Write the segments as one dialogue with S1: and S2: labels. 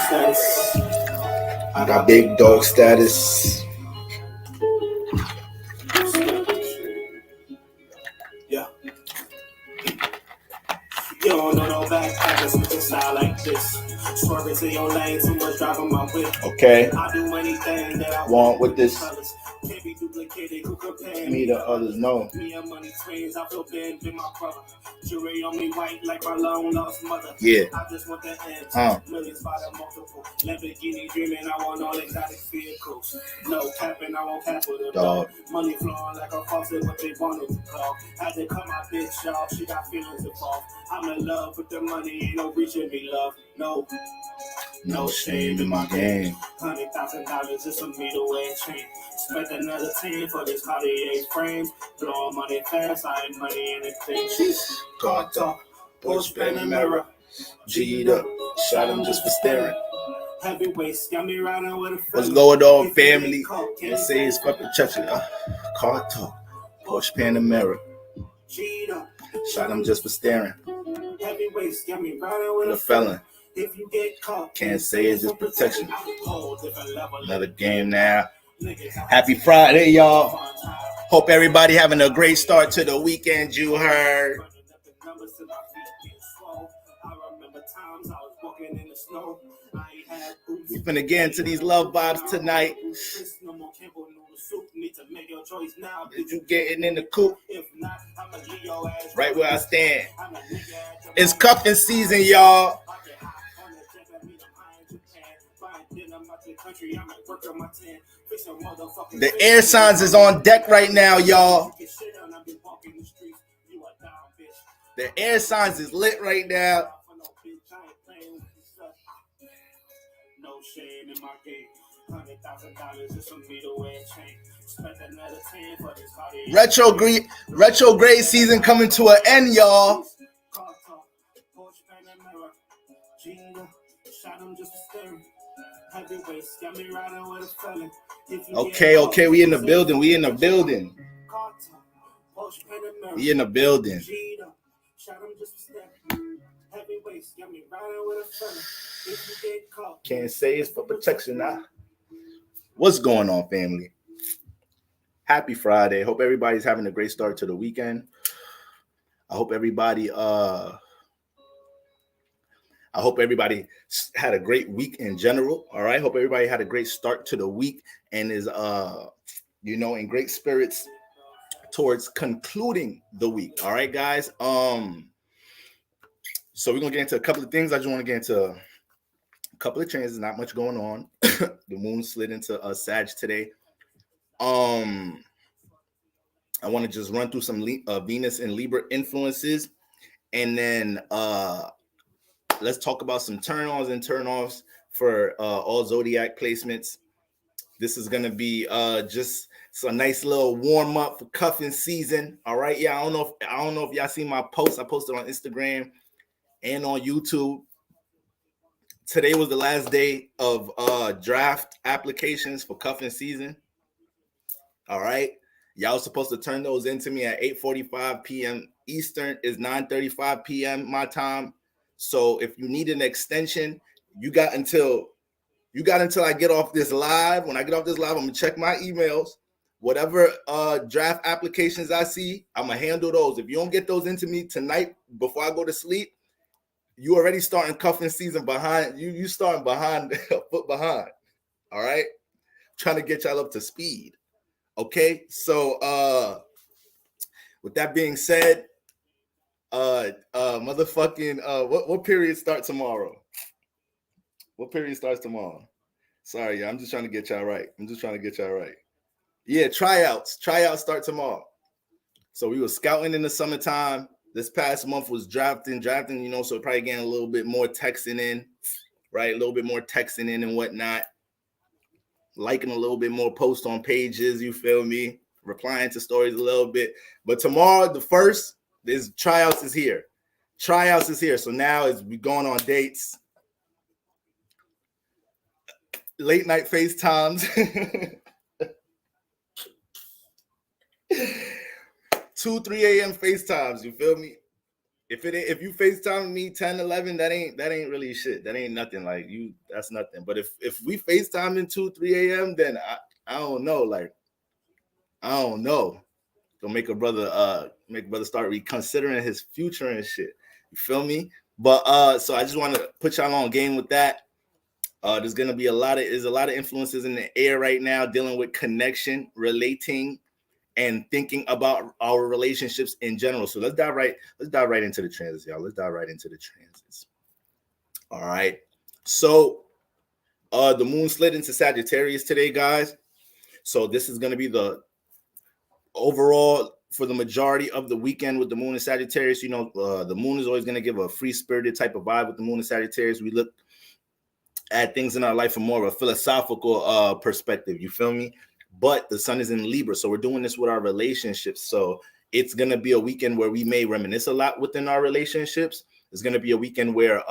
S1: status.
S2: I got big dog status.
S1: Yeah. You don't know no backpackers with a style like this. Swerving to your lane, too much driving my whip.
S2: Okay.
S1: I do anything that I
S2: Want with this.
S1: Can't be duplicated, who compare
S2: Me to others, no.
S1: Me and money twins, I feel bad with my brother. Jewelry on me white like my long lost mother.
S2: Yeah.
S1: I just want the ends. Millions by the multiple. Lamborghini dreaming, I want all exotic vehicles. No capping, I won't cap with a dog. Money flowing like a faucet, what they wanted to call. Had to cut my bitch off, she got feelings involved. I'm in love with the money, ain't no reaching me love. No shame in my game. $100,000 just for me to wear a chain. Spent another 10 for this Cartier frame. Blowing money fast, I ain't money in the thing.
S2: Car talk, Porsche Panamera, G'd up, shot him just for staring.
S1: Heavyweights got me riding with a friend.
S2: What's going on, family? Can't say it's fucking touching. Car talk, Porsche Panamera,
S1: G'd up,
S2: shot him just for staring.
S1: Heavyweights got me riding with
S2: A felon.
S1: If you get caught,
S2: can't say it's just protection. Another game now. Happy Friday, y'all. Hope everybody having a great start to the weekend. You heard. We finna get into these love vibes tonight. Did you getting in the coop? Right where I stand. It's cuffing season, y'all. The air signs is on deck right now, y'all. The air signs is lit right now.
S1: No shame in my game. $100,000 just for me to wear a chain. Spent another 10 for this
S2: retrograde season coming to an end, y'all. Okay, we in the building. We in the building. Can't say it's for protection now. What's going on, family? Happy Friday. Hope everybody's having a great start to the weekend. I hope everybody had a great week in general. All right. Hope everybody had a great start to the week and is in great spirits towards concluding the week. All right, guys. So we're gonna get into a couple of things. I just want to get into a couple of changes. Not much going on. The moon slid into Sag today. I want to just run through some Venus and Libra influences, and then let's talk about some turn-ons and turn-offs for all zodiac placements. This is gonna be just a nice little warm-up for cuffing season. All right, yeah. I don't know if y'all seen my post. I posted on Instagram and on YouTube. Today was the last day of draft applications for cuffing season. All right. Y'all was supposed to turn those into me at 8:45 p.m. Eastern. Is 9:35 p.m. my time. So if you need an extension, you got until I get off this live. When I get off this live, I'm gonna check my emails. Whatever draft applications I see, I'm gonna handle those. If you don't get those into me tonight before I go to sleep, you already starting cuffing season behind. You starting behind, a foot behind. All right, trying to get y'all up to speed. Okay, so with that being said, what period start tomorrow? What period starts tomorrow? Sorry, I'm just trying to get y'all right. Yeah, tryouts start tomorrow. So we were scouting in the summertime. This past month was drafting, so probably getting a little bit more texting in, right? A little bit more texting in and whatnot. Liking a little bit more posts on pages, you feel me? Replying to stories a little bit. But tomorrow, the first, tryouts is here. So now we going on dates. Late night FaceTimes. 2-3 a.m. FaceTimes, you feel me? If you FaceTime me 10, 11, that ain't really shit. That ain't nothing. Like that's nothing. But if we FaceTime in 2, 3 a.m., then I don't know. Like, I don't know. Gonna make a brother start reconsidering his future and shit. You feel me? But so I just want to put y'all on game with that. There's gonna be a lot of influences in the air right now, dealing with connection, relating, and thinking about our relationships in general. So let's dive right into the transits, y'all. Let's dive right into the transits. All right. So the moon slid into Sagittarius today, guys. So this is gonna be the overall for the majority of the weekend with the moon in Sagittarius. You know, the moon is always gonna give a free-spirited type of vibe with the moon in Sagittarius. We look at things in our life from more of a philosophical perspective. You feel me? But the sun is in Libra, so we're doing this with our relationships. So it's gonna be a weekend where we may reminisce a lot within our relationships. It's gonna be a weekend where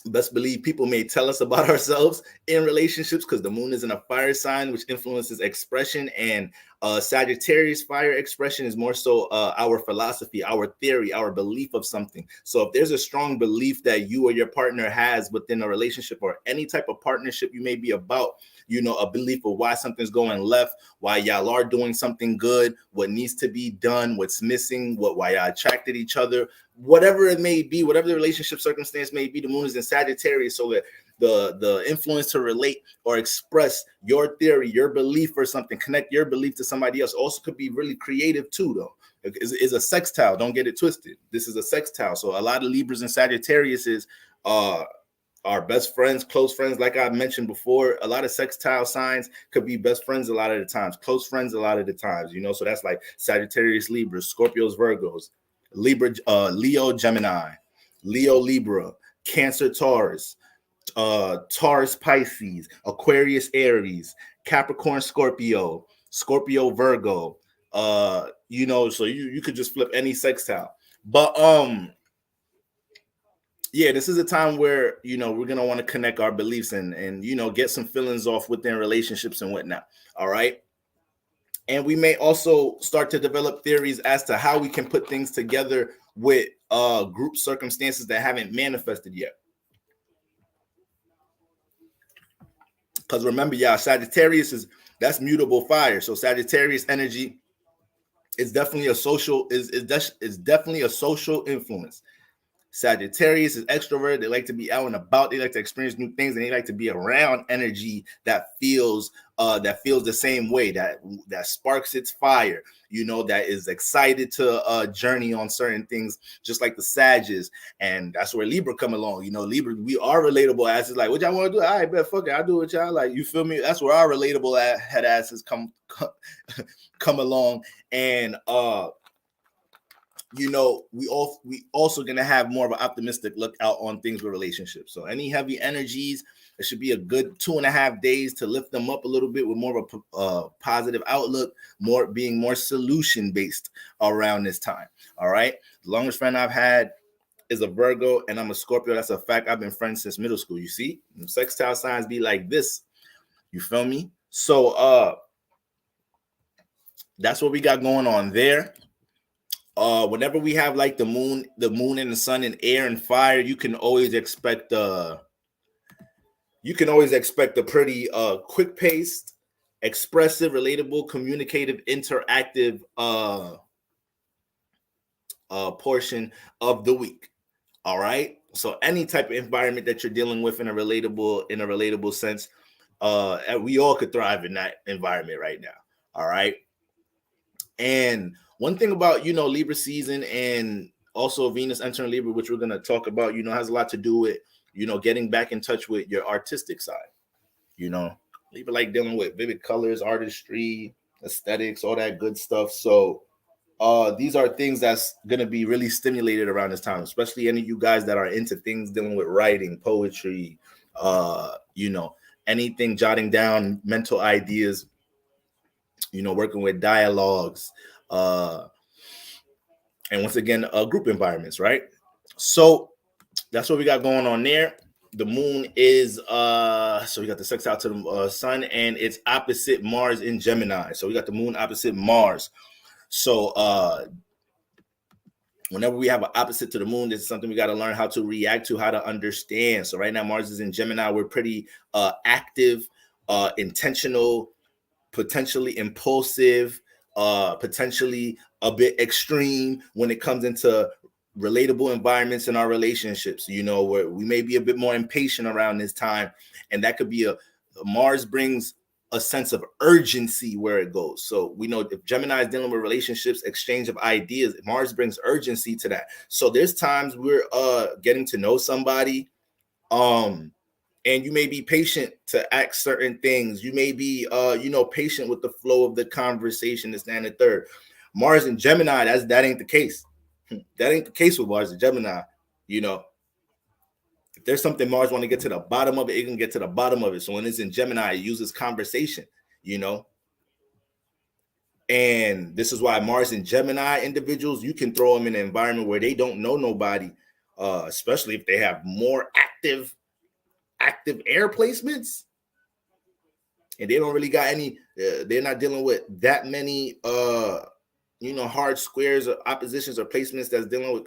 S2: best believe people may tell us about ourselves in relationships, because the moon is in a fire sign, which influences expression, and Sagittarius fire expression is more so our philosophy, our theory, our belief of something. So if there's a strong belief that you or your partner has within a relationship or any type of partnership you may be about, you know, a belief of why something's going left, why y'all are doing something good, what needs to be done, what's missing, why y'all attracted each other, whatever it may be, whatever the relationship circumstance may be, the moon is in Sagittarius, so that the influence to relate or express your theory, your belief for something, connect your belief to somebody else, also could be really creative too, though. Is a sextile. Don't get it twisted. This is a sextile. So a lot of Libras and Sagittariuses are best friends, close friends. Like I mentioned before, a lot of sextile signs could be best friends a lot of the times, close friends a lot of the times, you know. So that's like Sagittarius, Libra, Scorpios, Virgos, Libra, Leo, Gemini, Leo, Libra, Cancer, Taurus, Taurus, Pisces, Aquarius, Aries, Capricorn, Scorpio, Scorpio, Virgo. You know, so you could just flip any sextile. But yeah, this is a time where, you know, we're gonna want to connect our beliefs and you know, get some feelings off within relationships and whatnot. All right. And we may also start to develop theories as to how we can put things together with group circumstances that haven't manifested yet. Because remember, y'all, Sagittarius that's mutable fire. So Sagittarius energy is definitely a social is definitely a social influence. Sagittarius is extrovert. They like to be out and about. They like to experience new things, and they like to be around energy that feels the same way, that sparks its fire. You know, that is excited to journey on certain things, just like the Sages. And that's where Libra come along. You know, Libra, we are relatable asses. Like, what y'all want to do? All right, bet, fuck it, I'll do what y'all like. You feel me? That's where our relatable head asses come along. And you know, we also gonna have more of an optimistic look out on things with relationships. So any heavy energies, it should be a good 2.5 days to lift them up a little bit with more of a positive outlook, being more solution based around this time. All right. The longest friend I've had is a Virgo, and I'm a Scorpio. That's a fact. I've been friends since middle school. You see, sextile signs be like this. You feel me? So that's what we got going on there. Whenever we have like the moon and the sun and air and fire, you can always expect a pretty quick paced, expressive, relatable, communicative, interactive portion of the week. All right. So any type of environment that you're dealing with in a relatable sense, we all could thrive in that environment right now. All right. And one thing about, you know, Libra season and also Venus entering Libra, which we're going to talk about, you know, has a lot to do with, you know, getting back in touch with your artistic side. You know, Libra like dealing with vivid colors, artistry, aesthetics, all that good stuff. So these are things that's going to be really stimulated around this time, especially any of you guys that are into things dealing with writing, poetry, you know, anything, jotting down mental ideas, you know, working with dialogues, and once again, group environments, right? So that's what we got going on there. The moon is so we got the sextile to the sun, and it's opposite Mars in Gemini. So we got the moon opposite Mars. So whenever we have an opposite to the moon, this is something we got to learn how to react to, how to understand. So right now, Mars is in Gemini. We're pretty active, intentional, potentially impulsive, potentially a bit extreme when it comes into relatable environments in our relationships. You know, where we may be a bit more impatient around this time, and that could be Mars brings a sense of urgency where it goes. So we know if Gemini is dealing with relationships, exchange of ideas, Mars brings urgency to that. So there's times we're getting to know somebody, and you may be patient to act certain things. You may be patient with the flow of the conversation, this, that, and the third. Mars and Gemini, that ain't the case. That ain't the case with Mars and Gemini. You know, if there's something Mars want to get to the bottom of it, it can get to the bottom of it. So when it's in Gemini, it uses conversation, you know. And this is why Mars and Gemini individuals, you can throw them in an environment where they don't know nobody, especially if they have more active air placements. And they don't really got any, they're not dealing with that many hard squares or oppositions or placements that's dealing with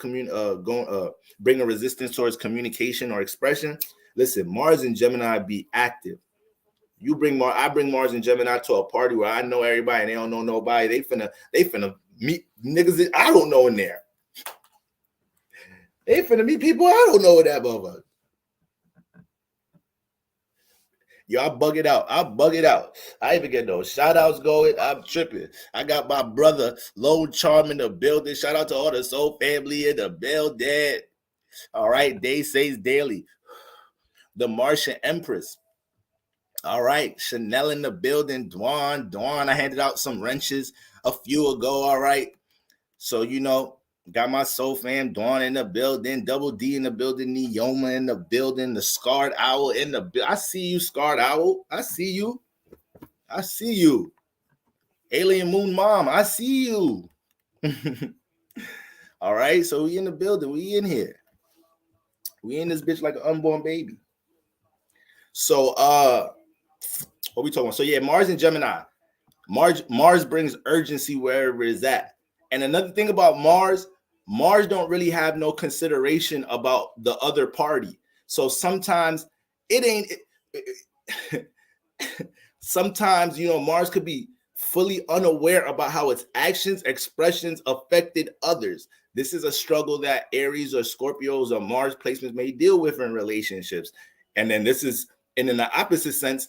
S2: bringing resistance towards communication or expression. Listen, Mars and Gemini be active. I bring Mars and Gemini to a party where I know everybody and they don't know nobody. They finna meet niggas that I don't know in there. They finna meet people I don't know in that motherfucker. Yo, I bug it out. I even get no shout outs going. I'm tripping. I got my brother Lone Charm in the building. Shout out to all the soul family in the building. All right, Day Says Daily. The Martian Empress. All right, Chanel in the building. Dwan. I handed out some wrenches a few ago. All right. So, got my soul fam, Dawn in the building, Double D in the building, Neoma in the building, the Scarred Owl in the building. I see you, Scarred Owl. I see you. Alien Moon Mom, I see you. All right, so we in the building. We in here. We in this bitch like an unborn baby. So, what we talking about? So, yeah, Mars and Gemini. Mars brings urgency wherever it's at. And another thing about Mars don't really have no consideration about the other party. So sometimes sometimes, Mars could be fully unaware about how its actions, expressions affected others. This is a struggle that Aries or Scorpios or Mars placements may deal with in relationships. And then in the opposite sense,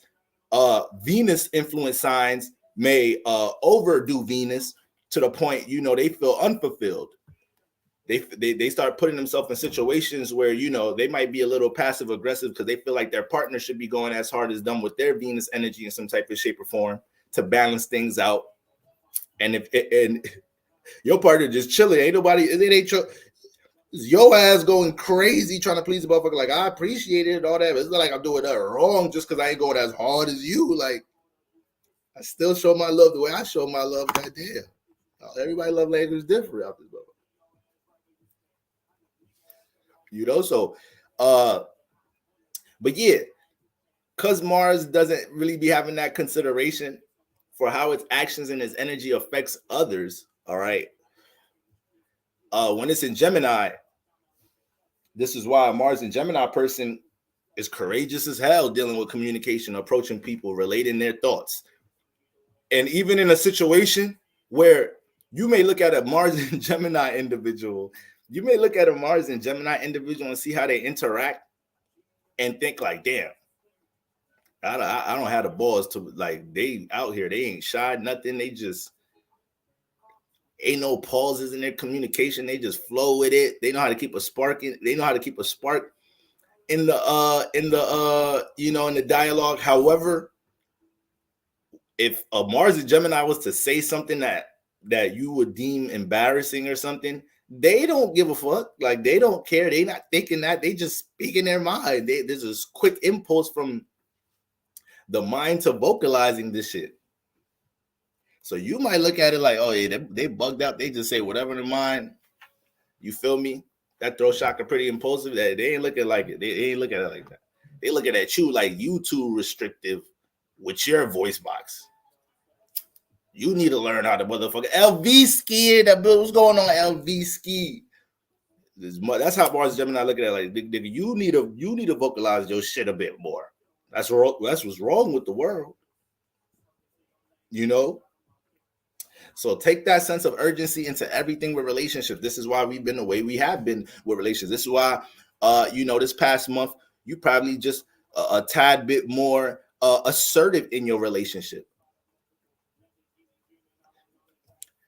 S2: Venus influence signs may overdo Venus to the point, they feel unfulfilled. They start putting themselves in situations where, they might be a little passive aggressive because they feel like their partner should be going as hard as them with their Venus energy in some type of shape or form to balance things out. And if your partner just chilling, ain't nobody, your ass going crazy trying to please the motherfucker. Like, I appreciate it and all that, but it's not like I'm doing that wrong just because I ain't going as hard as you. Like, I still show my love the way I show my love. Goddamn. Everybody love language different out this motherfucker. So, but yeah, because Mars doesn't really be having that consideration for how its actions and its energy affects others, all right? When it's in Gemini, this is why a Mars and Gemini person is courageous as hell dealing with communication, approaching people, relating their thoughts. And even in a situation where you may look at a Mars and Gemini individual, and see how they interact and think like, damn, I don't have the balls to, like, they out here, they ain't shy, nothing. They just ain't no pauses in their communication. They just flow with it. They know how to keep a spark in. They know how to keep a spark in the in the dialogue. However, if a Mars and Gemini was to say something that you would deem embarrassing or something, they don't give a fuck. Like, they don't care. They not thinking that. They just speak in their mind. There's this quick impulse from the mind to vocalizing this shit. So you might look at it like, oh yeah, they bugged out. They just say whatever in their mind. You feel me? That throw chakra pretty impulsive. They ain't looking like it. They ain't looking at it like that. They looking at you like you too restrictive with your voice box. You need to learn how to motherfucker LV ski. What's going on, LV ski? That's how Mars Gemini look at it. Like, nigga, you need to vocalize your shit a bit more. That's what's wrong with the world. You know? So take that sense of urgency into everything with relationships. This is why we've been the way we have been with relationships. This is why, this past month, you probably just a tad bit more assertive in your relationship.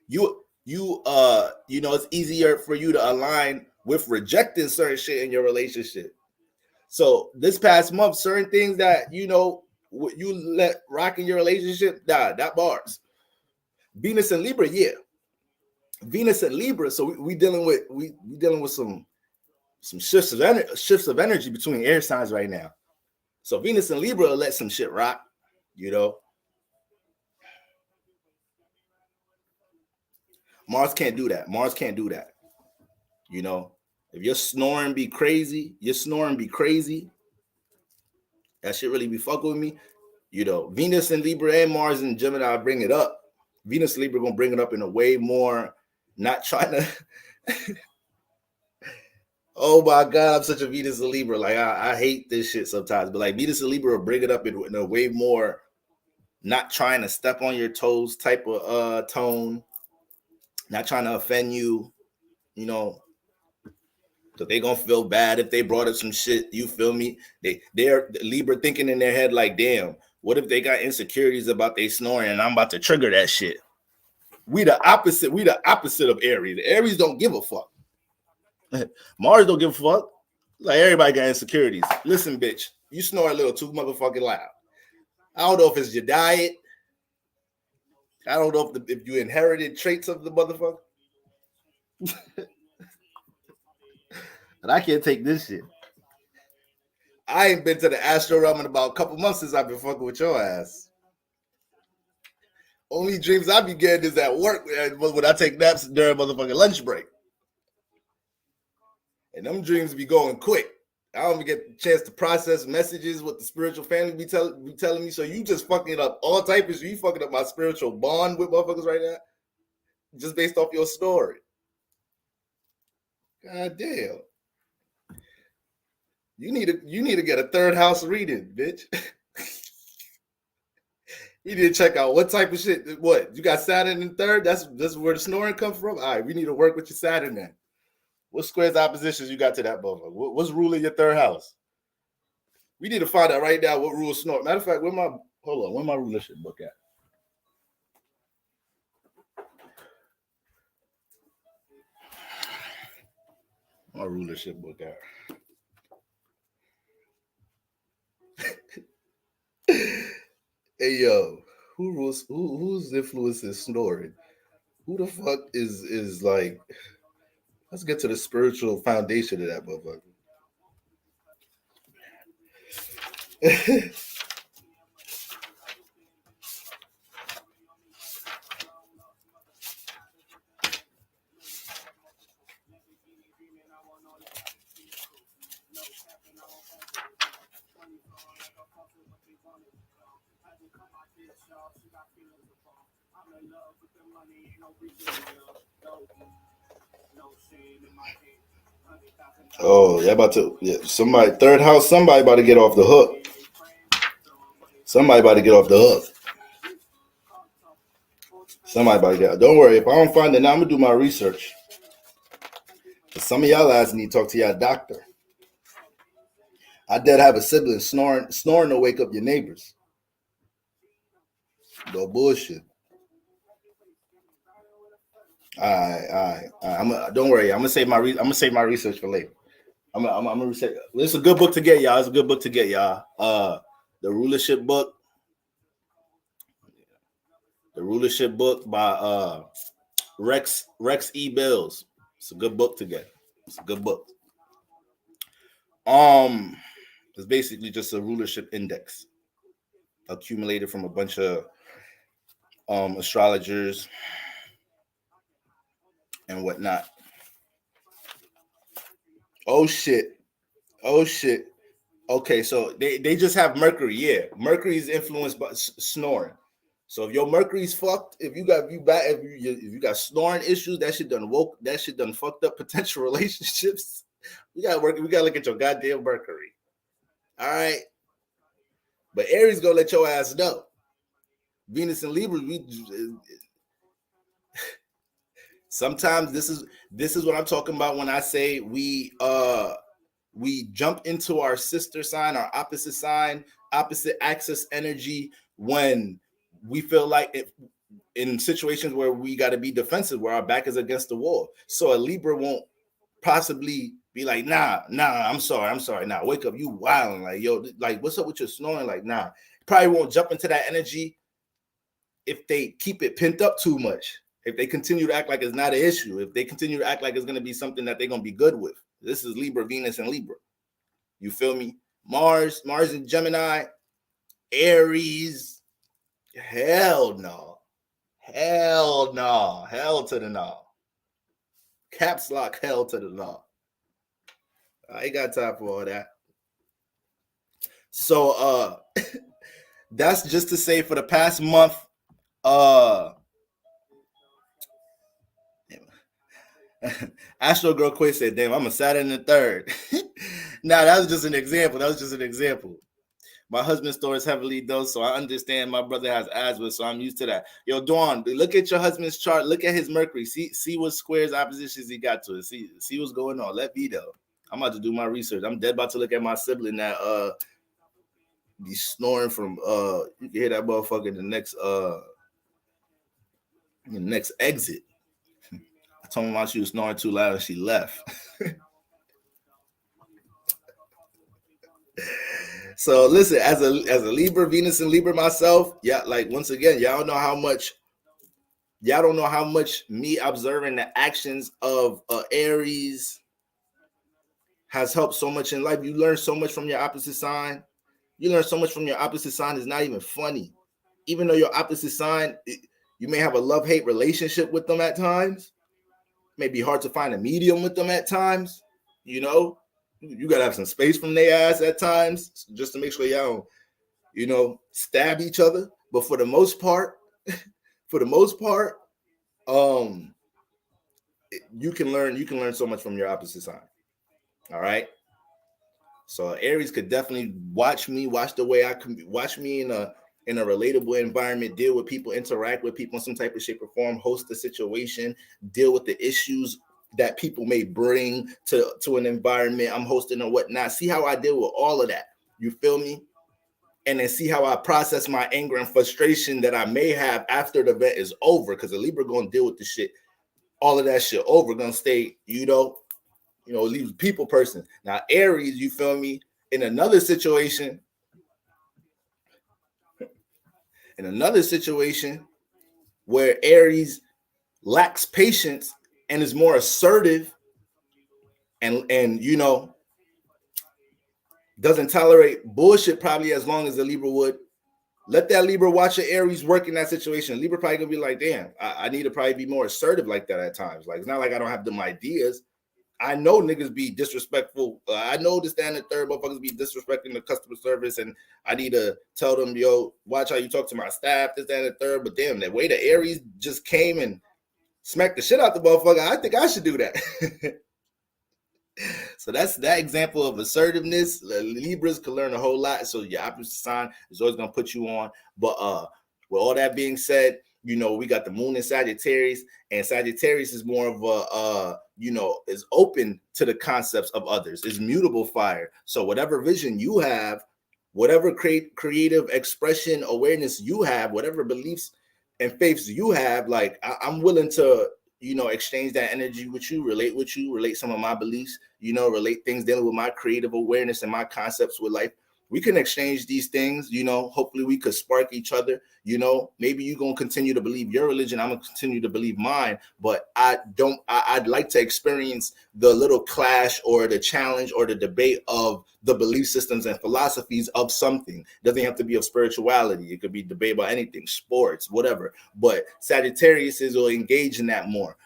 S2: It's easier for you to align with rejecting certain shit in your relationship. So this past month, certain things that, you let rock in your relationship, that bars. Venus and Libra, yeah. Venus and Libra. So we dealing with some shifts of energy between air signs right now. So Venus and Libra let some shit rock, Mars can't do that. If you're snoring be crazy, that shit really be fucking with me. Venus and Libra and Mars and Gemini bring it up. Venus and Libra gonna bring it up in a way more, not trying to. Oh my God, I'm such a Venus and Libra. Like I hate this shit sometimes, but like Venus and Libra will bring it up in a way more, not trying to step on your toes type of tone, not trying to offend you, So they gonna feel bad if they brought up some shit. You feel me? They're Libra thinking in their head like, damn, what if they got insecurities about they snoring and I'm about to trigger that shit? We the opposite of Aries. Aries don't give a fuck. Mars don't give a fuck. Like everybody got insecurities. Listen, bitch, you snore a little too motherfucking loud. I don't know if it's your diet. I don't know if you inherited traits of the motherfucker. And I can't take this shit. I ain't been to the astro realm in about a couple months since I've been fucking with your ass. Only dreams I be getting is at work when I take naps during motherfucking lunch break. And them dreams be going quick. I don't even get the chance to process messages what the spiritual family be telling me. So you just fucking up all types of shit. You fucking up my spiritual bond with motherfuckers right now. Just based off your story. God damn. You need to get a third house reading, bitch. You need to check out what type of shit. What you got Saturn in third? That's where the snoring comes from. All right, we need to work with your Saturn then. What squares oppositions you got to that motherfucker? What's ruling your third house? We need to find out right now what rules snort. Matter of fact, where my rulership book at? My rulership book at. Hey yo, whose influence is snoring? Who the fuck is like? Let's get to the spiritual foundation of that motherfucker. Oh, yeah, somebody third house. Somebody about to get off the hook. Somebody about to get off the hook. Somebody about to get. Don't worry. If I don't find it now, I'm gonna do my research. Some of y'all guys need to talk to your doctor. I did have a sibling snoring to wake up your neighbors. No bullshit. All right. Don't worry. I'm gonna save my research for later. I'm gonna research. It's a good book to get, y'all. The rulership book. The rulership book by Rex E. Bills. It's a good book to get. It's a good book. It's basically just a rulership index accumulated from a bunch of astrologers and whatnot. Oh shit. Okay, so they just have Mercury. Yeah, Mercury is influenced by snoring. So if your Mercury's fucked, if you got snoring issues, that shit done fucked up potential relationships. We gotta look at your goddamn Mercury. All right. But Aries gonna let your ass know. Venus and Libra, sometimes this is what I'm talking about when I say we jump into our sister sign, our opposite sign, opposite axis energy when we feel like it, in situations where we got to be defensive, where our back is against the wall. So a Libra won't possibly be like, nah, I'm sorry, nah, wake up, you wilding, like, yo, like, what's up with your snoring? Like, nah, probably won't jump into that energy if they keep it pent up too much. If they continue to act like it's not an issue, if they continue to act like it's going to be something that they're going to be good with. This is Libra, Venus, and Libra. You feel me? Mars and Gemini, Aries. Hell no. Hell no. Hell to the no. Caps lock, hell to the no. I ain't got time for all that. So that's just to say for the past month, Astro Girl Quay said, damn, I'm a Saturn in the third. Nah, that was just an example. My husband stores heavily though, so I understand my brother has asthma, so I'm used to that. Yo, Dawn, look at your husband's chart. Look at his Mercury. See what squares, oppositions he got to it. See what's going on. Let me know. I'm about to do my research. I'm dead about to look at my sibling that be snoring from you can hear that motherfucker in the next exit. I told my mom she was snoring too loud and she left. So listen, as a Libra, Venus and Libra myself, yeah, like once again, y'all don't know how much me observing the actions of Aries has helped so much in life. You learn so much from your opposite sign. It's not even funny. Even though your opposite sign, you may have a love-hate relationship with them at times. It may be hard to find a medium with them at times, you know. You gotta have some space from their ass at times just to make sure y'all don't, stab each other. But for the most part, you can learn so much from your opposite sign. All right. So Aries could definitely watch the way I can watch me in a relatable environment, deal with people, interact with people in some type of shape or form, host the situation, deal with the issues that people may bring to an environment I'm hosting or whatnot. See how I deal with all of that. You feel me? And then see how I process my anger and frustration that I may have after the event is over. Because the Libra gonna deal with the shit, all of that shit over. Gonna stay, leave people person. Now Aries, you feel me? In another situation where Aries lacks patience and is more assertive and doesn't tolerate bullshit probably as long as the Libra would. Let that Libra watch an Aries work in that situation. Libra probably gonna be like, damn, I need to probably be more assertive like that at times. Like, it's not like I don't have them ideas. I know niggas be disrespectful. I know the standard third motherfuckers be disrespecting the customer service, and I need to tell them, yo, watch how you talk to my staff, this, that, and the third. But damn, the way the Aries just came and smacked the shit out the motherfucker, I think I should do that. So that's that example of assertiveness. Libras can learn a whole lot. So your opposite sign is always gonna put you on. But with all that being said, we got the moon in Sagittarius, and Sagittarius is more of a is open to the concepts of others. It's mutable fire. So whatever vision you have, whatever creative expression, awareness you have, whatever beliefs and faiths you have, like I'm willing to exchange that energy with you, relate some of my beliefs, relate things dealing with my creative awareness and my concepts with life. We can exchange these things, hopefully we could spark each other. Maybe you're going to continue to believe your religion, I'm going to continue to believe mine, but I'd like to experience the little clash or the challenge or the debate of the belief systems and philosophies of something. It doesn't have to be of spirituality. It could be debate about anything, sports, whatever. But Sagittarius will engage in that more,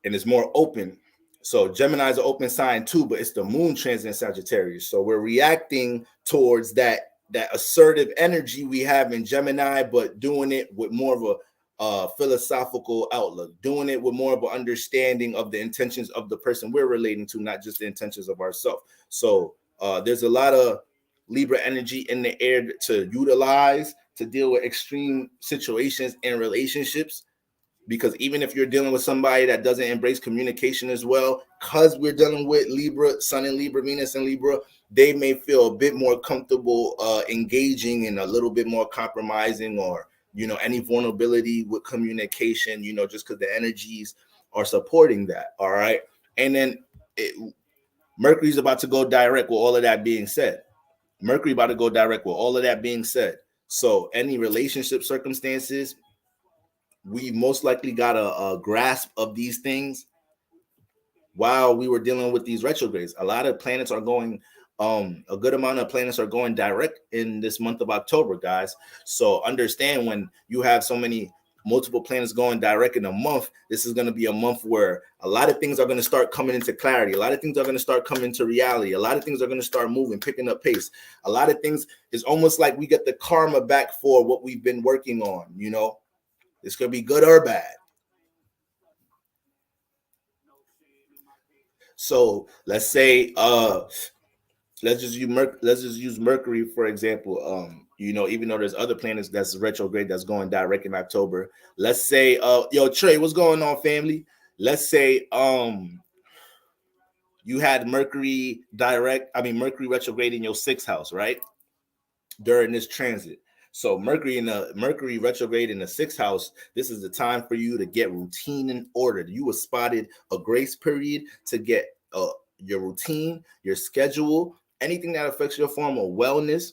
S2: and it's more open. So Gemini is an open sign too, but it's the moon transit in Sagittarius. So we're reacting towards that that assertive energy we have in Gemini, but doing it with more of a philosophical outlook, doing it with more of an understanding of the intentions of the person we're relating to, not just the intentions of ourselves. So there's a lot of Libra energy in the air to utilize to deal with extreme situations in relationships. Because even if you're dealing with somebody that doesn't embrace communication as well, because we're dealing with Libra, Sun in Libra, Venus in Libra, they may feel a bit more comfortable engaging and a little bit more compromising, or, any vulnerability with communication, just because the energies are supporting that. All right. And then Mercury's about to go direct with all of that being said. So any relationship circumstances, we most likely got a grasp of these things while we were dealing with these retrogrades. A lot of planets are going, a good amount of planets are going direct in this month of October, guys. So understand, when you have so many multiple planets going direct in a month, this is going to be a month where a lot of things are going to start coming into clarity. A lot of things are going to start coming into reality. A lot of things are going to start moving, picking up pace. A lot of things is almost like we get the karma back for what we've been working on, This could be good or bad. So let's say let's just use Mercury for example. Even though there's other planets that's retrograde that's going direct in October. Let's say yo Trey, what's going on, family? Let's say you had Mercury retrograde in your 6th house, right? During this transit. So Mercury retrograde in the 6th house, this is the time for you to get routine in order. You were spotted a grace period to get your routine, your schedule, anything that affects your form of wellness,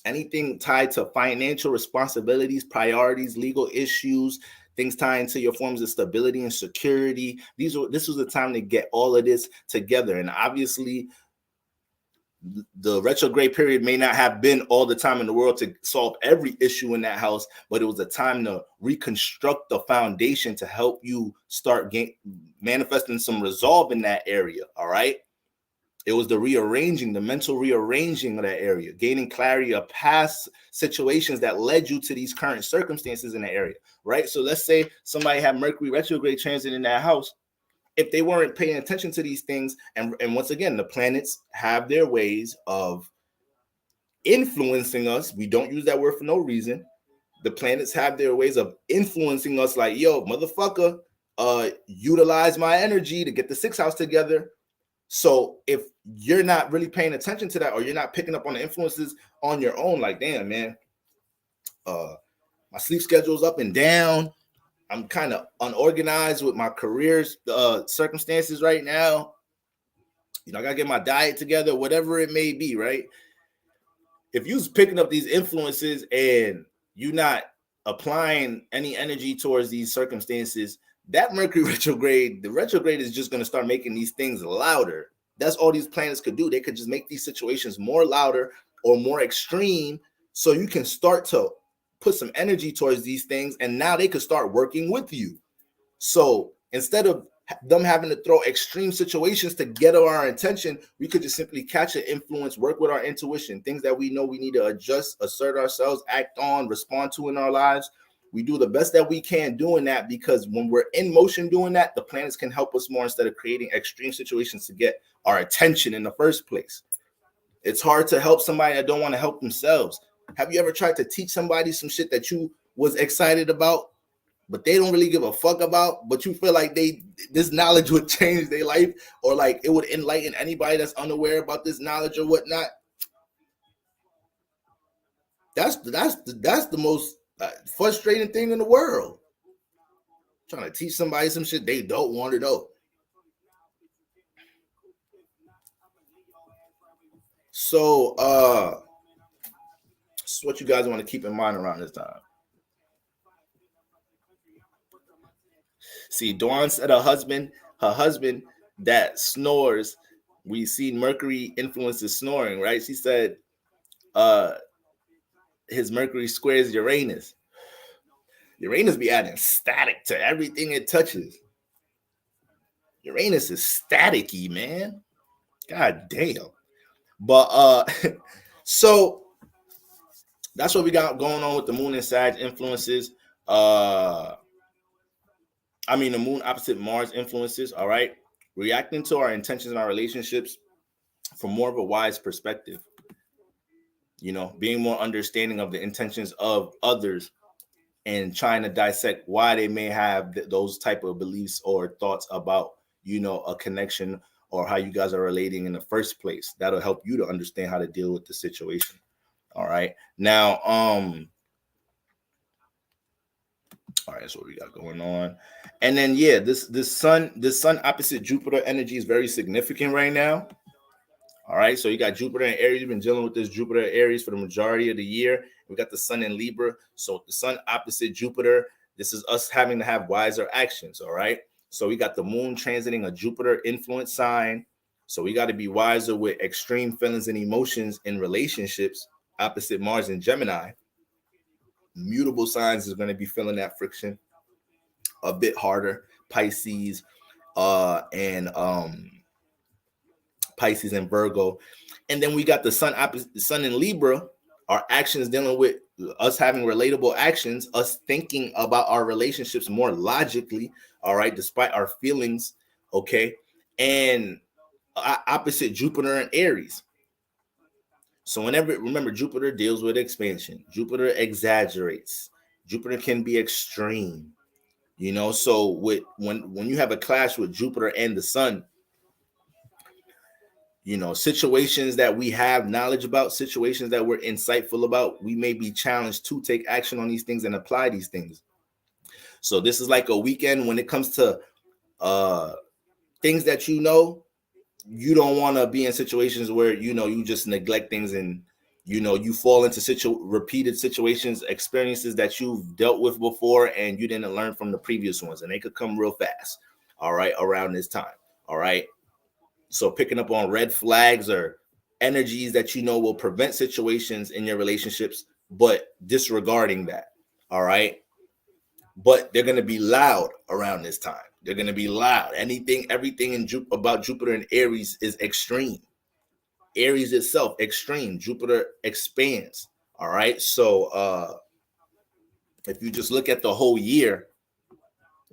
S2: anything tied to financial responsibilities, priorities, legal issues, things tying to your forms of stability and security. This was the time to get all of this together. And obviously, the retrograde period may not have been all the time in the world to solve every issue in that house, but it was a time to reconstruct the foundation to help you start manifesting some resolve in that area. All right. It was the mental rearranging of that area, gaining clarity of past situations that led you to these current circumstances in the area. Right. So let's say somebody had Mercury retrograde transit in that house. If they weren't paying attention to these things, and once again, the planets have their ways of influencing us. We don't use that word for no reason. The planets have their ways of influencing us, like, yo, motherfucker, utilize my energy to get the 6th house together. So if you're not really paying attention to that, or you're not picking up on the influences on your own, like, damn, man, my sleep schedule's up and down. I'm kind of unorganized with my career's circumstances right now. I gotta get my diet together, whatever it may be, right? If you're picking up these influences and you're not applying any energy towards these circumstances, that Mercury retrograde, the retrograde is just gonna start making these things louder. That's all these planets could do. They could just make these situations more louder or more extreme, so you can start to put some energy towards these things, and now they could start working with you. So instead of them having to throw extreme situations to get our attention, we could just simply catch an influence, work with our intuition, things that we know we need to adjust, assert ourselves, act on, respond to in our lives. We do the best that we can doing that, because when we're in motion doing that, the planets can help us more instead of creating extreme situations to get our attention in the first place. It's hard to help somebody that don't want to help themselves. Have you ever tried to teach somebody some shit that you was excited about, but they don't really give a fuck about, but you feel like this knowledge would change their life, or like it would enlighten anybody that's unaware about this knowledge or whatnot? That's the most frustrating thing in the world. Trying to teach somebody some shit they don't want to know. So this is what you guys want to keep in mind around this time. See, Dawn said her husband that snores, we see Mercury influences snoring, right? She said his Mercury squares Uranus. Uranus be adding static to everything it touches. Uranus is staticky, man. God damn. But so that's what we got going on with the moon and Sag influences. The moon opposite Mars influences. All right, reacting to our intentions in our relationships from more of a wise perspective. Being more understanding of the intentions of others and trying to dissect why they may have those type of beliefs or thoughts about, a connection or how you guys are relating in the first place. That'll help you to understand how to deal with the situation. All right. Now, all right, that's what we got going on. And then, this sun opposite Jupiter energy is very significant right now. All right, so you got Jupiter and Aries. You've been dealing with this Jupiter and Aries for the majority of the year. We got the sun in Libra. So the sun opposite Jupiter, this is us having to have wiser actions, all right? So we got the moon transiting a Jupiter influence sign. So we got to be wiser with extreme feelings and emotions in relationships, opposite Mars and Gemini. Mutable signs is going to be feeling that friction a bit harder. Pisces and Pisces and Virgo. And then we got the sun in Libra. Our actions dealing with us having relatable actions, us thinking about our relationships more logically, all right, despite our feelings, okay? And opposite Jupiter and Aries. So remember, Jupiter deals with expansion. Jupiter exaggerates. Jupiter can be extreme, so when you have a clash with Jupiter and the sun, situations that we have knowledge about, situations that we're insightful about, we may be challenged to take action on these things and apply these things. So this is like a weekend when it comes to things that you don't want to be in situations where you just neglect things and you fall into repeated situations, experiences that you've dealt with before and you didn't learn from the previous ones, and they could come real fast, all right, around this time, all right? So picking up on red flags or energies that will prevent situations in your relationships, but disregarding that, all right? But they're going to be loud around this time. They're going to be loud. Everything about Jupiter and Aries is extreme. Aries itself, extreme. Jupiter expands, all right? So if you just look at the whole year,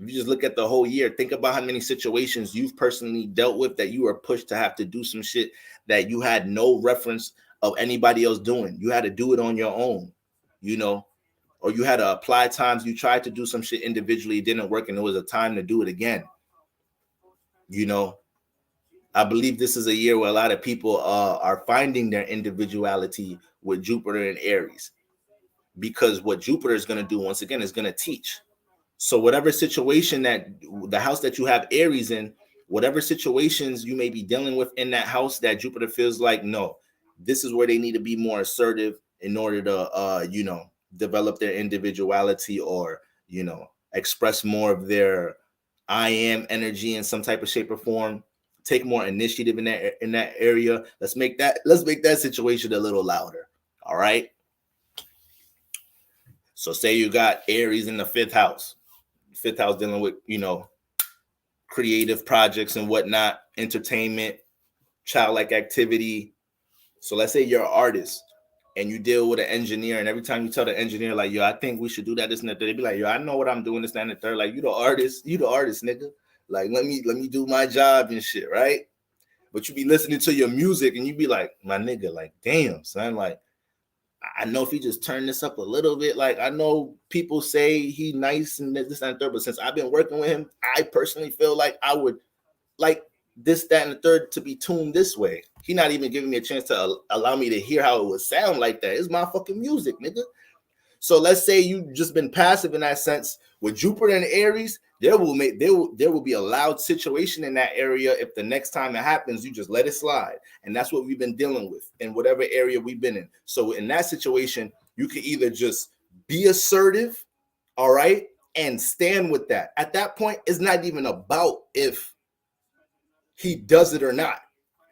S2: think about how many situations you've personally dealt with that you were pushed to have to do some shit that you had no reference of anybody else doing. You had to do it on your own, or you had to apply times you tried to do some shit individually, it didn't work, and it was a time to do it again. I believe this is a year where a lot of people are finding their individuality with Jupiter and Aries, because what Jupiter is going to do, once again, is going to teach. So whatever situation that the house that you have Aries in, whatever situations you may be dealing with in that house that Jupiter feels like, no, this is where they need to be more assertive in order to, develop their individuality or, express more of their I am energy in some type of shape or form. Take more initiative in that area. Let's make that situation a little louder. All right. So say you got Aries in the fifth house dealing with, creative projects and whatnot, entertainment, childlike activity. So let's say you're an artist and you deal with an engineer, and every time you tell the engineer, like, yo, I think we should do that, this and that, they be like, yo, I know what I'm doing, this and the third. Like, you the artist, nigga. Like, let me do my job and shit, right? But you be listening to your music and you be like, my nigga, like, damn, son, like, I know if he just turned this up a little bit, like, I know people say he nice and this, and the third, but since I've been working with him, I personally feel like I would like this, that, and the third to be tuned this way. He not even giving me a chance to allow me to hear how it would sound like that. It's my fucking music, nigga. So let's say you've just been passive in that sense. With Jupiter and Aries, there will be a loud situation in that area. If the next time it happens, you just let it slide. And that's what we've been dealing with in whatever area we've been in. So in that situation, you can either just be assertive, all right, and stand with that. At that point, it's not even about if he does it or not.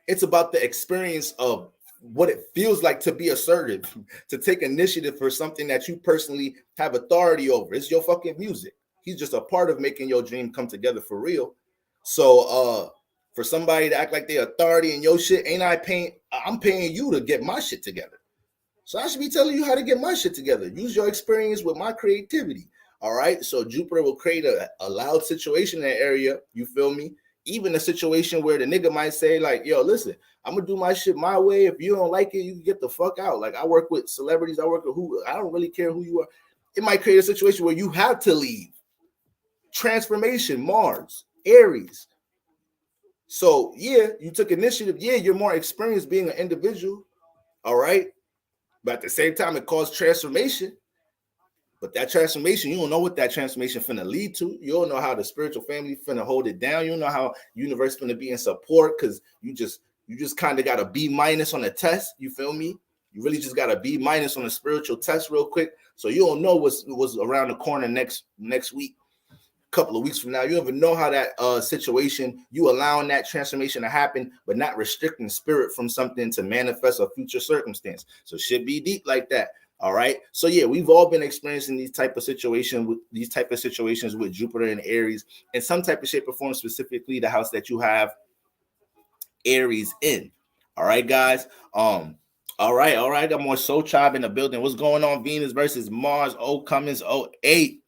S2: It's about the experience of what it feels like to be assertive, to take initiative for something that you personally have authority over. It's your fucking music. He's just a part of making your dream come together for real. So for somebody to act like they authority in your shit, I'm paying you to get my shit together. So I should be telling you how to get my shit together. Use your experience with my creativity. All right. So Jupiter will create a loud situation in that area. You feel me? Even a situation where the nigga might say, like, yo, listen, I'm gonna do my shit my way. If you don't like it, you can get the fuck out. Like, I work with celebrities, I work with who, I don't really care who you are. It might create a situation where you have to leave. Transformation, Mars, Aries. So yeah, you took initiative. Yeah, you're more experienced being an individual. All right. But at the same time, it caused transformation. But that transformation, you don't know what that transformation finna lead to. You don't know how the spiritual family finna hold it down. You don't know how universe finna be in support, because you just kind of got a B- on a test. You feel me? You really just got a B- on a spiritual test real quick. So you don't know what's around the corner next week, couple of weeks from now. You don't even know how that situation, you allowing that transformation to happen, but not restricting spirit from something to manifest a future circumstance. So shit be deep like that. All right. So yeah, we've all been experiencing these type of situations with Jupiter and Aries in some type of shape or form, specifically the house that you have Aries in. All right, guys. All right. I got more Soul Tribe in the building. What's going on? Venus versus Mars. Cummins 08.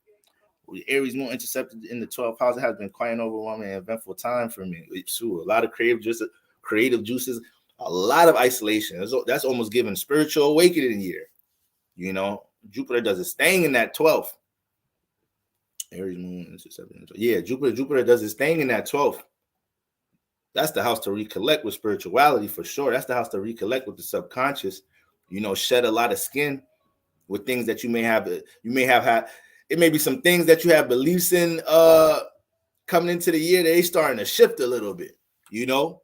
S2: Aries moon intercepted in the 12th house. It has been quite an overwhelming and eventful time for me. It's true. A lot of creative juices, a lot of isolation. That's almost giving spiritual awakening year. You know, Jupiter does its thing in that 12th. Aries moon intercepted. Yeah, Jupiter does its thing in that 12th. That's the house to recollect with spirituality for sure. That's the house to recollect with the subconscious. You know, shed a lot of skin with things that you may have had. It may be some things that you have beliefs in coming into the year. They starting to shift a little bit, you know.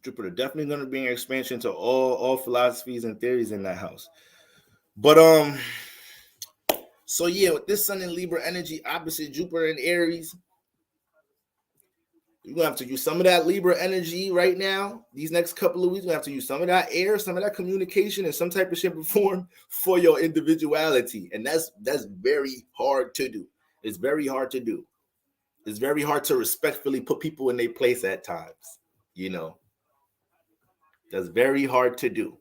S2: Jupiter definitely going to bring expansion to all philosophies and theories in that house. But so yeah, with this Sun in Libra energy opposite Jupiter and Aries, you're gonna have to use some of that Libra energy right now. These next couple of weeks, we're gonna have to use some of that air, some of that communication, and some type of shape or form for your individuality. And that's very hard to do. It's very hard to do. It's very hard to respectfully put people in their place at times. You know, that's very hard to do.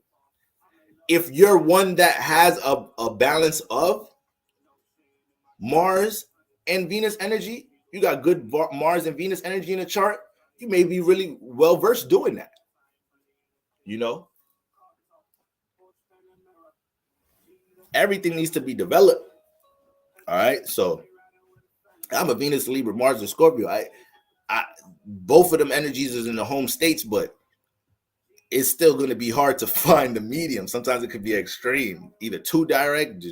S2: If you're one that has a balance of Mars and Venus energy, you got good Mars and Venus energy in the chart, you may be really well versed doing that. You know, everything needs to be developed. All right. So I'm a Venus, Libra, Mars, and Scorpio. I both of them energies is in the home states, but it's still going to be hard to find the medium. Sometimes it could be extreme, either too direct,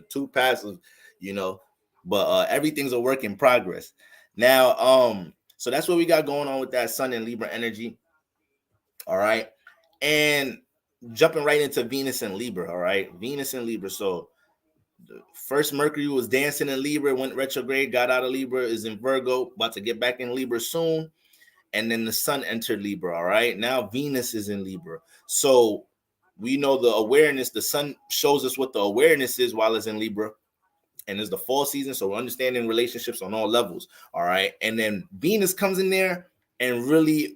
S2: too passive, you know. But everything's a work in progress. Now, so that's what we got going on with that Sun and Libra energy. All right. And jumping right into Venus and Libra. All right. Venus and Libra. So the first Mercury was dancing in Libra, went retrograde, got out of Libra, is in Virgo, about to get back in Libra soon. And then the Sun entered Libra. All right. Now Venus is in Libra. So we know the awareness. The Sun shows us what the awareness is while it's in Libra. And it's the fall season. So we're understanding relationships on all levels. All right. And then Venus comes in there and really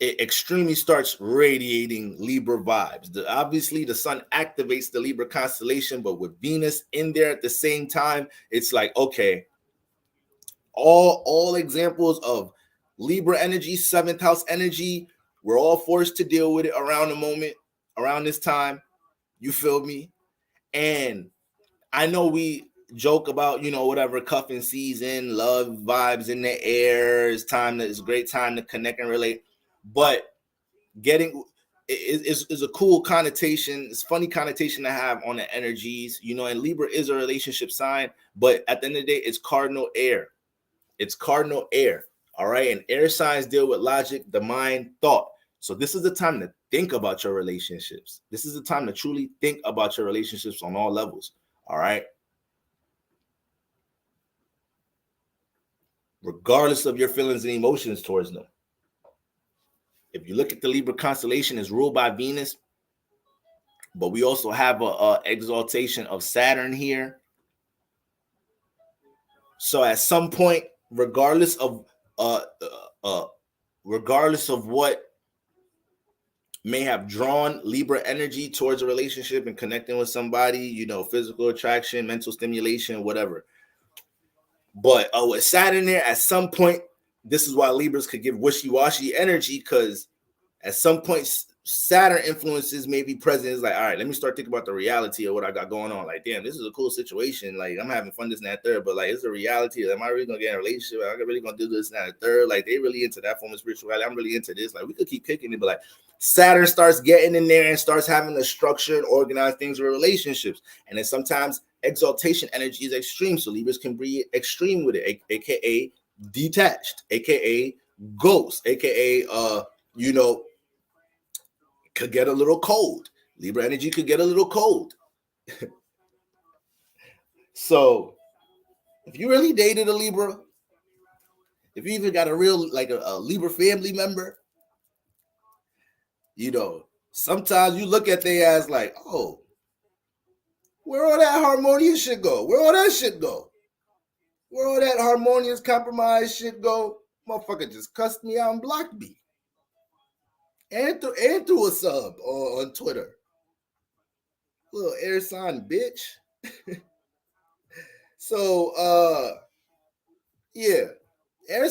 S2: it extremely starts radiating Libra vibes. Obviously, the Sun activates the Libra constellation, but with Venus in there at the same time, it's like, okay, all examples of Libra energy, seventh house energy, we're all forced to deal with it around this time. You feel me? And I know we joke about, you know, whatever, cuffing season, love vibes in the air. It's a great time to connect and relate. But getting is a cool connotation. It's funny connotation to have on the energies, you know. And Libra is a relationship sign, but at the end of the day, it's cardinal air. It's cardinal air. All right. And air signs deal with logic, the mind, thought. So this is the time to think about your relationships. This is the time to truly think about your relationships on all levels. All right. Regardless of your feelings and emotions towards them. If you look at the Libra constellation, it's ruled by Venus, but we also have a exaltation of Saturn here. So at some point, regardless of what may have drawn Libra energy towards a relationship and connecting with somebody, you know, physical attraction, mental stimulation, whatever. But with Saturn there, at some point, this is why Libras could give wishy-washy energy, because at some point, Saturn influences may be present. It's like, all right, let me start thinking about the reality of what I got going on. Like, damn, this is a cool situation. Like, I'm having fun, this and that, third. But, like, it's a reality. Am I really going to get in a relationship? Am I really going to do this and that, third? Like, they really into that form of spirituality. I'm really into this. Like, we could keep kicking it. But, like, Saturn starts getting in there and starts having to structure and organize things with relationships. And then sometimes exaltation energy is extreme. So Libras can be extreme with it, a.k.a. detached, a.k.a. ghost, a.k.a. you know, could get a little cold. Libra energy could get a little cold. So if you really dated a Libra, if you even got a real, like a Libra family member, you know, sometimes you look at their ass like, oh, where all that harmonious shit go? Where all that shit go? Where all that harmonious compromise shit go? Motherfucker just cussed me out and blocked me. And threw a sub on Twitter. Little air sign bitch. So yeah. Air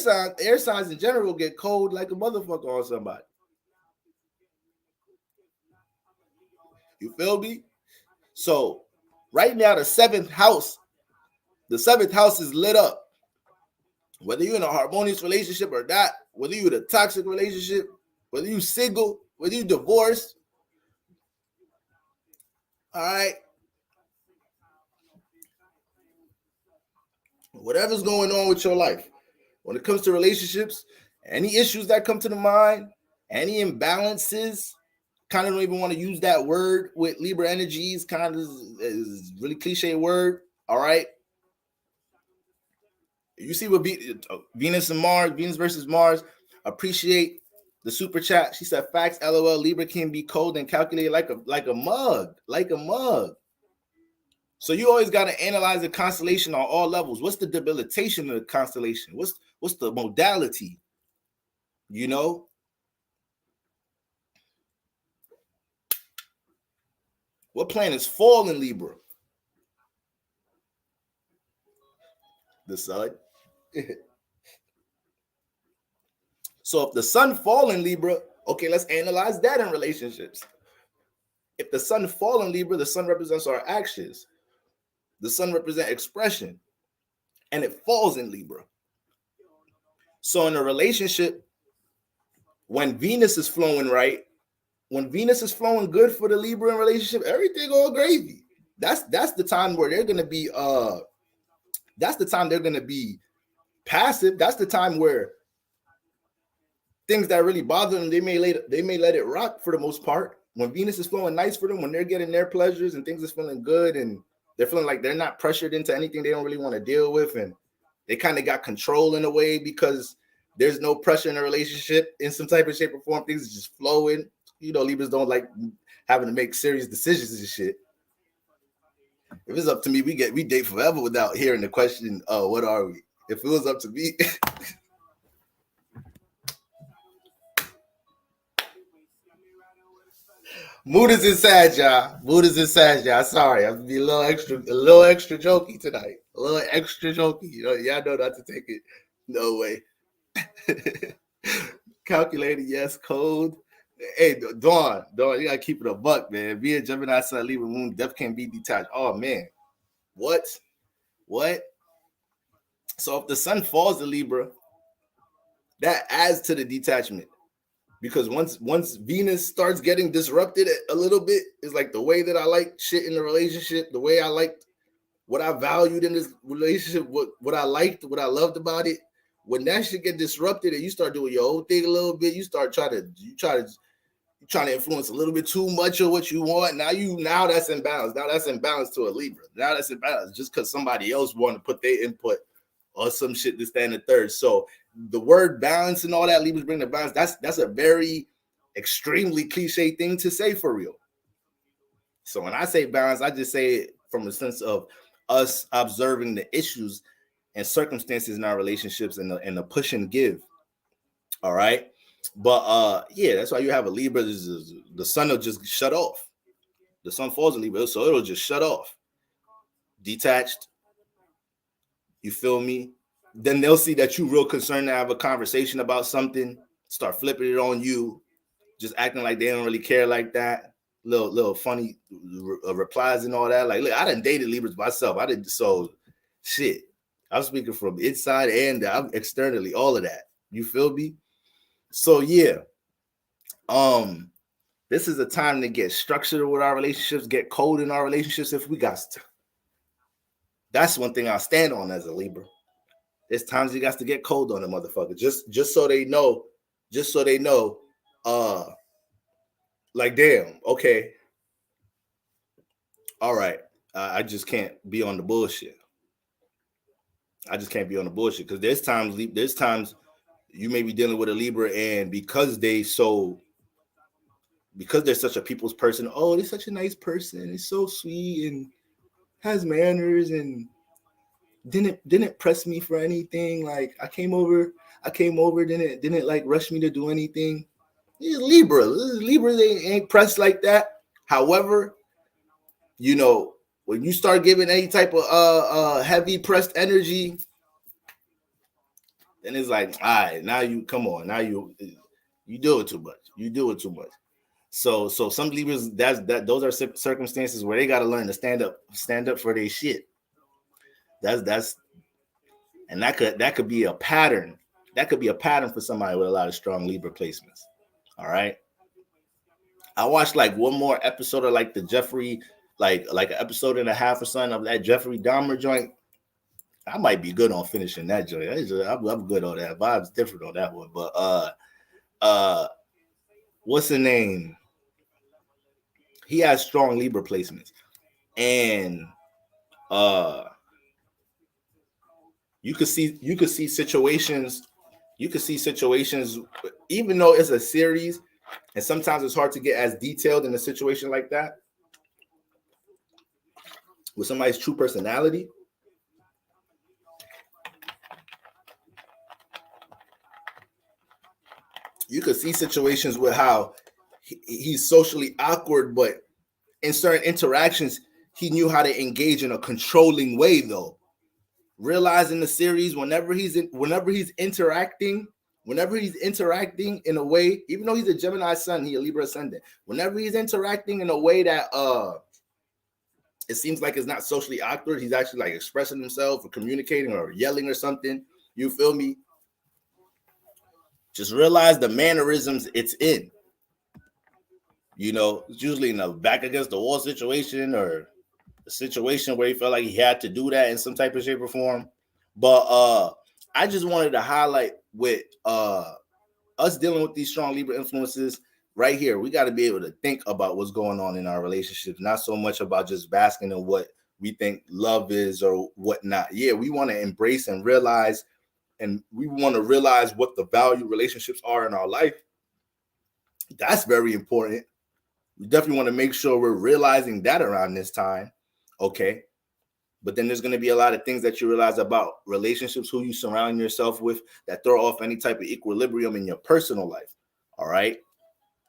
S2: signs in general get cold like a motherfucker on somebody. You feel me? So right now the seventh house is lit up. Whether you're in a harmonious relationship or not, whether you're in a toxic relationship, whether you're single, whether you're divorced, all right, whatever's going on with your life, when it comes to relationships, any issues that come to the mind, any imbalances, kind of don't even want to use that word with Libra energies, kind of is really cliche word, all right? You see what Venus versus Mars, appreciate the super chat. She said, facts, LOL, Libra can be cold and calculated like a mug. So you always got to analyze the constellation on all levels. What's the debilitation of the constellation? What's the modality? You know? What planets fall in Libra? The sun. So if the sun fall in Libra, okay, let's analyze that in relationships. If the sun fall in Libra, the sun represents our actions. The sun represents expression. And it falls in Libra. So in a relationship, when Venus is flowing right, when Venus is flowing good for the Libra relationship, everything all gravy. That's the time where they're gonna be that's the time they're gonna be passive. That's the time where things that really bother them, they may let it rock for the most part. When Venus is flowing nice for them, when they're getting their pleasures and things is feeling good and they're feeling like they're not pressured into anything they don't really want to deal with, and they kind of got control in a way because there's no pressure in a relationship in some type of shape or form. Things are just flowing. You know, Libras don't like having to make serious decisions and shit. If it's up to me, we date forever without hearing the question, "Oh, what are we?" If it was up to me. Mood is inside, y'all. Sorry, I'm gonna be a little extra jokey tonight. A little extra jokey. You know, y'all know not to take it. No way. Calculated, yes. Code. Hey, Dawn, you gotta keep it a buck, man. Be a Gemini Sun, Libra Moon, def can be detached. Oh man, what? So if the sun falls to Libra, that adds to the detachment. Because once Venus starts getting disrupted a little bit, it's like the way that I like shit in the relationship, the way I liked what I valued in this relationship, what I liked, what I loved about it. When that shit get disrupted and you start doing your own thing a little bit, you try to influence a little bit too much of what you want. Now that's imbalance. Now that's imbalance to a Libra. Now that's imbalance just because somebody else want to put their input or some shit to stand in third. So the word balance and all that, Libras bring the balance. That's a very extremely cliche thing to say for real. So when I say balance, I just say it from the sense of us observing the issues and circumstances in our relationships and the push and give. All right. But yeah, that's why you have a Libra. The sun will just shut off. The sun falls in Libra, so it'll just shut off. Detached. You feel me? Then they'll see that you're real concerned to have a conversation about something, start flipping it on you, just acting like they don't really care like that. Little funny replies and all that. Like, look, I done dated Libras myself. I didn't, so shit. I'm speaking from inside and externally, all of that. You feel me? So yeah. This is a time to get structured with our relationships, get cold in our relationships if we got to. That's one thing I'll stand on as a Libra. There's times you got to get cold on a motherfucker. Just so they know, like, damn, okay. All right. I just can't be on the bullshit. I just can't be on the bullshit. Because there's times you may be dealing with a Libra, and because they're such a people's person, oh, they're such a nice person, he's so sweet and has manners and didn't press me for anything. Like I came over, didn't like rush me to do anything. He's Libra. They ain't pressed like that. However, you know, when you start giving any type of heavy pressed energy, then it's like, all right, now you come on, now you do it too much. You do it too much. So some Libras, those are circumstances where they got to learn to stand up for their shit. That's and that could be a pattern. That could be a pattern for somebody with a lot of strong Libra placements. All right. I watched like one more episode of like the Jeffrey, like an episode and a half or something of that Jeffrey Dahmer joint. I might be good on finishing that joint. I'm good on that. Vibe's different on that one. But what's the name? He has strong Libra placements. And you could see situations, even though it's a series, and sometimes it's hard to get as detailed in a situation like that with somebody's true personality. You could see situations with how he's socially awkward, but in certain interactions, he knew how to engage in a controlling way, though. Realizing the series, whenever he's interacting in a way, even though he's a Gemini sun, he's a Libra ascendant. Whenever he's interacting in a way that it seems like it's not socially awkward, he's actually like expressing himself or communicating or yelling or something. You feel me? Just realize the mannerisms it's in. You know, it's usually in a back against the wall situation or a situation where he felt like he had to do that in some type of shape or form. But I just wanted to highlight with us dealing with these strong Libra influences right here. We got to be able to think about what's going on in our relationships, not so much about just basking in what we think love is or whatnot. Yeah, we want to embrace and realize, and we want to realize what the value relationships are in our life. That's very important. We definitely want to make sure we're realizing that around this time. Okay. But then there's going to be a lot of things that you realize about relationships, who you surround yourself with, that throw off any type of equilibrium in your personal life. All right.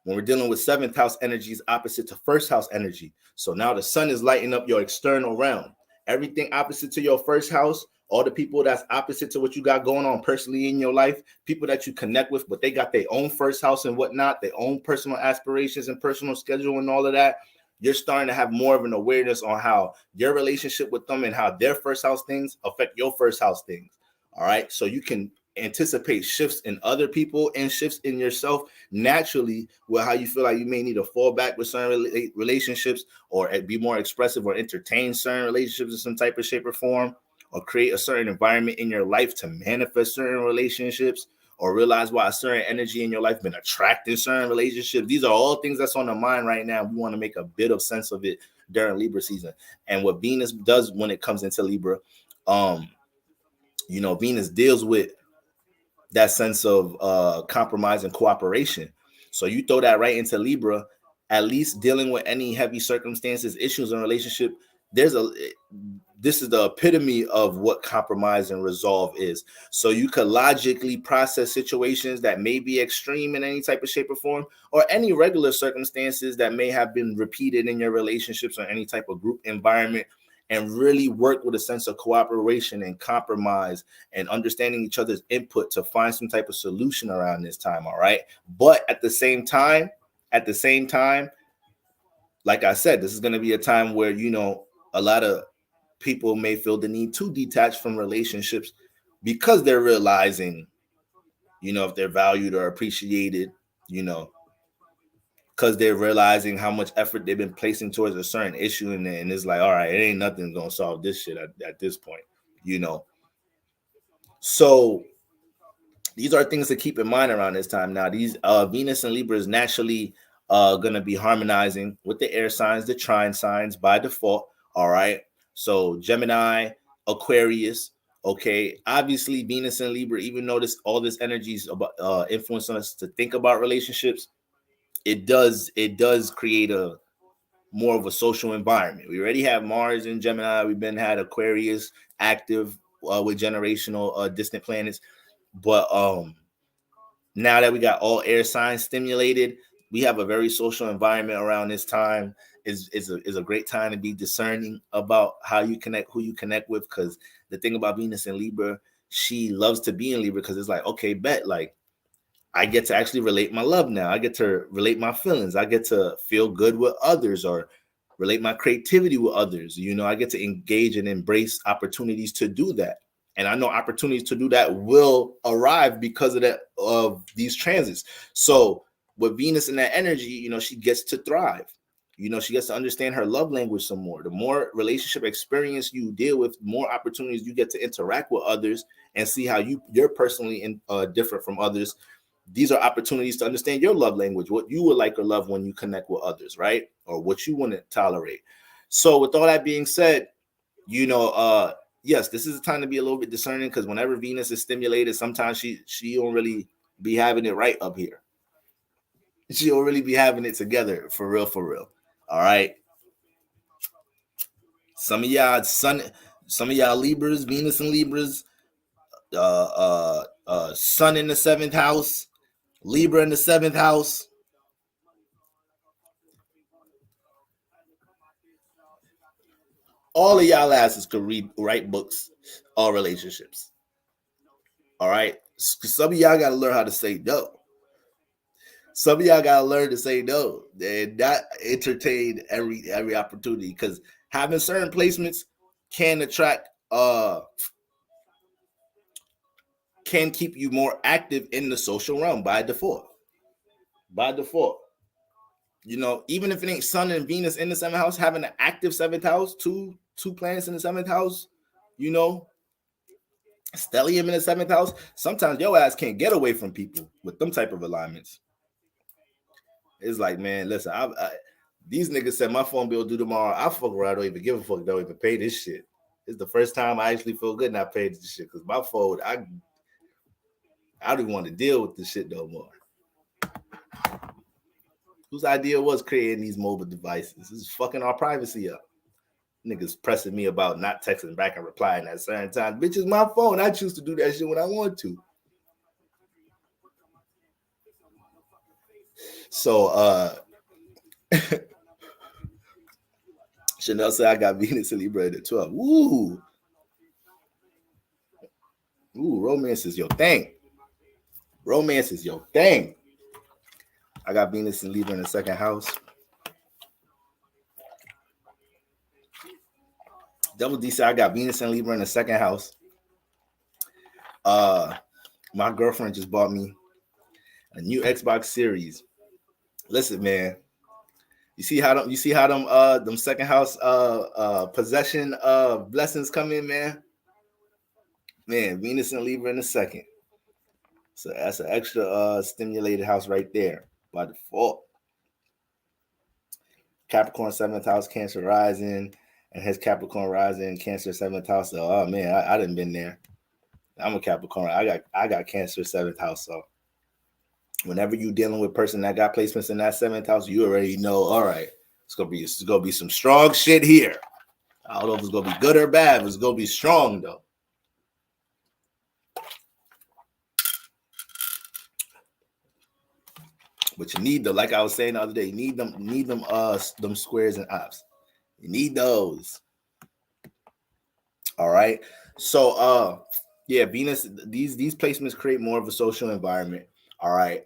S2: When we're dealing with 7th house energies opposite to 1st house energy. So now the sun is lighting up your external realm. Everything opposite to your 1st house, all the people that's opposite to what you got going on personally in your life, people that you connect with, but they got their own 1st house and whatnot, their own personal aspirations and personal schedule and all of that. You're starting to have more of an awareness on how your relationship with them and how their 1st house things affect your 1st house things. All right. So you can anticipate shifts in other people and shifts in yourself naturally with how you feel like you may need to fall back with certain relationships or be more expressive or entertain certain relationships in some type of shape or form, or create a certain environment in your life to manifest certain relationships, or realize why a certain energy in your life been attracting certain relationships. These are all things that's on the mind right now. We want to make a bit of sense of it during Libra season. And what Venus does when it comes into Libra, Venus deals with that sense of compromise and cooperation. So you throw that right into Libra, at least dealing with any heavy circumstances, issues in relationship, this is the epitome of what compromise and resolve is. So you could logically process situations that may be extreme in any type of shape or form, or any regular circumstances that may have been repeated in your relationships or any type of group environment, and really work with a sense of cooperation and compromise and understanding each other's input to find some type of solution around this time. All right. But at the same time, like I said, this is going to be a time where, a lot of people may feel the need to detach from relationships because they're realizing, if they're valued or appreciated, because they're realizing how much effort they've been placing towards a certain issue. And it's like, all right, it ain't nothing going to solve this shit at this point, So these are things to keep in mind around this time. Now, these Venus and Libra is naturally going to be harmonizing with the air signs, the trine signs by default. All right. So Gemini, Aquarius. Okay. Obviously, Venus and Libra, even though all this energy is about influencing us to think about relationships, it does create a more of a social environment. We already have Mars in Gemini. We've had Aquarius active with generational distant planets. But now that we got all air signs stimulated, we have a very social environment around this time. Is a great time to be discerning about how you connect, who you connect with. Because the thing about Venus and Libra, she loves to be in Libra because it's like, okay, bet, like I get to actually relate my love now. I get to relate my feelings. I get to feel good with others or relate my creativity with others. I get to engage and embrace opportunities to do that. And I know opportunities to do that will arrive because of these transits. So with Venus in that energy, she gets to thrive. She gets to understand her love language some more. The more relationship experience you deal with, more opportunities you get to interact with others and see how you're personally different from others. These are opportunities to understand your love language, what you would like or love when you connect with others, right? Or what you want to tolerate. So with all that being said, yes, this is a time to be a little bit discerning, because whenever Venus is stimulated, sometimes she don't really be having it right up here. She don't really be having it together for real. All right. Some of y'all Libras, Venus and Libras, Sun in the 7th house, Libra in the 7th house. All of y'all asses could write books on relationships. All right. Some of y'all got to learn how to say no. Some of y'all got to learn to say no and not entertain every opportunity, because having certain placements can attract, can keep you more active in the social realm by default. Even if it ain't Sun and Venus in the 7th house, having an active 7th house, two planets in the 7th house, stellium in the 7th house, sometimes your ass can't get away from people with them type of alignments. It's like, man, listen, these niggas said my phone bill due tomorrow. I fuck around, don't even give a fuck, don't even pay this shit. It's the first time I actually feel good not paying this shit, because my phone, I don't even want to deal with this shit no more. Whose idea was creating these mobile devices? This is fucking our privacy up. Niggas pressing me about not texting back and replying at certain times. Bitch, it's my phone. I choose to do that shit when I want to. So Chanel said I got Venus and Libra at 12. Woo! Ooh, romance is your thing. I got Venus and Libra in the 2nd house. Double D said I got Venus and Libra in the 2nd house. My girlfriend just bought me a new Xbox Series. Listen, man. You see how them 2nd house possession blessings come in, man. Man, Venus and Libra in the 2nd. So that's an extra stimulated house right there by default. Capricorn 7th house, Cancer rising, and his Capricorn rising, Cancer 7th house. So, oh man, I done been there. I'm a Capricorn. I got Cancer 7th house. So whenever you dealing with a person that got placements in that 7th house, you already know, all right, it's gonna be some strong shit here. I don't know if it's gonna be good or bad, but it's gonna be strong though. But you need them, like I was saying the other day, you need them squares and ops. You need those. All right. So yeah, Venus, these placements create more of a social environment. All right.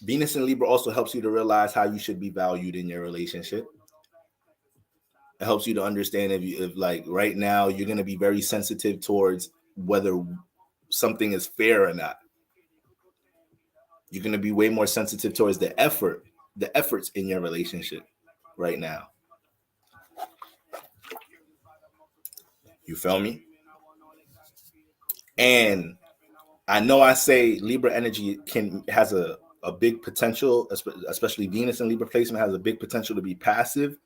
S2: Venus in Libra also helps you to realize how you should be valued in your relationship. It helps you to understand if like right now you're going to be very sensitive towards whether something is fair or not. You're going to be way more sensitive towards the efforts in your relationship right now. You feel me? And I know I say Libra energy has a big potential, especially Venus in Libra placement has a big potential to be passive.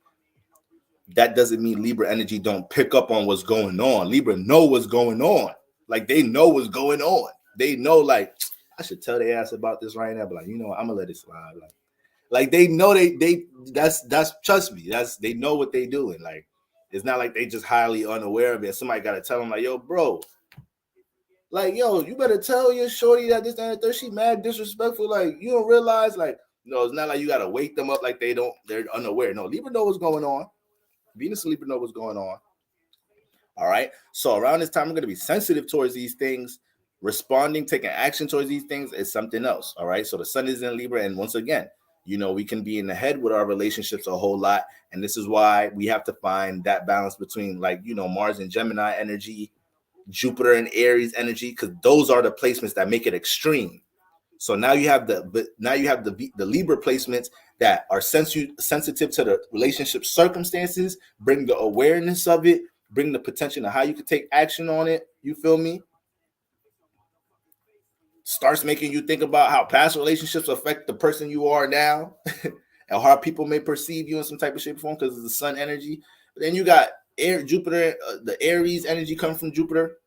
S2: That doesn't mean Libra energy don't pick up on what's going on. Libra know what's going on. Like they know what's going on. They know like I should tell their ass about this right now, but like, you know, I'm gonna let it slide. Like they know that's trust me, they know what they doing. Like it's not like they just highly unaware of it. Somebody gotta tell them like, yo, bro, like, yo, you better tell your shorty that this and that she mad disrespectful. Like, you don't realize, like, no, it's not like you gotta wake them up like they're unaware. No, Libra know what's going on. Venus and Libra know what's going on. All right. So around this time, we're gonna be sensitive towards these things. Responding, taking action towards these things is something else. All right. So the sun is in Libra, and once again, you know, we can be in the head with our relationships a whole lot. And this is why we have to find that balance between, like, you know, Mars and Gemini energy, Jupiter and Aries energy, because those are the placements that make it extreme. So now you have the Libra placements that are sensitive to the relationship circumstances, bring the awareness of it, bring the potential of how you could take action on it. You feel me? Starts making you think about how past relationships affect the person you are now and how people may perceive you in some type of shape or form because of the sun energy. But then you got Jupiter, the Aries energy coming from Jupiter,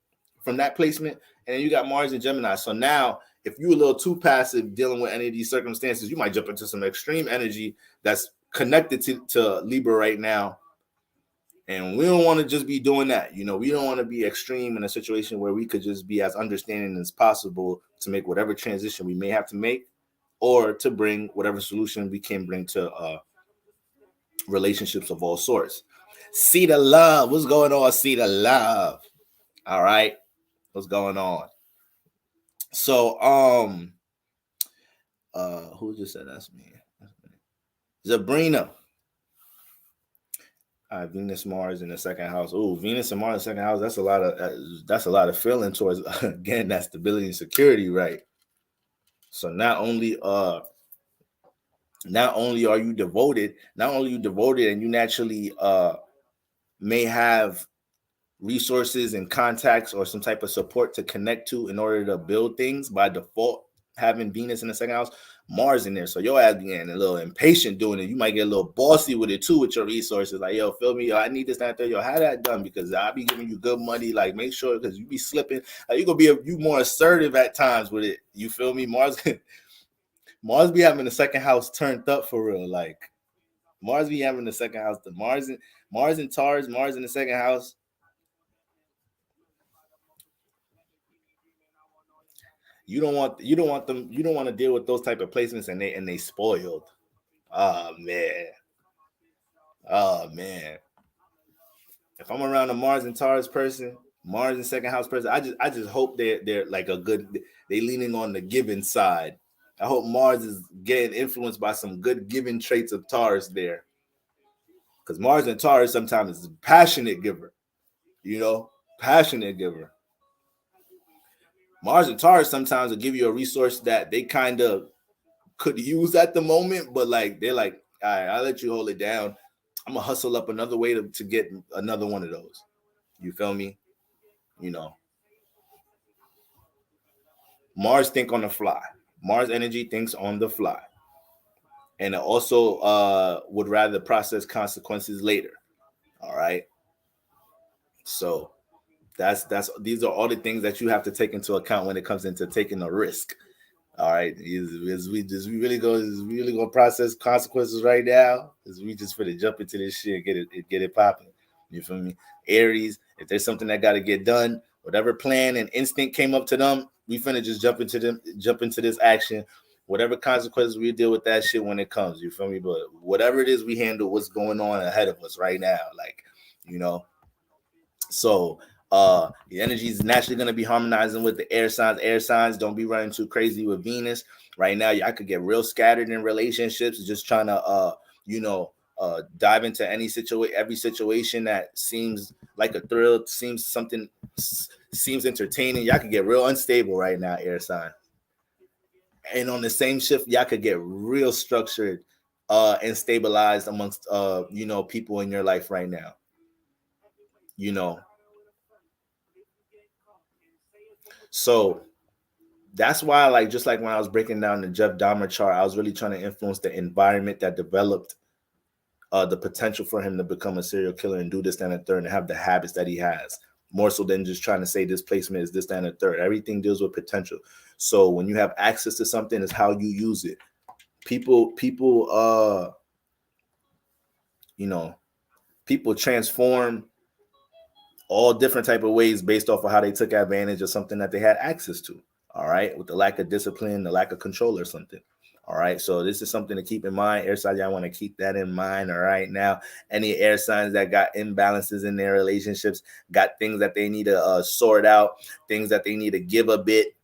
S2: from that placement, and then you got Mars and Gemini. So now, if you're a little too passive dealing with any of these circumstances, you might jump into some extreme energy that's connected to Libra right now. And we don't want to just be doing that. You know, we don't want to be extreme in a situation where we could just be as understanding as possible to make whatever transition we may have to make, or to bring whatever solution we can bring to relationships of all sorts. See the love. What's going on? See the love. All right. What's going on? So, who just said that's me? Zabrina. Venus, Mars in the second house. Oh, Venus and Mars in the second house. That's a lot of feeling towards again that stability and security, right? So not only are you devoted, and you naturally may have resources and contacts or some type of support to connect to in order to build things by default. Having Venus in the second house, Mars in there, so your ass getting a little impatient doing it. You might get a little bossy with it too with your resources. Like, yo, feel me? Yo, I need this, that, there. Yo, have that done because I'll be giving you good money. Like, make sure because you be slipping. Like, you gonna be you more assertive at times with it. You feel me? Mars be having the second house turned up for real. Like, Mars be having the second house. The Mars and Taurus, Mars in the second house. You don't want to deal with those type of placements and they spoiled. Oh man. If I'm around a Mars and Taurus person, Mars and second house person, I just hope they're like they leaning on the giving side. I hope Mars is getting influenced by some good giving traits of Taurus there. Because Mars and Taurus sometimes is a passionate giver, passionate giver. Mars and Taurus sometimes will give you a resource that they kind of could use at the moment, but like they're like, all right, I'll let you hold it down. I'm gonna hustle up another way to get another one of those. You feel me? Mars think on the fly. Mars energy thinks on the fly. And it also would rather process consequences later. All right. So these are all the things that you have to take into account when it comes into taking a risk. All right, as we really go process consequences right now. As we just finna jump into this shit and get it popping. You feel me? Aries, if there's something that got to get done, whatever plan and instinct came up to them, we finna just jump into this action. Whatever consequences we deal with that shit when it comes. You feel me? But whatever it is, we handle what's going on ahead of us right now. Like, you know. So the energy is naturally going to be harmonizing with the air signs. Air signs, don't be running too crazy with Venus right now. Y'all could get real scattered in relationships, just trying to dive into every situation that seems like a thrill, seems entertaining. Y'all could get real unstable right now, air sign. And on the same shift, y'all could get real structured and stabilized amongst people in your life right now. So that's why, like, just like when I was breaking down the Jeff Dahmer chart, I was really trying to influence the environment that developed the potential for him to become a serial killer and do this, that, and the third, and have the habits that he has, more so than just trying to say this placement is this, that, and the third. Everything deals with potential. So when you have access to something, it's how you use it. People transform all different type of ways based off of how they took advantage of something that they had access to. All right, with the lack of discipline, the lack of control or something. All right, so this is something to keep in mind. Air signs, y'all want to keep that in mind. All right, now any air signs that got imbalances in their relationships, got things that they need to sort out, things that they need to give a bit,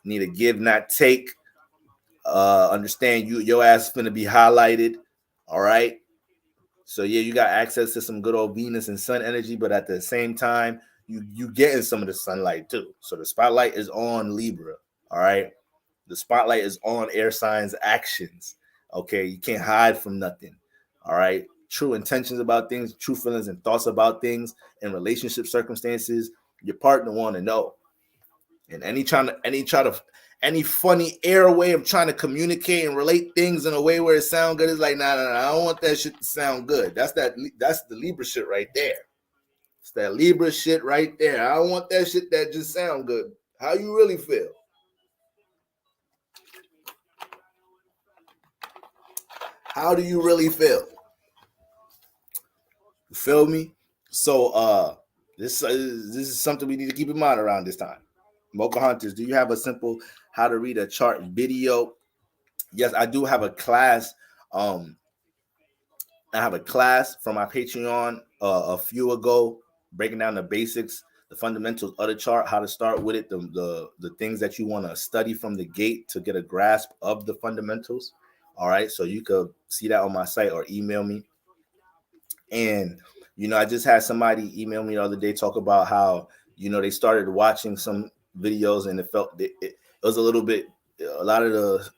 S2: need to give, not take. Understand your ass is going to be highlighted. All right. So yeah, you got access to some good old Venus and Sun energy, but at the same time, you getting some of the sunlight too. So the spotlight is on Libra. All right, the spotlight is on air signs' actions. Okay, you can't hide from nothing. All right, true intentions about things, true feelings and thoughts about things, and relationship circumstances. Your partner want to know, and any funny air way of trying to communicate and relate things in a way where it sound good is like, nah, I don't want that shit to sound good. That's the Libra shit right there. It's that Libra shit right there. I don't want that shit that just sound good. How you really feel? How do you really feel? You feel me? So this is something we need to keep in mind around this time. Mocha Hunters, do you have a simple how to read a chart video? Yes, I do have a class. I have a class from my Patreon a few ago, breaking down the basics, the fundamentals of the chart, how to start with it, the things that you want to study from the gate to get a grasp of the fundamentals. All right, so you could see that on my site or email me. And I just had somebody email me the other day, talk about how they started watching some videos and it was a little bit, a lot of the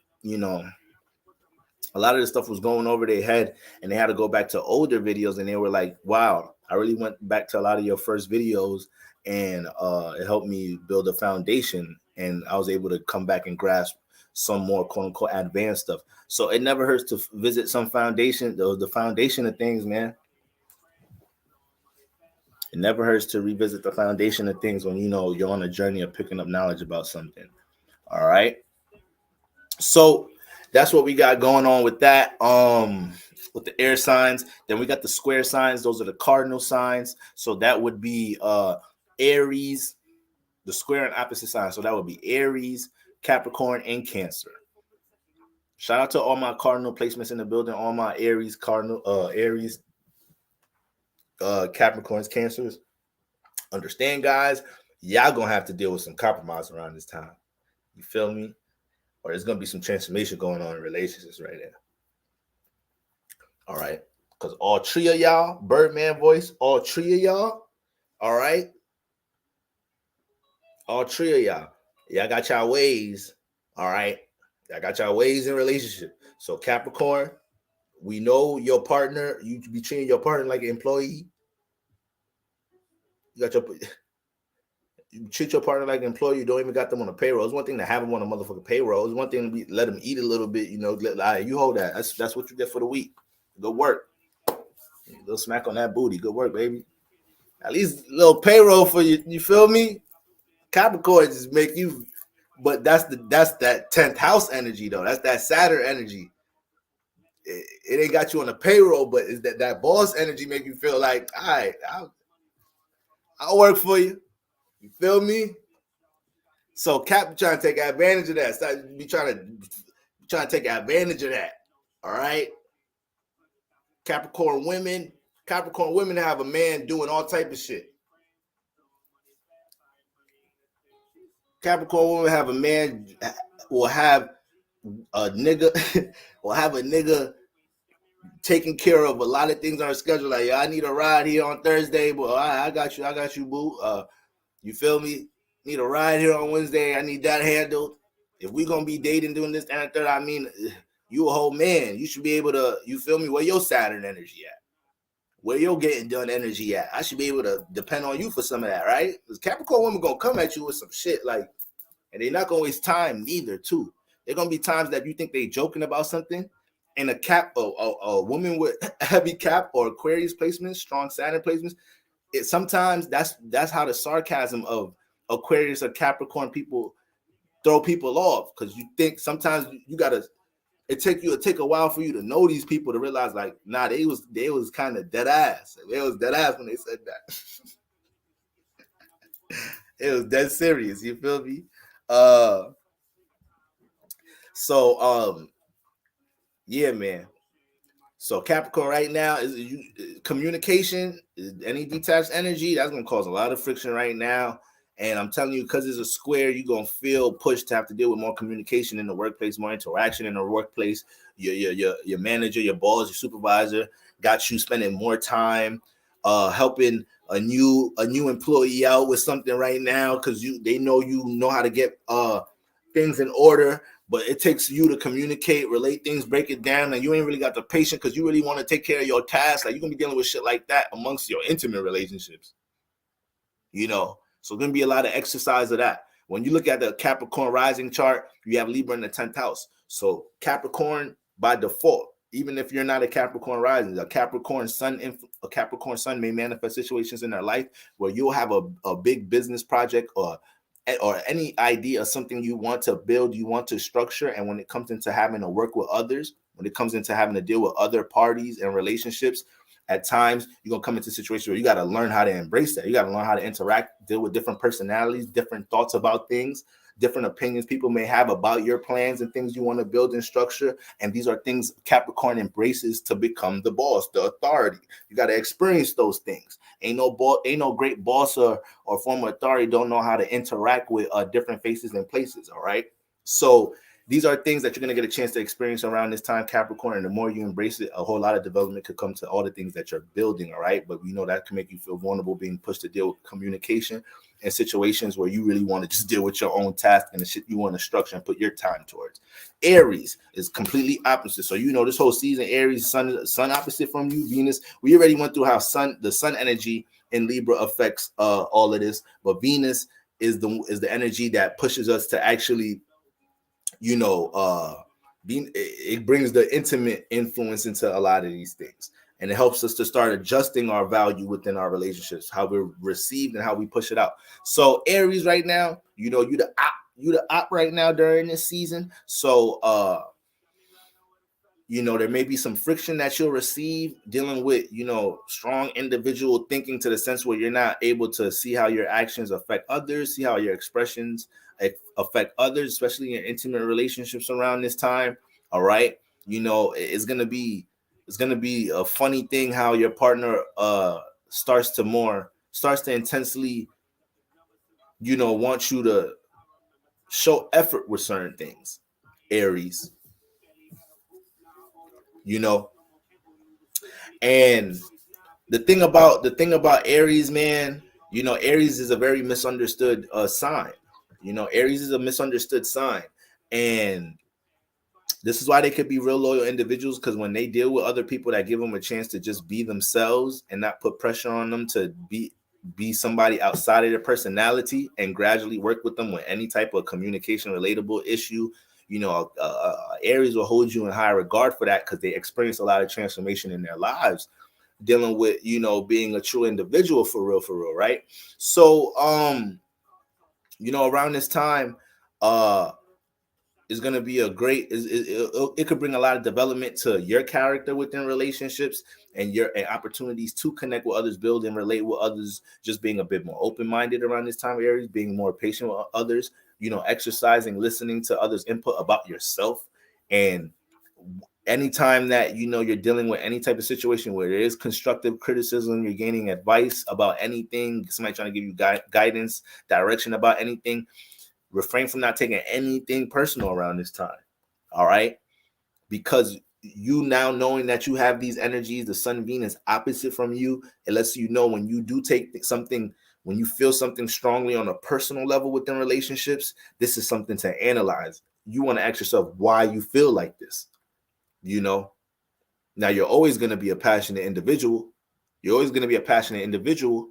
S2: stuff was going over their head, and they had to go back to older videos, and they were like, wow, I really went back to a lot of your first videos, and it helped me build a foundation, and I was able to come back and grasp some more quote unquote advanced stuff. So it never hurts to visit some foundation, the foundation of things, man. It never hurts to revisit the foundation of things when you're on a journey of picking up knowledge about something. All right. So that's what we got going on with that. With the air signs. Then we got the square signs. Those are the cardinal signs. So that would be Aries, the square and opposite signs. So that would be Aries, Capricorn, and Cancer. Shout out to all my cardinal placements in the building, all my Aries, Capricorns, Cancers. Understand, guys, y'all gonna have to deal with some compromise around this time. You feel me? Or there's gonna be some transformation going on in relationships right there. All right, because all three of y'all, Birdman voice, all three of y'all, all right, all three of y'all got y'all ways, all right, y'all got y'all ways in relationship. So Capricorn, we know your partner, you be treating your partner like an employee. You treat your partner like an employee. You don't even got them on a payroll. It's one thing to have them on a motherfucking payroll. It's one thing to let them eat a little bit. You hold that. That's what you get for the week. Good work. Little smack on that booty. Good work, baby. At least a little payroll for you. You feel me? Capricorn just make you But that's that 10th house energy though. That's that Saturn energy. It ain't got you on the payroll, but is that boss energy make you feel like, all right, I'll work for you. You feel me? So Cap trying to take advantage of that. Start be trying to take advantage of that. All right. Capricorn women have a man doing all type of shit. Capricorn women have a man will have a nigga will have a nigga taking care of a lot of things on her schedule. Like, yeah, I need a ride here on Thursday, but I got you, boo. You feel me? Need a ride here on Wednesday. I need that handled. If we gonna be dating, doing this and third, I mean, you a whole man. You should be able to, you feel me? Where your Saturn energy at? Where your getting done energy at? I should be able to depend on you for some of that, right? Because Capricorn women gonna come at you with some shit like, and they're not gonna waste time neither, too. There gonna be times that you think they joking about something, and a woman with heavy Cap or Aquarius placements, strong Saturn placements, sometimes that's how the sarcasm of Aquarius or Capricorn people throw people off, because you think sometimes you gotta take a while for you to know these people to realize like, nah, they was kind of dead ass. They was dead ass when they said that. It was dead serious. You feel me? Yeah, man. So Capricorn right now is communication, any detached energy, that's gonna cause a lot of friction right now. And I'm telling you, because it's a square, you're gonna feel pushed to have to deal with more communication in the workplace, more interaction in the workplace. Your manager, your boss, your supervisor got you spending more time helping a new employee out with something right now, because they know how to get things in order. But it takes you to communicate, relate things, break it down, and you ain't really got the patience because you really want to take care of your tasks. Like, you're gonna be dealing with shit like that amongst your intimate relationships. So gonna be a lot of exercise of that. When you look at the Capricorn rising chart, you have Libra in the 10th house. So Capricorn by default, even if you're not a Capricorn rising, a Capricorn sun may manifest situations in their life where you'll have a big business project or any idea of something you want to build, you want to structure. And when it comes into having to work with others, when it comes into having to deal with other parties and relationships, at times you're going to come into a situation where you got to learn how to embrace that. You got to learn how to interact, deal with different personalities, different thoughts about things, different opinions people may have about your plans and things you want to build and structure. And these are things Capricorn embraces to become the boss, the authority. You got to experience those things. Ain't no great boss or former authority don't know how to interact with different faces and places. All right. So these are things that you're going to get a chance to experience around this time, Capricorn. And the more you embrace it, a whole lot of development could come to all the things that you're building. All right. But we know that can make you feel vulnerable, being pushed to deal with communication and situations where you really want to just deal with your own task and the shit you want to structure and put your time towards. Aries is completely opposite. So, this whole season, Aries, sun opposite from you, Venus. We already went through how the sun energy in Libra affects all of this. But Venus is the energy that pushes us to actually, it brings the intimate influence into a lot of these things, and it helps us to start adjusting our value within our relationships, how we're received and how we push it out. So Aries right now, you the op right now during this season. So there may be some friction that you'll receive dealing with, strong individual thinking, to the sense where you're not able to see how your actions affect others, see how your expressions affect others, especially in intimate relationships around this time. All right. It's going to be a funny thing how your partner starts to intensely, want you to show effort with certain things, Aries. And the thing about Aries, man, Aries is a very misunderstood sign. Aries is a misunderstood sign, and this is why they could be real loyal individuals, because when they deal with other people that give them a chance to just be themselves and not put pressure on them to be somebody outside of their personality, and gradually work with them with any type of communication relatable issue, Aries will hold you in high regard for that, because they experience a lot of transformation in their lives dealing with, being a true individual for real, right? So, around this time, is going to be a great it could bring a lot of development to your character within relationships and your opportunities to connect with others, build and relate with others, just being a bit more open-minded around this time, Aries, being more patient with others, exercising, listening to others' input about yourself. And anytime that you're dealing with any type of situation where there is constructive criticism, you're gaining advice about anything, somebody trying to give you guidance, direction about anything, refrain from not taking anything personal around this time. All right, because you now knowing that you have these energies, the Sun Venus opposite from you, it lets you know when you do take something, when you feel something strongly on a personal level within relationships, this is something to analyze. You want to ask yourself why you feel like this. Now you're always going to be a passionate individual.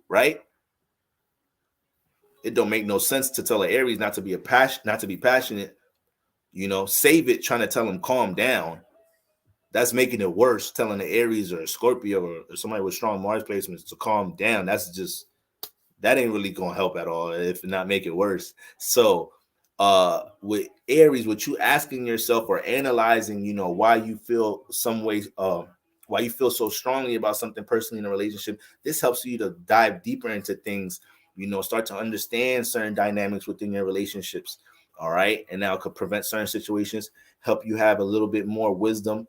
S2: Right? It don't make no sense to tell an Aries not to be passionate. Save it trying to tell them calm down. That's making it worse. Telling the Aries or a Scorpio or somebody with strong Mars placements to calm down. That ain't really gonna help at all, if not make it worse. So with Aries, what you asking yourself or analyzing, why you feel some way, why you feel so strongly about something personally in a relationship, this helps you to dive deeper into things, start to understand certain dynamics within your relationships. All right. And now it could prevent certain situations, help you have a little bit more wisdom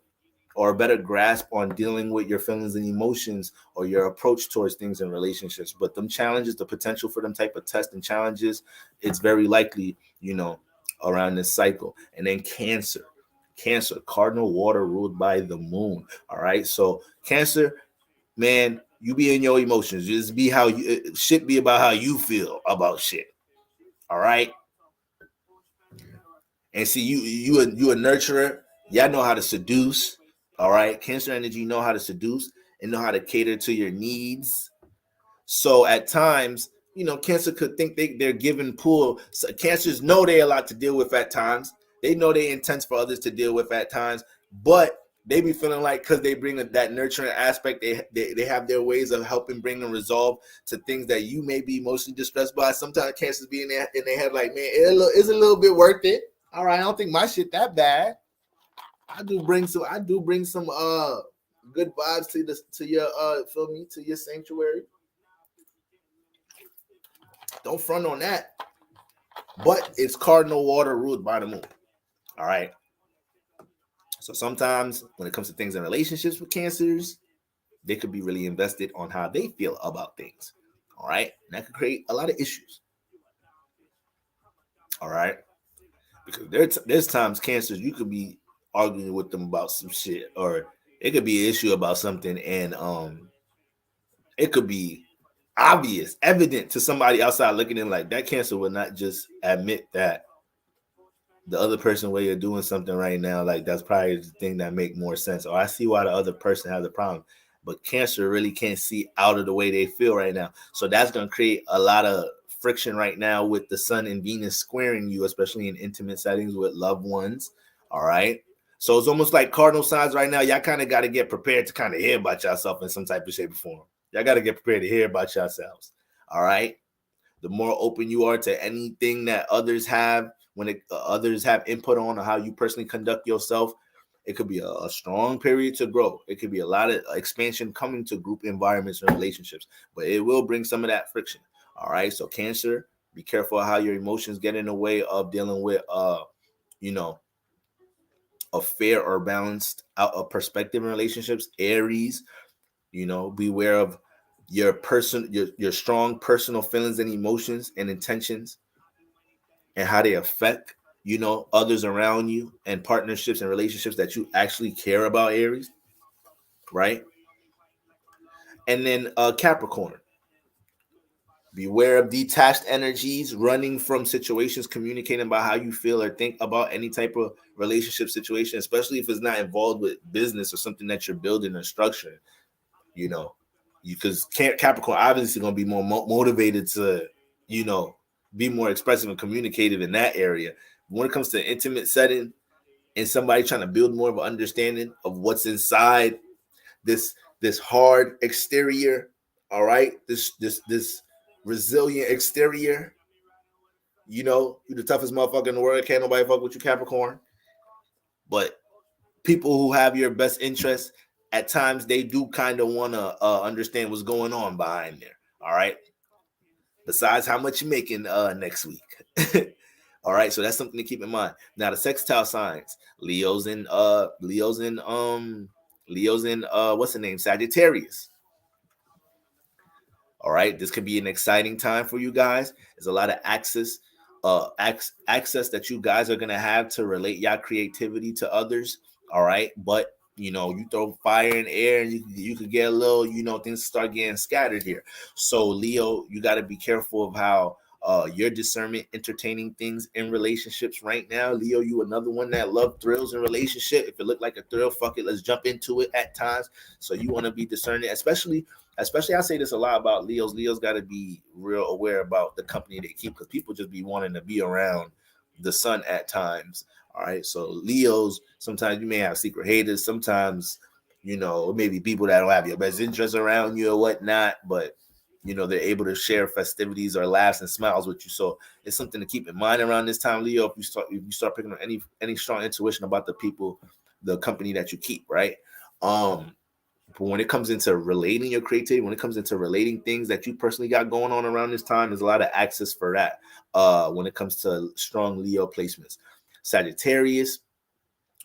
S2: or a better grasp on dealing with your feelings and emotions or your approach towards things in relationships. But them challenges, the potential for them type of tests and challenges, it's very likely, around this cycle. And then Cancer, cardinal water ruled by the moon. All right. So Cancer, man, you be in your emotions. Just be how you, shit be about how you feel about shit. All right. And see, you a nurturer. Y'all know how to seduce. All right. Cancer energy know how to seduce and know how to cater to your needs. So at times, Cancer could think they're giving pool. So Cancers know they a lot to deal with at times. They know they intense for others to deal with at times, but they be feeling like because they bring that nurturing aspect, they have their ways of helping bring and resolve to things that you may be emotionally distressed by. Sometimes Cancers be in their head like, man, it's a little bit worth it. All right, I don't think my shit that bad. I do bring some good vibes to your to your sanctuary. Don't front on that. But it's cardinal water ruled by the moon. All right. So sometimes when it comes to things in relationships with Cancers, they could be really invested on how they feel about things. All right. And that could create a lot of issues. All right. Because there's times Cancers you could be arguing with them about some shit, or it could be an issue about something, and it could be obvious, evident to somebody outside looking in, like that Cancer would not just admit that the other person way of doing something right now, like that's probably the thing that make more sense. Or I see why the other person has a problem. But Cancer really can't see out of the way they feel right now. So that's going to create a lot of friction right now with the Sun and Venus squaring you, especially in intimate settings with loved ones. All right. So it's almost like cardinal signs right now. Y'all kind of got to get prepared to kind of hear about yourself in some type of shape or form. Y'all got to get prepared to hear about yourselves. All right. The more open you are to anything that others have, others have input on how you personally conduct yourself, it could be a strong period to grow. It could be a lot of expansion coming to group environments and relationships, but it will bring some of that friction. All right. So Cancer, be careful how your emotions get in the way of dealing with, a fair or balanced out of perspective in relationships. Aries, beware of your strong personal feelings and emotions and intentions and how they affect others around you and partnerships and relationships that you actually care about, Aries, right? And then Capricorn, beware of detached energies running from situations, communicating about how you feel or think about any type of relationship situation, especially if it's not involved with business or something that you're building or structuring. Because Capricorn obviously going to be more motivated to be more expressive and communicative in that area. When it comes to intimate setting and somebody trying to build more of an understanding of what's inside this hard exterior, all right, this resilient exterior, You know, you the toughest motherfucker in the world. Can't nobody fuck with you, Capricorn. But people who have your best interests, at times they do kind of want to understand what's going on behind there. All right. Besides how much you're making next week. All right, so that's something to keep in mind. Now the sextile signs, Leo's in what's the name? Sagittarius. All right, this could be an exciting time for you guys. There's a lot of access that you guys are gonna have to relate your creativity to others. All right, but you know, you throw fire in the air and you could get a little, you know, things start getting scattered here. So Leo, you got to be careful of how your discernment entertaining things in relationships right now. Leo, you another one that love thrills in relationship. If it looked like a thrill, fuck it, let's jump into it at times. So you want to be discerning, especially I say this a lot about Leos. Leos got to be real aware about the company they keep, because people just be wanting to be around the sun at times. All right, so Leos, sometimes you may have secret haters. Sometimes, you know, maybe people that don't have your best interests around you or whatnot, but you know, they're able to share festivities or laughs and smiles with you. So it's something to keep in mind around this time, Leo. If you start picking up any strong intuition about the people, the company that you keep, right? But when it comes into relating your creativity, when it comes into relating things that you personally got going on around this time, there's a lot of access for that. When it comes to strong Leo placements, Sagittarius,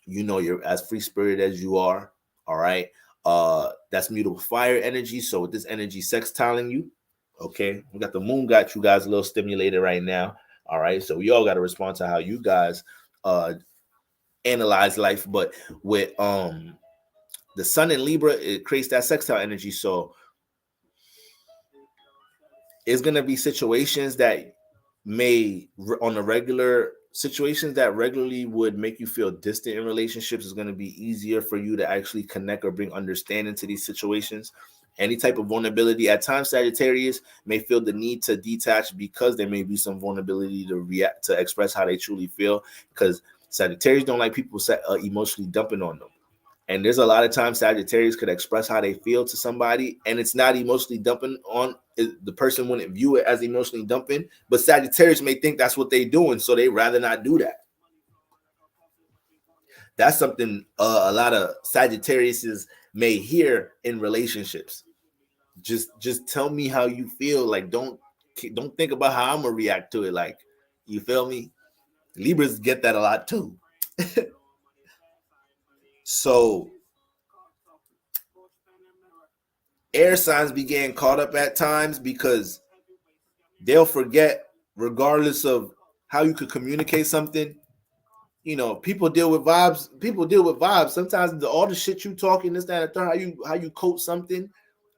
S2: you know, you're as free spirited as you are. All right. That's mutable fire energy. So with this energy sextiling you, okay, we got the moon got you guys a little stimulated right now. All right. So we all got to respond to how you guys analyze life. But with the sun in Libra, it creates that sextile energy. So it's gonna be situations that may on a regular situations that regularly would make you feel distant in relationships. Is going to be easier for you to actually connect or bring understanding to these situations. Any type of vulnerability, at times Sagittarius may feel the need to detach because there may be some vulnerability to react, to express how they truly feel, because Sagittarius don't like people emotionally dumping on them. And there's a lot of times Sagittarius could express how they feel to somebody, and it's not emotionally dumping on the person. Wouldn't view it as emotionally dumping, but Sagittarius may think that's what they're doing, so they rather not do that. That's something a lot of Sagittariuses may hear in relationships. Just tell me how you feel. Like don't think about how I'm gonna react to it. Like, you feel me? Libras get that a lot too. So air signs be getting caught up at times because they'll forget, regardless of how you could communicate something. You know, people deal with vibes. Sometimes all the shit you talking, this, that, and the third, how you quote something,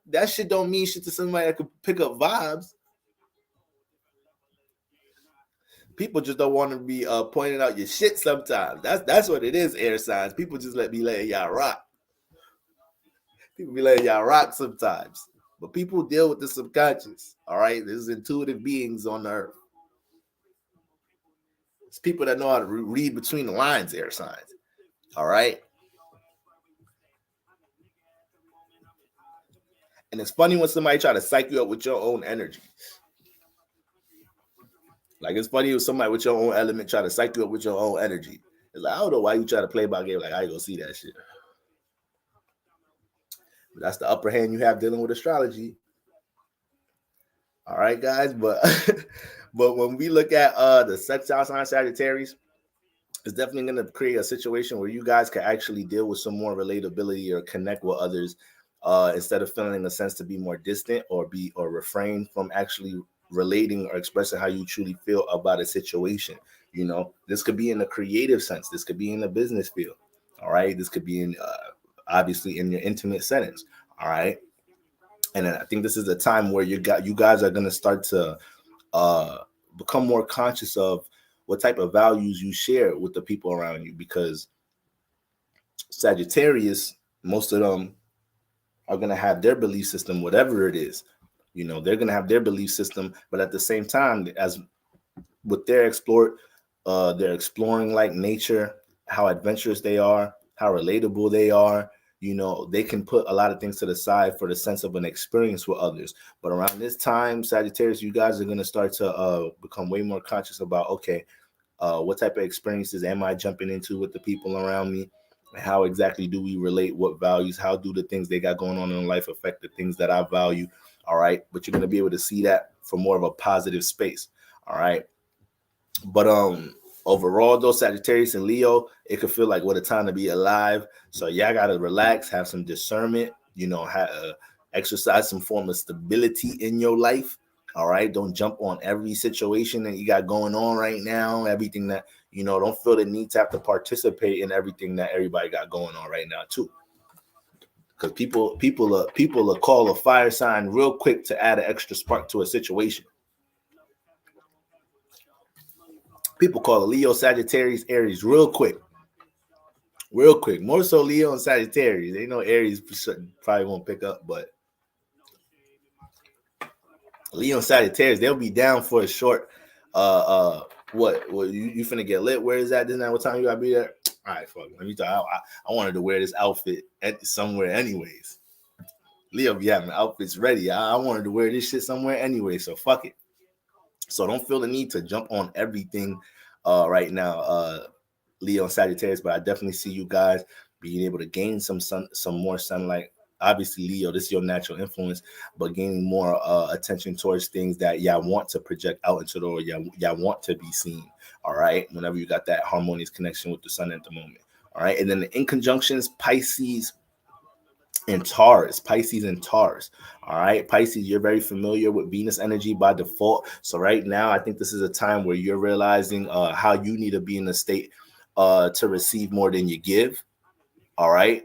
S2: that shit don't mean shit to somebody that could pick up vibes. People just don't want to be pointing out your shit sometimes. That's what it is, air signs. People just letting y'all rock. People be letting y'all rock sometimes. But people deal with the subconscious. All right. There's intuitive beings on the earth. It's people that know how to read between the lines, air signs. All right. And it's funny when somebody try to psych you up with your own energy. Like, it's funny when somebody with your own element try to psych you up with your own energy. It's like, I don't know why you try to play by game. Like, I ain't gonna see that shit. But that's the upper hand you have dealing with astrology. All right, guys. But but when we look at the sextile sign Sagittarius, it's definitely going to create a situation where you guys can actually deal with some more relatability or connect with others, instead of feeling a sense to be more distant or refrain from actually relating or expressing how you truly feel about a situation. You know, this could be in a creative sense. This could be in a business field. All right. This could be in obviously in your intimate settings. All right. And I think this is a time where you guys are going to start to become more conscious of what type of values you share with the people around you, because Sagittarius, most of them are going to have their belief system, whatever it is. You know, they're going to have their belief system, but at the same time, as with they're exploring like nature, how adventurous they are, how relatable they are. they can put a lot of things to the side for the sense of an experience with others. But around this time, Sagittarius, you guys are going to start to become way more conscious about, okay, what type of experiences am I jumping into with the people around me? How exactly do we relate? What values? How do the things they got going on in life affect the things that I value? All right. But you're going to be able to see that from more of a positive space. All right. But overall, though, Sagittarius and Leo, it could feel like what a time to be alive. So y'all gotta relax, have some discernment, exercise some form of stability in your life. All right, don't jump on every situation that you got going on right now. Everything that don't feel the need to have to participate in everything that everybody got going on right now too. Because people call a fire sign real quick to add an extra spark to a situation. People call a Leo, Sagittarius, Aries real quick. More so Leo and Sagittarius. They know Aries probably won't pick up, but Leo and Sagittarius, they'll be down for a short. What you finna get lit? Where is that? This night? What time you gotta be there? All right, fuck. Let me talk. I wanted to wear this outfit somewhere, anyways. Leo be having outfits ready. I wanted to wear this shit somewhere anyway, so fuck it. So don't feel the need to jump on everything right now, Leo and Sagittarius, but I definitely see you guys being able to gain some more sunlight. Obviously, Leo, this is your natural influence, but gaining more attention towards things that y'all want to project out into the world, y'all want to be seen. All right, whenever you got that harmonious connection with the sun at the moment. All right, and then the in conjunctions, Pisces and Taurus. All right, Pisces, you're very familiar with Venus energy by default. So right now, I think this is a time where you're realizing how you need to be in a state to receive more than you give. All right,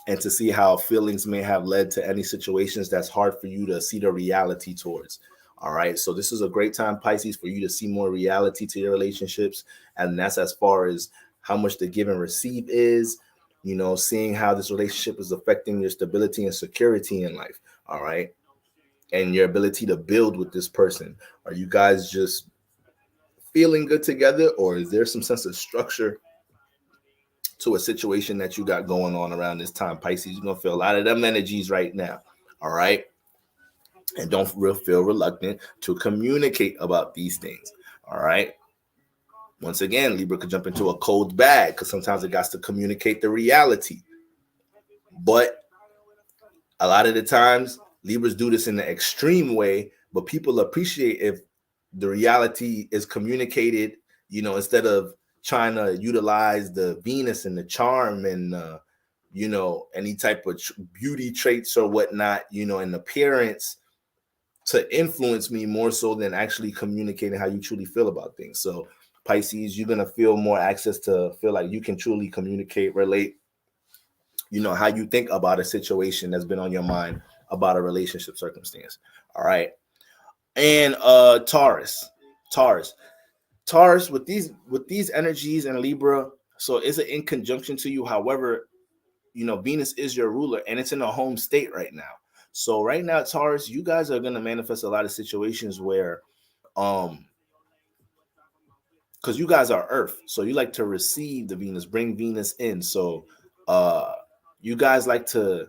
S2: and to see how feelings may have led to any situations that's hard for you to see the reality towards. All right, so this is a great time, Pisces, for you to see more reality to your relationships, and that's as far as how much the give and receive is. Seeing how this relationship is affecting your stability and security in life. All right. And your ability to build with this person. Are you guys just feeling good together, or is there some sense of structure to a situation that you got going on around this time, Pisces? You're going to feel a lot of them energies right now. All right. And don't feel reluctant to communicate about these things. All right. Once again, Libra could jump into a cold bag because sometimes it got to communicate the reality. But a lot of the times, Libras do this in the extreme way, but people appreciate if the reality is communicated, instead of trying to utilize the Venus and the charm and, any type of beauty traits or whatnot, and appearance to influence me more so than actually communicating how you truly feel about things. So Pisces, you're going to feel more access to feel like you can truly communicate, relate, how you think about a situation that's been on your mind about a relationship circumstance. All right. And Taurus with these energies and Libra, so it's an in conjunction to you. However, Venus is your ruler and it's in a home state right now. So right now, Taurus, you guys are going to manifest a lot of situations where because you guys are Earth, so you like to receive the Venus, bring Venus in. So you guys like to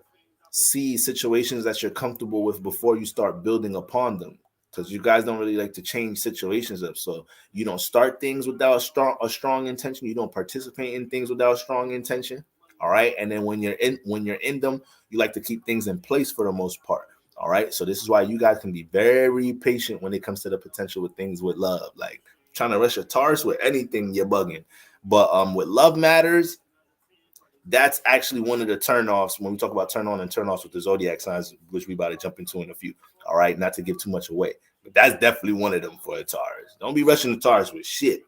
S2: see situations that you're comfortable with before you start building upon them, because you guys don't really like to change situations up. So you don't start things without a strong intention. You don't participate in things without a strong intention. All right. And then when you're in them, you like to keep things in place for the most part. All right. So this is why you guys can be very patient when it comes to the potential with things with love. Like trying to rush a Taurus with anything, you're bugging. But with love matters, that's actually one of the turnoffs when we talk about turn on and turn offs with the zodiac signs, which we about to jump into in a few. All right, not to give too much away, but that's definitely one of them for a Taurus. Don't be rushing the Taurus with shit.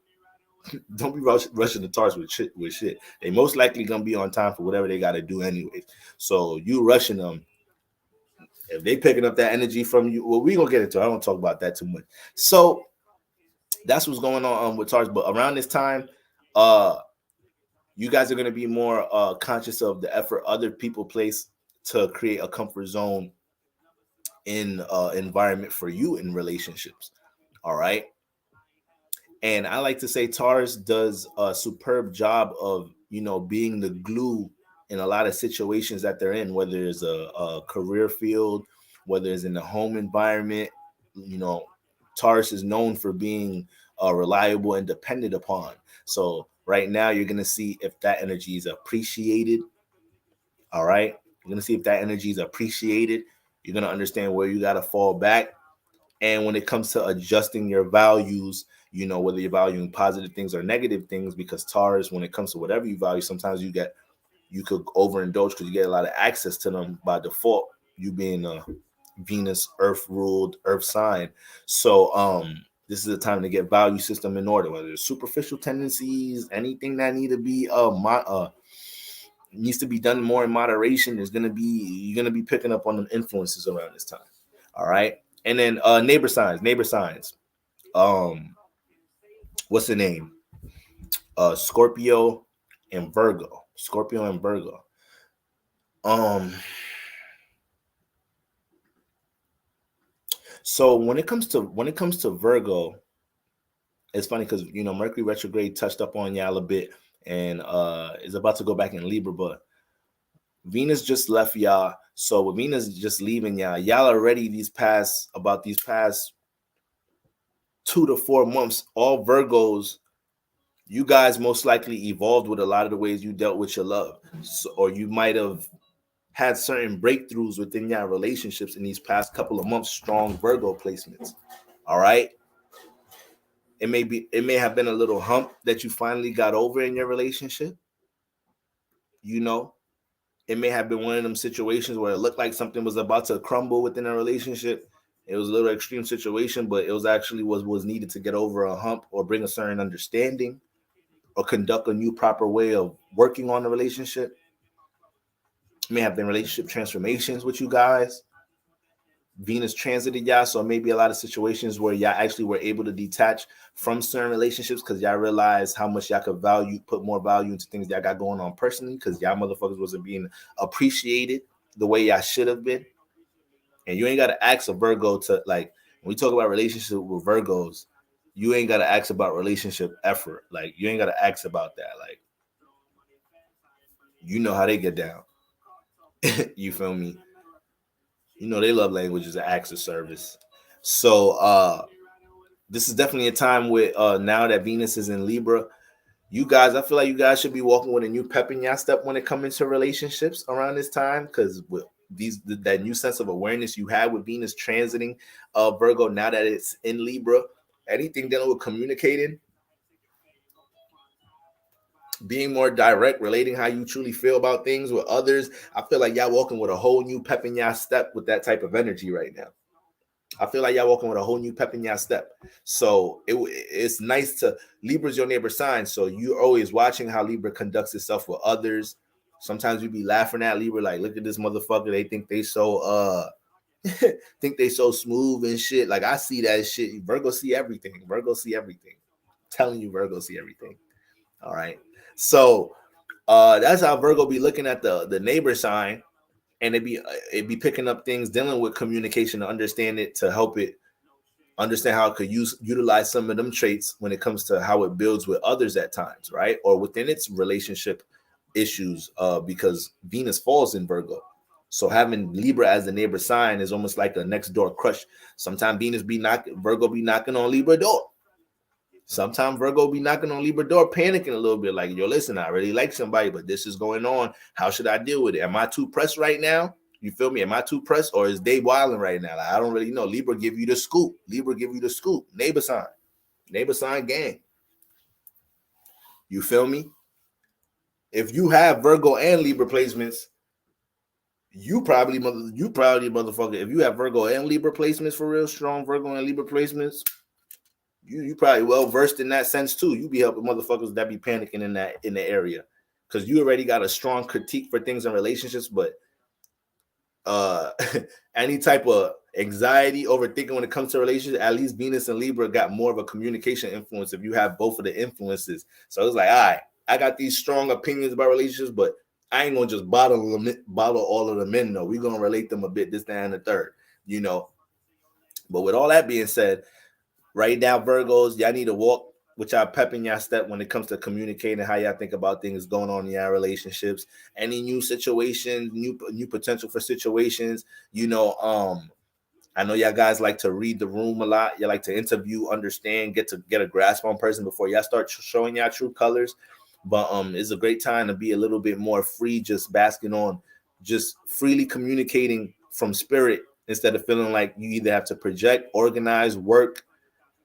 S2: Don't be rushing the Taurus with shit. They most likely gonna be on time for whatever they got to do anyways. So you rushing them, if they picking up that energy from you, well, we gonna get into it. I don't talk about that too much. So that's what's going on with Taurus. But around this time, you guys are going to be more conscious of the effort other people place to create a comfort zone in environment for you in relationships. All right. And I like to say Taurus does a superb job of, being the glue in a lot of situations that they're in, whether it's a career field, whether it's in the home environment. You know, Taurus is known for being reliable and dependent upon. So right now, you're going to see if that energy is appreciated. All right. You're going to see if that energy is appreciated. You're going to understand where you got to fall back. And when it comes to adjusting your values, you know, whether you're valuing positive things or negative things, because Taurus, when it comes to whatever you value, sometimes you could overindulge because you get a lot of access to them by default, you being a Venus Earth ruled Earth sign. So this is a time to get value system in order, whether it's superficial tendencies, anything that needs to be done more in moderation. You're gonna be picking up on the influences around this time. All right. And then neighbor signs. What's the name? Scorpio and Virgo. So when it comes to Virgo, it's funny because, you know, Mercury retrograde touched up on y'all a bit and is about to go back in Libra, but Venus just left y'all. So with Venus just leaving y'all already these past 2 to 4 months, all Virgos, you guys most likely evolved with a lot of the ways you dealt with your love. So, or you might have had certain breakthroughs within your relationships in these past couple of months, strong Virgo placements. All right. It may have been a little hump that you finally got over in your relationship. You know, it may have been one of them situations where it looked like something was about to crumble within a relationship. It was a little extreme situation, but it was actually was needed to get over a hump or bring a certain understanding or conduct a new proper way of working on the relationship. It may have been relationship transformations with you guys. Venus transited y'all, so maybe a lot of situations where y'all actually were able to detach from certain relationships because y'all realized how much y'all could put more value into things y'all got going on personally because y'all motherfuckers wasn't being appreciated the way y'all should have been. And you ain't got to ask a Virgo to, like, when we talk about relationship with Virgos, you ain't got to ask about relationship effort. Like, you ain't got to ask about that. Like, you know how they get down. You feel me? You know, they love languages of acts of service. So this is definitely a time with now that Venus is in Libra, you guys, I feel like you guys should be walking with a new pep in your step when it comes into relationships around this time, because with that new sense of awareness you have with Venus transiting Virgo, now that it's in Libra, anything dealing with communicating, being more direct, relating how you truly feel about things with others, I feel like y'all walking with a whole new pep in your step with that type of energy right now. I feel like y'all walking with a whole new pep in y'all step. So it's nice to, Libra's your neighbor sign. So you're always watching how Libra conducts itself with others. Sometimes we be laughing at Libra, like, look at this motherfucker. They think they so think they so smooth and shit. Like, I see that shit. Virgo see everything. I'm telling you, Virgo see everything. All right. So that's how Virgo be looking at the neighbor sign. And it'd be picking up things dealing with communication to understand it, to help it understand how it could utilize some of them traits when it comes to how it builds with others at times, right? Or within its relationship issues, because Venus falls in Virgo. So having Libra as the neighbor sign is almost like a next door crush. Sometimes Virgo be knocking on Libra door. Sometimes Virgo be knocking on Libra door, panicking a little bit, like, yo, listen, I really like somebody, but this is going on. How should I deal with it? Am I too pressed right now? You feel me? Am I too pressed, or is they wilding right now? Like, I don't really know. Libra give you the scoop. Neighbor sign gang. You feel me? If you have Virgo and Libra placements, you probably motherfucker. If you have Virgo and Libra placements, for real, strong Virgo and Libra placements, you probably well versed in that sense too. You be helping motherfuckers that be panicking in the area, because you already got a strong critique for things in relationships, but any type of anxiety, overthinking when it comes to relationships, at least Venus and Libra got more of a communication influence if you have both of the influences. So it's like, all right, I got these strong opinions about relationships, but I ain't gonna just bottle all of them in. No, we're gonna relate them a bit, this, that, and the third, you know. But with all that being said, right now, Virgos, y'all need to walk which y'all pepping y'all step when it comes to communicating how y'all think about things going on in y'all relationships. Any new situations, new potential for situations. I know y'all guys like to read the room a lot. You like to interview, understand, get a grasp on person before y'all start showing y'all true colors. But it's a great time to be a little bit more free, just basking on, just freely communicating from spirit instead of feeling like you either have to project, organize, work,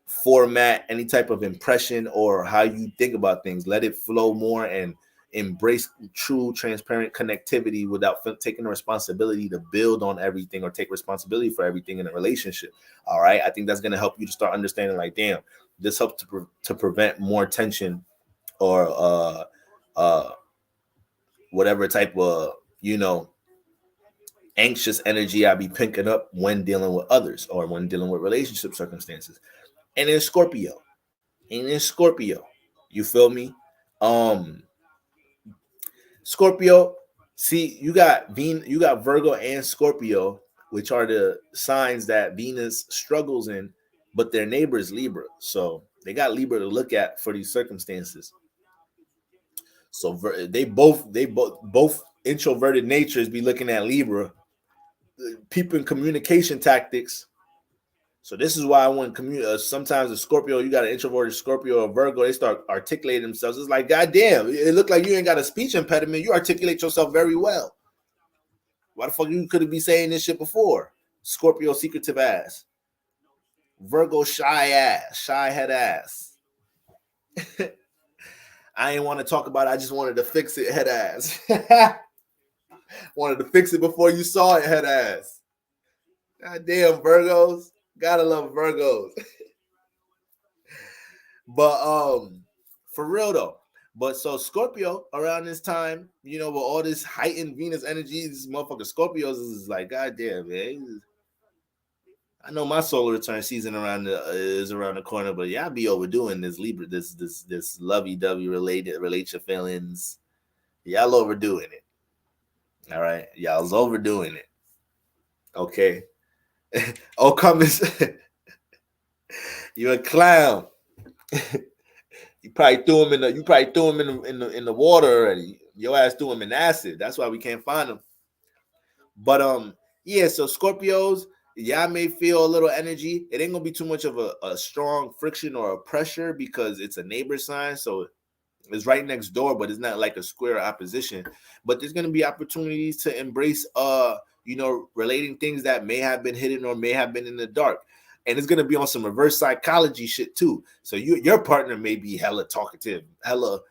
S2: format any type of impression or how you think about things. Let it flow more and embrace true transparent connectivity without taking the responsibility to build on everything or take responsibility for everything in a relationship. All right, I think that's going to help you to start understanding like, damn, this helps to prevent more tension or whatever type of anxious energy I be picking up when dealing with others or when dealing with relationship circumstances. And in Scorpio, you feel me? Scorpio, see, you got Virgo and Scorpio, which are the signs that Venus struggles in, but their neighbor is Libra. So they got Libra to look at for these circumstances. So they both introverted natures be looking at Libra, peeping communication tactics. So this is why I want sometimes a Scorpio, you got an introverted Scorpio or Virgo, they start articulating themselves. It's like, goddamn, it looked like you ain't got a speech impediment. You articulate yourself very well. Why the fuck you couldn't be saying this shit before? Scorpio secretive ass. Virgo shy head ass. I ain't want to talk about it. I just wanted to fix it, head ass. Wanted to fix it before you saw it, head ass. Goddamn, Virgos. Gotta love Virgos. But for real though. But so Scorpio around this time, with all this heightened Venus energy, these motherfucking Scorpios is like, goddamn, man. I know my solar return season is around the corner, but y'all be overdoing this Libra, this lovey-dovey relate your feelings. Y'all overdoing it. All right, y'all's overdoing it. Okay. Oh, comments. You're a clown. You probably threw him in the water already. Your ass threw him in acid. That's why we can't find him. But yeah. So Scorpios, y'all may feel a little energy. It ain't gonna be too much of a strong friction or a pressure because it's a neighbor sign. So it's right next door, but it's not like a square opposition. But there's gonna be opportunities to embrace relating things that may have been hidden or may have been in the dark. And it's gonna be on some reverse psychology shit too. So your partner may be hella talkative, hella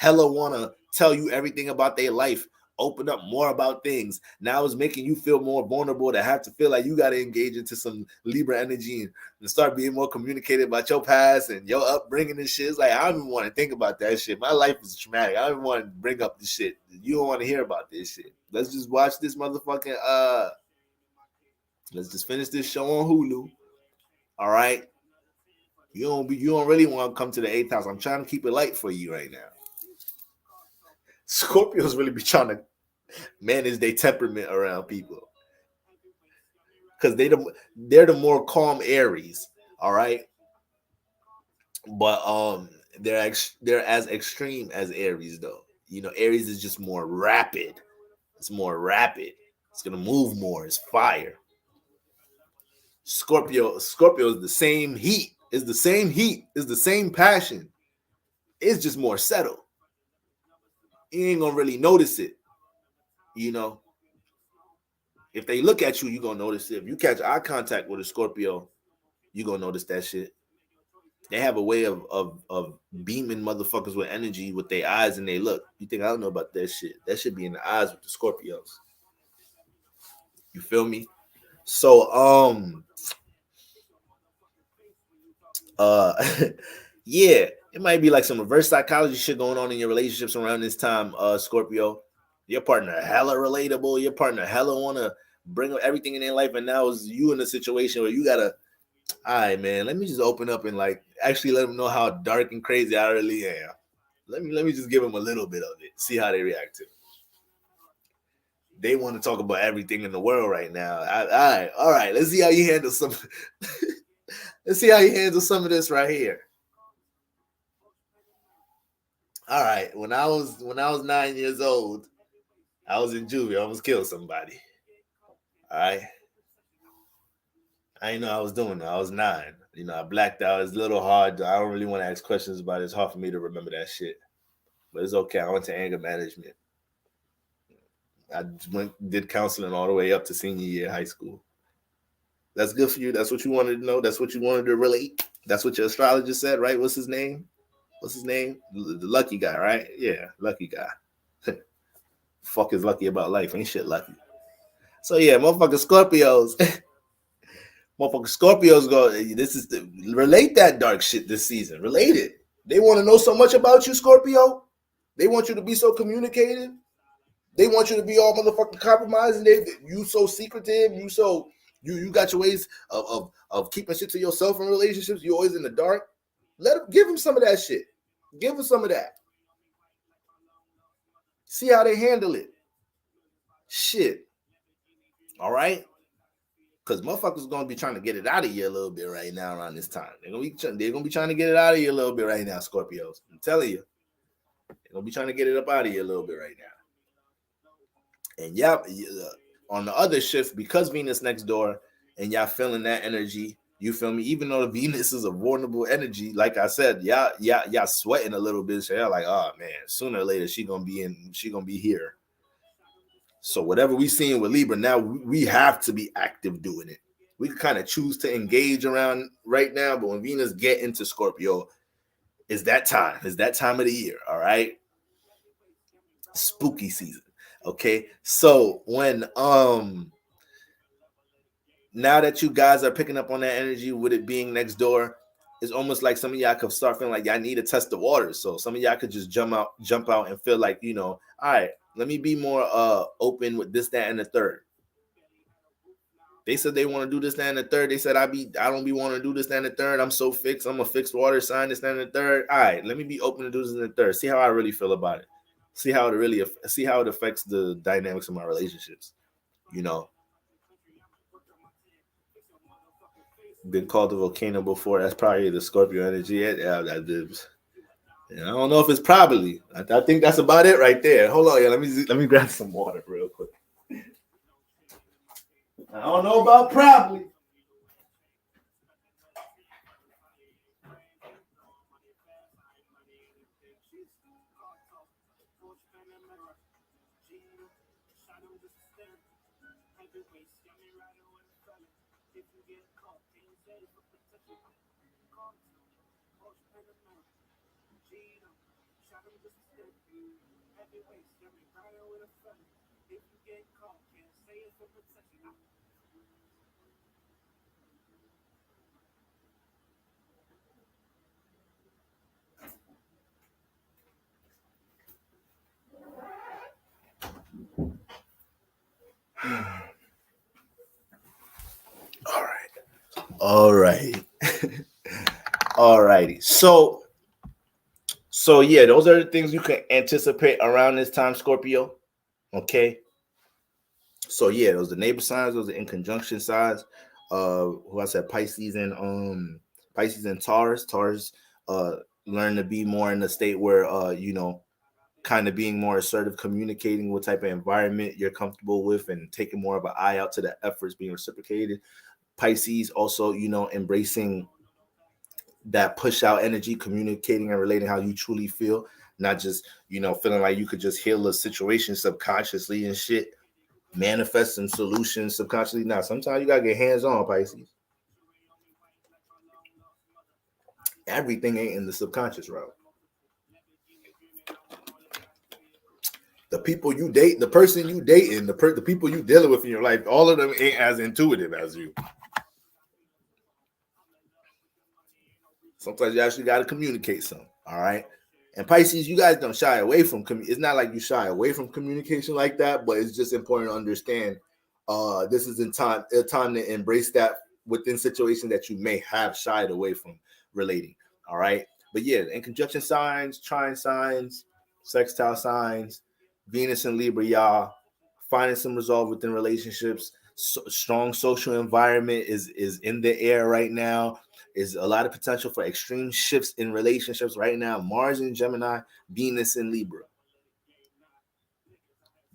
S2: wanna tell you everything about their life, open up more about things. Now it's making you feel more vulnerable to have to feel like you gotta engage into some Libra energy and start being more communicative about your past and your upbringing and shit. It's like, I don't even want to think about that shit. My life is traumatic. I don't even want to bring up this shit. You don't want to hear about this shit. Let's just watch this motherfucking let's just finish this show on Hulu. All right. You don't really want to come to the 8th house. I'm trying to keep it light for you right now. Scorpios really be trying to manage their temperament around people. Because they're the more calm Aries. All right. But they're as extreme as Aries though. Aries is just more rapid. It's more rapid. It's gonna move more. It's fire. Scorpio is the same heat. It's the same heat. It's the same passion. It's just more settled. You ain't gonna really notice it. If they look at you, you're gonna notice it. If you catch eye contact with a Scorpio, you're gonna notice that shit. They have a way of beaming motherfuckers with energy with their eyes and they look. You think I don't know about that shit? That should be in the eyes with the Scorpios. You feel me? So yeah, it might be like some reverse psychology shit going on in your relationships around this time, Scorpio. Your partner hella relatable. Your partner hella want to bring up everything in their life, and now it's you in a situation where you gotta, all right, man, let me just open up and like actually let them know how dark and crazy I really am. Let me just give them a little bit of it. See how they react to it. They want to talk about everything in the world right now. All right. Let's see how you handle some. Let's see how you handle some of this right here. All right, when I was 9 years old, I was in juvie. I almost killed somebody. All right, I didn't know I was doing that. I was 9. I blacked out. It's a little hard. I don't really want to ask questions about it. It's hard for me to remember that shit. But it's okay. I went to anger management. I did counseling all the way up to senior year of high school. That's good for you. That's what you wanted to know. That's what you wanted to relate. That's what your astrologer said, right? What's his name? The lucky guy, right? Yeah, lucky guy. Fuck is lucky about life. Ain't shit lucky. So yeah, motherfucking Scorpios. Motherfucking Scorpios go. Relate that dark shit this season. Relate it. They want to know so much about you, Scorpio. They want you to be so communicative. They want you to be all motherfucking compromising. You so secretive. You got your ways of keeping shit to yourself in relationships. You always in the dark. Give them some of that shit. Give them some of that. See how they handle it. Shit. All right. Because motherfuckers gonna be trying to get it out of you a little bit right now around this time. They're gonna be trying to get it out of you a little bit right now, Scorpios. I'm telling you. They're gonna be trying to get it up out of you a little bit right now. And y'all, on the other shift, because Venus next door, and y'all feeling that energy, you feel me? Even though Venus is a vulnerable energy, like I said, y'all sweating a little bit. So y'all like, oh man, sooner or later she gonna be here. So whatever we seeing with Libra now, we have to be active doing it. We can kind of choose to engage around right now, but when Venus get into Scorpio, it's that time. It's that time of the year. All right, spooky season. Okay, so when now that you guys are picking up on that energy with it being next door, it's almost like some of y'all could start feeling like y'all need to test the waters. So some of y'all could just jump out and feel like, all right, let me be more open with this, that, and the third. They said they want to do this, that, and the third. They said I don't be wanting to do this, that, and the third. I'm so fixed. I'm a fixed water sign, this, that, and the third. All right, let me be open to do this and the third. See how I really feel about it. See how it affects the dynamics of my relationships. Been called a volcano before. That's probably the Scorpio energy. I don't know if it's probably. I think that's about it right there. Hold on, yeah. Let me grab some water real quick. I don't know about probably. All right. All righty. So yeah, those are the things you can anticipate around this time, Scorpio. Okay. So yeah, those are the neighbor signs, those are in conjunction signs. Who I said Pisces and Taurus. Taurus learn to be more in the state where kind of being more assertive, communicating what type of environment you're comfortable with and taking more of an eye out to the efforts being reciprocated. Pisces also, embracing that push out energy, communicating and relating how you truly feel, not just, feeling like you could just heal a situation subconsciously and shit, manifesting solutions subconsciously. Now, sometimes you gotta get hands-on, Pisces. Everything ain't in the subconscious route. The people you date, the person you dating, the people you dealing with in your life, all of them ain't as intuitive as you. Sometimes you actually got to communicate some. All right. And Pisces, you guys don't shy away from it's not like you shy away from communication like that, but it's just important to understand this is a time to embrace that within situations that you may have shied away from relating. All right. But yeah, in conjunction signs, trine signs, sextile signs, Venus and Libra, y'all finding some resolve within relationships, strong social environment is in the air right now. Is a lot of potential for extreme shifts in relationships right now. Mars in Gemini, Venus in Libra.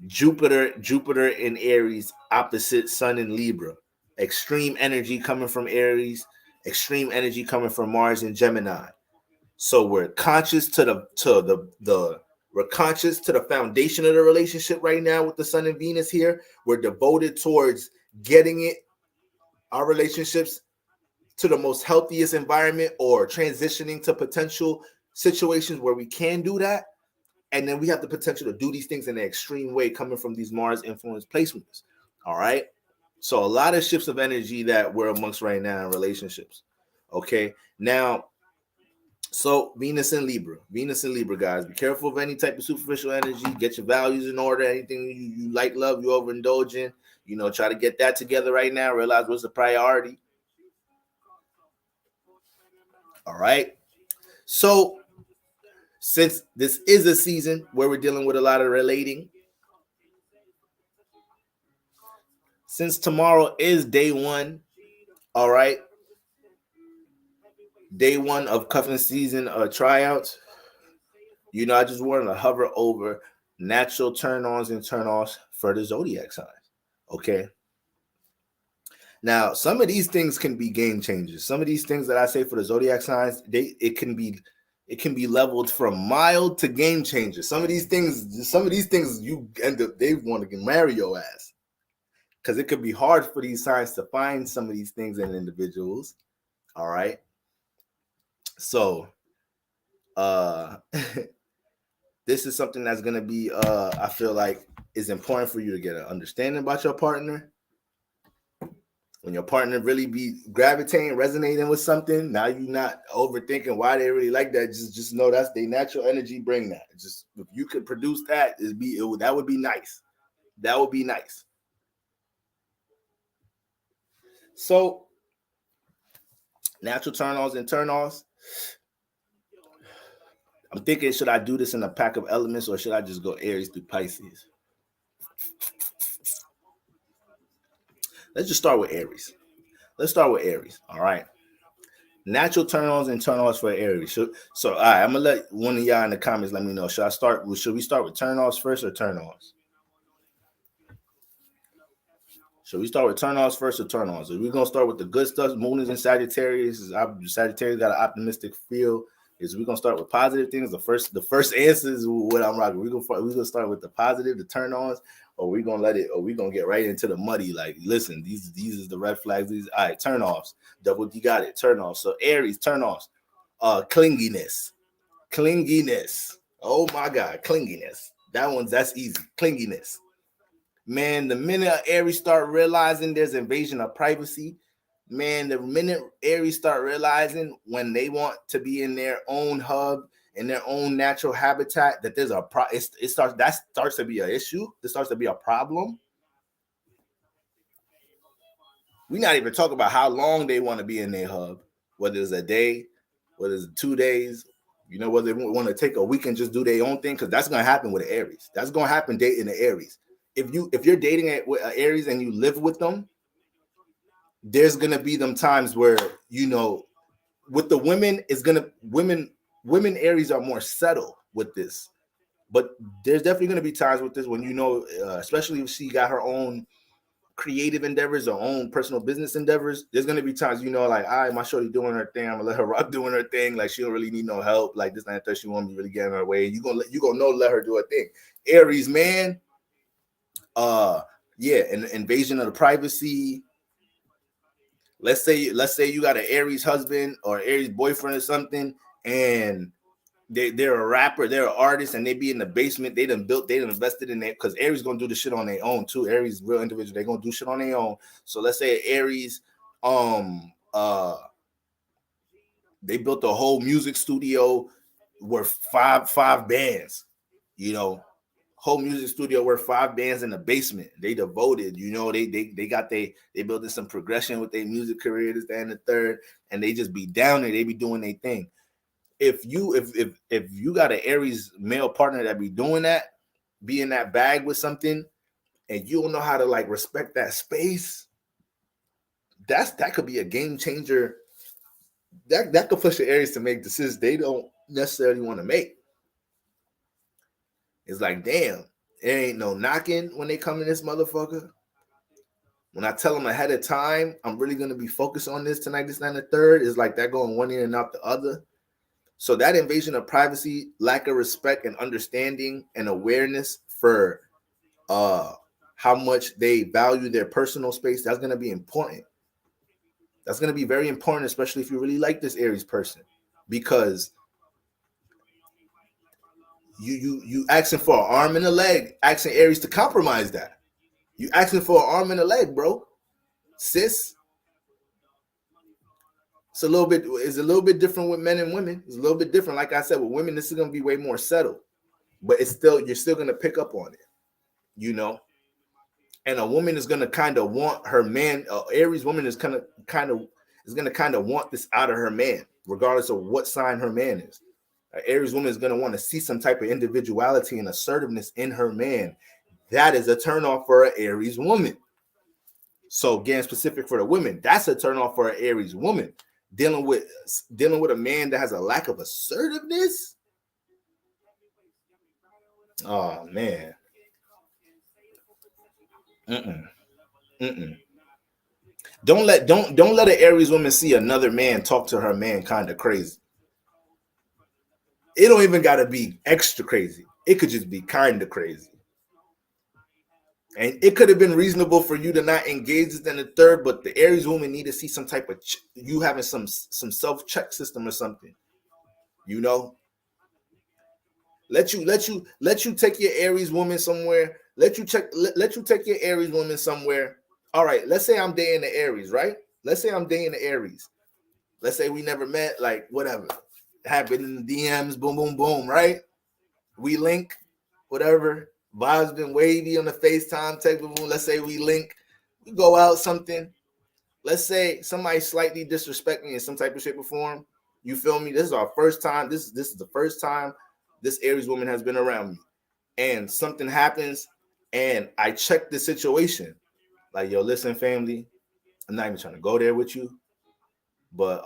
S2: Jupiter in Aries, opposite Sun in Libra. Extreme energy coming from Aries, extreme energy coming from Mars in Gemini. So we're conscious to the we're conscious to the foundation of the relationship right now with the Sun and Venus here. We're devoted towards getting our relationships to the most healthiest environment, or transitioning to potential situations where we can do that. And then we have the potential to do these things in an extreme way coming from these Mars influence placements. All right. So a lot of shifts of energy that we're amongst right now in relationships. Okay. Now, so Venus and Libra, guys, be careful of any type of superficial energy. Get your values in order. Anything you like, love, you overindulge in. Try to get that together right now. Realize what's the priority. All right. So since this is a season where we're dealing with a lot of relating, since tomorrow is day one, all right, day one of cuffing season tryouts, I just wanted to hover over natural turn-ons and turn-offs for the zodiac signs, okay? Now, some of these things can be game changers. Some of these things that I say for the zodiac signs, it can be leveled from mild to game changer. Some of these things you end up, they want to marry your ass, because it could be hard for these signs to find some of these things in individuals. All right. So this is something that's gonna be I feel like is important for you to get an understanding about your partner. When your partner really be gravitating, resonating with something, now you're not overthinking why they really like that. Just know that's their natural energy. Bring that. Just if you could produce that, that would be nice. That would be nice. So natural turn-ons and turn-offs. I'm thinking, should I do this in a pack of elements, or should I just go Aries through Pisces? Let's just start with Aries. All right. Natural turn-ons and turn-offs for Aries. So all right, I'm gonna let one of y'all in the comments let me know. Should we start with turn-offs first or turn-ons? Should we start with turn-offs first or turn-ons? Are we gonna start with the good stuff? Moon is in Sagittarius. Sagittarius got an optimistic feel. Is we gonna start with positive things? The first answer is what I'm rocking. We're gonna start with the positive, the turn-ons, or we gonna get right into the muddy. Like, listen, these is the red flags. All right, turn-offs. Double D got it. Turn-offs. So Aries, turn-offs. Clinginess. Oh my God, clinginess. That's easy. Clinginess. Man, the minute Aries start realizing there's invasion of privacy, man, the minute Aries start realizing when they want to be in their own hub, in their own natural habitat, that there's that starts to be an issue. This starts to be a problem. We're not even talking about how long they want to be in their hub, whether it's a day, whether it's 2 days, whether they want to take a week and just do their own thing, because that's going to happen with the Aries. That's going to happen dating the Aries. If you're dating with Aries and you live with them, there's gonna be them times where with the women women Aries are more settled with this, but there's definitely gonna be times with this when especially if she got her own creative endeavors, her own personal business endeavors. There's gonna be times like, all right, my shorty doing her thing, I'm gonna let her rock doing her thing. Like, she don't really need no help. Like, this, that, she won't be really getting her way. You gonna let her do her thing. Aries, man. An invasion of the privacy. Let's say you got an Aries husband or Aries boyfriend or something, and they're a rapper, they're an artist, and they be in the basement. They done invested in it, because Aries gonna do the shit on their own too. Aries, real individual, they gonna do shit on their own. So let's say Aries, they built a whole music studio worth five bands, whole music studio worth 5 bands in the basement. They devoted, they built some progression with their music career, this, that, and the third, and they just be down there. They be doing their thing. If you got an Aries male partner that be doing that, be in that bag with something, and you don't know how to like respect that space, that could be a game changer. That could push the Aries to make decisions they don't necessarily want to make. It's like, damn, there ain't no knocking when they come in this motherfucker. When I tell them ahead of time, I'm really going to be focused on this tonight, this, and the third, is like that going one ear and out the other. So that invasion of privacy, lack of respect and understanding and awareness for how much they value their personal space, that's going to be important. That's going to be very important, especially if you really like this Aries person, because you asking for an arm and a leg, asking Aries to compromise that. You asking for an arm and a leg, bro, sis. It's a little bit different with men and women. It's a little bit different. Like I said, with women, this is going to be way more settled, but you're still going to pick up on it, you know. And a woman is going to kind of want her man. Aries woman is going to kind of want this out of her man, regardless of what sign her man is. Aries woman is going to want to see some type of individuality and assertiveness in her man. That is a turnoff for an Aries woman. So getting specific for the women, that's a turnoff for an Aries woman. Dealing with a man that has a lack of assertiveness. Oh man. Don't let an Aries woman see another man talk to her man kind of crazy. It don't even gotta be extra crazy. It could just be kind of crazy. And it could have been reasonable for you to not engage this in the third, but the Aries woman need to see some type of you having some self-check system or something. You know, let you take your Aries woman somewhere. Let you take your Aries woman somewhere. All right, let's say I'm dating the Aries, right? Let's say I'm dating the Aries. Let's say we never met, like whatever. Happened in the DMs, boom, boom, boom, right? We link, whatever. Vibes been wavy on the FaceTime, text, boom, boom. Let's say we link, we go out something. Let's say somebody slightly disrespect me in some type of shape or form. You feel me? This is our first time. This is the first time this Aries woman has been around me. And something happens, and I check the situation. Like, yo, listen, family, I'm not even trying to go there with you, but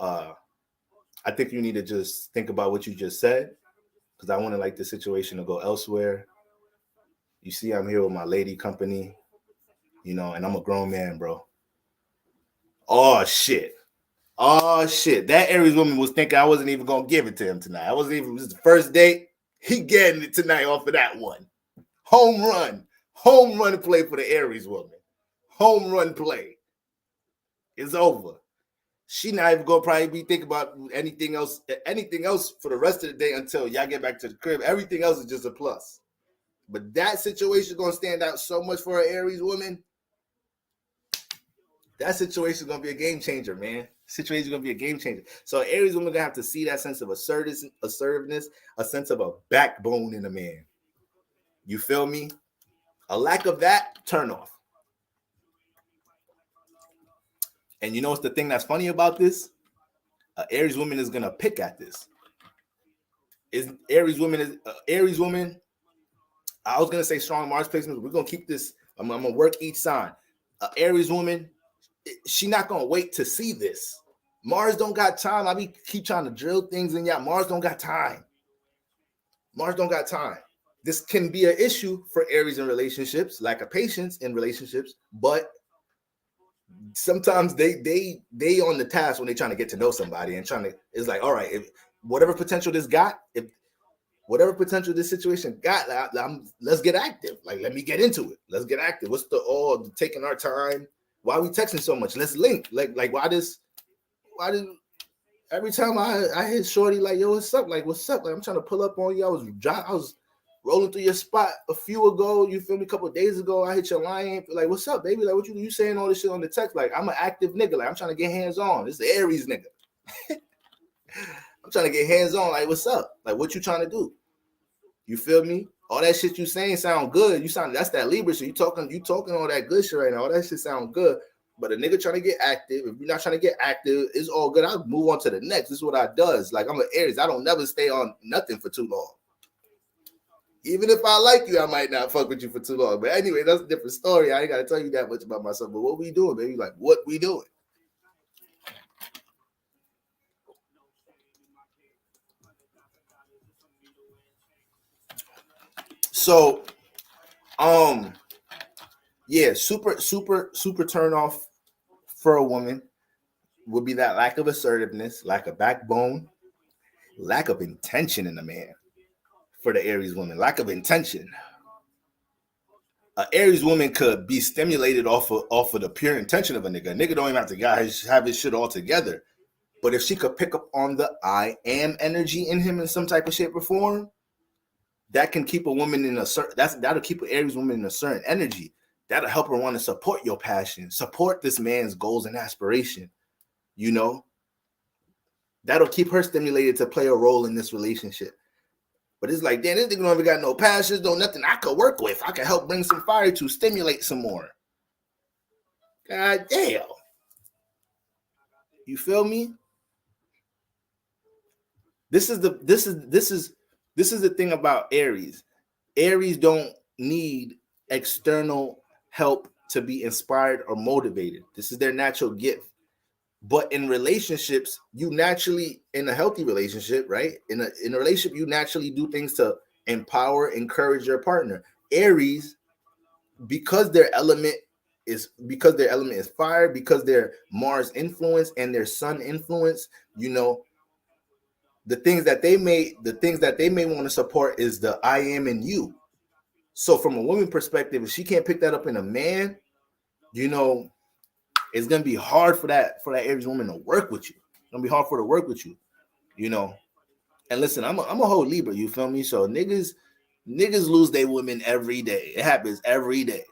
S2: I think you need to just think about what you just said, because I want to like the situation to go elsewhere. You see, I'm here with my lady company, you know, and I'm a grown man, bro. Oh shit. That Aries woman was thinking I wasn't even gonna give it to him tonight. It was the first date. He getting it tonight off of that one. Home run play for the Aries woman. Home run play. It's over. She not even gonna probably be thinking about anything else for the rest of the day until y'all get back to the crib. Everything else is just a plus. But that situation is gonna stand out so much for an Aries woman. That situation is gonna be a game changer, man. Situation is gonna be a game changer. So Aries woman gonna have to see that sense of assertiveness, a sense of a backbone in a man. You feel me? A lack of that, turn off. And you know what's the thing that's funny about this? Aries woman is gonna pick at this. Aries woman. I was gonna say strong Mars placements. We're gonna keep this. I'm gonna work each sign. Aries woman, she not gonna wait to see this. Mars don't got time. I keep trying to drill things in y'all. Mars don't got time. This can be an issue for Aries in relationships, lack of patience in relationships, but sometimes they on the task when they're trying to get to know somebody and it's like, all right, if whatever potential this situation got, let's get active. Like, let me get into it. Let's get active. What's the taking our time? Why are we texting so much? Let's link. Like why did every time I hit shorty, like, yo, what's up? Like, what's up? Like, I'm trying to pull up on you. I was rolling through your spot a few ago. You feel me? A couple of days ago, I hit your line. Like, what's up, baby? Like, what you saying all this shit on the text? Like, I'm an active nigga. Like, I'm trying to get hands on. This is the Aries nigga. I'm trying to get hands on. Like, what's up? Like, what you trying to do? You feel me? All that shit you saying sound good. That's that Libra shit. You talking all that good shit right now. All that shit sound good. But a nigga trying to get active, if you're not trying to get active, it's all good. I'll move on to the next. This is what I does. Like, I'm an Aries. I don't never stay on nothing for too long. Even if I like you, I might not fuck with you for too long. But anyway, that's a different story. I ain't got to tell you that much about myself. But what we doing, baby? Like, what we doing? So, yeah, super turn off for a woman would be that lack of assertiveness, lack of backbone, lack of intention in a man. For the Aries woman, lack of intention. An Aries woman could be stimulated off of the pure intention of a nigga. A nigga don't even have to have his shit all together. But if she could pick up on the I am energy in him in some type of shape or form, that can keep a woman in a certain, that'll keep an Aries woman in a certain energy. That'll help her want to support your passion, support this man's goals and aspiration. You know, that'll keep her stimulated to play a role in this relationship. But it's like, damn, this nigga don't even got no passions, no nothing I could work with. I could help bring some fire to stimulate some more. God damn. You feel me? This is the thing about Aries. Aries don't need external help to be inspired or motivated. This is their natural gift. But in relationships, you naturally, in a healthy relationship, right? In a relationship, you naturally do things to empower, encourage your partner. Aries, because their element is fire, because their Mars influence and their Sun influence, you know, the things that they may want to support is the I am in you. So from a woman perspective, if she can't pick that up in a man, you know, it's gonna be hard for that Aries woman to work with you. It's gonna be hard for her to work with you, you know. And listen, I'm a whole Libra, you feel me? So niggas lose their women every day. It happens every day.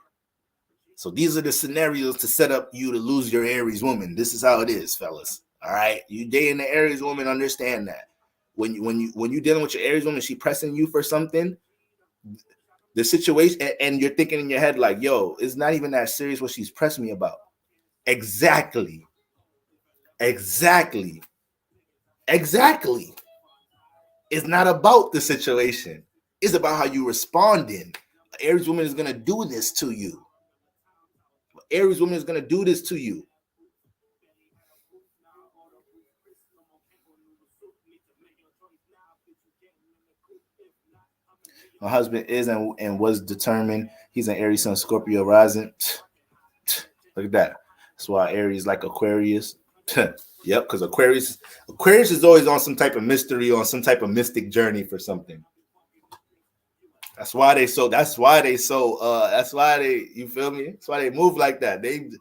S2: So these are the scenarios to set up you to lose your Aries woman. This is how it is, fellas. All right, you dating the Aries woman, understand that. When you dealing with your Aries woman, she pressing you for something, the situation, and you're thinking in your head like, yo, it's not even that serious what she's pressing me about. Exactly. It's not about the situation. It's about how you responding. An Aries woman is gonna do this to you. Aries woman is gonna do this to you. My husband is and was determined. He's an Aries Sun Scorpio rising. Look at that. That's why Aries like Aquarius. Yep, because Aquarius is always on some type of mystery, on some type of mystic journey for something. That's why they you feel me? That's why they move like that. The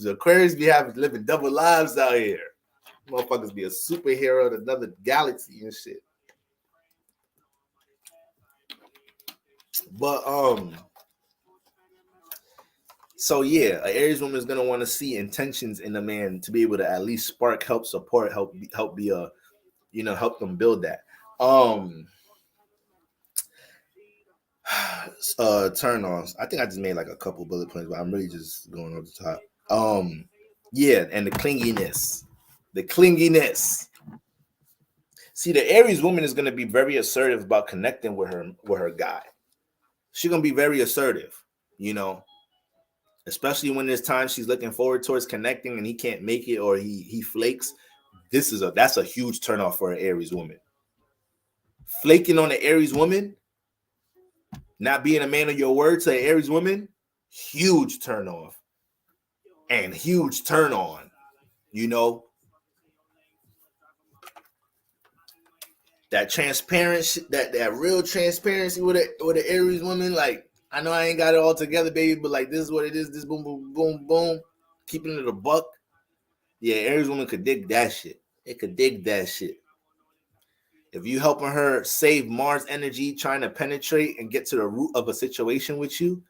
S2: Aquarius be living double lives out here. Motherfuckers be a superhero to another galaxy and shit. But so yeah, an Aries woman is gonna want to see intentions in a man to be able to at least spark, help, support, help be a, you know, help them build that. Turn ons. I think I just made like a couple bullet points, but I'm really just going over the top. Yeah, and the clinginess. See, the Aries woman is gonna be very assertive about connecting with her guy. She's gonna be very assertive, you know. Especially when there's times she's looking forward towards connecting and he can't make it or he flakes. That's a huge turnoff for an Aries woman. Flaking on an Aries woman, not being a man of your word to an Aries woman, huge turnoff and huge turn on. You know, that transparency, that real transparency with an Aries woman. Like, I know I ain't got it all together, baby, but like this is what it is. This boom, boom, boom, boom, keeping it a buck. Yeah, Aries woman could dig that shit. It could dig that shit. If you helping her save Mars energy, trying to penetrate and get to the root of a situation with you,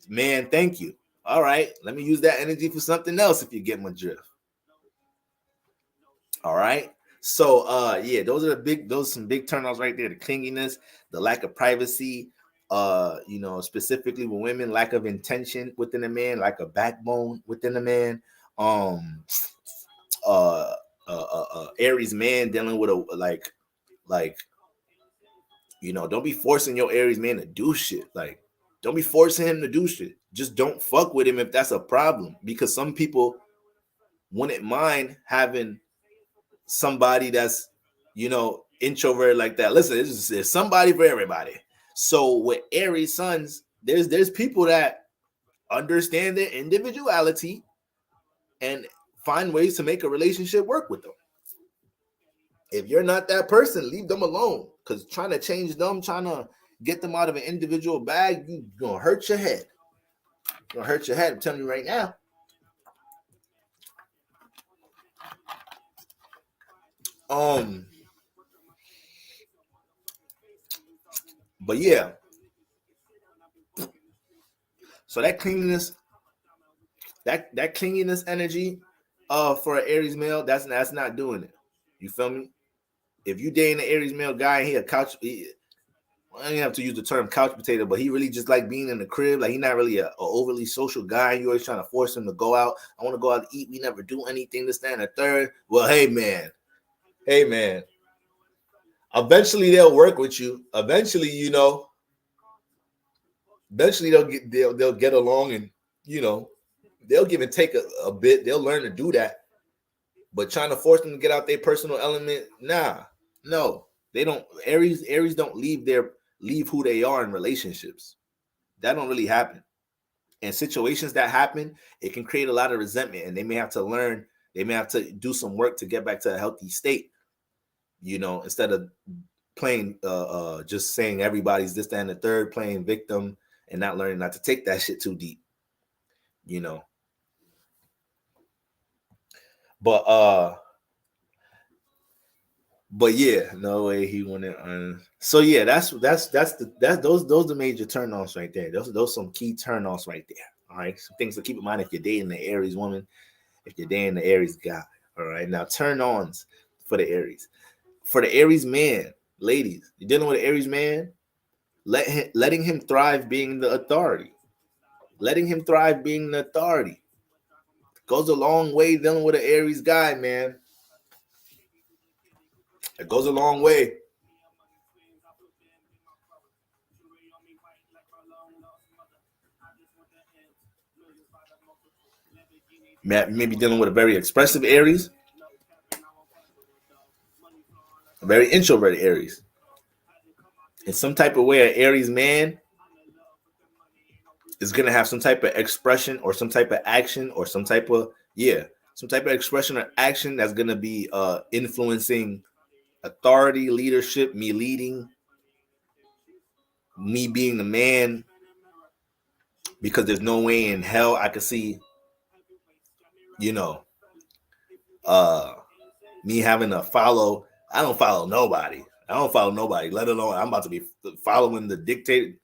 S2: man, thank you. All right, let me use that energy for something else if you get my drift. All right. So yeah, those are some big turnoffs right there. The clinginess, the lack of privacy, you know, specifically with women, lack of intention within a man, lack of backbone within a man. Aries man dealing with a like Don't be forcing your Aries man to do shit. Like, don't be forcing him to do shit. Just don't fuck with him if that's a problem. Because some people wouldn't mind having somebody that's, introvert like that. Listen, there's somebody for everybody. So with Aries sons, there's people that understand their individuality and find ways to make a relationship work with them. If you're not that person, leave them alone. Because trying to change them, trying to get them out of an individual bag, you're going to hurt your head. You're going to hurt your head. I'm telling you right now. But yeah. So that cleanliness, that clinginess energy, for an Aries male, that's not doing it. You feel me? If you dating an Aries male guy and he a couch, I don't have to use the term couch potato, but he really just like being in the crib. Like, he's not really a overly social guy. You always trying to force him to go out. I want to go out to eat. We never do anything, this, that, and the third. Well, hey man. Eventually they'll work with you. Eventually, they'll get along, and they'll give and take a bit. They'll learn to do that. But trying to force them to get out their personal element, no, they don't. Aries don't leave who they are in relationships. That don't really happen. And situations that happen, it can create a lot of resentment, and they may have to learn. They may have to do some work to get back to a healthy state. Instead of playing, just saying everybody's this, that, and the third, playing victim, and not learning not to take that shit too deep. But yeah, no way he wouldn't. So yeah, that's those the major turn-offs right there. Those some key turn-offs right there. All right, some things to keep in mind if you're dating the Aries woman, if you're dating the Aries guy. All right, now turn-ons for the Aries. For the Aries man, ladies, you're dealing with an Aries man. Letting him thrive being the authority. Letting him thrive being the authority goes a long way dealing with an Aries guy, man. It goes a long way. Maybe dealing with a very expressive Aries, a very introverted Aries. In some type of way, an Aries man is going to have some type of expression or some type of action or some type of expression or action that's going to be influencing authority, leadership, me leading, me being the man, because there's no way in hell I could see, me having to follow. I don't follow nobody. Let alone I'm about to be following the dictate,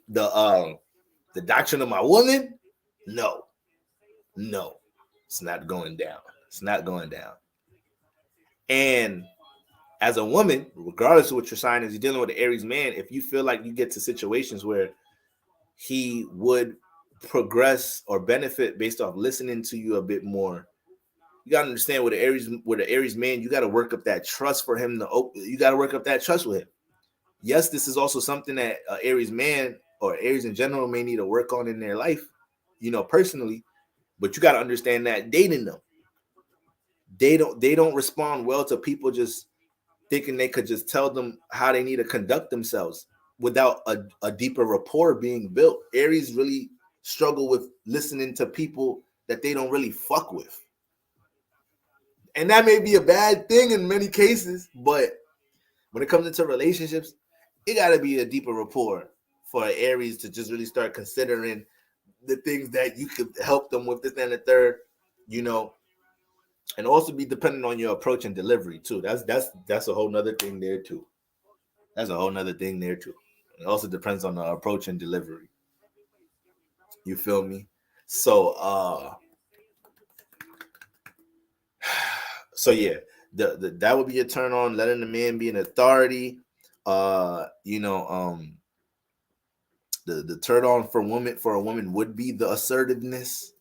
S2: the doctrine of my woman. No, it's not going down. And as a woman, regardless of what your sign is, you're dealing with an Aries man. If you feel like you get to situations where he would progress or benefit based off listening to you a bit more, you gotta understand with the Aries man, you gotta work up that trust for him you gotta work up that trust with him. Yes, this is also something that Aries man or Aries in general may need to work on in their life, personally. But you gotta understand that dating them, they don't respond well to people just thinking they could just tell them how they need to conduct themselves without a deeper rapport being built. Aries really struggle with listening to people that they don't really fuck with. And that may be a bad thing in many cases, but when it comes into relationships, it got to be a deeper rapport for Aries to just really start considering the things that you could help them with, this and the third, and also be dependent on your approach and delivery too. That's a whole nother thing there too. It also depends on the approach and delivery. You feel me? So yeah, that would be a turn on, letting the man be an authority. The turn on for a woman would be the assertiveness.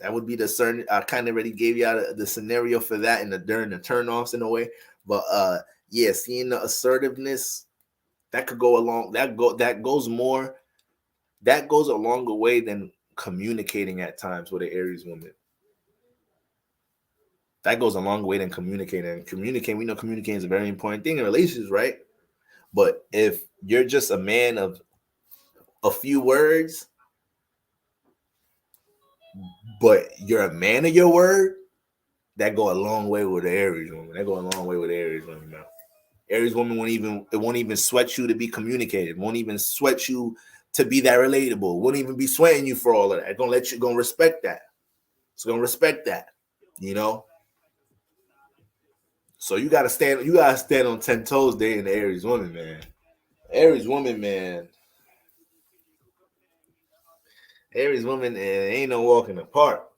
S2: That would be the certain. I kind of already gave you out the scenario for that during the turn offs in a way, but seeing the assertiveness, that could go along. That goes a longer way than communicating at times with an Aries woman. That goes a long way than communicating. And communicating, we know communicating is a very important thing in relationships, right? But if you're just a man of a few words, but you're a man of your word, that go a long way with the Aries woman. That go a long way with the Aries woman, man. Aries woman won't even sweat you to be communicated. Won't even sweat you to be that relatable. Won't even be sweating you for all of that. Gonna respect that. It's gonna respect that, you know. So you gotta stand on 10 toes dating the Aries woman, man. Aries woman, man. Aries woman, ain't no walk in the park.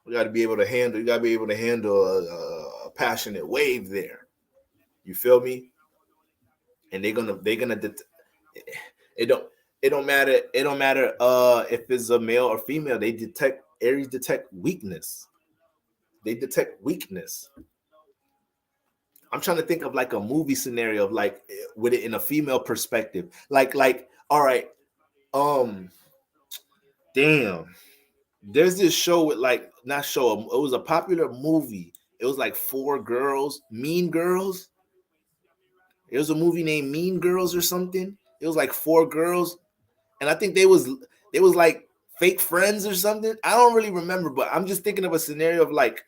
S2: You gotta be able to handle a passionate wave there. You feel me? And it don't matter if it's a male or female. Aries detect weakness. They detect weakness. I'm trying to think of like a movie scenario of like with it in a female perspective. Like all right, damn. There's this show with like not show. It was a popular movie. It was like 4 girls, Mean Girls. It was a movie named Mean Girls or something. It was like 4 girls, and I think they was like fake friends or something. I don't really remember, but I'm just thinking of a scenario of like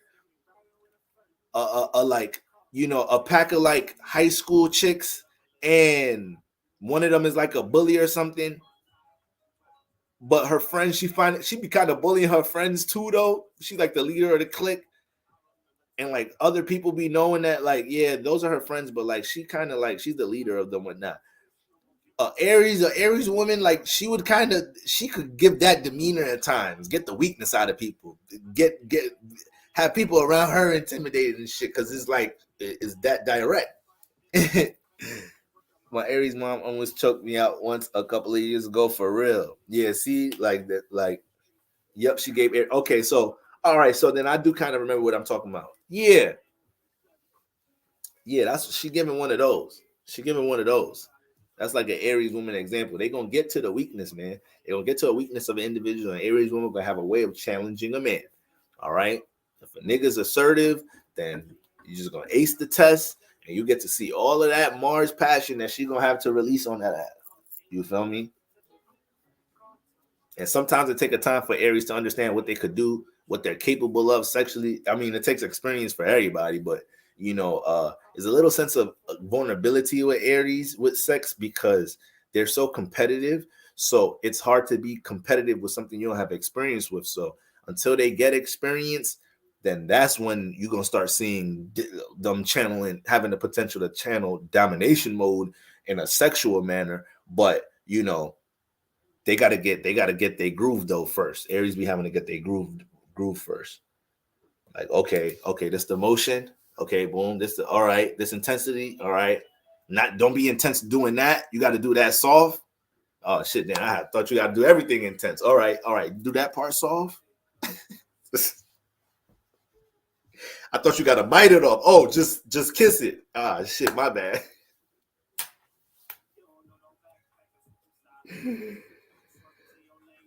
S2: a like, you know, a pack of like high school chicks, and one of them is like a bully or something. But her friends, she be kind of bullying her friends too, though. She's like the leader of the clique, and like other people be knowing that, like, yeah, those are her friends, but like she kind of like she's the leader of them, whatnot. Aries woman, like she could give that demeanor at times, get the weakness out of people, have people around her intimidated and shit, because it's like it's that direct. My Aries mom almost choked me out once a couple of years ago, for real. Yeah, see, like that, like, yep, she gave Aries. Okay, so all right, so then I do kind of remember what I'm talking about. Yeah, that's she giving one of those. She giving one of those. That's like an Aries woman example. They gonna get to the weakness, man. They gonna get to a weakness of an individual. And Aries woman gonna have a way of challenging a man. All right. If a nigga's assertive, then you're just gonna ace the test, and you get to see all of that Mars passion that she gonna have to release on that ass. You feel me? And sometimes it takes a time for Aries to understand what they could do, what they're capable of sexually. I mean, it takes experience for everybody, but you know, there's a little sense of vulnerability with Aries with sex because they're so competitive. So it's hard to be competitive with something you don't have experience with. So until they get experience, then that's when you're gonna start seeing them having the potential to channel domination mode in a sexual manner. But you know, they gotta get their groove though first. Aries be having to get their groove first. Like, okay, this the motion. Okay, boom. This the all right. This intensity. All right. Don't be intense doing that. You got to do that soft. Oh shit, then I thought you got to do everything intense. All right. Do that part soft. I thought you got to bite it off. Oh, just kiss it. Ah shit, my bad.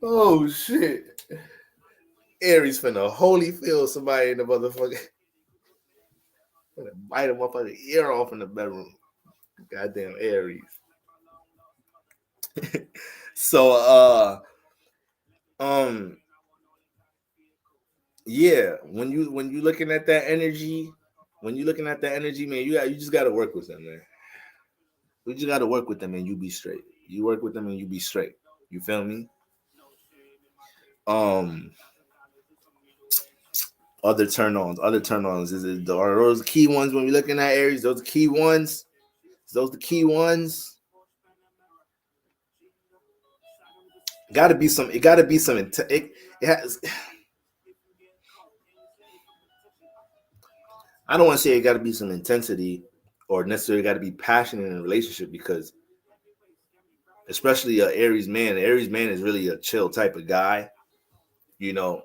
S2: Oh shit. Aries finna holy feel somebody in the motherfucker. Bite a motherfucker ear off in the bedroom. Goddamn Aries. So yeah, when you looking at that energy, man, you just gotta work with them, man. We just gotta work with them and you be straight. You work with them and you be straight. You feel me? Other turn ons. Are those the key ones when we're looking at Aries? Those the key ones. The key ones. Got to be some. It got to be some. It has. I don't want to say it got to be some intensity or necessarily got to be passionate in a relationship, because especially an Aries man is really a chill type of guy. You know,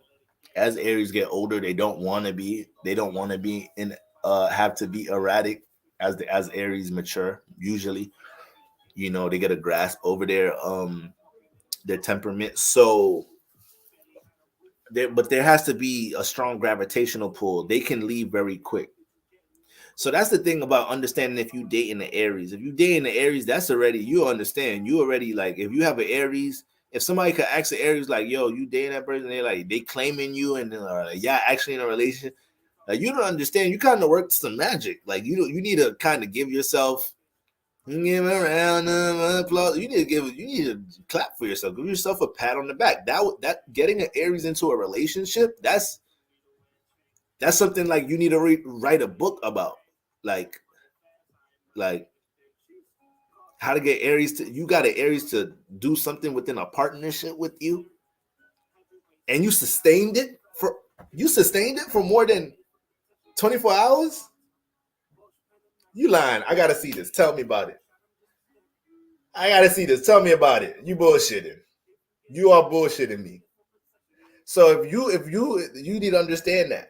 S2: as Aries get older, they don't want to be in have to be erratic as Aries mature usually. You know, they get a grasp over their temperament. So but there has to be a strong gravitational pull. They can leave very quick. So that's the thing about understanding if you date in the Aries. If you date in the Aries, that's already, you understand. You already, like, if you have an Aries, if somebody could ask the Aries, like, yo, you dating that person, they're like, they claiming you, and they're like, yeah, actually in a relationship. Like, you don't understand. You kind of work some magic. Like, you need to kind of give yourself, give around applause. You need to clap for yourself. Give yourself a pat on the back. That getting an Aries into a relationship, that's something like you need to write a book about. Like how to get Aries to, you got an Aries to do something within a partnership with you, and you sustained it for more than 24 hours. You lying. I gotta see this. Tell me about it. I gotta see this. Tell me about it. You bullshitting. You are bullshitting me. So if you need to understand that.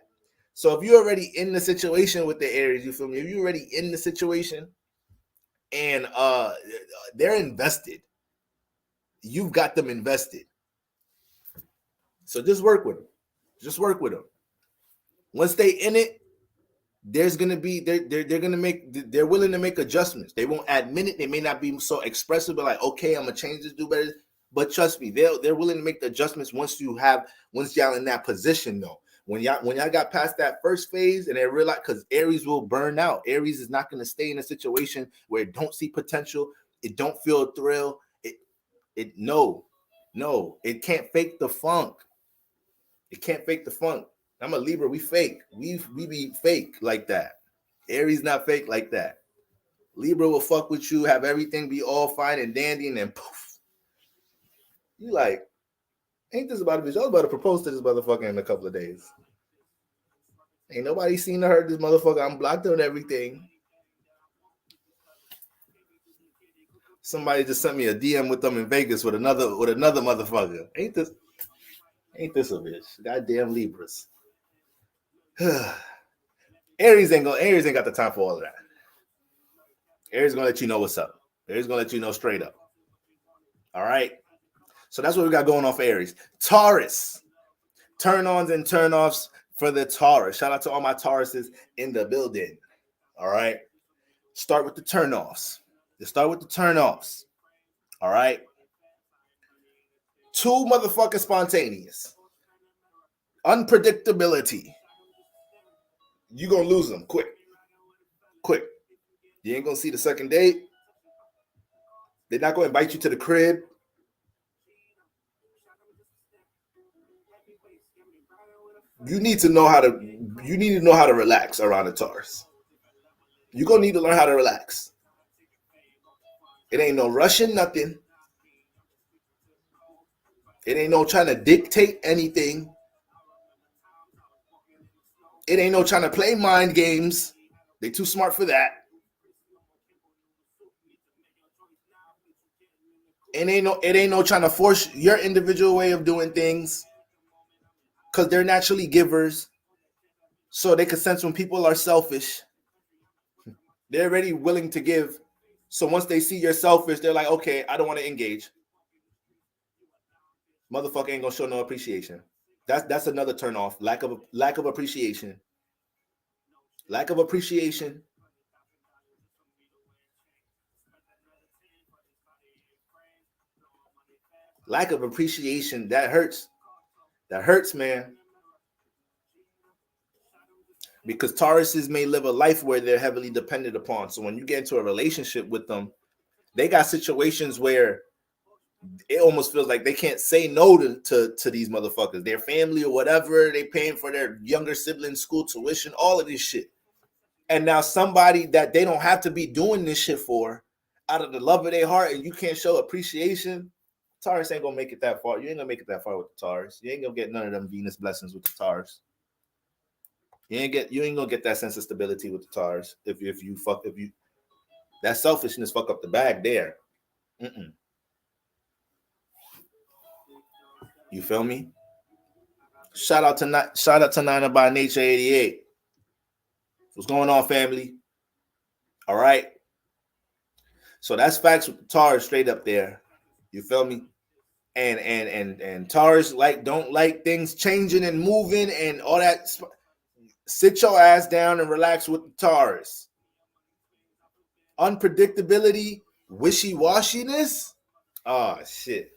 S2: So if you're already in the situation with the Aries, you feel me? If you're already in the situation and they're invested, you've got them invested. So just work with them. Just work with them. Once they in it, there's gonna be they're willing to make adjustments. They won't admit it. They may not be so expressive, but like, okay, I'm gonna change this, do better. But trust me, they're willing to make the adjustments once y'all in that position though. When y'all got past that first phase and they realize, because Aries will burn out. Aries is not gonna stay in a situation where it don't see potential, it don't feel a thrill. It can't fake the funk. It can't fake the funk. I'm a Libra. We fake. We be fake like that. Aries not fake like that. Libra will fuck with you, have everything be all fine and dandy, and then poof. You like, ain't this about a bitch? I was about to propose to this motherfucker in a couple of days. Ain't nobody seen or heard this motherfucker. I'm blocked on everything. Somebody just sent me a DM with them in Vegas with another motherfucker. Ain't this a bitch? Goddamn Libras. Aries ain't got the time for all of that. Aries gonna let you know what's up. Aries gonna let you know straight up. All right. So that's what we got going on for Aries. Taurus. Turn-ons and turn-offs for the Taurus. Shout out to all my Tauruses in the building. All right. Start with the turn-offs. All right. Too motherfucking spontaneous. Unpredictability. You gonna lose them quick. You ain't gonna see the second date. They're not gonna invite you to the crib. You need to know how to relax around the Taurus. You're gonna need to learn how to relax. It ain't no rushing nothing. It ain't no trying to dictate anything. It ain't no trying to play mind games. They too smart for that. It ain't no trying to force your individual way of doing things, because they're naturally givers. So they can sense when people are selfish. They're already willing to give. So once they see you're selfish, they're like, okay, I don't want to engage. Motherfucker ain't gonna show no appreciation. That's another turn off. Lack of appreciation. Lack of appreciation. Lack of appreciation, that hurts. That hurts, man. Because Tauruses may live a life where they're heavily dependent upon. So when you get into a relationship with them, they got situations where it almost feels like they can't say no to these motherfuckers. Their family or whatever, they paying for their younger siblings' school tuition, all of this shit. And now somebody that they don't have to be doing this shit for, out of the love of their heart, and you can't show appreciation, Taurus ain't gonna make it that far. You ain't gonna make it that far with the Taurus. You ain't gonna get none of them Venus blessings with the Taurus. You ain't gonna get that sense of stability with the Taurus if that selfishness fuck up the bag there. Mm-mm. You feel me? Shout out to Nina by Nature 88. What's going on, family? All right. So that's facts with Taurus straight up there. You feel me? And Taurus don't like things changing and moving and all that. Sit your ass down and relax with the Taurus. Unpredictability, wishy-washiness. Oh shit.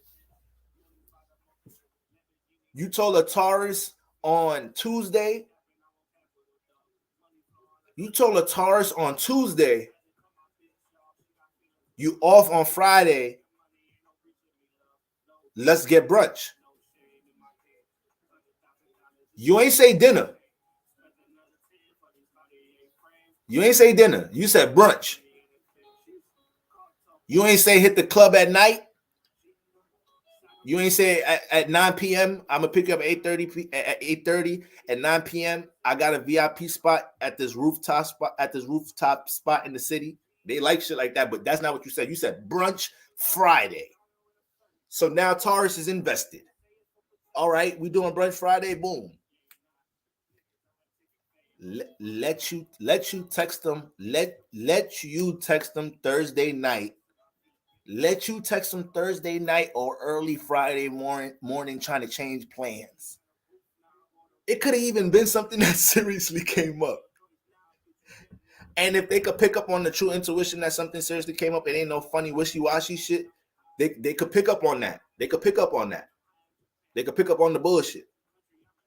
S2: You told a Taurus on Tuesday. You told a Taurus on Tuesday. You off on Friday. Let's get brunch. You ain't say dinner. You ain't say dinner. You said brunch. You ain't say hit the club at night. You ain't say at 9 p.m. I'm gonna pick you up at 8:30. At 9 p.m. I got a VIP spot at this rooftop spot in the city. They like shit like that, but that's not what you said. You said brunch Friday. So now Taurus is invested. All right, we doing brunch Friday. Boom. Let you text them. Let you text them Thursday night. Let you text them Thursday night or early Friday morning trying to change plans. It could have even been something that seriously came up. And if they could pick up on the true intuition that something seriously came up, it ain't no funny wishy-washy shit. They could pick up on that. They could pick up on that. They could pick up on the bullshit.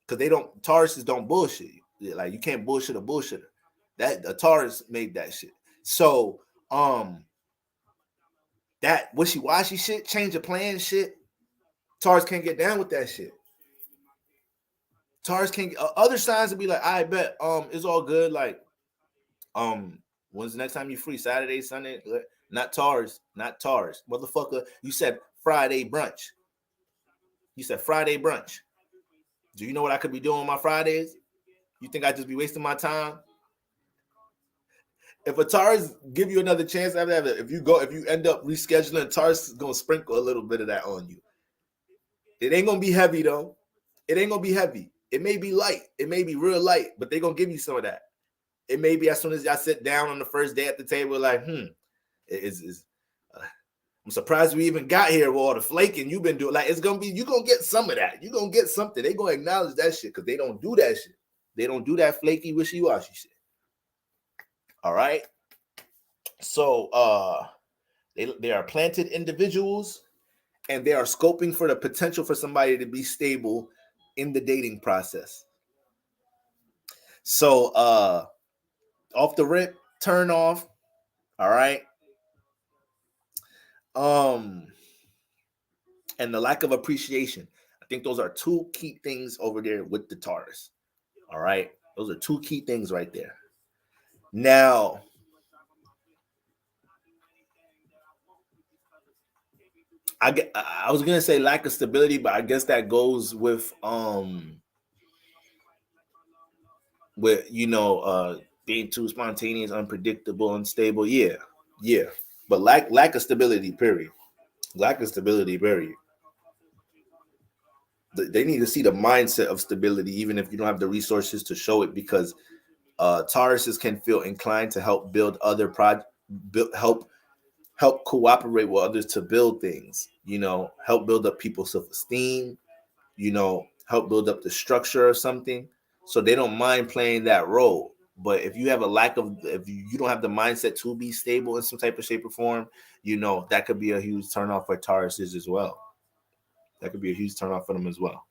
S2: Because Tauruses don't bullshit. Like you can't bullshit a bullshitter. That a Taurus made that shit. So that wishy-washy shit, change of plan shit, Taurus can't get down with that shit. Taurus can't other signs will be like, I bet it's all good. Like, when's the next time you free? Saturday, Sunday? Not Taurus. Motherfucker, you said Friday brunch. You said Friday brunch. Do you know what I could be doing on my Fridays? You think I'd just be wasting my time? If a Taurus give you another chance after that, if you end up rescheduling, Taurus is gonna sprinkle a little bit of that on you. It ain't gonna be heavy though. It ain't gonna be heavy. It may be light. It may be real light, but they're gonna give you some of that. It may be as soon as y'all sit down on the first day at the table, like, I'm surprised we even got here with all the flaking you've been doing. Like, it's gonna be, you're gonna get some of that. You're gonna get something. They're gonna acknowledge that shit because they don't do that shit. They don't do that flaky, wishy-washy shit. All right. So they are planted individuals and they are scoping for the potential for somebody to be stable in the dating process. So off the rip, turn off. All right. And the lack of appreciation. I think those are two key things over there with the Taurus. All right. Those are two key things right there. Now, I was gonna say lack of stability, but I guess that goes with being too spontaneous, unpredictable, unstable. Yeah. But lack of stability, period. Lack of stability, period. They need to see the mindset of stability, even if you don't have the resources to show it, because Tauruses can feel inclined to help build other help cooperate with others to build things, help build up people's self-esteem, help build up the structure of something. So they don't mind playing that role. But if you have if you don't have the mindset to be stable in some type of shape or form, that could be a huge turnoff for Tauruses as well. That could be a huge turnoff for them as well.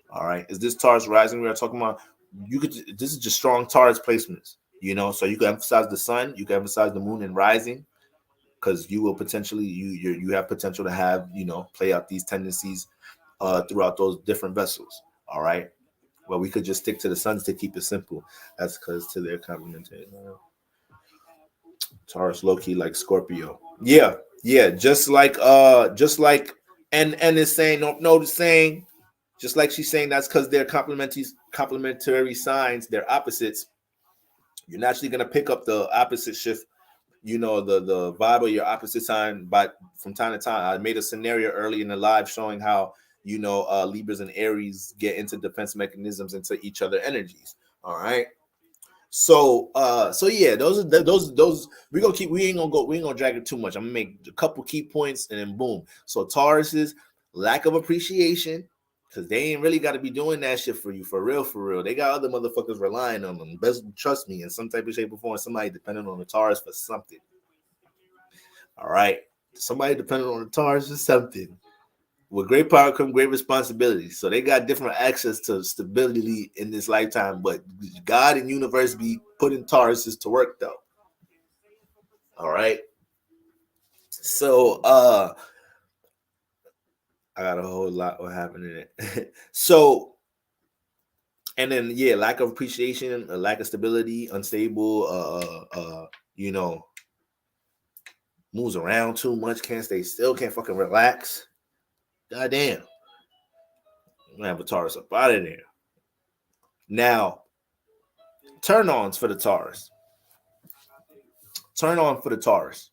S2: All right. Is this Taurus rising we are talking about? This is just strong Taurus placements, so you can emphasize the sun, you can emphasize the moon and rising, because you will potentially you have potential to have play out these tendencies throughout those different vessels. All right. Well, we could just stick to the suns to keep it simple. That's because to their complementary. Taurus low key like Scorpio. Yeah. Just like and is saying notice saying, just like she's saying, that's because they're complementary signs, they're opposites. You're naturally gonna pick up the opposite shift, the vibe of your opposite sign. But from time to time, I made a scenario early in the live showing how Libras and Aries get into defense mechanisms into each other energies. All right. So yeah, those we ain't gonna drag it too much. I'm gonna make a couple key points and then boom. So Taurus's lack of appreciation, because they ain't really got to be doing that shit for you for real, for real. They got other motherfuckers relying on them. Best trust me, in some type of shape or form, somebody depending on the Taurus for something. All right, somebody depending on the Taurus for something. With great power come great responsibility. So they got different access to stability in this lifetime, but God and universe be putting Tauruses to work though. All right. So I got a whole lot what happened in it. So and then yeah, lack of appreciation, a lack of stability, unstable, you know, moves around too much, can't stay still, can't fucking relax. Goddamn. I'm gonna have a Taurus up out of there. Now, turn ons for the Taurus. Turn on for the Taurus.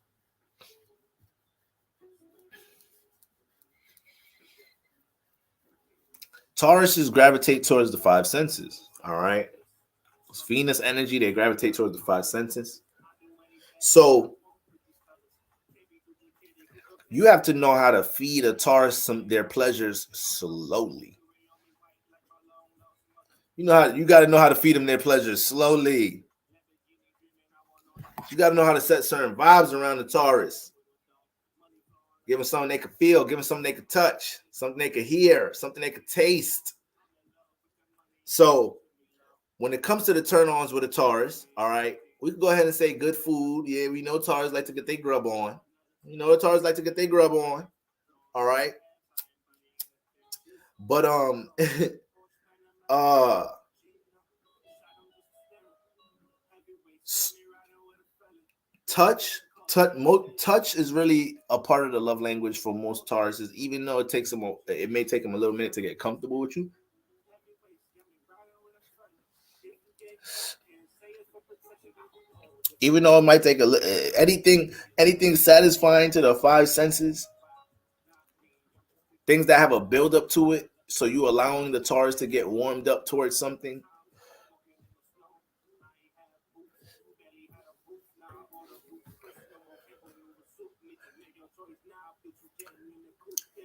S2: Tauruses gravitate towards the five senses. All right. It's Venus energy, they gravitate towards the five senses. So you have to know how to feed a Taurus their pleasures slowly. You got to know how to feed them their pleasures slowly. You got to know how to set certain vibes around the Taurus. Give them something they could feel, give them something they could touch, something they could hear, something they could taste. So when it comes to the turn-ons with a Taurus, all right, we can go ahead and say good food. Yeah, we know Taurus like to get their grub on. You know, the Taurus like to get their grub on. All right. But uh touch is really a part of the love language for most Tauruses, even though it may take them a little minute to get comfortable with you. Even though it might take anything satisfying to the five senses, things that have a build up to it, so you allowing the Taurus to get warmed up towards something.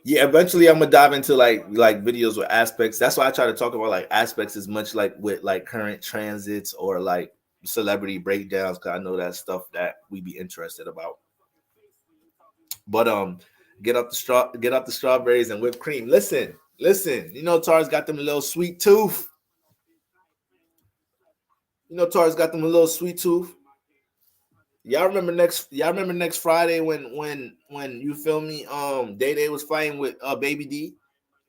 S2: Yeah, eventually I'm gonna dive into like videos with aspects. That's why I try to talk about like aspects as much like with like current transits or like celebrity breakdowns, because I know that's stuff that we be interested about. But get up the strawberries and whipped cream. Listen. You know Taurus got them a little sweet tooth. You know Taurus got them a little sweet tooth. Y'all remember next Friday when you feel me? Day was fighting with Baby D,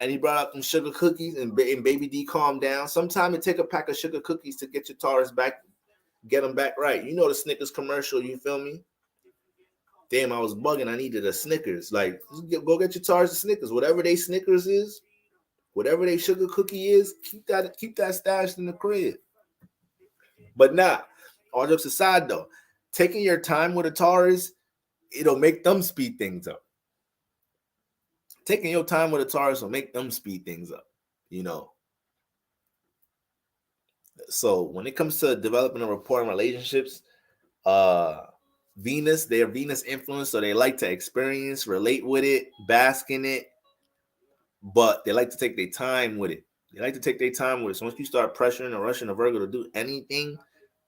S2: and he brought out them sugar cookies, and Baby D calmed down. Sometimes it take a pack of sugar cookies to get your Taurus back, get them back right. You know the Snickers commercial. You feel me? Damn, I was bugging. I needed a Snickers. Like, go get your Taurus a Snickers. Whatever they Snickers is, whatever they sugar cookie is, keep that stashed in the crib. But nah, all jokes aside though, taking your time with a Taurus, it'll make them speed things up. Taking your time with a Taurus will make them speed things up, you know. So when it comes to developing a rapport in relationships, they're Venus influence, so they like to experience, relate with it, bask in it, but they like to take their time with it. So once you start pressuring or rushing a Virgo to do anything,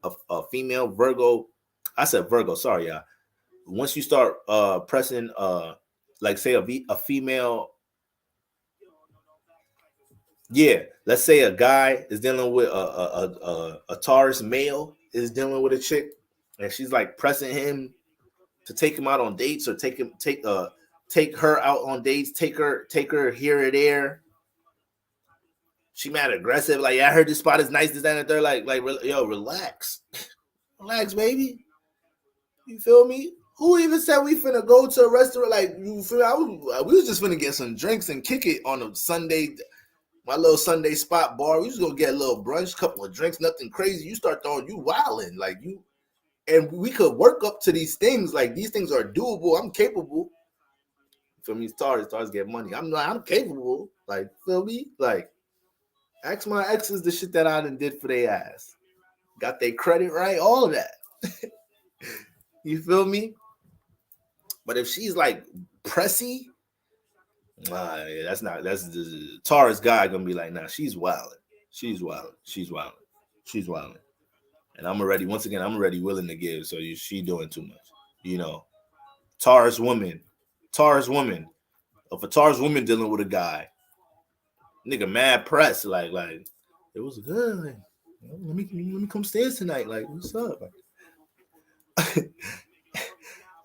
S2: a female Virgo, I said Virgo, sorry, y'all. Once you start pressing, like say a female, yeah, let's say a guy is dealing with a Taurus male is dealing with a chick, and she's like pressing him to take him out on dates or take her out on dates, take her here or there. She mad aggressive, like, yeah, I heard this spot is nice, this, that, and the third. Yo, relax. Relax, baby. You feel me? Who even said we finna go to a restaurant? Like, you feel me? We was just finna get some drinks and kick it on a Sunday, my little Sunday spot bar. We just gonna get a little brunch, couple of drinks, nothing crazy. You start throwing, you wilding, like you, and we could work up to these things. Like, these things are doable. I'm capable. Feel me? Stars get money. I'm capable. Like, feel me? Like, ask my exes the shit that I done did for their ass. got their credit right, all of that. You feel me? But if she's like pressy, yeah, that's the Taurus guy gonna be like, nah, she's wilding. She's wilding. She's wilding. She's wilding. And I'm already willing to give. So she doing too much. You know, Taurus woman. If a Taurus woman dealing with a guy, nigga mad press, like it was good. Like, let me come stairs tonight. Like, what's up?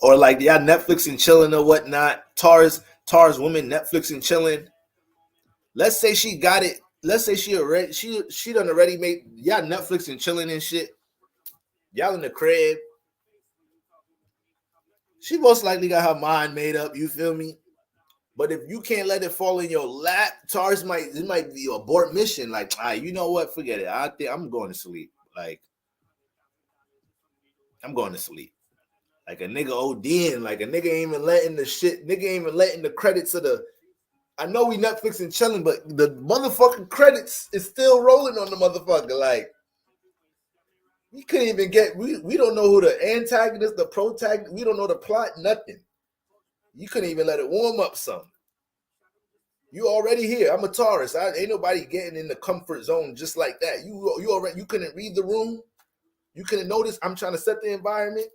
S2: Or like y'all Netflix and chilling or whatnot. Taurus woman Netflix and chilling. Let's say she got it. Let's say she done already made y'all Netflix and chilling and shit. Y'all in the crib. She most likely got her mind made up. You feel me? But if you can't let it fall in your lap, Taurus might be your abort mission. Like, all right, you know what? Forget it. I think I'm going to sleep. Like, I'm going to sleep. Like a nigga ODing. Like a nigga ain't even letting the shit. Nigga ain't even letting the credits of the. I know we Netflix and chilling, but the motherfucking credits is still rolling on the motherfucker. Like, we couldn't even get. We don't know who the antagonist, the protagonist. We don't know the plot. Nothing. You couldn't even let it warm up some. You already here. I'm a Taurus. Ain't nobody getting in the comfort zone just like that. You couldn't read the room. You couldn't notice I'm trying to set the environment.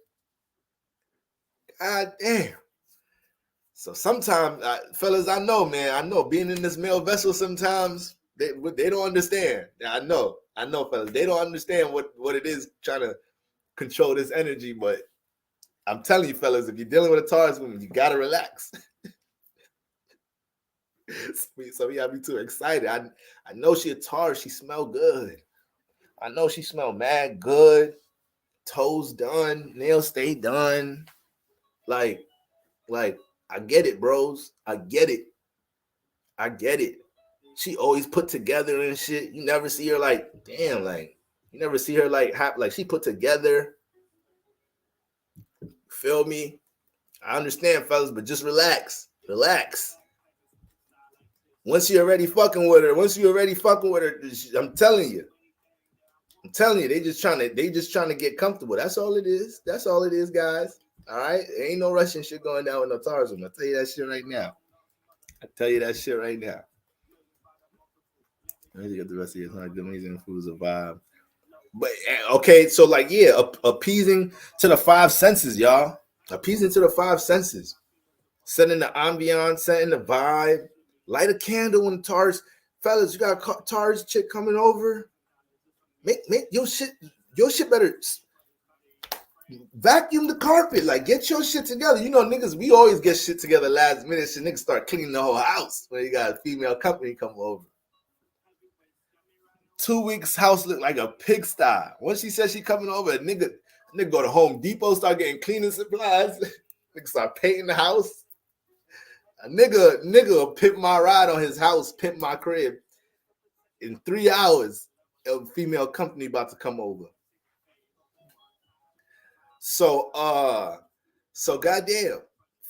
S2: God damn. So sometimes, fellas, I know being in this male vessel sometimes they don't understand. I know, fellas, they don't understand what it is trying to control this energy. But I'm telling you, fellas, if you're dealing with a Taurus woman, you gotta relax. So y'all be too excited. I know she a Taurus. She smell good. I know she smell mad good. Toes done, nails stay done. Like, I get it, bros. I get it. She always put together and shit. You never see her like, damn, like, you never see her like she put together. Feel me? I understand, fellas, but just relax. Once you're already fucking with her, I'm telling you, they just trying to get comfortable. That's all it is, guys. All right, there ain't no Russian shit going down with no Taurus. I'll tell you that shit right now. Let me get the rest of your time. Amazing foods, a vibe. But okay, so like, yeah, appeasing to the five senses, y'all. Appeasing to the five senses. Setting the ambiance, setting the vibe. Light a candle when Taurus, fellas, you got a Taurus chick coming over. Make your shit better. Vacuum the carpet, like get your shit together. You know, niggas, we always get shit together last minute. So niggas start cleaning the whole house when you got a female company come over. 2 weeks house look like a pigsty. Once she said she coming over, a nigga go to Home Depot, start getting cleaning supplies. Nigga start painting the house. A nigga will pimp my ride on his house, pimp my crib. In 3 hours, a female company about to come over. So goddamn,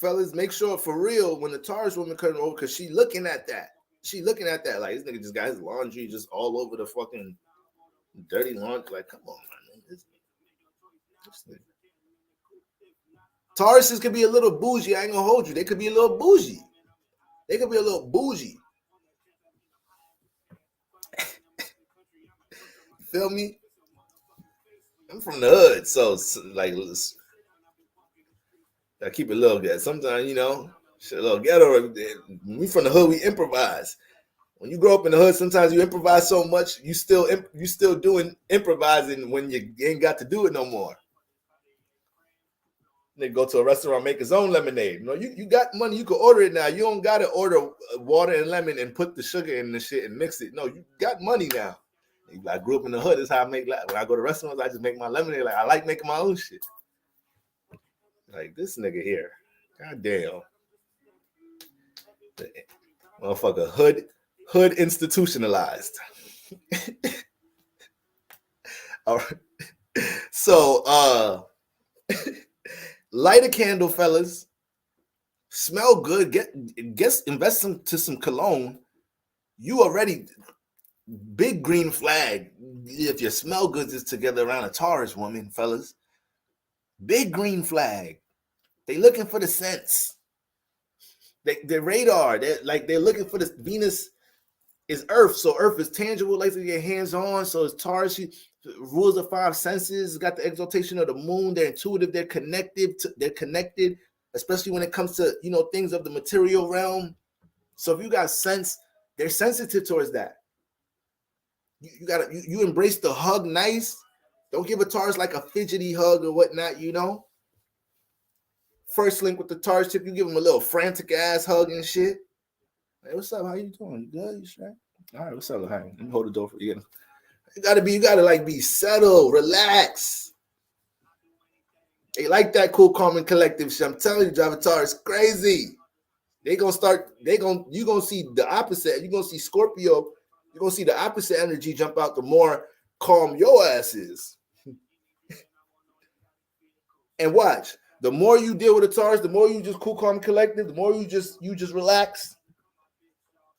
S2: fellas, make sure for real when the Taurus woman coming over, because she looking at that. Like, this nigga just got his laundry just all over the fucking dirty laundry. Like, come on, man. This nigga. Tauruses could be a little bougie. I ain't gonna hold you. They could be a little bougie. Feel me? I'm from the hood, so like, I keep it low ghetto. Sometimes, you know, shit a little ghetto. We from the hood, we improvise. When you grow up in the hood, sometimes you improvise so much, you still doing improvising when you ain't got to do it no more. They go to a restaurant, make his own lemonade. You know, you got money, you can order it now. You don't gotta order water and lemon and put the sugar in the shit and mix it. No, you got money now. I grew up in the hood. That's how I make. When I go to restaurants, I just make my lemonade. Like, I like making my own shit. Like, this nigga here, god damn, motherfucker, hood institutionalized. All right. So light a candle, fellas. Smell good. Invest into some cologne. You already Big green flag. If your smell goods is together around a Taurus woman, fellas. Big green flag. They looking for the sense. Their radar. They're looking for the Venus is Earth, so Earth is tangible, like to get hands on. So it's Taurus. She rules the five senses. Got the exaltation of the moon. They're intuitive. They're connected. They're connected, especially when it comes to things of the material realm. So if you got sense, they're sensitive towards that. You gotta you embrace the hug nice. Don't give a Taurus like a fidgety hug or whatnot. First link with the Taurus tip, you give them a little frantic ass hug and shit. Hey, what's up? How you doing? You good? You straight? All right, what's up? Hi. Let me hold the door for you. You gotta like be settled, relax. They like that cool, calm, and collective shit. I'm telling you, driving Taurus crazy. You gonna see the opposite. You're gonna see Scorpio. You're gonna see the opposite energy jump out the more calm your ass is. And watch. The more you deal with a Taurus, the more you just cool, calm, collective, the more you just relax.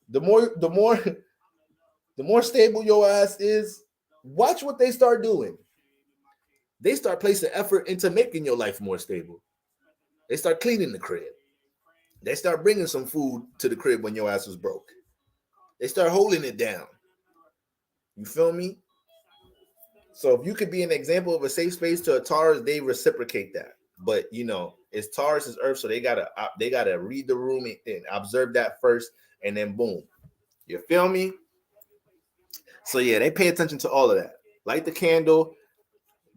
S2: The more stable your ass is. Watch what they start doing. They start placing effort into making your life more stable. They start cleaning the crib. They start bringing some food to the crib when your ass was broke. They start holding it down. You feel me? So if you could be an example of a safe space to a Taurus, they reciprocate that. But it's Taurus is Earth, so they gotta read the room and observe that first, and then boom. You feel me? So yeah, they pay attention to all of that. Light the candle,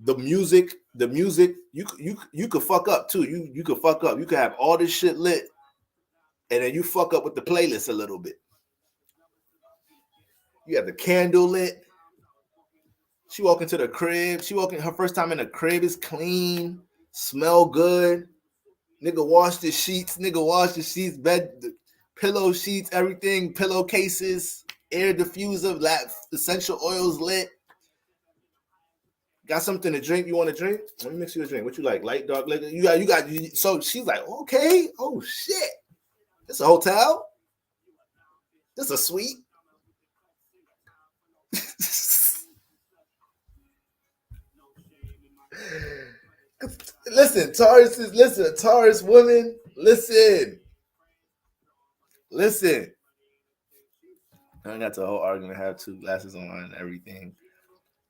S2: the music. You could fuck up too. You could fuck up. You could have all this shit lit, and then you fuck up with the playlist a little bit. You have the candle lit. She walk into the crib. Her first time in the crib is clean, smell good. Nigga wash the sheets. Bed, pillow sheets, everything, pillowcases, air diffuser, essential oils lit. Got something to drink? You want to drink? Let me mix you a drink. What you like? Light, dark, liquor? You got. So she's like, okay. Oh shit. This a hotel? This a suite? Listen, Taurus women, listen. I got the whole argument. Have two glasses on and everything.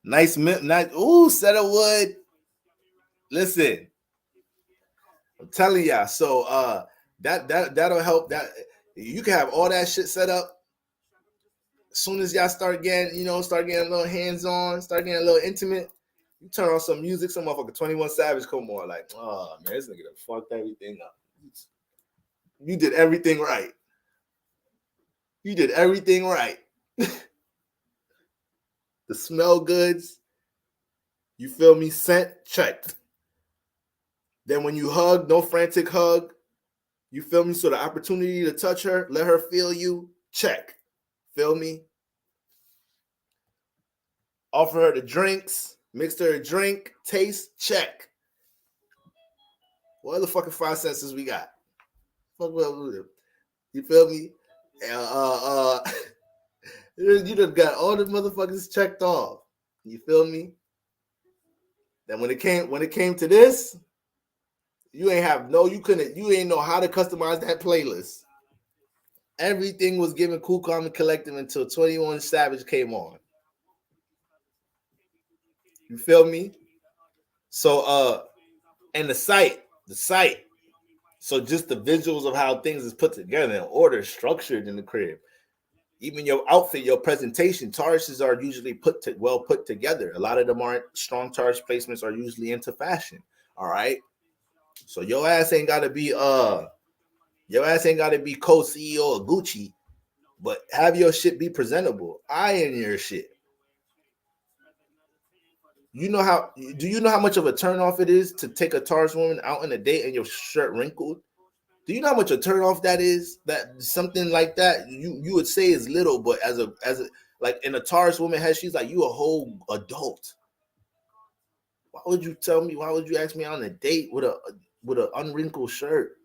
S2: Nice, set of wood. Listen, I'm telling y'all. So that'll help. That you can have all that shit set up. As soon as y'all start getting a little hands on, start getting a little intimate. You turn on some music, some motherfucker 21 Savage come on, like, oh man, this nigga done fucked everything up. You did everything right. The smell goods, you feel me? Scent checked. Then when you hug, no frantic hug. You feel me? So the opportunity to touch her, let her feel you, check. Feel me? Offer her the drinks, mix her a drink, taste, check. What other fucking five senses we got? You feel me? You done got all the motherfuckers checked off. You feel me? Then when it came to this, you ain't know how to customize that playlist. Everything was given cool, calm, and collective until 21 Savage came on. You feel me? So and the site. So just the visuals of how things is put together in order, structured in the crib. Even your outfit, your presentation, Tauruses are usually well put together. A lot of them aren't strong. Taurus placements are usually into fashion. All right. So your ass ain't gotta be co-CEO of Gucci, but have your shit be presentable. Iron your shit. Do you know how much of a turnoff it is to take a Taurus woman out on a date and your shirt wrinkled? Do you know how much a turnoff that is? That something like that you would say is little, but as a like in a Taurus woman head, she's like, you a whole adult. Why would you ask me on a date with an unwrinkled shirt?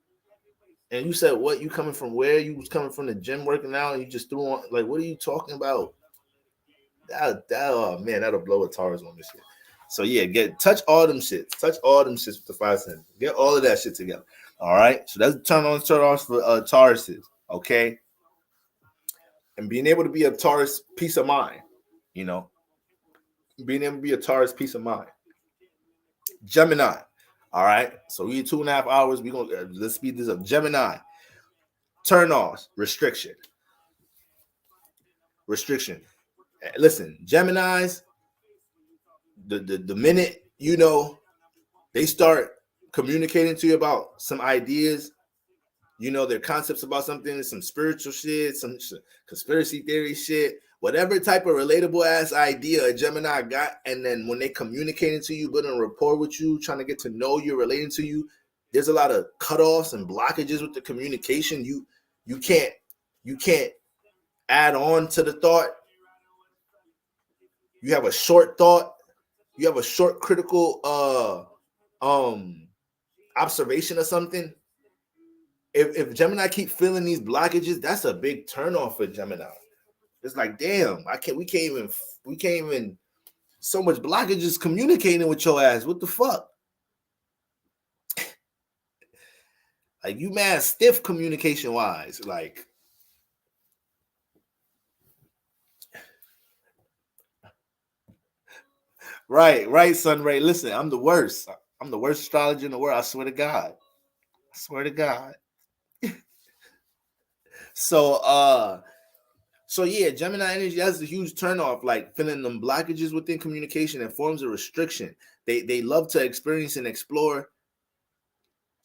S2: And you said, what? You coming from where? You was coming from the gym working out and you just threw on, like, what are you talking about? Oh man, that'll blow a Taurus on this shit. So yeah, touch all them shits. Touch all them shits with the 5 cents. Get all of that shit together. All right. So that's turn off for Tauruses. Okay. And being able to be a Taurus peace of mind, you know, being able to be a Taurus peace of mind. Gemini. All right. So we 2.5 hours. We gonna let's speed this up. Gemini. Turn offs. Restriction. Listen, Geminis. The minute they start communicating to you about some ideas, their concepts about something, some spiritual shit, some conspiracy theory shit, whatever type of relatable ass idea a Gemini got, and then when they communicating to you, building a rapport with you, trying to get to know you, relating to you, there's a lot of cutoffs and blockages with the communication. You can't add on to the thought. You have a short thought. You have a short critical observation of something. If Gemini keep feeling these blockages, that's a big turnoff for Gemini. It's like, damn, we can't even so much blockages communicating with your ass. What the fuck? Like, you mad stiff communication wise. Like, right, Sunray. Listen, I'm the worst. I'm the worst astrologer in the world. I swear to God. So yeah, Gemini energy has a huge turnoff, like feeling them blockages within communication and forms of restriction. They love to experience and explore.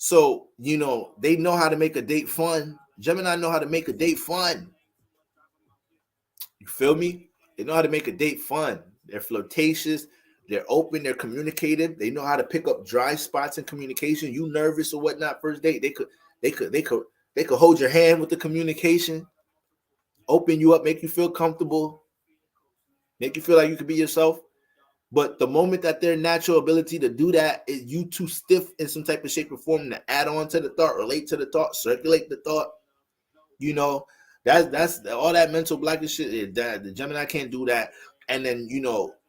S2: So, they know how to make a date fun. Gemini know how to make a date fun. You feel me? They know how to make a date fun. They're flirtatious. They're open. They're communicative. They know how to pick up dry spots in communication. You nervous or whatnot first date? They could hold your hand with the communication, open you up, make you feel comfortable, make you feel like you could be yourself. But the moment that their natural ability to do that is you too stiff in some type of shape or form to add on to the thought, relate to the thought, circulate the thought, that's all that mental blockage shit. That the Gemini can't do that. And then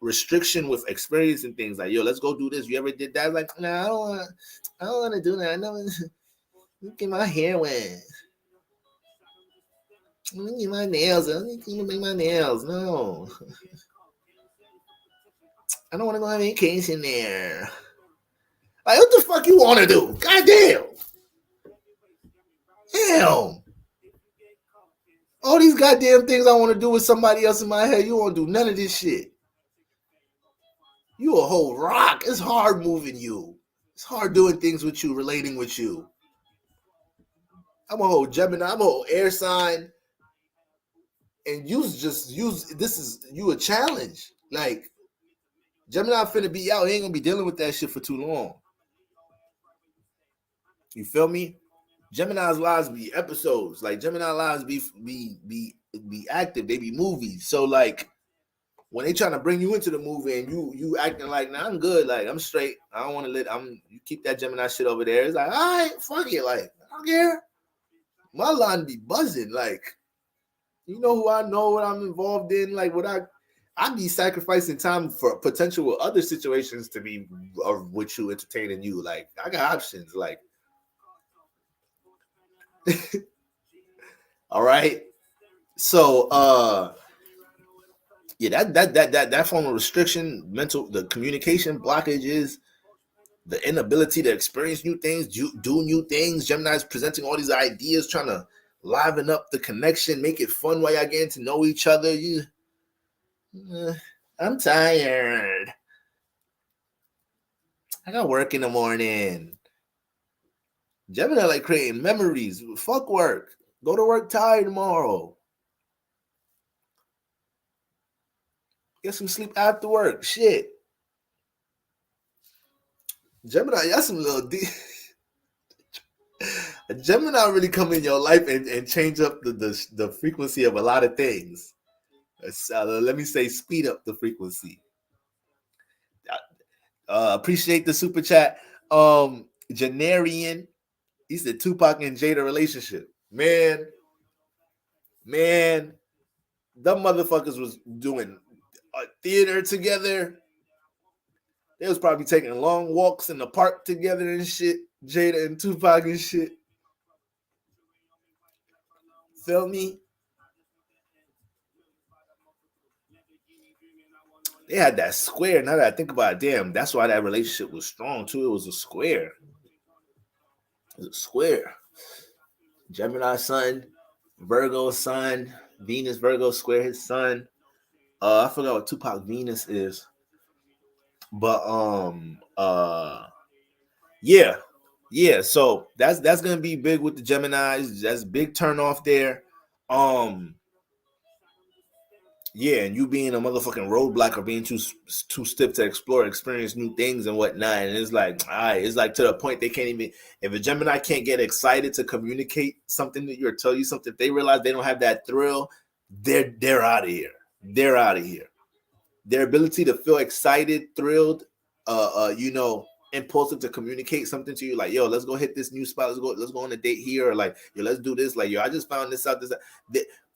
S2: restriction with experience and things like, yo, let's go do this. You ever did that? Like, nah, I don't want to do that. I know. Get my hair wet. Let me get my nails. I need to make my nails. No. I don't want to go on vacation there. Like, what the fuck you want to do? Goddamn. Damn. All these goddamn things I want to do with somebody else in my head, you won't do none of this shit. You a whole rock. It's hard moving you. It's hard doing things with you, relating with you. I'm a whole Gemini. I'm a whole air sign. And you a challenge. Like, Gemini finna be out. He ain't gonna be dealing with that shit for too long. You feel me? Gemini's lives be episodes. Like, Gemini lives be active. They be movies. So like, when they trying to bring you into the movie and you acting like, nah, I'm good. Like, I'm straight. I don't want to you keep that Gemini shit over there. It's like, all right, fuck it. Like, I don't care. My line be buzzing. Like, who I know, what I'm involved in. Like, I'd be sacrificing time for potential other situations to be with you, entertaining you. Like, I got options. Like, all right. So, yeah, that form of restriction, the communication blockages, the inability to experience new things, do new things. Gemini's presenting all these ideas, trying to liven up the connection, make it fun while y'all getting to know each other. I'm tired. I got work in the morning. Gemini like creating memories. Fuck work. Go to work tired tomorrow. Get some sleep after work. Shit. Gemini, y'all some little Gemini really come in your life and change up the frequency of a lot of things. Let me say, speed up the frequency. Appreciate the super chat. Janarian, he said Tupac and Jada relationship. Man, them motherfuckers was doing theater together. They was probably taking long walks in the park together and shit. Jada and Tupac and shit. Feel me? They had that square. Now that I think about it, damn, that's why that relationship was strong too. It was a square. It was a square. Gemini sun, Virgo sun, Venus Virgo square his sun. I forgot what Tupac Venus is. But yeah. So that's gonna be big with the Geminis. That's big turn off there. Yeah, and you being a motherfucking roadblock or being too stiff to explore, experience new things and whatnot. And it's like, all right, it's like to the point they can't even. If a Gemini can't get excited to communicate something to you or tell you something, if they realize they don't have that thrill, they're out of here. They're out of here. Their ability to feel excited, thrilled, impulsive to communicate something to you, like, yo, let's go hit this new spot, let's go on a date here, or like, yo, let's do this, like, yo, I just found this out.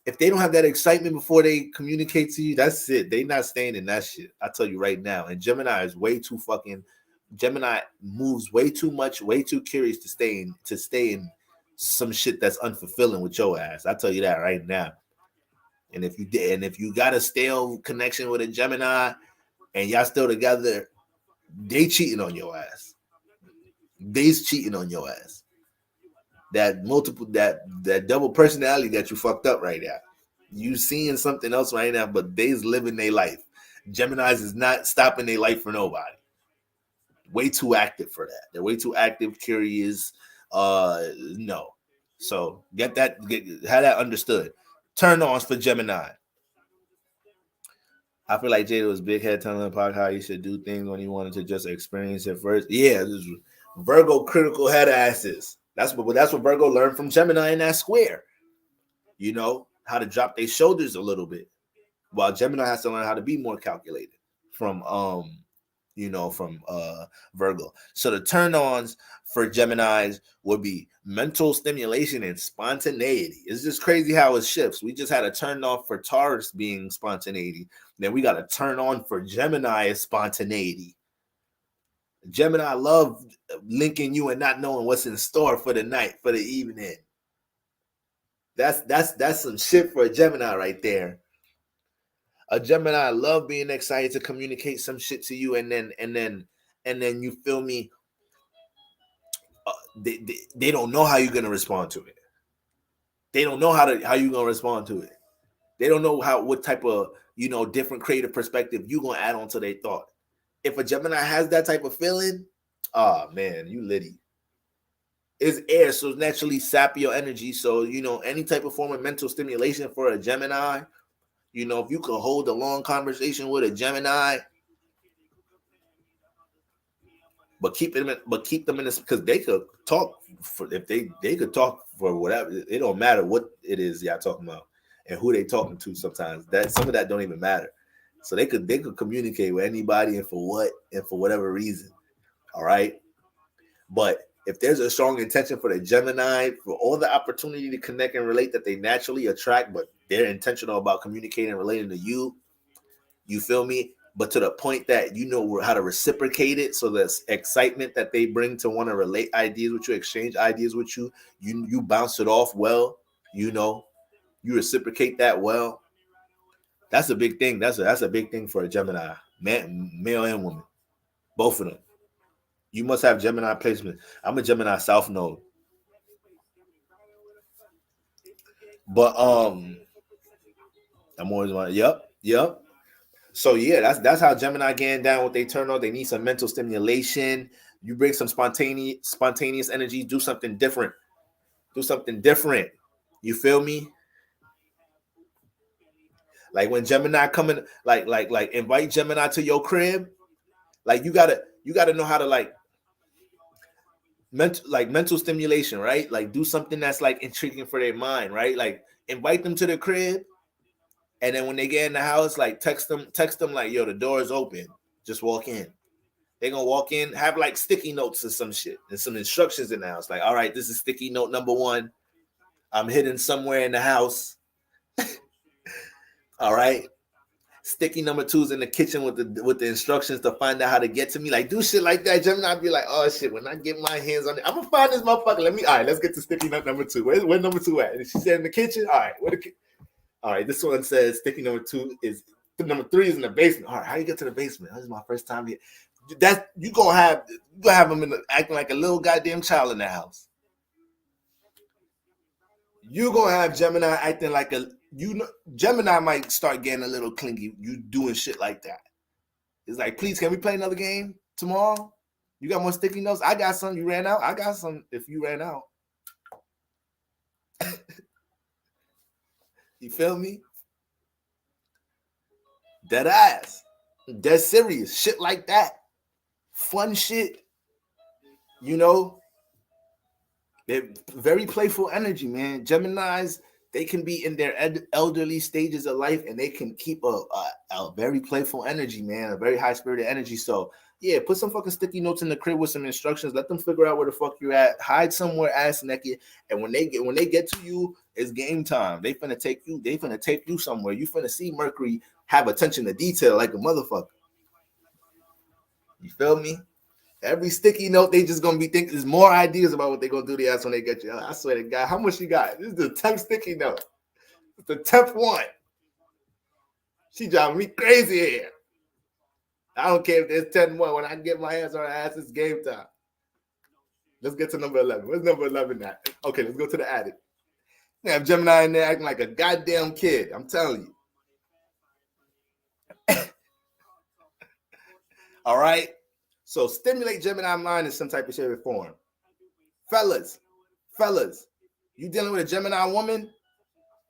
S2: If they don't have that excitement before they communicate to you, that's it. They not staying in that shit. I tell you right now. And Gemini is way too fucking. Gemini moves way too much, way too curious to stay in some shit that's unfulfilling with your ass. I tell you that right now. And if you got a stale connection with a Gemini and y'all still together, they cheating on your ass. They's cheating on your ass. That double personality that you fucked up right now. You seeing something else right now, but they's living their life. Geminis is not stopping their life for nobody. Way too active for that. They're way too active, curious. No. So have that understood. Turn ons for Gemini. I feel like Jada was big head telling Pac how he should do things when he wanted to just experience it first. Yeah, this Virgo critical head asses. That's what Virgo learned from Gemini in that square. You know, how to drop their shoulders a little bit. While Gemini has to learn how to be more calculated from Virgo. So the turn-ons for Geminis would be mental stimulation and spontaneity. It's just crazy how it shifts. We just had a turn off for Taurus being spontaneity. Then we got a turn on for Gemini is spontaneity. Gemini love linking you and not knowing what's in store for the night, for the evening. That's some shit for a Gemini right there. A Gemini love being excited to communicate some shit to you, and then you feel me. They don't know how you're gonna respond to it. They don't know how you're gonna respond to it. They don't know what type of different creative perspective you gonna add on to their thought. If a Gemini has that type of feeling, oh man, you litty. It's air, so it's naturally sap your energy. So any type of form of mental stimulation for a Gemini. If you could hold a long conversation with a Gemini, but keep them in this, because they could talk they could talk for whatever. It don't matter what it is y'all talking about and who they talking to. Sometimes that some of that don't even matter. So they could communicate with anybody and for what and for whatever reason. All right, but if there's a strong intention for the Gemini, for all the opportunity to connect and relate that they naturally attract, but they're intentional about communicating and relating to you, you feel me? But to the point that you know how to reciprocate it, so this excitement that they bring to want to relate ideas with you, exchange ideas with you, you bounce it off well, you reciprocate that well. That's a big thing. That's a big thing for a Gemini, man, male and woman, both of them. You must have Gemini placement. I'm a Gemini South Node. But I'm always one. Yep. So yeah, that's how Gemini getting down. What they turn on, they need some mental stimulation. You bring some spontaneous energy. Do something different. You feel me? Like when Gemini coming, like invite Gemini to your crib. Like you gotta know how to mental stimulation, right? Like do something that's like intriguing for their mind, right? Like invite them to the crib, and then when they get in the house, like text them like, yo, the door is open. Just walk in. They're gonna walk in, have like sticky notes or some shit and some instructions in the house. Like, all right, this is sticky note number 1. I'm hidden somewhere in the house. All right. sticky number 2s in the kitchen with the instructions to find out how to get to me. Like, do shit like that. Gemini, I'd be like, oh shit, when I get my hands on it, I'm gonna find this motherfucker. All right, let's get to sticky note number 2. Where's number 2 at? And she said in the kitchen. All right, all right, this one says sticky number 2 is number 3 is in the basement. All right, how you get to the basement? This is my first time here. That you gonna have them acting like a little goddamn child in the house. You gonna have Gemini acting like Gemini might start getting a little clingy. You doing shit like that. It's like, please, can we play another game tomorrow? You got more sticky notes? I got some. You ran out? I got some if you ran out. You feel me? Dead ass. Dead serious. Shit like that. Fun shit. You know? They're very playful energy, man. Geminis, they can be in their elderly stages of life and they can keep a very playful energy, man. A very high-spirited energy. So, yeah, put some fucking sticky notes in the crib with some instructions. Let them figure out where the fuck you're at. Hide somewhere ass naked. And when they get to you, it's game time. They finna take you somewhere. You finna see Mercury have attention to detail like a motherfucker. You feel me? Every sticky note, they just gonna be thinking there's more ideas about what they gonna do to ass when they get you. I swear to God, how much you got? This is the 10th sticky note. It's the 10th one. She driving me crazy here. I don't care if there's 10 more. When I get my hands on her ass, it's game time. Let's get to number 11. Where's number 11 at? Okay, let's go to the attic. They have Gemini in there acting like a goddamn kid. I'm telling you. All right? So stimulate Gemini mind in some type of shape or form. Fellas, you dealing with a Gemini woman?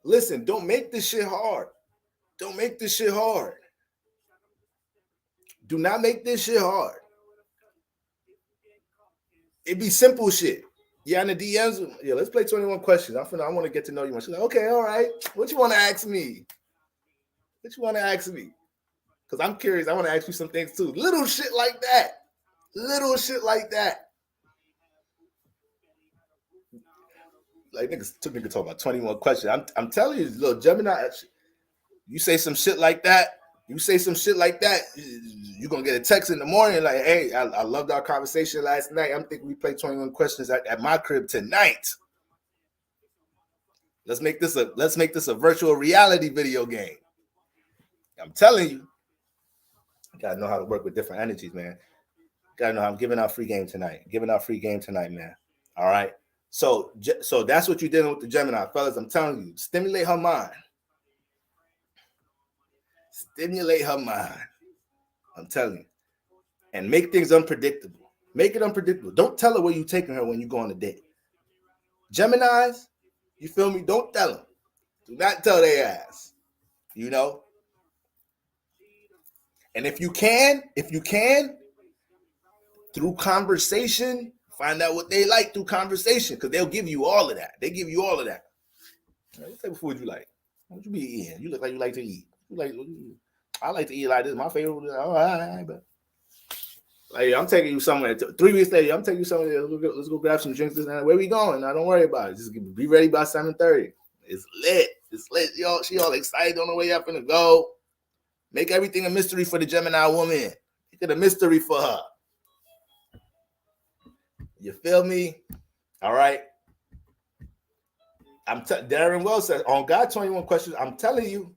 S2: Listen, don't make this shit hard. Don't make this shit hard. Do not make this shit hard. It be simple shit. Yeah, in the DMs, yeah, let's play 21 questions. I want to get to know you. She's like, okay, all right. What you want to ask me? Because I'm curious. I want to ask you some things too. Little shit like that. Like niggas took me to talk about 21 questions. I'm telling you, little Gemini, you say some shit like that, you're gonna get a text in the morning like, hey, I loved our conversation last night. I'm thinking we play 21 questions at my crib tonight. Let's make this a virtual reality video game. I'm telling you, gotta know how to work with different energies, man. Gotta know I'm giving out free game tonight. Man. All right. So that's what you're dealing with the Gemini, fellas. I'm telling you, stimulate her mind. I'm telling you. And make things unpredictable. Make it unpredictable. Don't tell her where you're taking her when you go on a date. Geminis, you feel me? Don't tell them. Do not tell their ass. You know? And if you can, through conversation, find out what they like through conversation, because they'll give you all of that. What type of food you like? What you be eating? You look like you like to eat. I like to eat like this. My favorite. All right, but like I'm taking you somewhere. 3 weeks later, I'm taking you somewhere. Let's go grab some drinks. This and where we going? Now don't worry about it. Just be ready by 7:30. It's lit. Y'all, she all excited on the way up and go. Make everything a mystery for the Gemini woman. Make it a mystery for her. You feel me? All right. Darren Wells says, on God 21 questions, I'm telling you,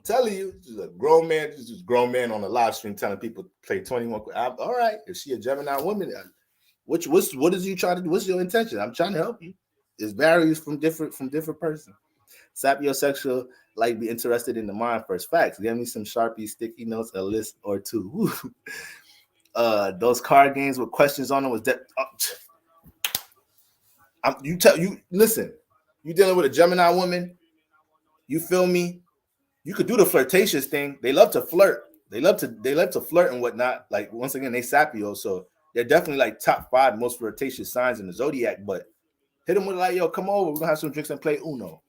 S2: this is a grown man, on the live stream telling people play 21. All right. If she a Gemini woman, what is you trying to do? What's your intention? I'm trying to help you. It varies from different person. Sapiosexual, like be interested in the mind first. Facts. Give me some Sharpie sticky notes, a list or two. Those card games with questions on them was that. Listen. You dealing with a Gemini woman. You feel me? You could do the flirtatious thing. They love to flirt. They love to flirt and whatnot. Like once again, they Sapio, so they're definitely like top 5 most flirtatious signs in the zodiac. But hit them with like, yo, come over. We're gonna have some drinks and play Uno.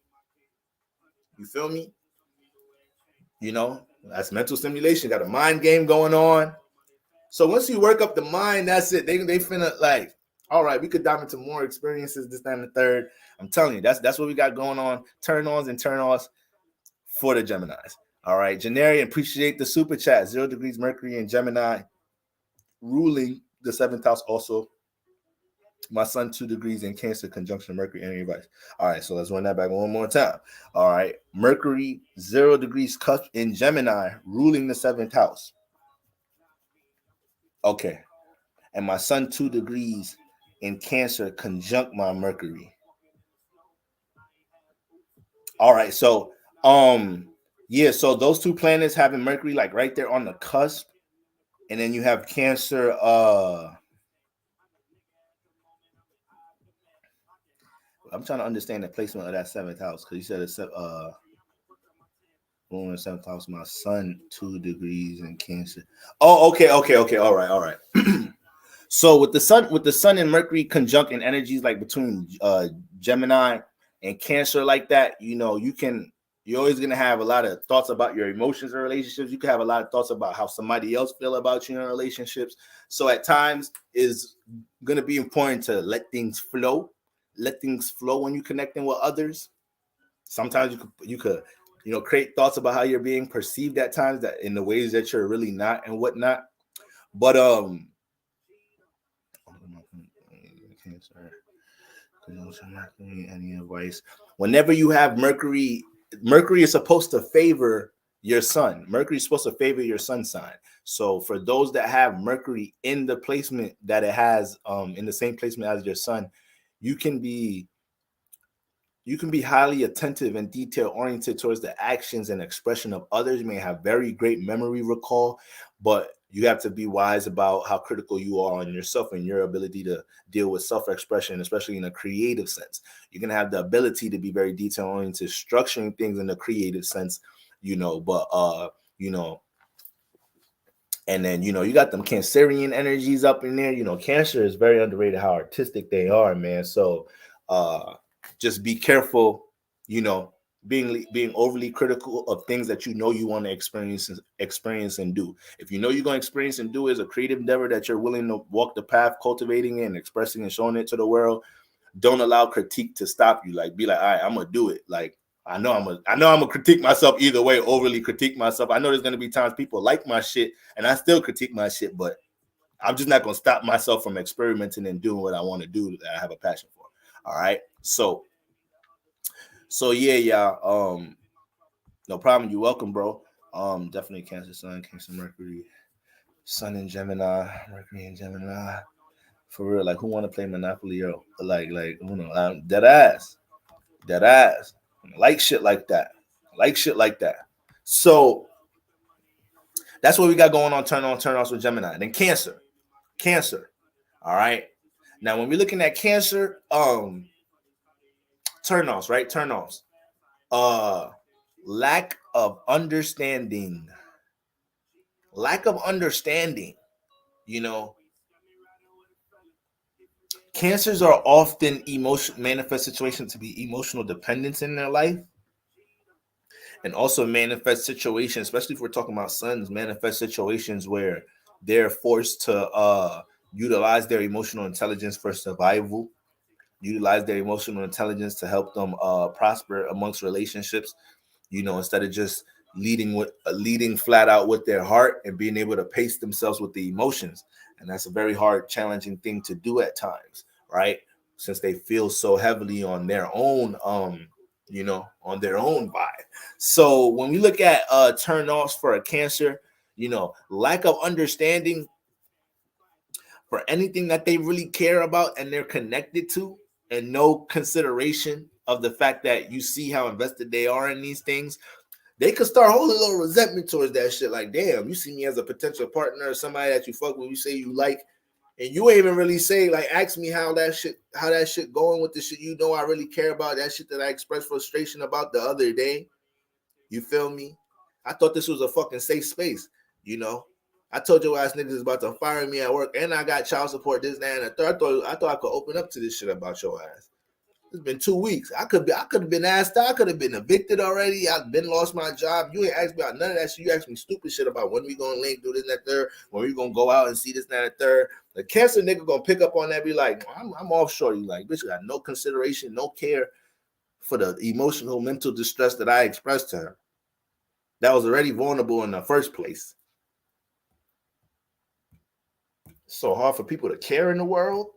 S2: You feel me? You know, that's mental stimulation. Got a mind game going on. So once you work up the mind, that's it. They finna like, all right, we could dive into more experiences, this, that, and the third. I'm telling you, that's what we got going on. Turn-ons and turn-offs for the Geminis. All right, Janarian, appreciate the super chat. 0 degrees Mercury in Gemini, ruling the 7th house. Also, my sun 2 degrees in Cancer, conjunction Mercury and advice. All right, so let's run that back one more time. All right, Mercury 0 degrees cusp in Gemini, ruling the 7th house. Okay, and my sun 2 degrees in Cancer, conjunct my Mercury. All right, so yeah, so those two planets having Mercury like right there on the cusp, and then you have Cancer. I'm trying to understand the placement of that 7th house because you said it's moon in 7th house. My sun 2 degrees in Cancer. Oh, okay. All right. So with the sun and Mercury conjunct in energies like between Gemini and Cancer like that, you know, you're always gonna have a lot of thoughts about your emotions and relationships. You can have a lot of thoughts about how somebody else feel about you in relationships. So at times is gonna be important to let things flow when you're connecting with others. Sometimes you could create thoughts about how you're being perceived at times that in the ways that you're really not and whatnot. But any advice? Whenever you have Mercury is supposed to favor your sun. Mercury is supposed to favor your sun sign. So for those that have Mercury in the placement that it has, in the same placement as your sun, you can be highly attentive and detail oriented towards the actions and expression of others. You may have very great memory recall, but you have to be wise about how critical you are on yourself and your ability to deal with self-expression, especially in a creative sense. You're going to have the ability to be very detail oriented, structuring things in a creative sense, and then, you got them Cancerian energies up in there. Cancer is very underrated how artistic they are, man. So, just be careful, being overly critical of things that you want to experience and do. If you're going to experience and do is a creative endeavor that you're willing to walk the path, cultivating and expressing and showing it to the world, don't allow critique to stop you. Like, be like, all right, I'm gonna do it. Like, I know I'm gonna critique myself either way, overly critique myself. I know there's gonna be times people like my shit and I still critique my shit, but I'm just not gonna stop myself from experimenting and doing what I want to do that I have a passion for. All right. So yeah, y'all. No problem. You're welcome, bro. Definitely Cancer Sun, Cancer Mercury, Sun in Gemini, Mercury in Gemini. For real, like who want to play Monopoly or like dead ass, like shit like that, So that's what we got going on. Turn offs with Gemini. Then Cancer. All right. Now when we're looking at Cancer, turn offs, right? Turn offs. Lack of understanding. Cancers are often manifest situations to be emotional dependence in their life, and also manifest situations, especially if we're talking about suns, manifest situations where they're forced to utilize their emotional intelligence for survival, utilize their emotional intelligence to help them prosper amongst relationships, instead of just leading flat out with their heart and being able to pace themselves with the emotions. And that's a very hard, challenging thing to do at times, right? Since they feel so heavily on their own, on their own vibe. So when we look at turn-offs for a Cancer, lack of understanding for anything that they really care about and they're connected to, and no consideration of the fact that you see how invested they are in these things. They could start holding a little resentment towards that shit. Like, damn, you see me as a potential partner or somebody that you fuck with, you say you like, and you ain't even really say, like, ask me how that shit going with the shit I really care about, that shit that I expressed frustration about the other day. You feel me? I thought this was a fucking safe space, I told your ass niggas about to fire me at work, and I got child support, this, that, and the third. I thought I could open up to this shit about your ass. It's been 2 weeks. I could have been asked out. I could have been evicted already. I've been lost my job. You ain't asked me about none of that shit. You asked me stupid shit about when we gonna link, do this and that third, when we gonna go out and see this and that third. The Cancer nigga gonna pick up on that, be like, I'm offshore. You like, bitch, got no consideration, no care for the emotional, mental distress that I expressed to her. that was already vulnerable in the first place. It's so hard for people to care in the world.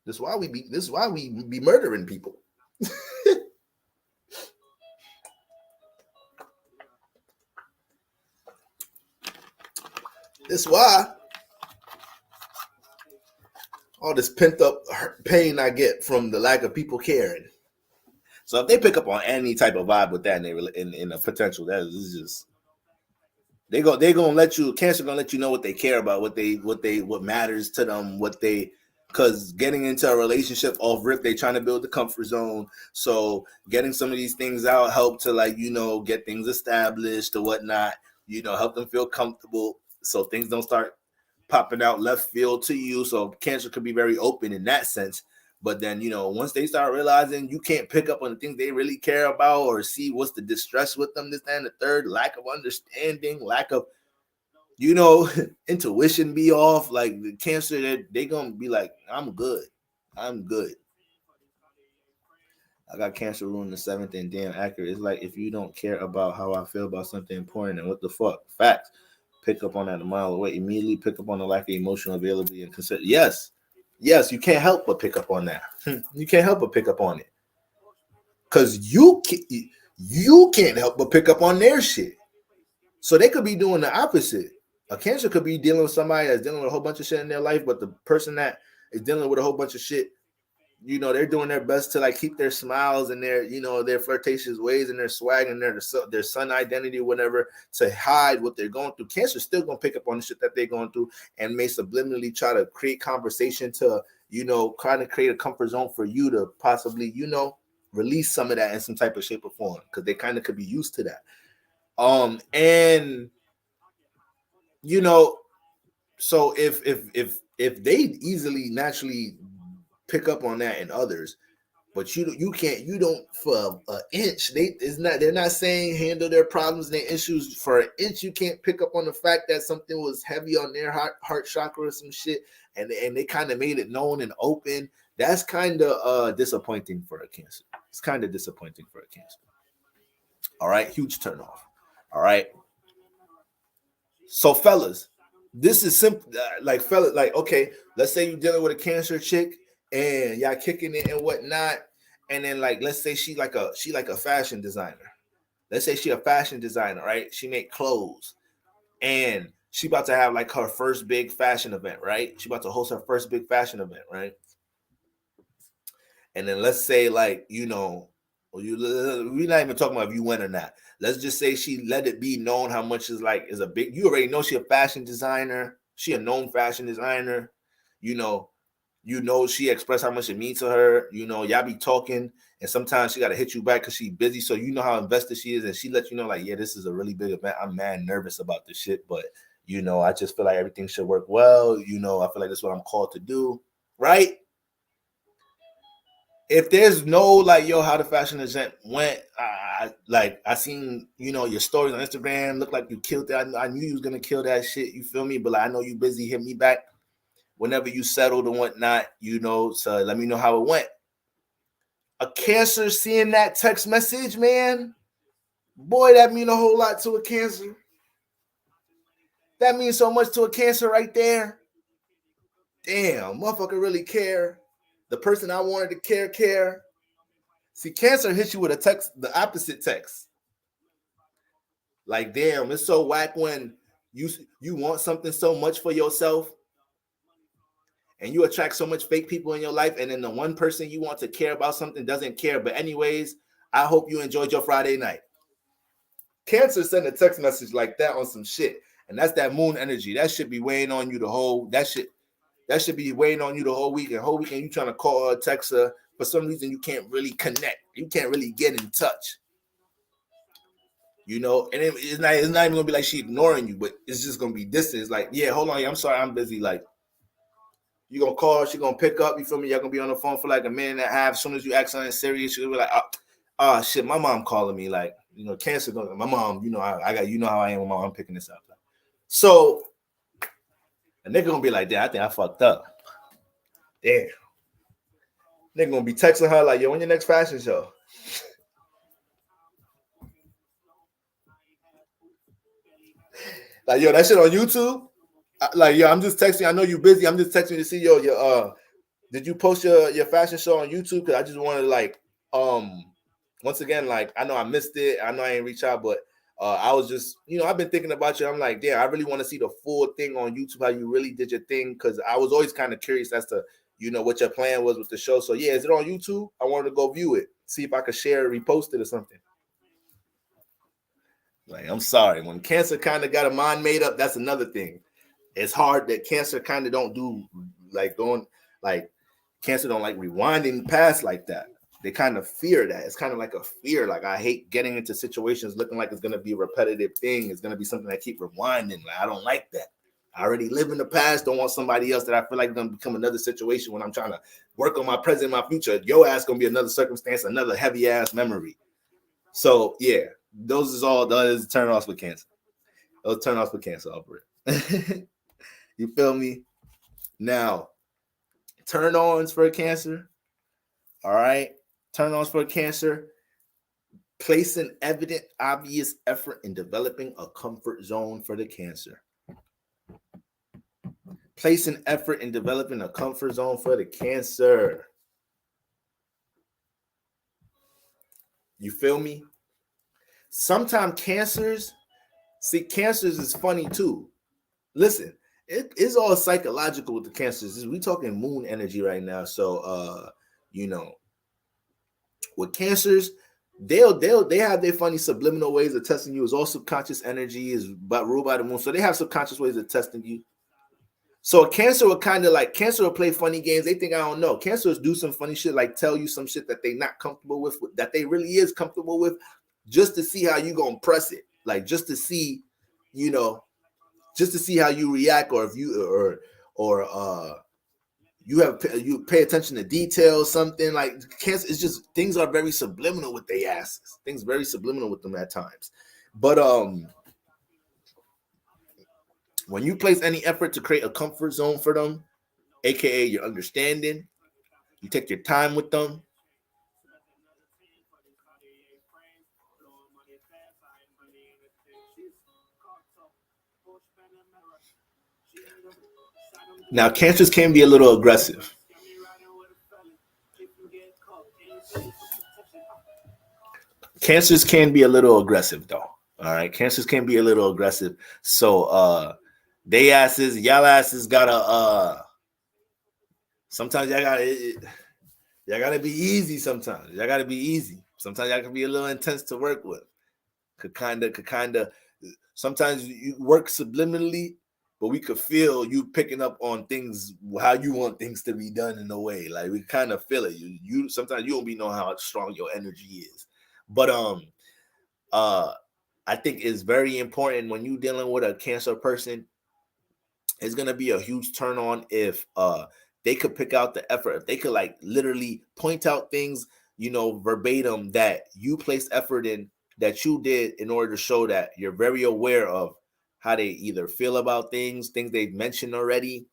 S2: This is why we be murdering people. That's why all this pent up pain I get from the lack of people caring. So if they pick up on any type of vibe with that in a potential, that is just they gonna let you, Cancer gonna let you know what they care about, what matters to them, because getting into a relationship off rip, they trying to build the comfort zone. So getting some of these things out help to, like, get things established or whatnot, help them feel comfortable so things don't start popping out left field to you. So Cancer could be very open in that sense. But then, once they start realizing you can't pick up on the things they really care about or see what's the distress with them, this, that, and the third, lack of understanding, lack of, intuition be off, like the Cancer, they going to be like, I'm good. I got Cancer ruling the 7th and damn accurate. It's like, if you don't care about how I feel about something important, and what the fuck? Facts. Pick up on that a mile away. Immediately pick up on the lack of emotional availability and consider. Yes, you can't help but pick up on that. You can't help but pick up on it. Because you can't help but pick up on their shit. So they could be doing the opposite. A Cancer could be dealing with somebody that's dealing with a whole bunch of shit in their life, but the person that is dealing with a whole bunch of shit, they're doing their best to, like, keep their smiles and their, their flirtatious ways and their swag and their sun identity or whatever, to hide what they're going through. Cancer's still going to pick up on the shit that they're going through and may subliminally try to create conversation to, trying to create a comfort zone for you to possibly, release some of that in some type of shape or form, because they kind of could be used to that. And, so if they easily, naturally pick up on that in others, but you don't for an inch. They're not saying handle their problems and their issues for an inch. You can't pick up on the fact that something was heavy on their heart chakra or some shit, and they kind of made it known and open. That's kind of disappointing for a Cancer. It's kind of disappointing for a Cancer. All right, huge turnoff. All right. So fellas, this is simple. Okay, let's say you're dealing with a Cancer chick and y'all kicking it and whatnot, and then, like, let's say she like a fashion designer. Let's say she a fashion designer, right? She make clothes, and she about to have, like, her first big fashion event, right? She about to host her first big fashion event, right? And then let's say, like, we're not even talking about if you win or not. Let's just say she let it be known how much is a big. You already know she a fashion designer. She a known fashion designer. She expressed how much it means to her. Y'all be talking, and sometimes she got to hit you back because she busy. So you know how invested she is, and she let you know, like, yeah, this is a really big event. I'm mad nervous about this shit, but I just feel like everything should work well. I feel like that's what I'm called to do, right? If there's no, like, yo, how the fashion event went, I seen, your stories on Instagram, look like you killed that. I knew you was gonna kill that shit. You feel me? But, like, I know you busy. Hit me back whenever you settled and whatnot. So let me know how it went. A Cancer seeing that text message, man, boy, that mean a whole lot to a Cancer. That means so much to a Cancer right there. Damn, motherfucker really care. The person I wanted to care. See, Cancer hits you with a text, the opposite text. Like, damn, it's so whack when you want something so much for yourself, and you attract so much fake people in your life, and then the one person you want to care about something doesn't care. But anyways, I hope you enjoyed your Friday night. Cancer send a text message like that on some shit, and that's that moon energy. That should be weighing on you that should be weighing on you the whole weekend. You trying to call her, text her. For some reason, you can't really connect. You can't really get in touch. And it's not even gonna be like she ignoring you, but it's just gonna be distant. It's like, yeah, hold on, I'm sorry, I'm busy. Like, you gonna call her, she gonna pick up. You feel me? Y'all gonna be on the phone for like a minute and a half. As soon as you ask something serious, she'll be like, oh shit, my mom calling me. Like, Cancer. My mom, I got, how I am with my mom. I'm picking this up. So a nigga gonna be like, damn, I think I fucked up. Damn. Nigga gonna be texting her like, yo, when your next fashion show? Like, yo, that shit on YouTube. Like, yo, I'm just texting. I know you busy. I'm just texting to see, yo, your did you post your fashion show on YouTube? Because I just wanted to, like, once again, like, I know I missed it. I know I ain't reach out, but I was just, I've been thinking about you. I'm like, damn, I really want to see the full thing on YouTube, how you really did your thing. Because I was always kind of curious as to, what your plan was with the show. So, yeah, is it on YouTube? I wanted to go view it, see if I could share it, repost it or something. Like, I'm sorry. When Cancer kind of got a mind made up, that's another thing. It's hard that Cancer kind of don't do, like, Cancer don't like rewinding past like that. They kind of fear that. It's kind of like a fear. Like, I hate getting into situations looking like it's going to be a repetitive thing. It's going to be something that keep rewinding. Like, I don't like that. I already live in the past. Don't want somebody else that I feel like is going to become another situation when I'm trying to work on my present, my future. Your ass going to be another circumstance, another heavy ass memory. So, yeah, those is all. Those turn offs with Cancer. Those turn offs with Cancer over it. You feel me? Now, turn ons for a Cancer. All right. Turn ons for a Cancer. Place an evident, obvious effort in developing a comfort zone for the Cancer. Place an effort in developing a comfort zone for the Cancer. You feel me? Sometimes Cancers is funny too. Listen, it is all psychological with the Cancers. We talking moon energy right now. So, with Cancers, they have their funny subliminal ways of testing you. It's all subconscious energy, is but ruled by the moon. So they have subconscious ways of testing you. So a Cancer will kind of like, Cancer will play funny games. They think I don't know. Cancers do some funny shit, like tell you some shit that they not comfortable with, that they really is comfortable with, just to see how you gonna press it. Like, just to see, just to see how you react, or if you you pay attention to details, something like Cancer. It's just, things are very subliminal with their asses. Things very subliminal with them at times. But when you place any effort to create a comfort zone for them, aka your understanding, you take your time with them. Now, Cancers can be a little aggressive. Cancers can be a little aggressive, though. All right, Cancers can be a little aggressive. So, y'all asses gotta. Sometimes y'all gotta be easy. Sometimes y'all gotta be easy. Sometimes y'all can be a little intense to work with. Could kind of. Sometimes you work subliminally, but we could feel you picking up on things, how you want things to be done in a way. Like, we kind of feel it. You sometimes you don't be knowing how strong your energy is. But I think it's very important when you dealing with a Cancer person. It's gonna be a huge turn on if they could pick out the effort, if they could, like, literally point out things, verbatim, that you placed effort in, that you did, in order to show that you're very aware of how they either feel about things they've mentioned already,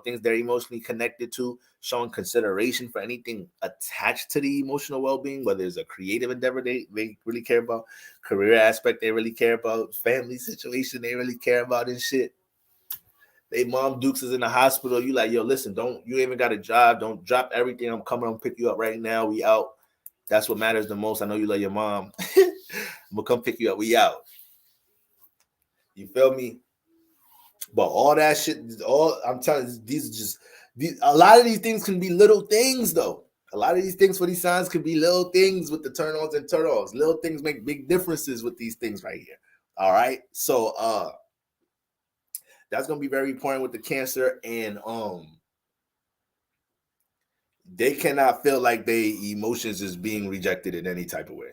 S2: things they're emotionally connected to, showing consideration for anything attached to the emotional well-being, whether it's a creative endeavor they really care about, career aspect they really care about, family situation they really care about and shit. They mom Dukes is in the hospital. You like, yo, listen, you even got a job. Don't drop everything. I'm coming to pick you up right now. We out. That's what matters the most. I know you love your mom. I'm gonna come pick you up. We out. You feel me? But all that shit, I'm telling you, these are just a lot of these things can be little things, though. A lot of these things for these signs could be little things with the turn-ons and turn-offs. Little things make big differences with these things right here. All right. So that's gonna be very important with the Cancer, and they cannot feel like their emotions is being rejected in any type of way.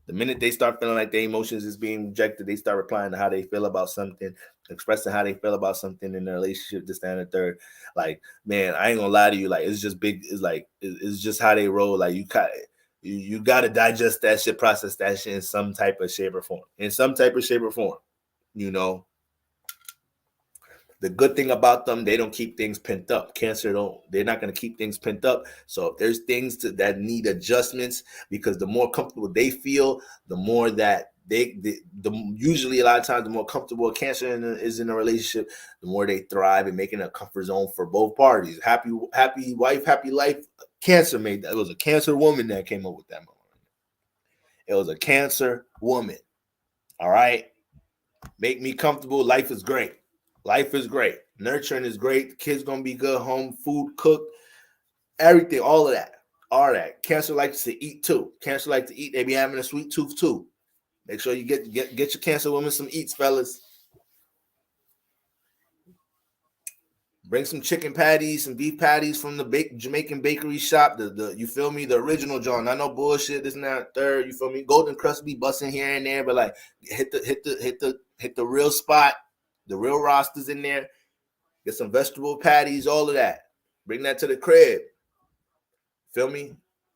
S2: The minute they start feeling like their emotions is being rejected, they start replying to how they feel about something, expressing how they feel about something in their relationship, this, that, and the third. Like, man, I ain't gonna lie to you. Like, it's just big. It's like, it's just how they roll. Like, you gotta digest that shit, process that shit in some type of shape or form. The good thing about them, they don't keep things pent up. Cancer they're not going to keep things pent up. So if there's things that need adjustments, because the more comfortable they feel, the more that usually a lot of times the more comfortable a Cancer is in a relationship, the more they thrive in making a comfort zone for both parties. Happy wife, happy life. Cancer made that. It was a Cancer woman that came up with that moment. It was a Cancer woman. All right. Make me comfortable. Life is great. Life is great. Nurturing is great. The kids gonna be good. Home food cooked. Everything. All of that. All that. Cancer likes to eat too. Cancer likes to eat. They be having a sweet tooth too. Make sure you get your Cancer woman some eats, fellas. Bring some chicken patties, some beef patties from the Jamaican bakery shop. The you feel me? The original John. Not no bullshit. This and that third. You feel me? Golden crust be busting here and there, but like hit the real spot. The real rosters in there. Get some vegetable patties, all of that. Bring that to the crib. Feel me?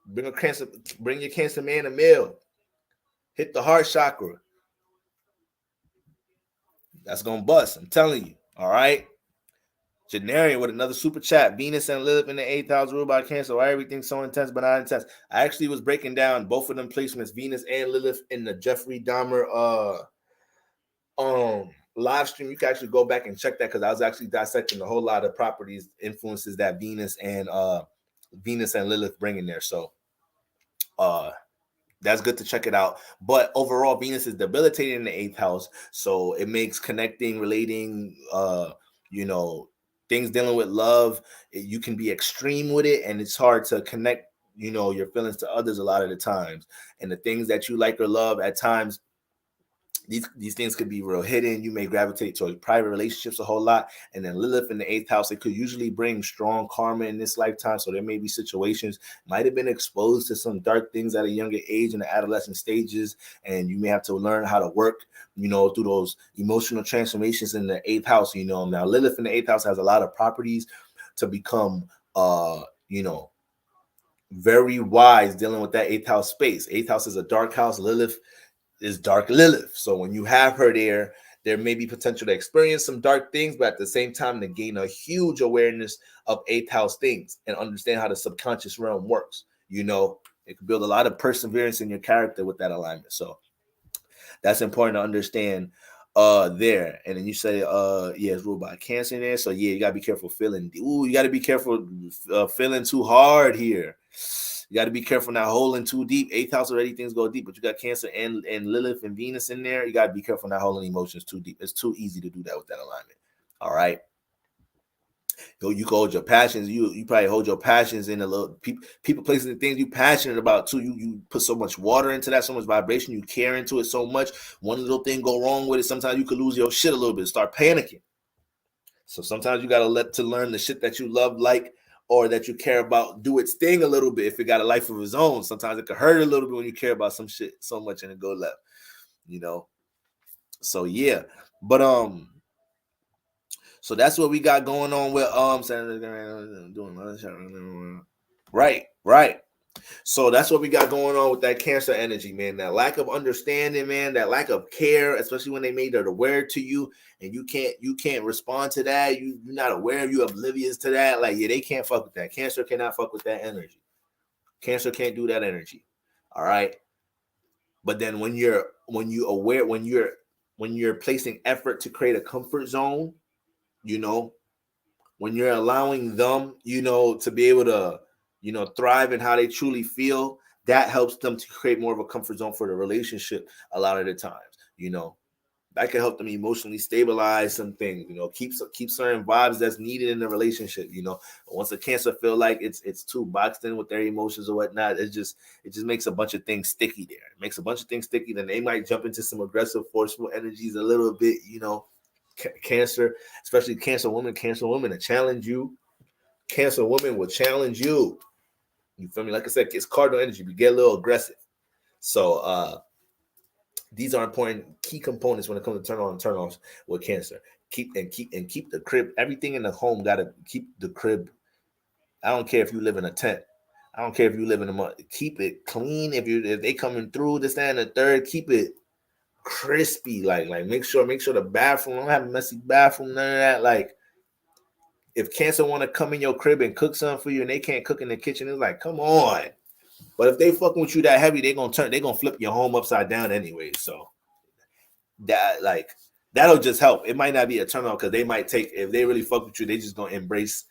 S2: Bring your Cancer man a meal. Hit the heart chakra. That's gonna bust. I'm telling you. All right. Janarian with another super chat. Venus and Lilith in the 8th house ruled by Cancer. Why everything's so intense but not intense? I actually was breaking down both of them placements, Venus and Lilith, in the Jeffrey Dahmer live stream. You can actually go back and check that because I was actually dissecting a whole lot of properties, influences that Venus and Lilith bring in there. So that's good to check it out. But overall, Venus is debilitating in the 8th house, so it makes connecting, relating, things dealing with love, you can be extreme with it, and it's hard to connect, your feelings to others a lot of the times. And the things that you like or love at times, these things could be real hidden. You may gravitate towards private relationships a whole lot. And then Lilith in the 8th house, it could usually bring strong karma in this lifetime. So there may be situations, might have been exposed to some dark things at a younger age in the adolescent stages. And you may have to learn how to work, through those emotional transformations in the 8th house. Now Lilith in the 8th house has a lot of properties to become, very wise dealing with that 8th house space. 8th house is a dark house. Lilith is dark Lilith. So when you have her there may be potential to experience some dark things, but at the same time to gain a huge awareness of 8th house things and understand how the subconscious realm works. It could build a lot of perseverance in your character with that alignment. So that's important to understand there. And then you say it's ruled by Cancer in there. So you gotta be careful feeling. You gotta be careful feeling too hard here. You got to be careful not holding too deep. 8th house already things go deep, but you got Cancer and Lilith and Venus in there. You got to be careful not holding emotions too deep. It's too easy to do that with that alignment. All right. You can hold your passions. You probably hold your passions in a little people, places, and things you passionate about too. You put so much water into that, so much vibration. You care into it so much. One little thing go wrong with it. Sometimes you could lose your shit a little bit. Start panicking. So sometimes you got to learn the shit that you love, or that you care about, do its thing a little bit. If it got a life of its own, sometimes it could hurt a little bit when you care about some shit so much and it go left, So yeah, but so that's what we got going on with right. So that's what we got going on with that Cancer energy, man. That lack of understanding, man. That lack of care, especially when they made it aware to you, and you can't respond to that. You're not aware. You oblivious to that. Like, they can't fuck with that. Cancer cannot fuck with that energy. Cancer can't do that energy. All right. But then when you're placing effort to create a comfort zone, when you're allowing them, to be able to, thrive in how they truly feel, that helps them to create more of a comfort zone for the relationship a lot of the times. That can help them emotionally stabilize some things, keep certain vibes that's needed in the relationship. Once a Cancer feel like it's too boxed in with their emotions or whatnot, it just makes a bunch of things sticky there. It makes a bunch of things sticky, then they might jump into some aggressive, forceful energies a little bit, Cancer, especially Cancer woman to challenge you. Cancer woman will challenge you. You feel me? Like I said, it's cardinal energy. We get a little aggressive. So these are important key components when it comes to turn on and turn offs with Cancer. Keep the crib. Everything in the home gotta keep the crib. I don't care if you live in a tent. I don't care if you live in a month. Keep it clean. If they coming through this, that, and the third, keep it crispy. Like make sure the bathroom don't have a messy bathroom. None of that. Like, if Cancer want to come in your crib and cook something for you and they can't cook in the kitchen, it's like, come on. But if they fucking with you that heavy, they gonna flip your home upside down anyway. So that like that'll just help. It might not be a turn on because they might take, if they really fuck with you, they just gonna embrace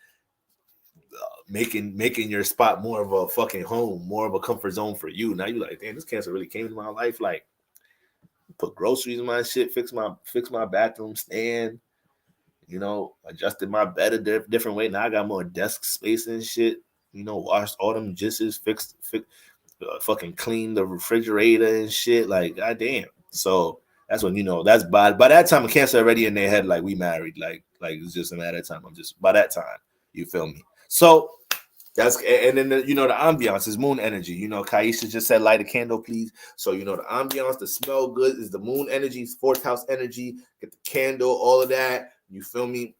S2: making your spot more of a fucking home, more of a comfort zone for you. Now you like, damn, this Cancer really came into my life. Like, put groceries in my shit, fix my bathroom stand, you know, adjusted my bed a different way. Now I got more desk space and shit. You know, washed all them jizzes, fucking clean the refrigerator and shit. Like, goddamn. So that's when you know that's by that time Cancer already in their head like we married. Like it's just a matter of time. I'm just by that time. You feel me? So that's, and then the, you know, the ambiance is moon energy. You know, Kaisha just said light a candle, please. So you know the ambiance, the smell good is the moon energy, fourth house energy. Get the candle, all of that. You feel me?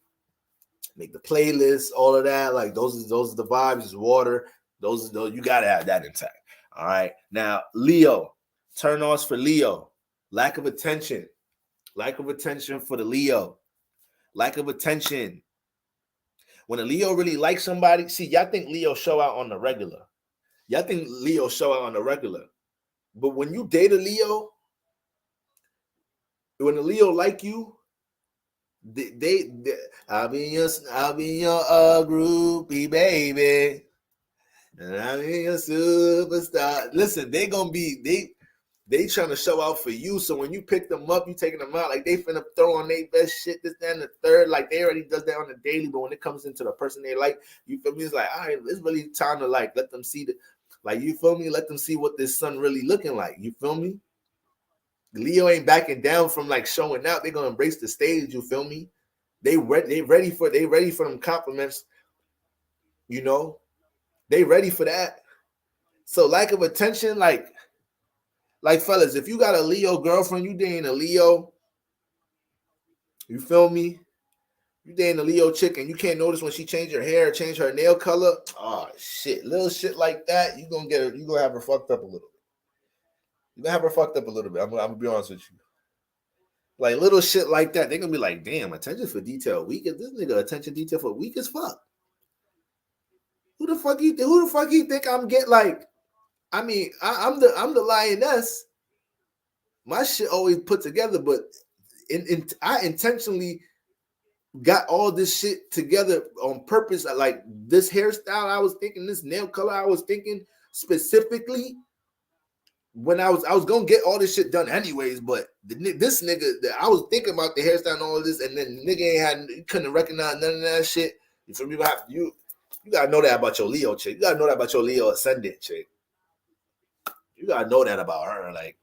S2: Make the playlist, all of that. Like those are the vibes. Is water. Those you gotta have that intact. All right. Now Leo, turn ons for Leo. Lack of attention for the Leo. Lack of attention. When a Leo really likes somebody, see, y'all think Leo show out on the regular. But when you date a Leo, when a Leo like you, they I'll be your groupie, baby, and I'll be your superstar. Listen, they gonna be they trying to show out for you. So when you pick them up, you taking them out, like they finna throw on their best shit, this, that, and the third. Like they already does that on the daily, but when it comes into the person they like, you feel me? It's like, all right, it's really time to like let them see the, like, you feel me? Let them see what this sun really looking like. You feel me? Leo ain't backing down from like showing out. They gonna embrace the stage. You feel me? They ready for them compliments. You know, they ready for that. So lack of attention, like fellas, if you got a Leo girlfriend, you dating a Leo, you feel me? You dating a Leo chick and you can't notice when she change her hair, change her nail color. Oh shit, little shit like that, you gonna have her fucked up a little bit. I'm gonna be honest with you. Like little shit like that, they're gonna be like, damn, attention for detail weak. This nigga attention detail for weak as fuck. Who the fuck you think I'm getting? Like, I mean, I'm the lioness. My shit always put together, but I intentionally got all this shit together on purpose. Like this hairstyle, I was thinking, this nail color, I was thinking specifically when I was gonna get all this shit done anyways. But this nigga, I was thinking about the hairstyle and all of this, and then nigga couldn't recognize none of that shit. You feel me? You gotta know that about your Leo chick. You gotta know that about your Leo ascendant chick. You gotta know that about her. Like,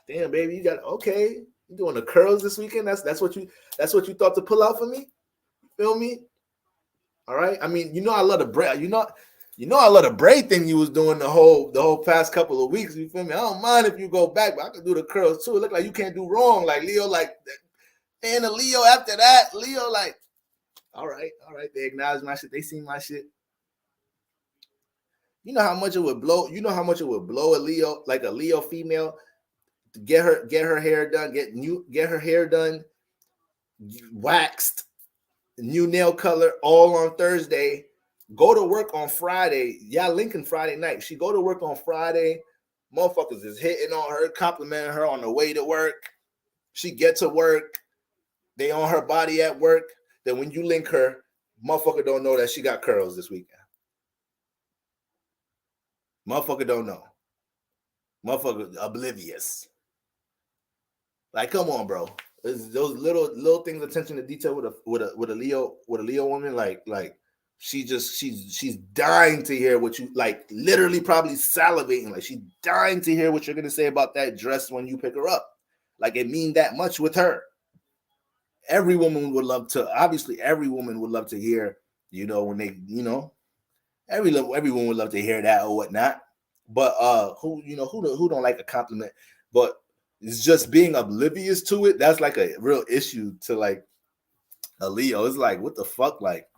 S2: damn, baby, you got okay. You doing the curls this weekend? That's what you thought to pull out for me? You feel me? All right. I mean, you know I love the braid. You know I love the braid thing you was doing the whole past couple of weeks. You feel me? I don't mind if you go back, but I can do the curls too. It look like you can't do wrong. Like Leo, like, and the Leo after that, Leo like, all right. They acknowledge my shit. They see my shit. You know how much it would blow. You know how much it would blow a Leo, like a Leo female, to get her hair done, get her hair done, waxed, new nail color, all on Thursday. Go to work on Friday. Y'all linking Friday night. She go to work on Friday. Motherfuckers is hitting on her, complimenting her on the way to work. She get to work. They on her body at work. Then when you link her, motherfucker don't know that she got curls this weekend. Motherfucker don't know. Motherfucker oblivious. Like, come on, bro. It's those little things, attention to detail with a Leo woman, like she's dying to hear what you, like, literally probably salivating, like she's dying to hear what you're gonna say about that dress when you pick her up. Like, it mean that much with her. Every woman would love to hear, you know, when they, you know, everyone would love to hear that or whatnot. But who don't like a compliment? But it's just being oblivious to it. That's like a real issue to like a Leo. It's like, what the fuck? Like,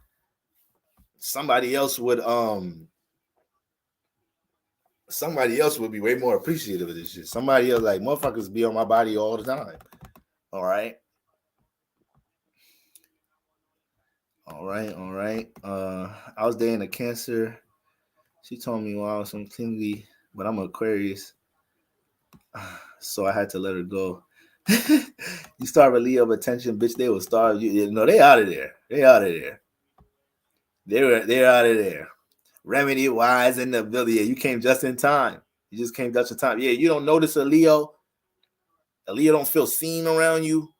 S2: somebody else would be way more appreciative of this shit. Somebody else, like, motherfuckers be on my body all the time. All right. I was dating a Cancer. She told me, wow, some clingy, but I'm Aquarius, so I had to let her go. You starve a Leo of attention, bitch, they will starve you. You know, they out of there. They out of there. They're out of there. Remedy wise in the building. Yeah, you came just in time. You just came just in time. Yeah, you don't notice a Leo. A Leo don't feel seen around you,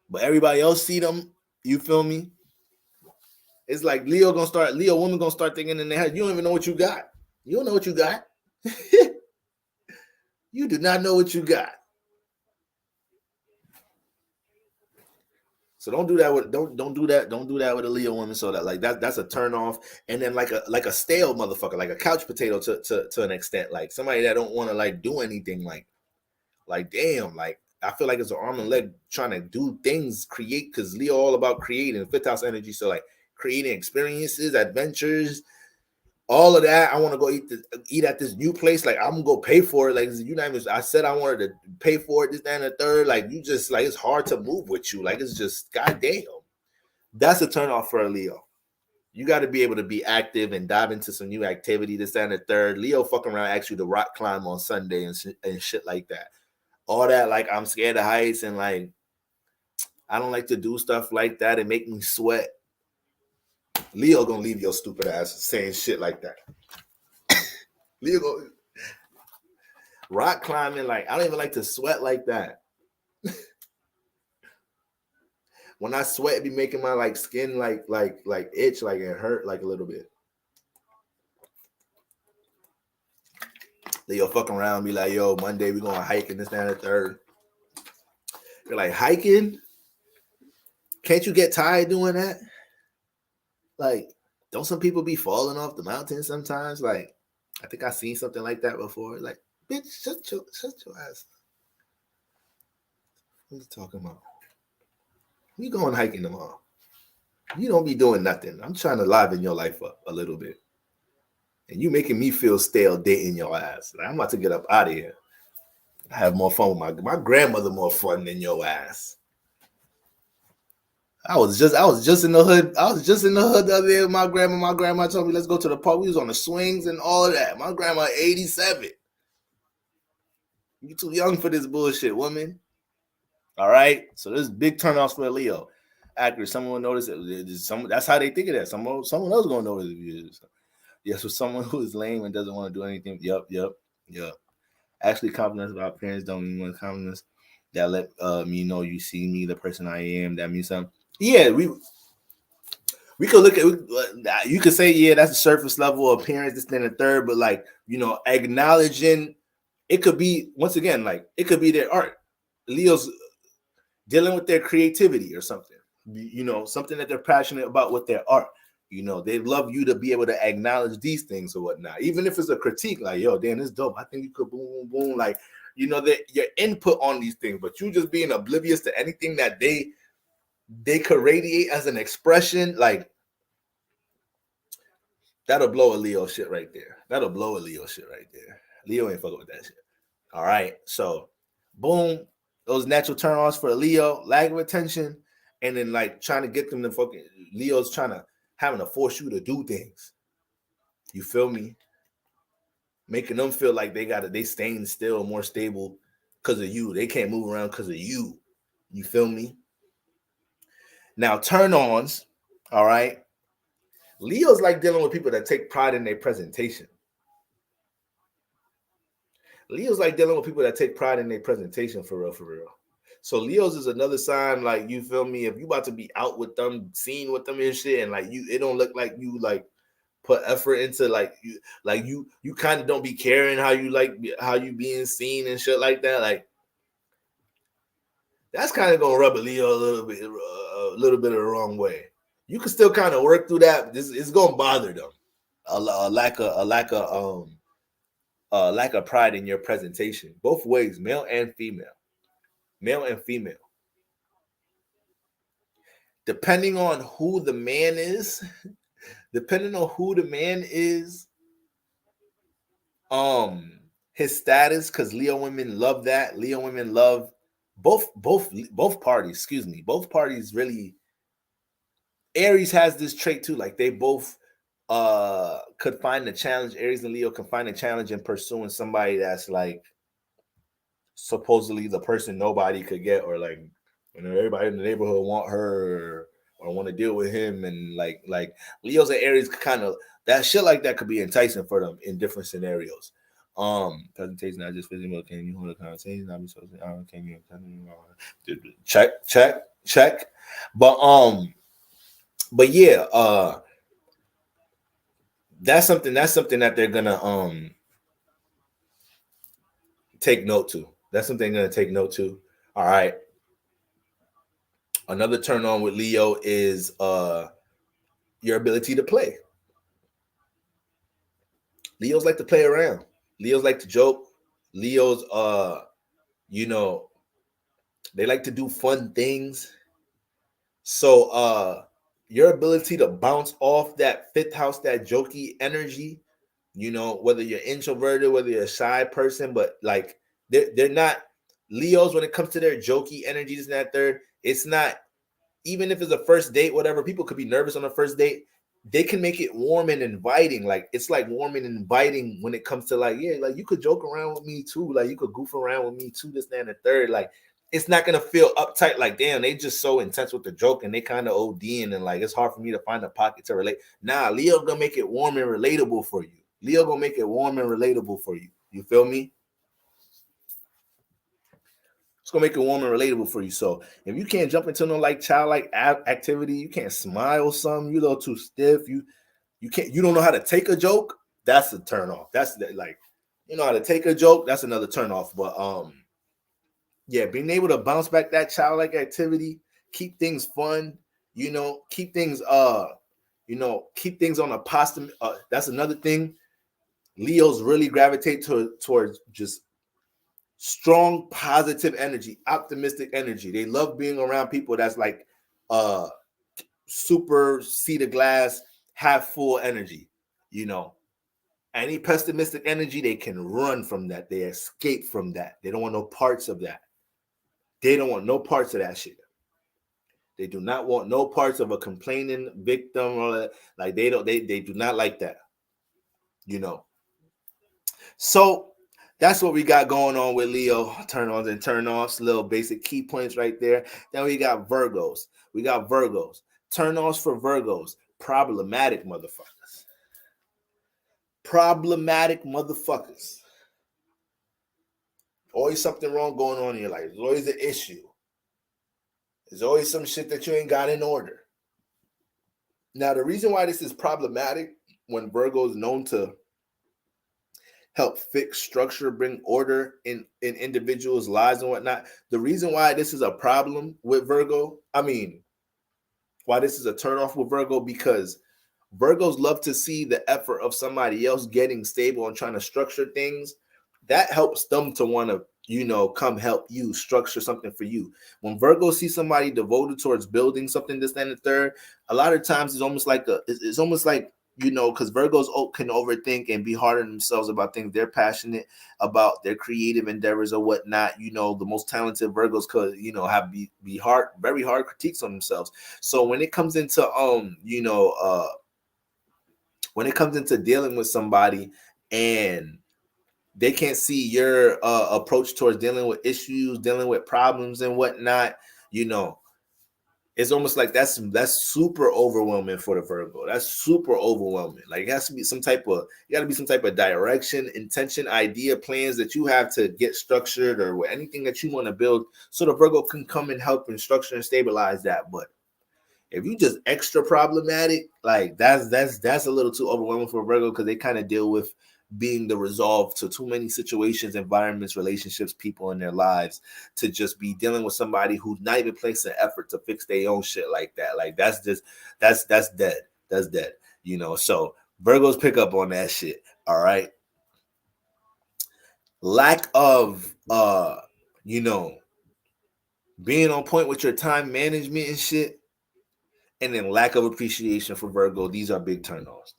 S2: but everybody else see them. You feel me? It's like Leo woman gonna start thinking in their head, you don't even know what you got. You don't know what you got. You do not know what you got. So don't do that with don't do that with a Leo woman. So that's a turn off. And then like a stale motherfucker, like a couch potato to an extent, like somebody that don't want to like do anything, like damn, like I feel like it's an arm and leg trying to do things, create, because Leo all about creating, fifth house energy. So like creating experiences, adventures, all of that. I want to go eat at this new place. Like I'm gonna go pay for it. Like you not even. I said I wanted to pay for it. This, that, and the third. Like you just like it's hard to move with you. Like it's just goddamn. That's a turn off for a Leo. You got to be able to be active and dive into some new activity. This, that, and the third. Leo fucking around actually to rock climb on Sunday and shit like that. All that like I'm scared of heights and like I don't like to do stuff like that and make me sweat. Leo gonna leave your stupid ass saying shit like that. Leo gonna rock climbing like I don't even like to sweat like that. When I sweat, it be making my like skin like itch, like it hurt like a little bit. Leo fucking around, be like, yo, Monday we going hiking, this, that, and the third. You're like, hiking? Can't you get tired doing that? Like, don't some people be falling off the mountain sometimes? Like, I think I seen something like that before. Like, bitch, shut your ass up. What are you talking about? We going hiking tomorrow. You don't be doing nothing. I'm trying to liven your life up a little bit. And you making me feel stale dating your ass. Like, I'm about to get up out of here. I have more fun with my grandmother, more fun than your ass. I was just in the hood. I was just in the hood the other day with my grandma. My grandma told me, let's go to the park. We was on the swings and all of that. My grandma 87. You too young for this bullshit, woman. All right. So this is big turnoffs for a Leo. Accurate. Someone will notice it. That's how they think of that. Someone else gonna notice it. Yes, for someone who is lame and doesn't want to do anything. Yep. Actually, confidence about parents don't mean one confidence that let me know you see me, the person I am. That means something. Yeah, we could look at. You could say, yeah, that's a surface level appearance, this, then, the third. But like, acknowledging, it could be once again, like it could be their art. Leo's dealing with their creativity or something. Something that they're passionate about with their art. They love you to be able to acknowledge these things or whatnot, even if it's a critique, like, yo, damn, this dope. I think you could boom, boom, boom. Like, that your input on these things, but you just being oblivious to anything that they could radiate as an expression, like that'll blow a Leo shit right there. Leo ain't fucking with that shit. All right. So, boom, those natural turn-ons for a Leo, lack of attention, and then like trying to get them to fucking Leo's having to force you to do things. You feel me? Making them feel like they staying still, more stable because of you. They can't move around because of you. You feel me? Now, turn-ons, all right? Leo's like dealing with people that take pride in their presentation. Leo's like dealing with people that take pride in their presentation, for real. So Leo's is another sign, like, you feel me? If you about to be out with them, seen with them and shit, and like it don't look like you like put effort into you kind of don't be caring how you being seen and shit like that. Like, that's kind of gonna rub a Leo a little bit of the wrong way. You can still kind of work through that. But it's gonna bother them. A lack of pride in your presentation, both ways, male and female. Depending on who the man is, his status, because Leo women love that. Leo women love both parties. Excuse me, both parties really. Aries has this trait too. Like they both could find the challenge. Aries and Leo can find a challenge in pursuing somebody that's like supposedly the person nobody could get, or like, you know, everybody in the neighborhood want her, or want to deal with him, and like Leos and Aries kind of, that shit like that could be enticing for them in different scenarios. Presentation, I just physically, can you hold a conversation? Can you check. But yeah, that's something that they're gonna take note to. That's something they're gonna take note to. All right. Another turn on with Leo is your ability to play. Leos like to play around. Leos like to joke. Leos, you know, they like to do fun things. So your ability to bounce off that fifth house, that jokey energy, you know, whether you're introverted, whether you're a shy person, but like they're not Leos when it comes to their jokey energies and that third, it's not, even if it's a first date, whatever, people could be nervous on a first date. They can make it warm and inviting. Like it's like warm and inviting when it comes to like, yeah, like you could joke around with me too. Like you could goof around with me too, this, that, and the third. Like it's not gonna feel uptight. Like damn, they just so intense with the joke and they kind of ODing and like it's hard for me to find a pocket to relate. Nah, Leo gonna make it warm and relatable for you. Leo gonna make it warm and relatable for you. You feel me? It's gonna make it warm and relatable for you. So if you can't jump into no like childlike activity, you can't smile some, you a little too stiff, you don't know how to take a joke, that's a turn off. That's like, you know how to take a joke, that's another turn off. But yeah, being able to bounce back that childlike activity, keep things fun, you know, keep things keep things on a positive. That's another thing. Leos really gravitate towards just strong positive energy, optimistic energy. They love being around people that's like super see the glass half full energy, you know. Any pessimistic energy, they can run from that. They escape from that. They don't want no parts of that. They don't want no parts of that shit. They do not want no parts of a complaining victim or that. Like they do not like that, you know. So that's what we got going on with Leo. Turn ons and turn offs, little basic key points right there. Then we got Virgos. Turn offs for Virgos. Problematic motherfuckers. Always something wrong going on in your life. There's always an issue. There's always some shit that you ain't got in order. Now, the reason why this is problematic when Virgo is known to help fix structure, bring order in individuals' lives and whatnot. The reason why this is a problem with Virgo, why this is a turnoff with Virgo, because Virgos love to see the effort of somebody else getting stable and trying to structure things. That helps them to want to, you know, come help you structure something for you. When Virgos see somebody devoted towards building something, this, that, and the third, a lot of times it's almost like you know, because Virgos can overthink and be hard on themselves about things they're passionate about, their creative endeavors or whatnot. You know, the most talented Virgos could, you know, have very hard critiques on themselves. So when it comes into when it comes into dealing with somebody and they can't see your approach towards dealing with issues, dealing with problems and whatnot, you know, it's almost like that's super overwhelming for the Virgo. That's super overwhelming. Like it has to be some type of direction, intention, idea, plans that you have to get structured or anything that you want to build, so the Virgo can come and help and structure and stabilize that. But if you just extra problematic, like that's a little too overwhelming for Virgo, because they kind of deal with being the resolve to too many situations, environments, relationships, people in their lives, to just be dealing with somebody who's not even placing effort to fix their own shit like that. Like that's dead. That's dead. You know, so Virgos pick up on that shit. All right. Lack of you know, being on point with your time management and shit, and then lack of appreciation for Virgo. These are big turn-offs.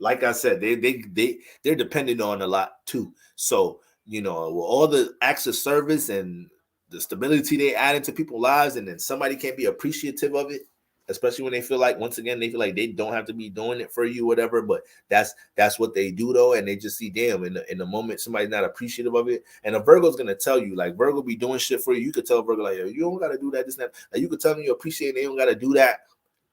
S2: Like I said, they're dependent on a lot too. So, you know, with all the acts of service and the stability they add into people's lives, and then somebody can't be appreciative of it, especially when they feel like, once again, they feel like they don't have to be doing it for you, whatever. But that's what they do though, and they just see, damn, in the moment somebody's not appreciative of it, and a Virgo's gonna tell you, like, Virgo be doing shit for you. You could tell Virgo, like, yo, you don't gotta do that, this and that. Like, you could tell them you appreciate it, they don't gotta do that.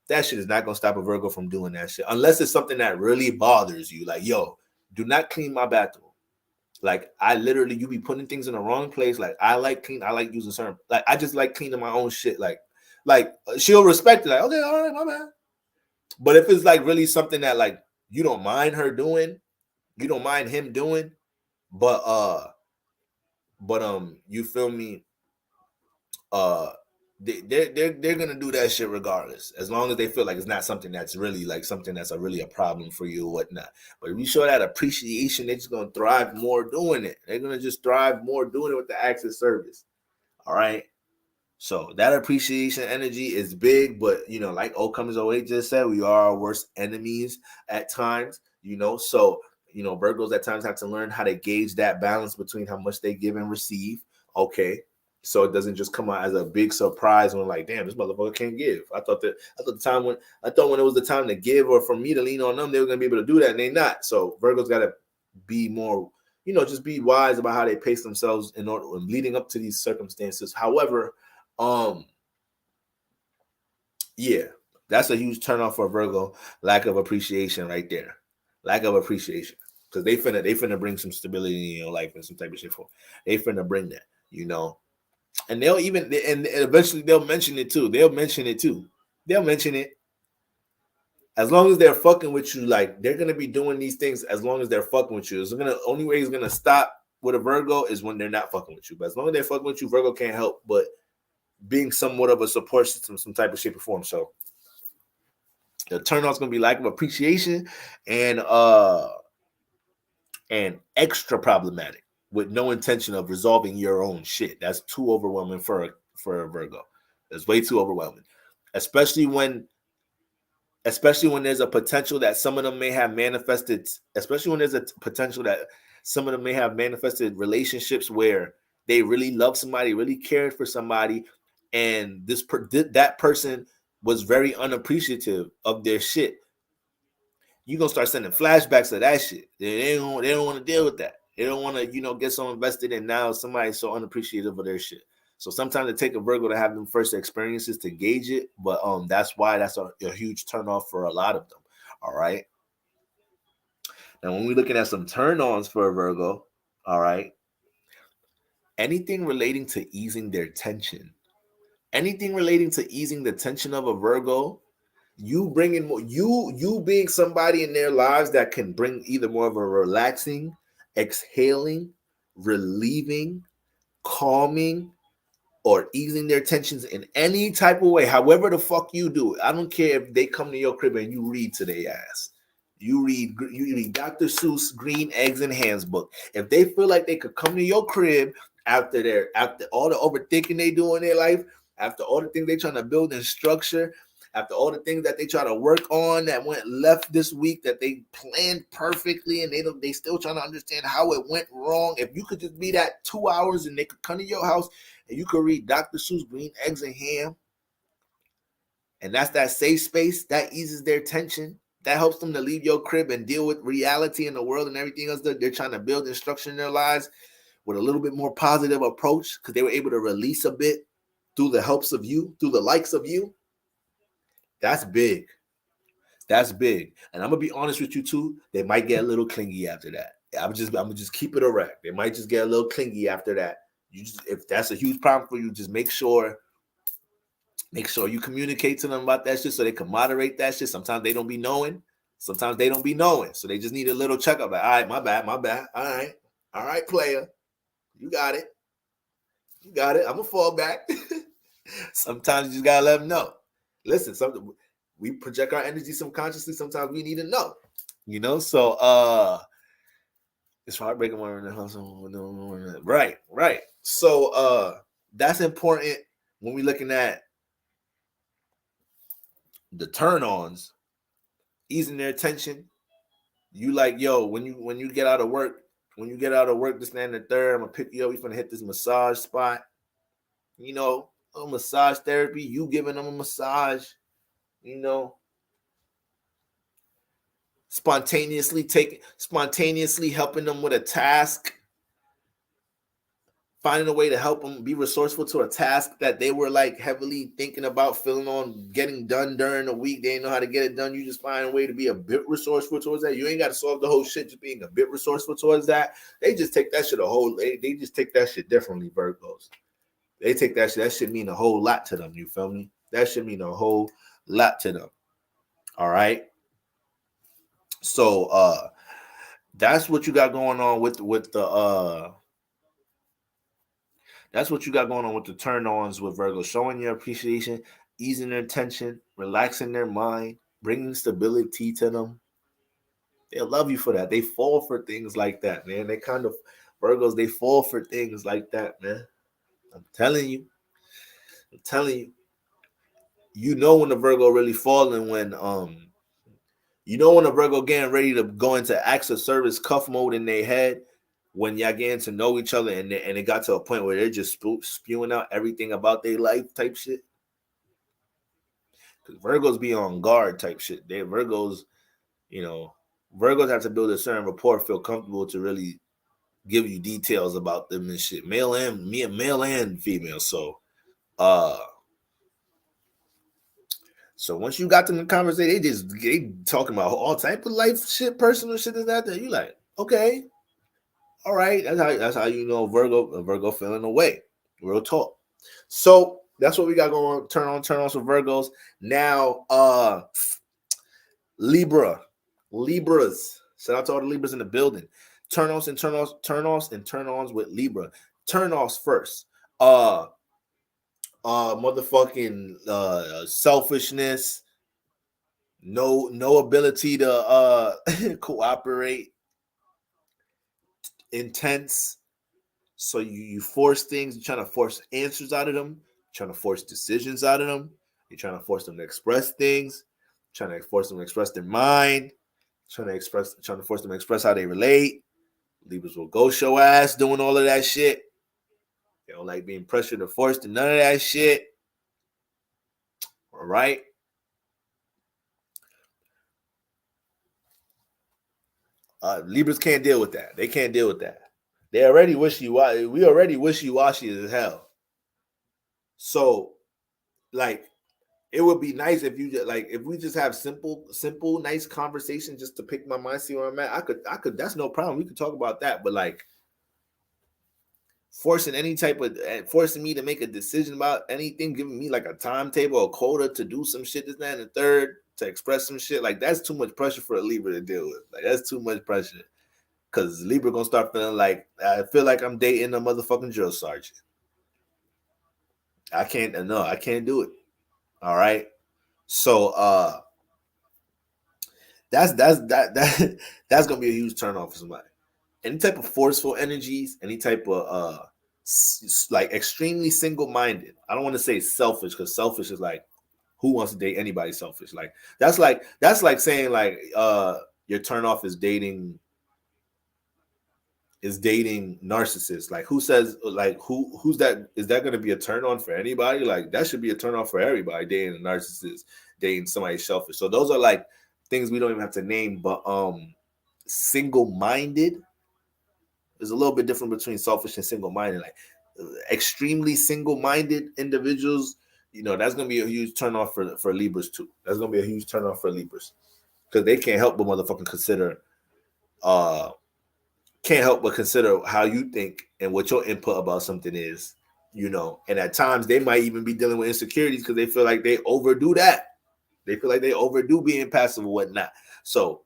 S2: That shit is not gonna stop a Virgo from doing that shit, unless it's something that really bothers you. Like, yo, do not clean my bathroom. Like, I literally, you be putting things in the wrong place. Like, I like using certain, like, I just like cleaning my own shit. Like she'll respect it. Like, okay, all right, my bad. But if it's like really something that, like, you don't mind her doing, you don't mind him doing, but you feel me? They're gonna do that shit regardless, as long as they feel like it's not something that's really like something that's really a problem for you or whatnot. But if you show that appreciation, they're just gonna thrive more doing it. They're gonna just thrive more doing it with the acts of service. All right. So that appreciation energy is big, but you know, like Ocomes 08 just said, we are our worst enemies at times. You know, so you know, Virgos at times have to learn how to gauge that balance between how much they give and receive. Okay. So it doesn't just come out as a big surprise when, like, damn, this motherfucker can't give. I thought when it was the time to give or for me to lean on them, they were gonna be able to do that, and they not. So Virgos gotta be more, you know, just be wise about how they pace themselves in order leading up to these circumstances. However, yeah, that's a huge turnoff for Virgo. Lack of appreciation right there. Lack of appreciation. Because they finna bring some stability in your life and some type of shit for. They finna bring that, you know. And they'll even, and eventually they'll mention it too. They'll mention it. As long as they're fucking with you, like, they're gonna be doing these things as long as they're fucking with you. It's only way it's gonna stop with a Virgo is when they're not fucking with you. But as long as they're fucking with you, Virgo can't help but being somewhat of a support system, some type of shape or form. So the turn off's gonna be lack of appreciation and extra problematic with no intention of resolving your own shit. That's too overwhelming for a Virgo. It's way too overwhelming, especially when there's a potential that some of them may have manifested. Especially when there's a potential that some of them may have manifested relationships where they really love somebody, really cared for somebody, and that person was very unappreciative of their shit. You're gonna start sending flashbacks of that shit. They don't want to deal with that. They don't want to, you know, get so invested in now somebody's so unappreciative of their shit. So sometimes it takes a Virgo to have them first experiences to gauge it, but that's why that's a huge turnoff for a lot of them. All right. Now, when we're looking at some turn-ons for a Virgo, all right, anything relating to easing their tension, anything relating to easing the tension of a Virgo, you bringing more, you being somebody in their lives that can bring either more of a relaxing, exhaling, relieving, calming, or easing their tensions in any type of way, however the fuck you do it. I don't care if they come to your crib and you read to their ass. You read Dr. Seuss' Green Eggs and Hams book. If they feel like they could come to your crib after all the overthinking they do in their life, after all the things they trying to build and structure, after all the things that they try to work on that went left this week that they planned perfectly and they still trying to understand how it went wrong. If you could just be that 2 hours and they could come to your house and you could read Dr. Seuss' Green Eggs and Ham, and that's that safe space, that eases their tension. That helps them to leave your crib and deal with reality in the world and everything else that they're trying to build and structure in their lives with a little bit more positive approach because they were able to release a bit through the helps of you, through the likes of you. That's big. That's big. And I'm gonna be honest with you too. They might get a little clingy after that. I'm gonna just keep it erect. They might just get a little clingy after that. If that's a huge problem for you, just make sure you communicate to them about that shit so they can moderate that shit. Sometimes they don't be knowing. So they just need a little checkup. Like, all right, my bad. All right, player. You got it. I'm gonna fall back. Sometimes you just gotta let them know. Listen, we project our energy subconsciously. Sometimes we need to know, you know. So it's heartbreaking when we're in the house. Right. So that's important when we're looking at the turn-ons, easing their tension. You like, yo, when you get out of work, this and the third, I'm gonna pick you up. We're gonna hit this massage spot. You know, a massage therapy. You giving them a massage. you know, spontaneously helping them with a task, finding a way to help them be resourceful to a task that they were like heavily thinking about filling on getting done during the week. They didn't know how to get it done. You just find a way to be a bit resourceful towards that. You ain't got to solve the whole shit, just being a bit resourceful towards that. They just take that shit they just take that shit differently, Virgos. They take that shit. That should mean a whole lot to them. You feel me? That should mean a whole lot to them. All right. So that's what you got going on with the that's what you got going on with the turn-ons with Virgo, showing your appreciation, easing their tension, relaxing their mind, bringing stability to them. They'll love you for that. They fall for things like that, man. They kind of Virgos, they fall for things like that, man. I'm telling you. You know when the Virgo really falling when you know when a Virgo getting ready to go into acts of service cuff mode in their head, when y'all getting to know each other and it got to a point where they're just spewing out everything about their life type shit. Because Virgos be on guard type shit. Virgos have to build a certain rapport, feel comfortable to really give you details about them and shit. Male and female. So once you got them in conversation, they talking about all type of life shit, personal shit is that you like, okay. All right, that's how you know Virgo feeling away. Real talk. So that's what we got going on. Turn on for Virgos. Now Libras. Shout out to all the Libras in the building. Turn-offs and turn-ons with Libra. Turn-offs first. Motherfucking selfishness. No ability to cooperate. Intense. So you force things. You're trying to force answers out of them. You're trying to force decisions out of them. You're trying to force them to express things. You're trying to force them to express their mind. Trying to force them to express how they relate. Libras will go show ass doing all of that shit. They don't like being pressured or forced to none of that shit. All right. Libras can't deal with that. They can't deal with that. They already wishy-washy. We already wishy-washy as hell. So, like, it would be nice if you just if we just have simple, nice conversation just to pick my mind, see where I'm at. I could. That's no problem. We could talk about that. But like forcing me to make a decision about anything, giving me like a timetable or quota to do some shit, this, that, and the third, to express some shit, like that's too much pressure for a Libra to deal with. Like that's too much pressure. Cause Libra gonna start feeling like I feel like I'm dating a motherfucking drill sergeant. I can't do it. All right. So that's gonna be a huge turn off for somebody. Any type of forceful energies, any type of like extremely single-minded. I don't want to say selfish, because selfish is like, who wants to date anybody selfish? Like that's like saying like your turn off is dating narcissists. Like who says, like who's that? Is that going to be a turn on for anybody? Like that should be a turn on for everybody, dating a narcissist, dating somebody selfish. So those are like things we don't even have to name. But single-minded, there's a little bit different between selfish and single-minded. Like extremely single-minded individuals, that's going to be a huge turn off for Libras too. That's going to be a huge turn off for Libras, because they can't help but motherfucking consider how you think and what your input about something is, and at times they might even be dealing with insecurities because they feel like they overdo that. They feel like they overdo being passive or whatnot. So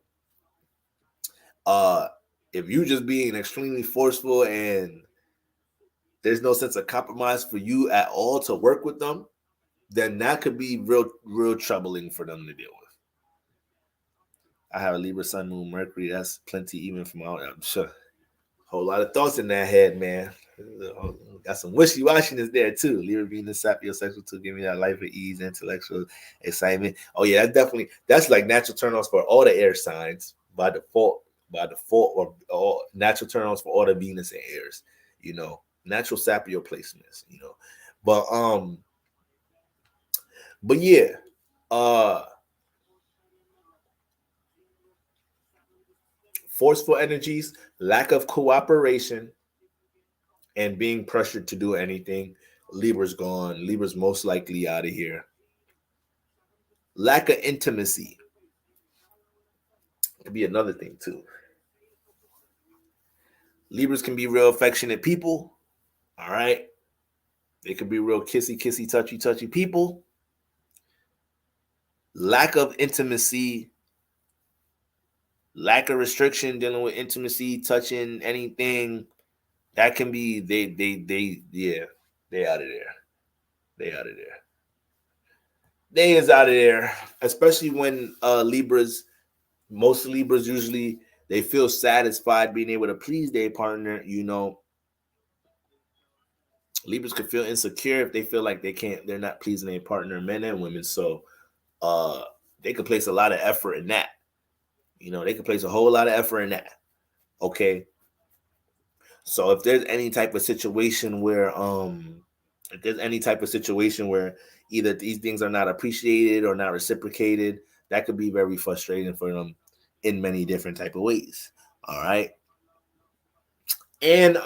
S2: if you just being extremely forceful and there's no sense of compromise for you at all to work with them, then that could be real troubling for them to deal with. I have a Libra, Sun, Moon, Mercury. That's plenty even from out. I'm sure. Whole lot of thoughts in that head, man. Got some wishy-washiness there too. Libra being the sapiosexual to give me that life of ease, intellectual excitement. Oh yeah, that's like natural turn-offs for all the air signs by default, or natural turn-offs for all the Venus and Aries. Natural sapio placements. But yeah, Forceful energies, lack of cooperation, and being pressured to do anything. Libra's gone. Libra's most likely out of here. Lack of intimacy could be another thing too. Libras can be real affectionate people. All right. They could be real kissy, touchy people. Lack of intimacy, lack of restriction dealing with intimacy, touching anything. That can be yeah, they out of there. They out of there. They is out of there. Especially when most Libras usually they feel satisfied being able to please their partner. Libras can feel insecure if they feel like they're not pleasing their partner, men and women. So they could place a lot of effort in that. They could place a whole lot of effort in that. Okay. So if there's any type of situation where either these things are not appreciated or not reciprocated, that could be very frustrating for them in many different type of ways. All right. And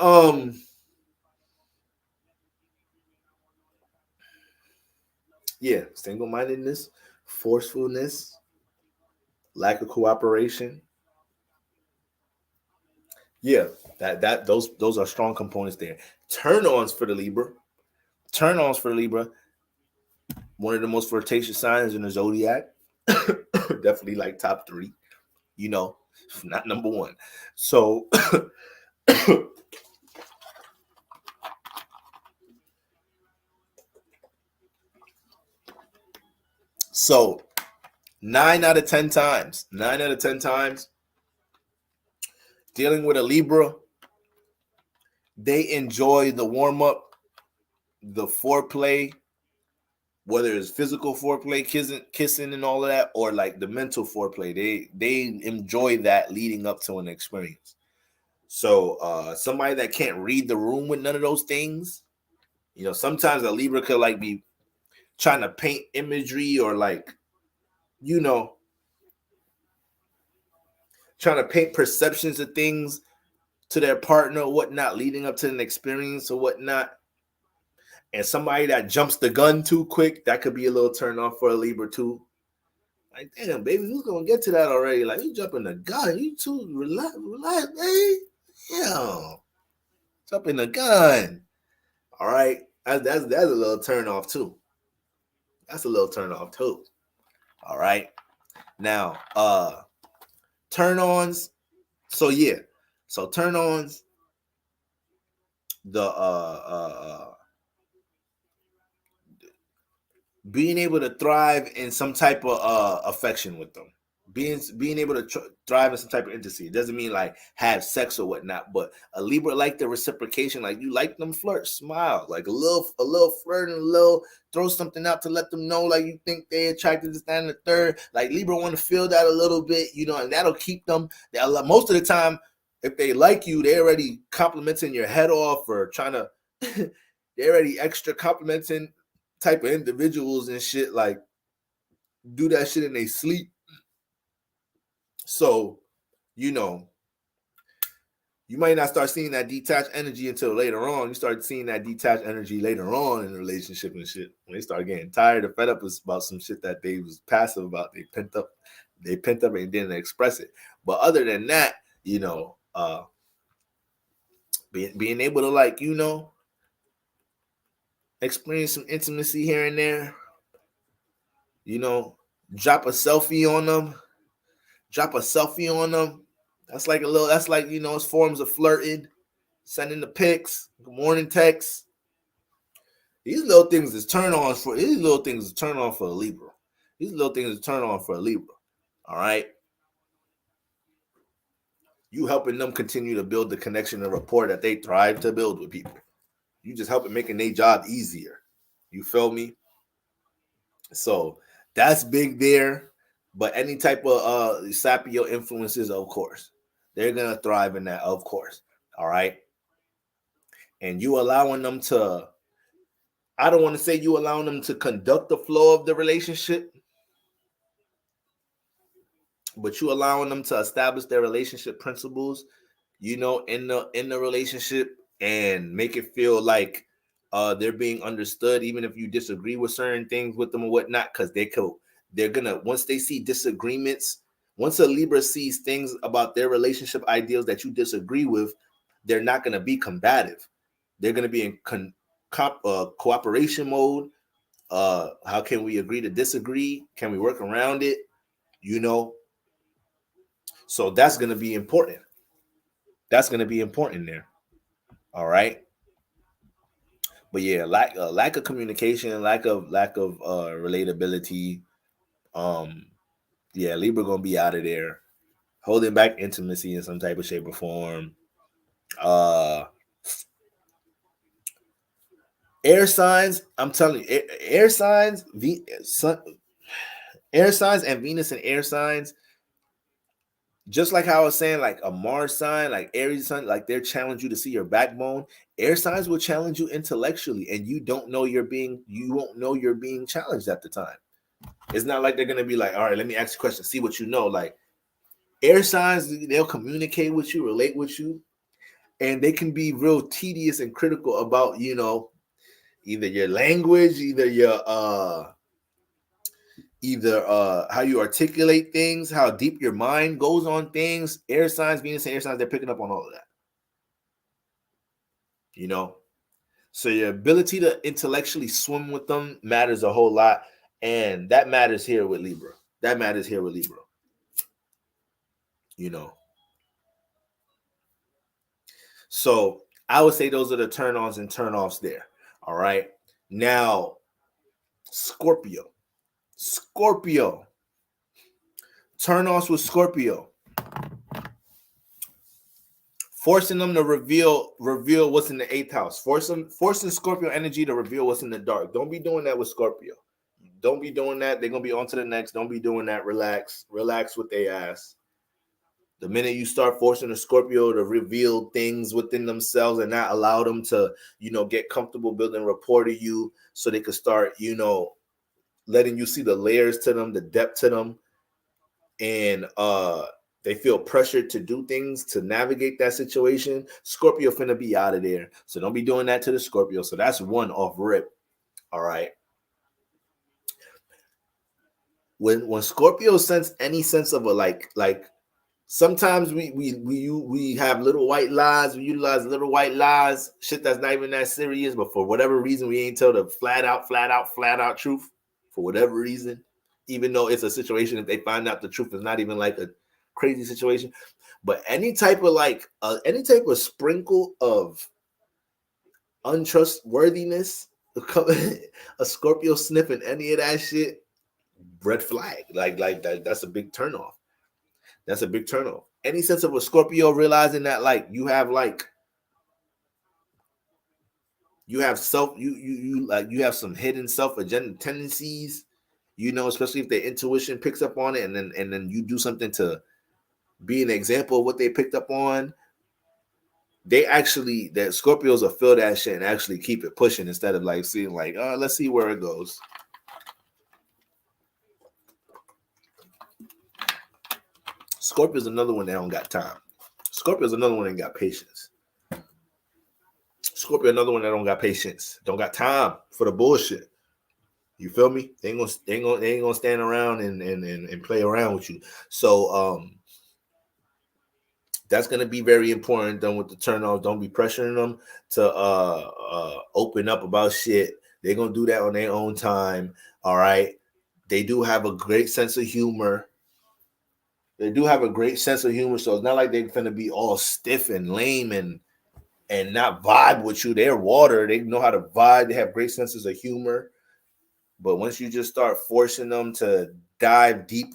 S2: single-mindedness, forcefulness, lack of cooperation. Yeah, those are strong components there. Turn-ons for the Libra. One of the most flirtatious signs in the zodiac. Definitely like top 3. Not number 1. So so 9 out of 10 times, dealing with a Libra, they enjoy the warm-up, the foreplay, whether it's physical foreplay, kissing and all of that, or like the mental foreplay. They enjoy that leading up to an experience. So somebody that can't read the room with none of those things, sometimes a Libra could like be trying to paint imagery or like, trying to paint perceptions of things to their partner or whatnot, leading up to an experience or whatnot. And somebody that jumps the gun too quick, that could be a little turn off for a Libra too. Like, damn, baby, who's gonna get to that already? Like, you jumping the gun, you too relax, baby. Yeah, jumping the gun. All right, that's a little turn off too. All right, now turn-ons. So yeah, turn-ons. The being able to thrive in some type of affection with them, being able to thrive in some type of intimacy. It doesn't mean like have sex or whatnot, but a Libra like the reciprocation. Like you like them flirt, smile, like a little flirt and a little throw something out to let them know like you think they attracted to stand the third. Like Libra want to feel that a little bit, and that'll keep them. Most of the time, if they like you, they already complimenting your head off or trying to. They already extra complimenting type of individuals and shit, like do that shit in their sleep. So, you might not start seeing that detached energy until later on. You start seeing that detached energy later on in the relationship and shit. When they start getting tired or fed up about some shit that they was passive about, they pent up and didn't express it. But other than that, being able to like, experience some intimacy here and there, drop a selfie on them. That's like it's forms of flirting, sending the pics, good morning texts. These little things is turn on for a Libra. All right. You helping them continue to build the connection and rapport that they thrive to build with people. You just helping making their job easier. You feel me? So that's big there. But any type of sapio influences, of course, they're gonna thrive in that, of course. All right. And you allowing them to, I don't want to say you allowing them to conduct the flow of the relationship, but you allowing them to establish their relationship principles, in the relationship, and make it feel like they're being understood, even if you disagree with certain things with them or whatnot, because they're gonna, once they see disagreements, once a Libra sees things about their relationship ideals that you disagree with, they're not gonna be combative. They're gonna be in cooperation mode. How can we agree to disagree? Can we work around it? So that's gonna be important. That's gonna be important there. All right. But yeah, lack of communication, lack of relatability. Yeah, Libra gonna be out of there, holding back intimacy in some type of shape or form. Air signs, I'm telling you, air signs, air signs and Venus and air signs, just like how I was saying, like a Mars sign, like Aries sign, like they're challenge you to see your backbone. Air signs will challenge you intellectually, and you won't know you're being challenged at the time. It's not like they're gonna be like, all right, let me ask you a question, see what you know. Like air signs, they'll communicate with you, relate with you, and they can be real tedious and critical about, either your language, either how you articulate things, how deep your mind goes on things. Air signs, Venus and air signs, they're picking up on all of that. So your ability to intellectually swim with them matters a whole lot, and that matters here with Libra. So I would say those are the turn-ons and turn-offs there. All right. Now, Scorpio. Turn-offs with Scorpio. Forcing them to reveal what's in the 8th house. Forcing Scorpio energy to reveal what's in the dark. Don't be doing that with Scorpio. Don't be doing that. They're going to be on to the next. Don't be doing that. Relax with their ass. The minute you start forcing a Scorpio to reveal things within themselves and not allow them to, get comfortable building rapport to you, so they could start, letting you see the layers to them, the depth to them, and they feel pressured to do things to navigate that situation, Scorpio finna be out of there. So don't be doing that to the Scorpio. So that's one off rip. All right. When Scorpio sense any sense of a like sometimes we have little white lies, we utilize little white lies, shit that's not even that serious, but for whatever reason we ain't tell the flat out truth for whatever reason, even though it's a situation, if they find out the truth is not even like a crazy situation. But any type of sprinkle of untrustworthiness, a Scorpio sniffing any of that shit, red flag. Like that, that's a big turnoff. That's a big turnoff. Any sense of a Scorpio realizing that like you have some hidden self-agenda tendencies, especially if their intuition picks up on it, and then you do something to be an example of what they picked up on. That Scorpios will feel that shit and actually keep it pushing instead of like seeing like, oh, let's see where it goes. Scorpio's another one that don't got time. Scorpio's another one that ain't got patience. Scorpio, another one that don't got patience, don't got time for the bullshit. You feel me? They ain't gonna stand around and play around with you. So that's gonna be very important. Done with the turn off. Don't be pressuring them to open up about shit. They're gonna do that on their own time. All right. They do have a great sense of humor. So it's not like they're gonna be all stiff and lame and not vibe with you. They're water. They know how to vibe. They have great senses of humor. But once you just start forcing them to dive deep,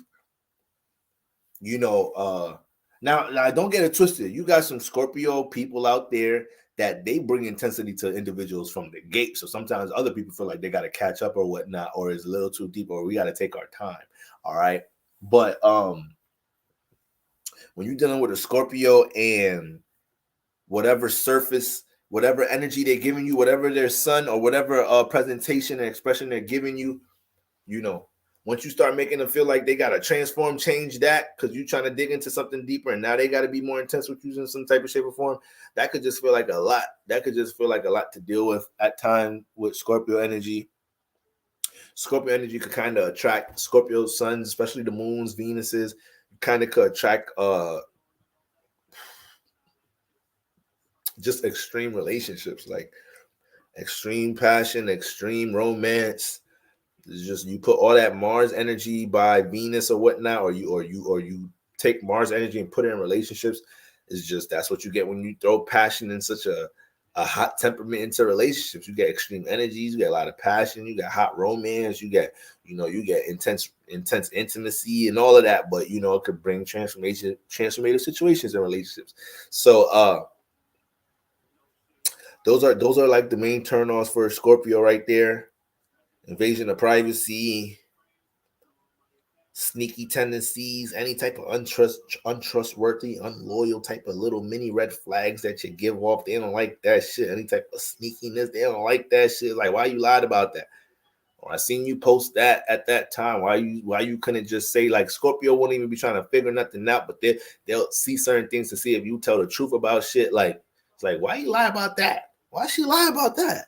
S2: now don't get it twisted. You got some Scorpio people out there that they bring intensity to individuals from the gate. So sometimes other people feel like they got to catch up or whatnot, or it's a little too deep, or we got to take our time. All right. But when you're dealing with a Scorpio and whatever energy they're giving you, whatever their sun or whatever presentation and expression they're giving you, Once you start making them feel like they got to transform, change that, because you're trying to dig into something deeper and now they got to be more intense with using some type of shape or form, that could just feel like a lot. That could just feel like a lot to deal with at time with Scorpio energy. Scorpio energy could kind of attract Scorpio suns, especially the moons, Venuses, kind of could attract just extreme relationships, like extreme passion, extreme romance. It's just you put all that Mars energy by Venus or whatnot, or you take Mars energy and put it in relationships. It's just that's what you get when you throw passion in such a hot temperament into relationships. You get extreme energies, you get a lot of passion, you get hot romance, you get intense intimacy and all of that. But it could bring transformative situations in relationships. So those are like the main turn-offs for Scorpio right there. Invasion of privacy, sneaky tendencies, any type of untrustworthy, unloyal type of little mini red flags that you give off. They don't like that shit. Any type of sneakiness, they don't like that shit. Like, why you lied about that? Or I seen you post that at that time. Why you couldn't just say, like, Scorpio won't even be trying to figure nothing out, but they'll see certain things to see if you tell the truth about shit. Like, it's like, why you lie about that? Why she lie about that?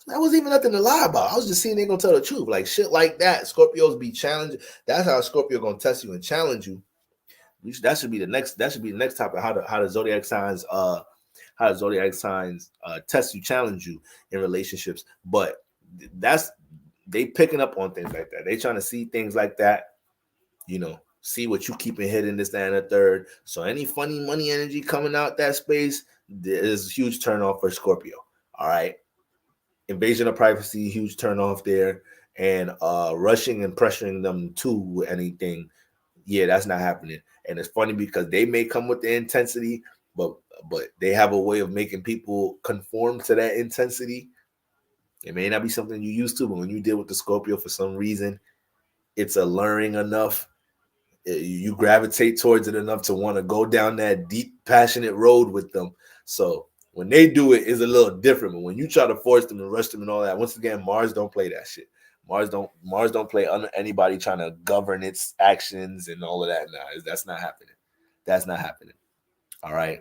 S2: That wasn't even nothing to lie about. I was just seeing they gonna tell the truth. Like shit like that. Scorpios be challenged. That's how Scorpio gonna test you and challenge you. That should be the next topic. How the zodiac signs test you, challenge you in relationships. But they picking up on things like that. They trying to see things like that, see what you keeping hidden, this, that, and the third. So any funny money energy coming out that space, there's a huge turn off for Scorpio. All right. Invasion of privacy, huge turn off there, and rushing and pressuring them to anything, that's not happening. And it's funny because they may come with the intensity, but they have a way of making people conform to that intensity. It may not be something you used to, but when you deal with the Scorpio, for some reason, it's alluring enough. You gravitate towards it enough to want to go down that deep, passionate road with them. So when they do it, it's a little different. But when you try to force them and rush them and all that, once again, Mars don't play that shit. Mars don't play under anybody trying to govern its actions and all of that. Nah, that's not happening. That's not happening. All right.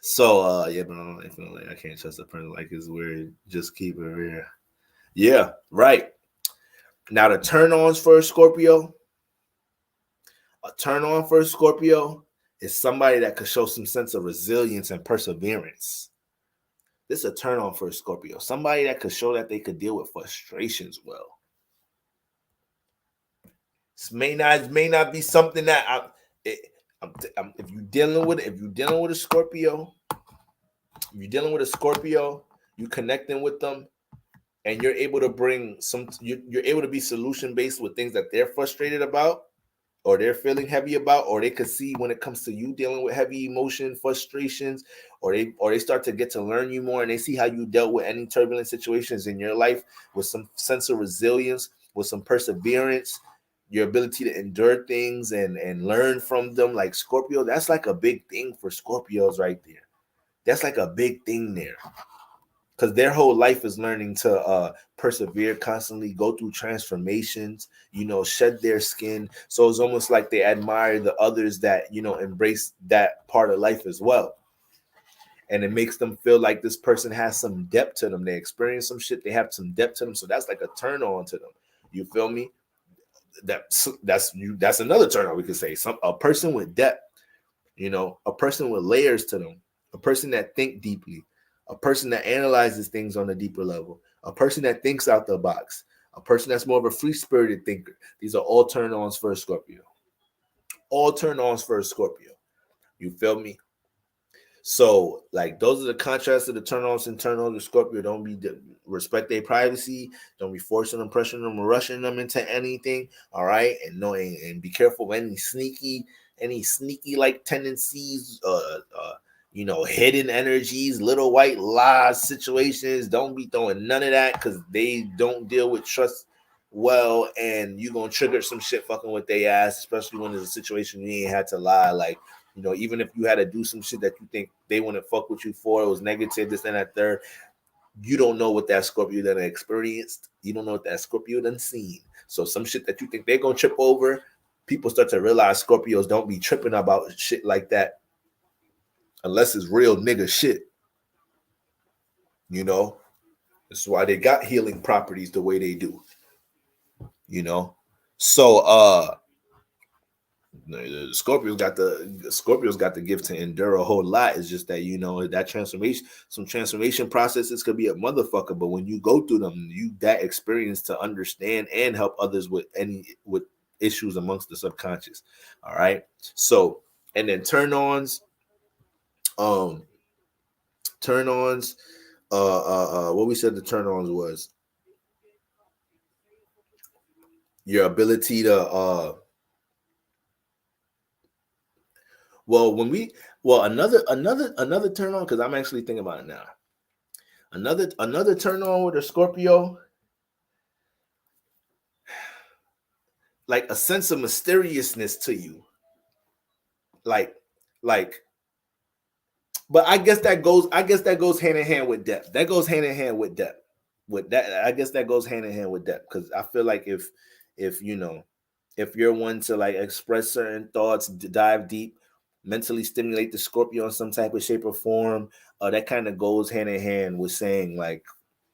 S2: So but I can't trust a person like it's weird. Just keep it real. Yeah, right. Now the turn-ons for Scorpio. A turn-on for Scorpio is somebody that could show some sense of resilience and perseverance. This is a turn-on for Scorpio. Somebody that could show that they could deal with frustrations well. This may not be something that if you're dealing with a Scorpio, you connecting with them, and you're able to bring you're able to be solution based with things that they're frustrated about, or they're feeling heavy about, or they could see when it comes to you dealing with heavy emotion, frustrations, or they start to get to learn you more, and they see how you dealt with any turbulent situations in your life with some sense of resilience, with some perseverance, your ability to endure things and learn from them. Like Scorpio, that's like a big thing for Scorpios right there. That's like a big thing there. Because their whole life is learning to persevere, constantly go through transformations, shed their skin. So it's almost like they admire the others that, embrace that part of life as well. And it makes them feel like this person has some depth to them. They experience some shit. They have some depth to them. So that's like a turn on to them. You feel me? That's another turn on, we could say. A person with depth, a person with layers to them, a person that think deeply, a person that analyzes things on a deeper level, a person that thinks out the box, a person that's more of a free-spirited thinker. These are all turn-ons for a Scorpio. All turn-ons for a Scorpio. You feel me? So, like, those are the contrasts of the turn-ons and turn-ons of Scorpio. Respect their privacy. Don't be forcing them, pressuring them, or rushing them into anything. All right, and be careful of any sneaky like tendencies, hidden energies, little white lies situations. Don't be throwing none of that, because they don't deal with trust well, and you're gonna trigger some shit fucking with their ass, especially when there's a situation you ain't had to lie. Like, even if you had to do some shit that you think they wouldn't fuck with you for, it was negative, this and that third, you don't know what that Scorpio done experienced. You don't know what that Scorpio done seen. So some shit that you think they're gonna trip over, people start to realize Scorpios don't be tripping about shit like that unless it's real nigga shit. You know, that's why they got healing properties the way they do. You know, so Scorpio's got the gift to endure a whole lot. It's just that, you know, that some transformation processes could be a motherfucker, but when you go through them, you that experience to understand and help others with issues amongst the subconscious. All right. So, and then turn-ons, what we said the turn-ons was your ability to another turn on, because I'm actually thinking about it now. Another turn on with a Scorpio, like a sense of mysteriousness to you. Like, but I guess that goes hand in hand with depth. That goes hand in hand with depth. With that, I guess that goes hand in hand with depth, because I feel like if you know, if you're one to like express certain thoughts, dive deep, mentally stimulate the Scorpio in some type of shape or form, that kind of goes hand in hand with saying like,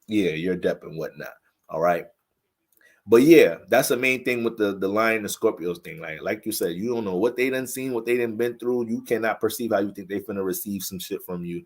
S2: yeah, you're depth and whatnot. All right. But yeah, that's the main thing with the Lion and the Scorpios thing. Like you said, you don't know what they done seen, what they done been through. You cannot perceive how you think they finna receive some shit from you.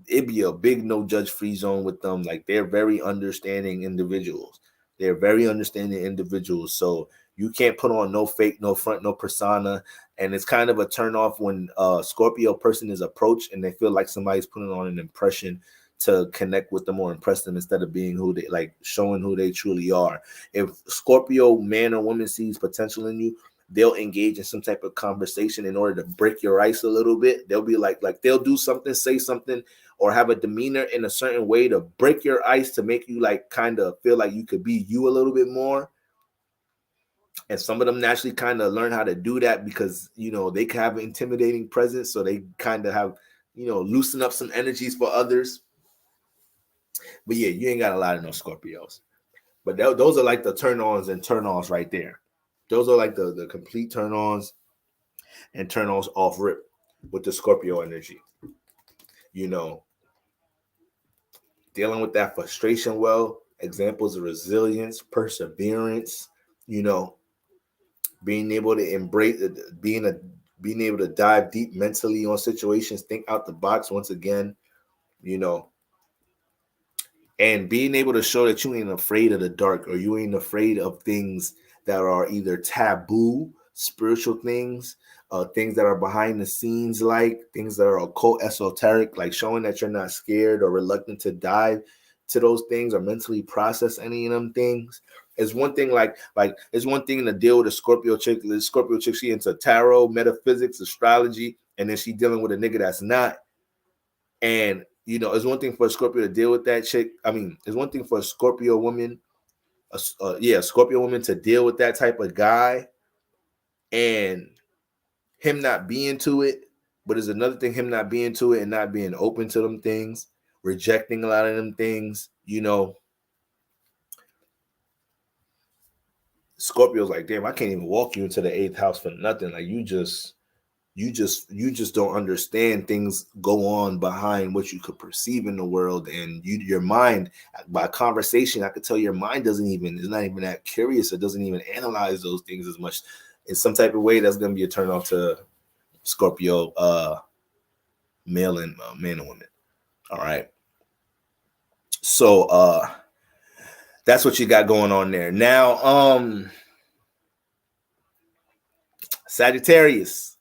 S2: It'd be a big no judge free zone with them. Like, they're very understanding individuals. They're very understanding individuals. So you can't put on no fake, no front, no persona. And it's kind of a turn off when a Scorpio person is approached and they feel like somebody's putting on an impression to connect with them or impress them instead of being who they, like, showing who they truly are. If Scorpio man or woman sees potential in you, they'll engage in some type of conversation in order to break your ice a little bit. They'll be like they'll do something, say something, or have a demeanor in a certain way to break your ice, to make you like kind of feel like you could be you a little bit more. And some of them naturally kind of learn how to do that because, you know, they can have an intimidating presence. So they kind of have, you know, loosen up some energies for others. But yeah, you ain't got a lot of no Scorpios. But those are like the turn-ons and turn-offs right there. Those are like the complete turn-ons and turn-offs off rip with the Scorpio energy. You know, dealing with that frustration well, examples of resilience, perseverance, you know, being able to embrace, being able to dive deep mentally on situations, think out the box once again, you know, and being able to show that you ain't afraid of the dark, or you ain't afraid of things that are either taboo, spiritual things, things that are behind the scenes, like things that are occult, esoteric, like showing that you're not scared or reluctant to dive to those things or mentally process any of them things. It's one thing, like it's one thing to deal with a Scorpio chick. The Scorpio chick, she into tarot, metaphysics, astrology, and then she dealing with a nigga that's not. And you know, it's one thing for a Scorpio to deal with that chick. I mean, it's one thing for a Scorpio woman, a Scorpio woman to deal with that type of guy and him not being to it. But it's another thing, him not being to it and not being open to them things, rejecting a lot of them things, you know. Scorpio's like, damn, I can't even walk you into the 8th house for nothing. Like, you just don't understand things go on behind what you could perceive in the world. And your mind, by conversation, I could tell your mind is not even that curious. It doesn't even analyze those things as much. In some type of way, that's going to be a turn off to Scorpio, male and man and woman. All right. So that's what you got going on there. Now, Sagittarius.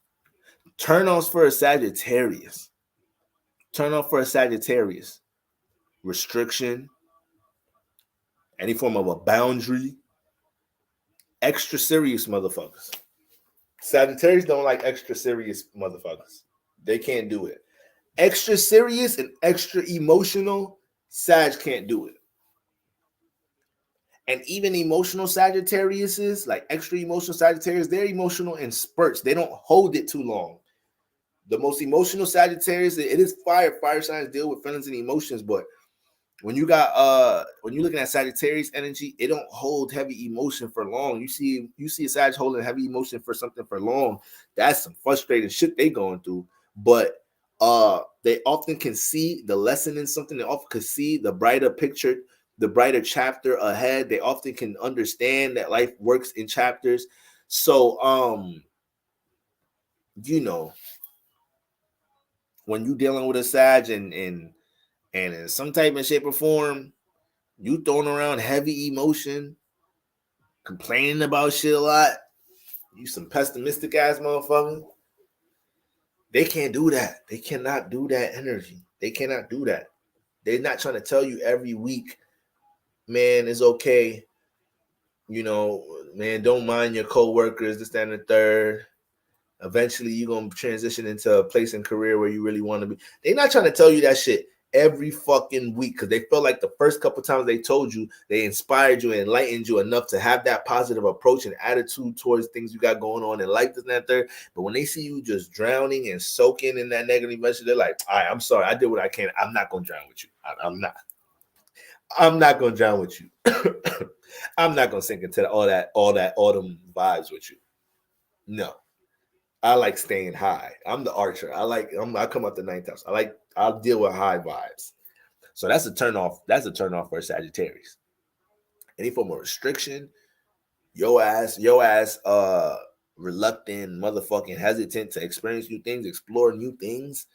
S2: Turn offs for a Sagittarius. Turn off for a Sagittarius. Restriction. Any form of a boundary. Extra serious motherfuckers. Sagittarius don't like extra serious motherfuckers. They can't do it. Extra serious and extra emotional, Sag can't do it. And even emotional Sagittariuses, like extra emotional Sagittarius, they're emotional in spurts. They don't hold it too long. The most emotional Sagittarius, it is fire. Fire signs deal with feelings and emotions, but when you're looking at Sagittarius energy, it don't hold heavy emotion for long. You see a Sag holding heavy emotion for something for long. That's some frustrating shit they going through. But they often can see the lesson in something. They often can see the brighter picture, the brighter chapter ahead. They often can understand that life works in chapters. So you know, when you dealing with a Sag and in some type of shape or form, you throwing around heavy emotion, complaining about shit a lot, you some pessimistic ass motherfucker. They can't do that. They cannot do that energy. They cannot do that. They're not trying to tell you every week, man, it's okay. You know, man, don't mind your coworkers, this, that, and the third. Eventually, you're going to transition into a place in career where you really want to be. They're not trying to tell you that shit every fucking week because they feel like the first couple times they told you, they inspired you and enlightened you enough to have that positive approach and attitude towards things you got going on in life, this and that third. But when they see you just drowning and soaking in that negative emotion, they're like, all right, I'm sorry, I did what I can. I'm not going to drown with you. I'm not. I'm not going to drown with you. I'm not going to sink into all that autumn vibes with you. No. I like staying high. I'm the archer. I come out the ninth house. I'll deal with high vibes. So that's a turn off. That's a turn off for Sagittarius. Any form of restriction, yo ass, reluctant, motherfucking hesitant to experience new things, explore new things.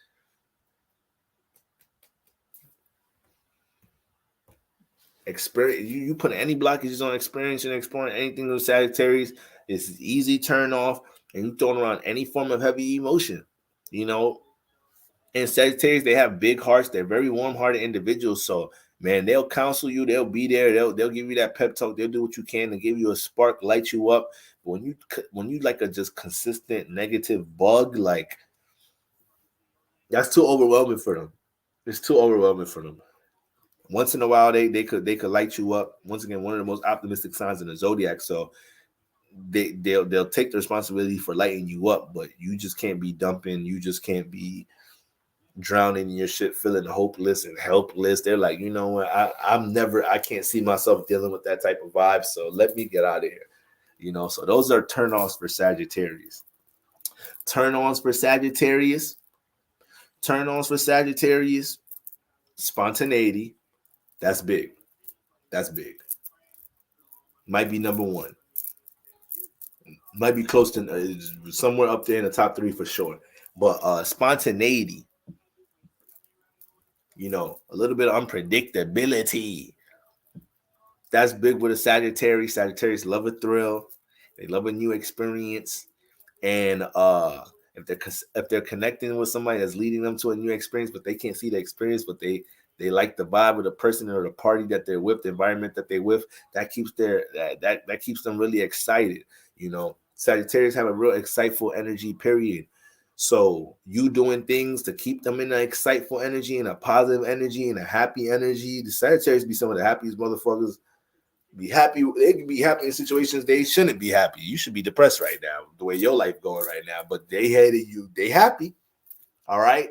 S2: Experience you put any blockages on experience and exploring anything with Sagittarius, it's an easy turn off, and you throwing around any form of heavy emotion. You know, and Sagittarius, they have big hearts. They're very warm-hearted individuals. So, man, they'll counsel you. They'll be there. They'll give you that pep talk. They'll do what you can to give you a spark, light you up. But when you like a just consistent negative bug, like that's too overwhelming for them. It's too overwhelming for them. Once in a while, they could light you up. Once again, one of the most optimistic signs in the zodiac. So they'll take the responsibility for lighting you up, but you just can't be dumping. You just can't be drowning in your shit, feeling hopeless and helpless. They're like, you know what? I can't see myself dealing with that type of vibe. So let me get out of here. You know, so those are turn-offs for Sagittarius. Turn-ons for Sagittarius. Turn-ons for Sagittarius. Spontaneity. That's big. That's big. Might be number one. Might be close to somewhere up there in the top 3 for sure. But spontaneity, you know, a little bit of unpredictability. That's big with a Sagittarius. Sagittarius love a thrill. They love a new experience. And if they're connecting with somebody that's leading them to a new experience, but they can't see the experience, but they like the vibe of the person or the party that they're with, the environment that they're with, that keeps that keeps them really excited. You know, Sagittarius have a real exciteful energy, period. So you doing things to keep them in an exciteful energy and a positive energy and a happy energy. The Sagittarius be some of the happiest motherfuckers. Be happy. They can be happy in situations they shouldn't be happy. You should be depressed right now, the way your life going right now. But they hated you. They happy. All right.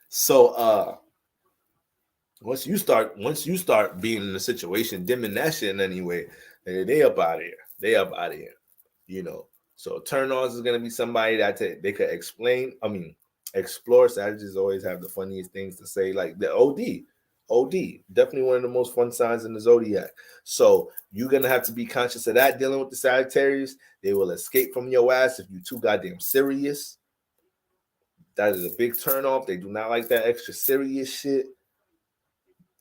S2: So once you start being in a situation, dimming that shit in any way, they up out of here. They up out of here. You know. So turn-ons is gonna be somebody that they could explore. Savages always have the funniest things to say, like the OD, definitely one of the most fun signs in the zodiac. So you're gonna have to be conscious of that. Dealing with the Sagittarius, they will escape from your ass if you're too goddamn serious. That is a big turn off. They do not like that extra serious shit.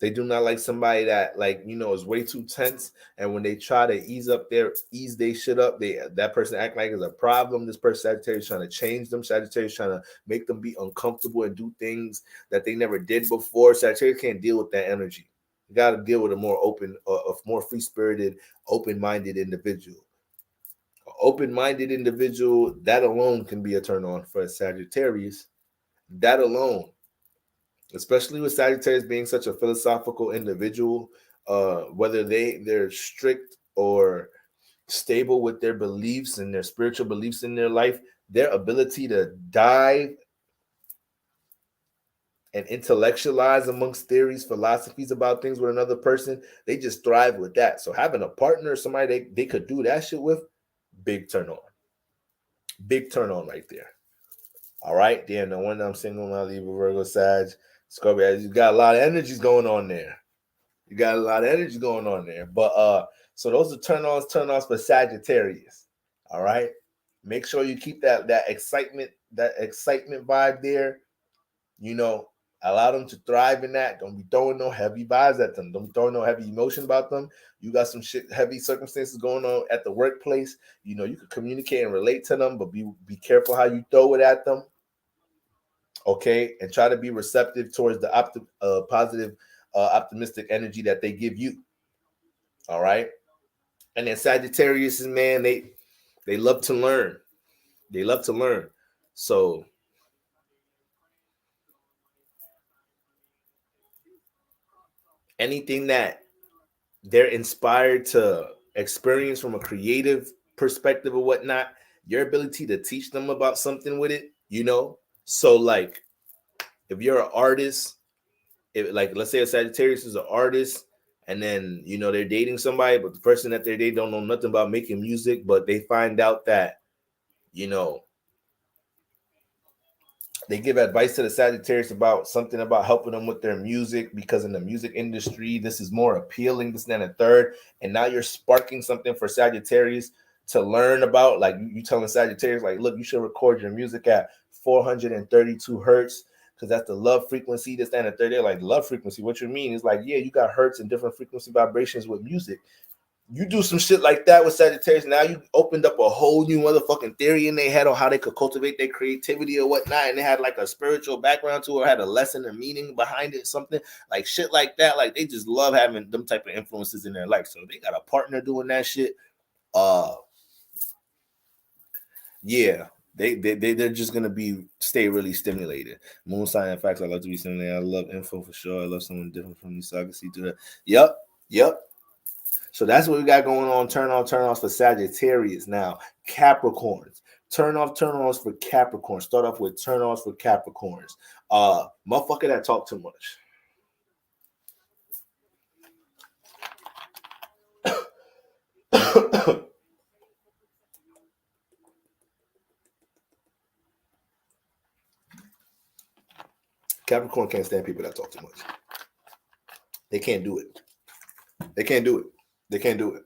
S2: They do not like somebody that, like, you know, is way too tense. And when they try to ease their shit up, that person act like it's a problem. This person, Sagittarius, trying to change them. Sagittarius trying to make them be uncomfortable and do things that they never did before. Sagittarius can't deal with that energy. You got to deal with a more open, a more free-spirited, open-minded individual. An open-minded individual, that alone can be a turn on for a Sagittarius. That alone, especially with Sagittarius being such a philosophical individual, whether they're strict or stable with their beliefs and their spiritual beliefs in their life, their ability to dive and intellectualize amongst theories, philosophies about things with another person, they just thrive with that. So having a partner, somebody they could do that shit with, big turn on. Big turn on right there. All right. Damn, no wonder I'm single now, Libra, Virgo, Sag, Scorpio. You got a lot of energies going on there. You got a lot of energy going on there. But so those are turn ons for Sagittarius. All right. Make sure you keep that excitement vibe there. You know, allow them to thrive in that. Don't be throwing no heavy vibes at them. Don't be throwing no heavy emotion about them. You got some shit, heavy circumstances going on at the workplace. You know, you can communicate and relate to them, but be careful how you throw it at them. Okay, and try to be receptive towards the positive, optimistic energy that they give you. All right, and then Sagittarius, man, they love to learn. They love to learn. So anything that they're inspired to experience from a creative perspective or whatnot, your ability to teach them about something with it, you know. So like, if you're an artist, if like let's say a Sagittarius is an artist, and then you know they're dating somebody, but the person that they're dating don't know nothing about making music, but they find out that, you know, they give advice to the Sagittarius about something about helping them with their music, because in the music industry, this is more appealing, this, and then a third. And now you're sparking something for Sagittarius to learn about. Like you telling Sagittarius, like, look, you should record your music at 432 hertz, because that's the love frequency, this, and the third. They're like, love frequency, what you mean? It's like, yeah, you got hertz and different frequency vibrations with music. You do some shit like that with Sagittarius, now you opened up a whole new motherfucking theory in their head on how they could cultivate their creativity or whatnot, and they had like a spiritual background to it, or had a lesson or meaning behind it, something like shit like that. Like they just love having them type of influences in their life. So they got a partner doing that shit. Yeah, they're just gonna stay really stimulated. Moon sign and facts. I love to be stimulated. I love info for sure. I love someone different from me, so I can see through that. Yep. So that's what we got going on. Turn offs for Sagittarius. Now, Capricorns. Turn offs for Capricorn. Start off with turn offs for Capricorns. Motherfucker that talk too much. Capricorn can't stand people that talk too much. They can't do it. They can't do it.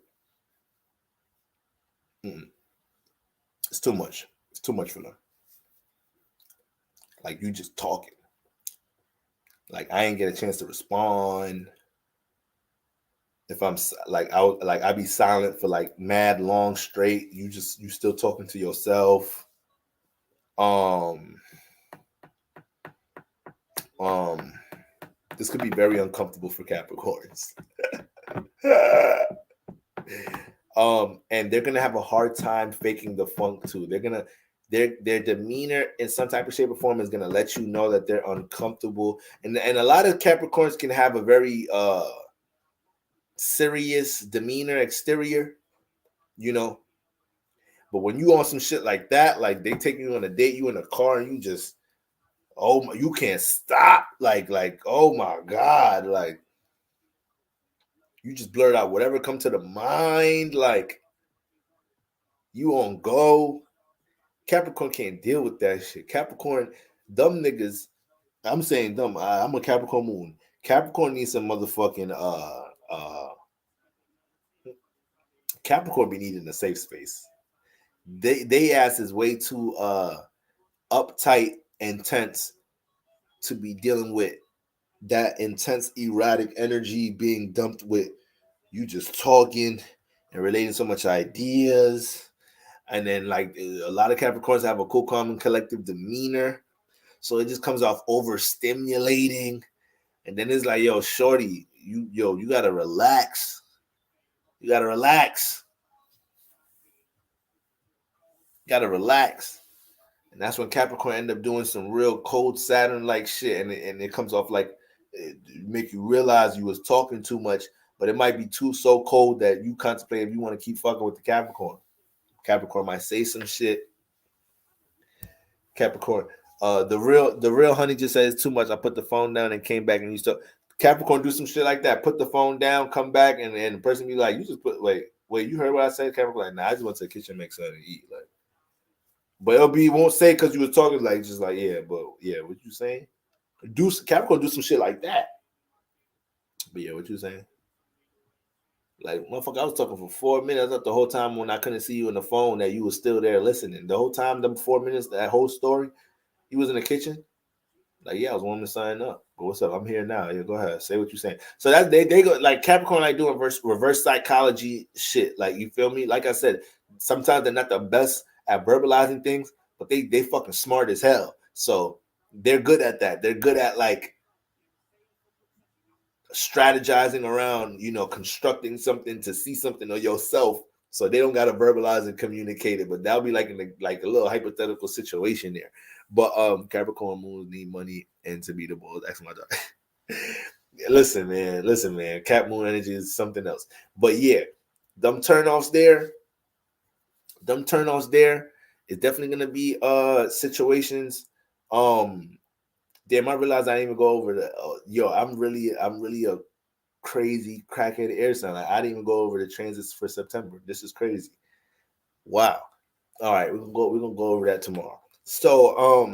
S2: Mm-mm. It's too much. It's too much for them. Like, you just talking. Like, I ain't get a chance to respond. If I'm like, I be silent for like mad long straight. You still talking to yourself. This could be very uncomfortable for Capricorns. And they're gonna have a hard time faking the funk too. Their demeanor in some type of shape or form is gonna let you know that they're uncomfortable. And a lot of Capricorns can have a very serious demeanor exterior, you know. But when you on some shit like that, like they take you on a date, you in a car, and you just, oh my, you can't stop. Like, oh my God, like you just blurt out whatever come to the mind, like you on go. Capricorn can't deal with that shit. Capricorn, dumb niggas. I'm saying dumb. I'm a Capricorn moon. Capricorn needs some motherfucking Capricorn be needing a safe space. They ass is way too uptight and tense to be dealing with that intense erratic energy being dumped with you just talking and relating so much ideas. And then like a lot of Capricorns have a cool, calm, and collective demeanor. So it just comes off overstimulating. And then it's like, yo, shorty, you gotta relax. You gotta relax. You gotta relax. And that's when Capricorn end up doing some real cold Saturn like shit. And it comes off like it make you realize you was talking too much, but it might be too so cold that you contemplate if you want to keep fucking with the Capricorn. Capricorn might say some shit. Capricorn. The real honey just says too much. I put the phone down and came back and you still Capricorn do some shit like that. Put the phone down, come back, and the person be like, you just put wait, you heard what I said? Capricorn like, nah, I just went to the kitchen, make something to eat. Like, but won't say because you were talking like just like, yeah, but yeah, what you saying? Capricorn do some shit like that. But yeah, what you saying? Like, motherfucker, I was talking for 4 minutes. Up the whole time when I couldn't see you on the phone, that you was still there listening. The whole time, them 4 minutes, that whole story, you was in the kitchen. Like, yeah, I was wanting to sign up. But what's up? I'm here now. Yeah, go ahead. Say what you're saying. So that they go like Capricorn like doing reverse psychology shit. Like, you feel me? Like I said, sometimes they're not the best at verbalizing things, but they fucking smart as hell. So they're good at that. They're good at like strategizing around, constructing something to see something of yourself. So they don't gotta verbalize and communicate it, but that'll be like in like a little hypothetical situation there. But Capricorn moons need money and to be the boss. That's my dog. Listen, man. Cap moon energy is something else. But yeah, them turnoffs there is definitely gonna be situations. Damn, I realized I didn't even go over the. I'm really a crazy crackhead air sign. Like, I didn't even go over the transits for September. This is crazy. Wow. All right, we're gonna go over that tomorrow. So,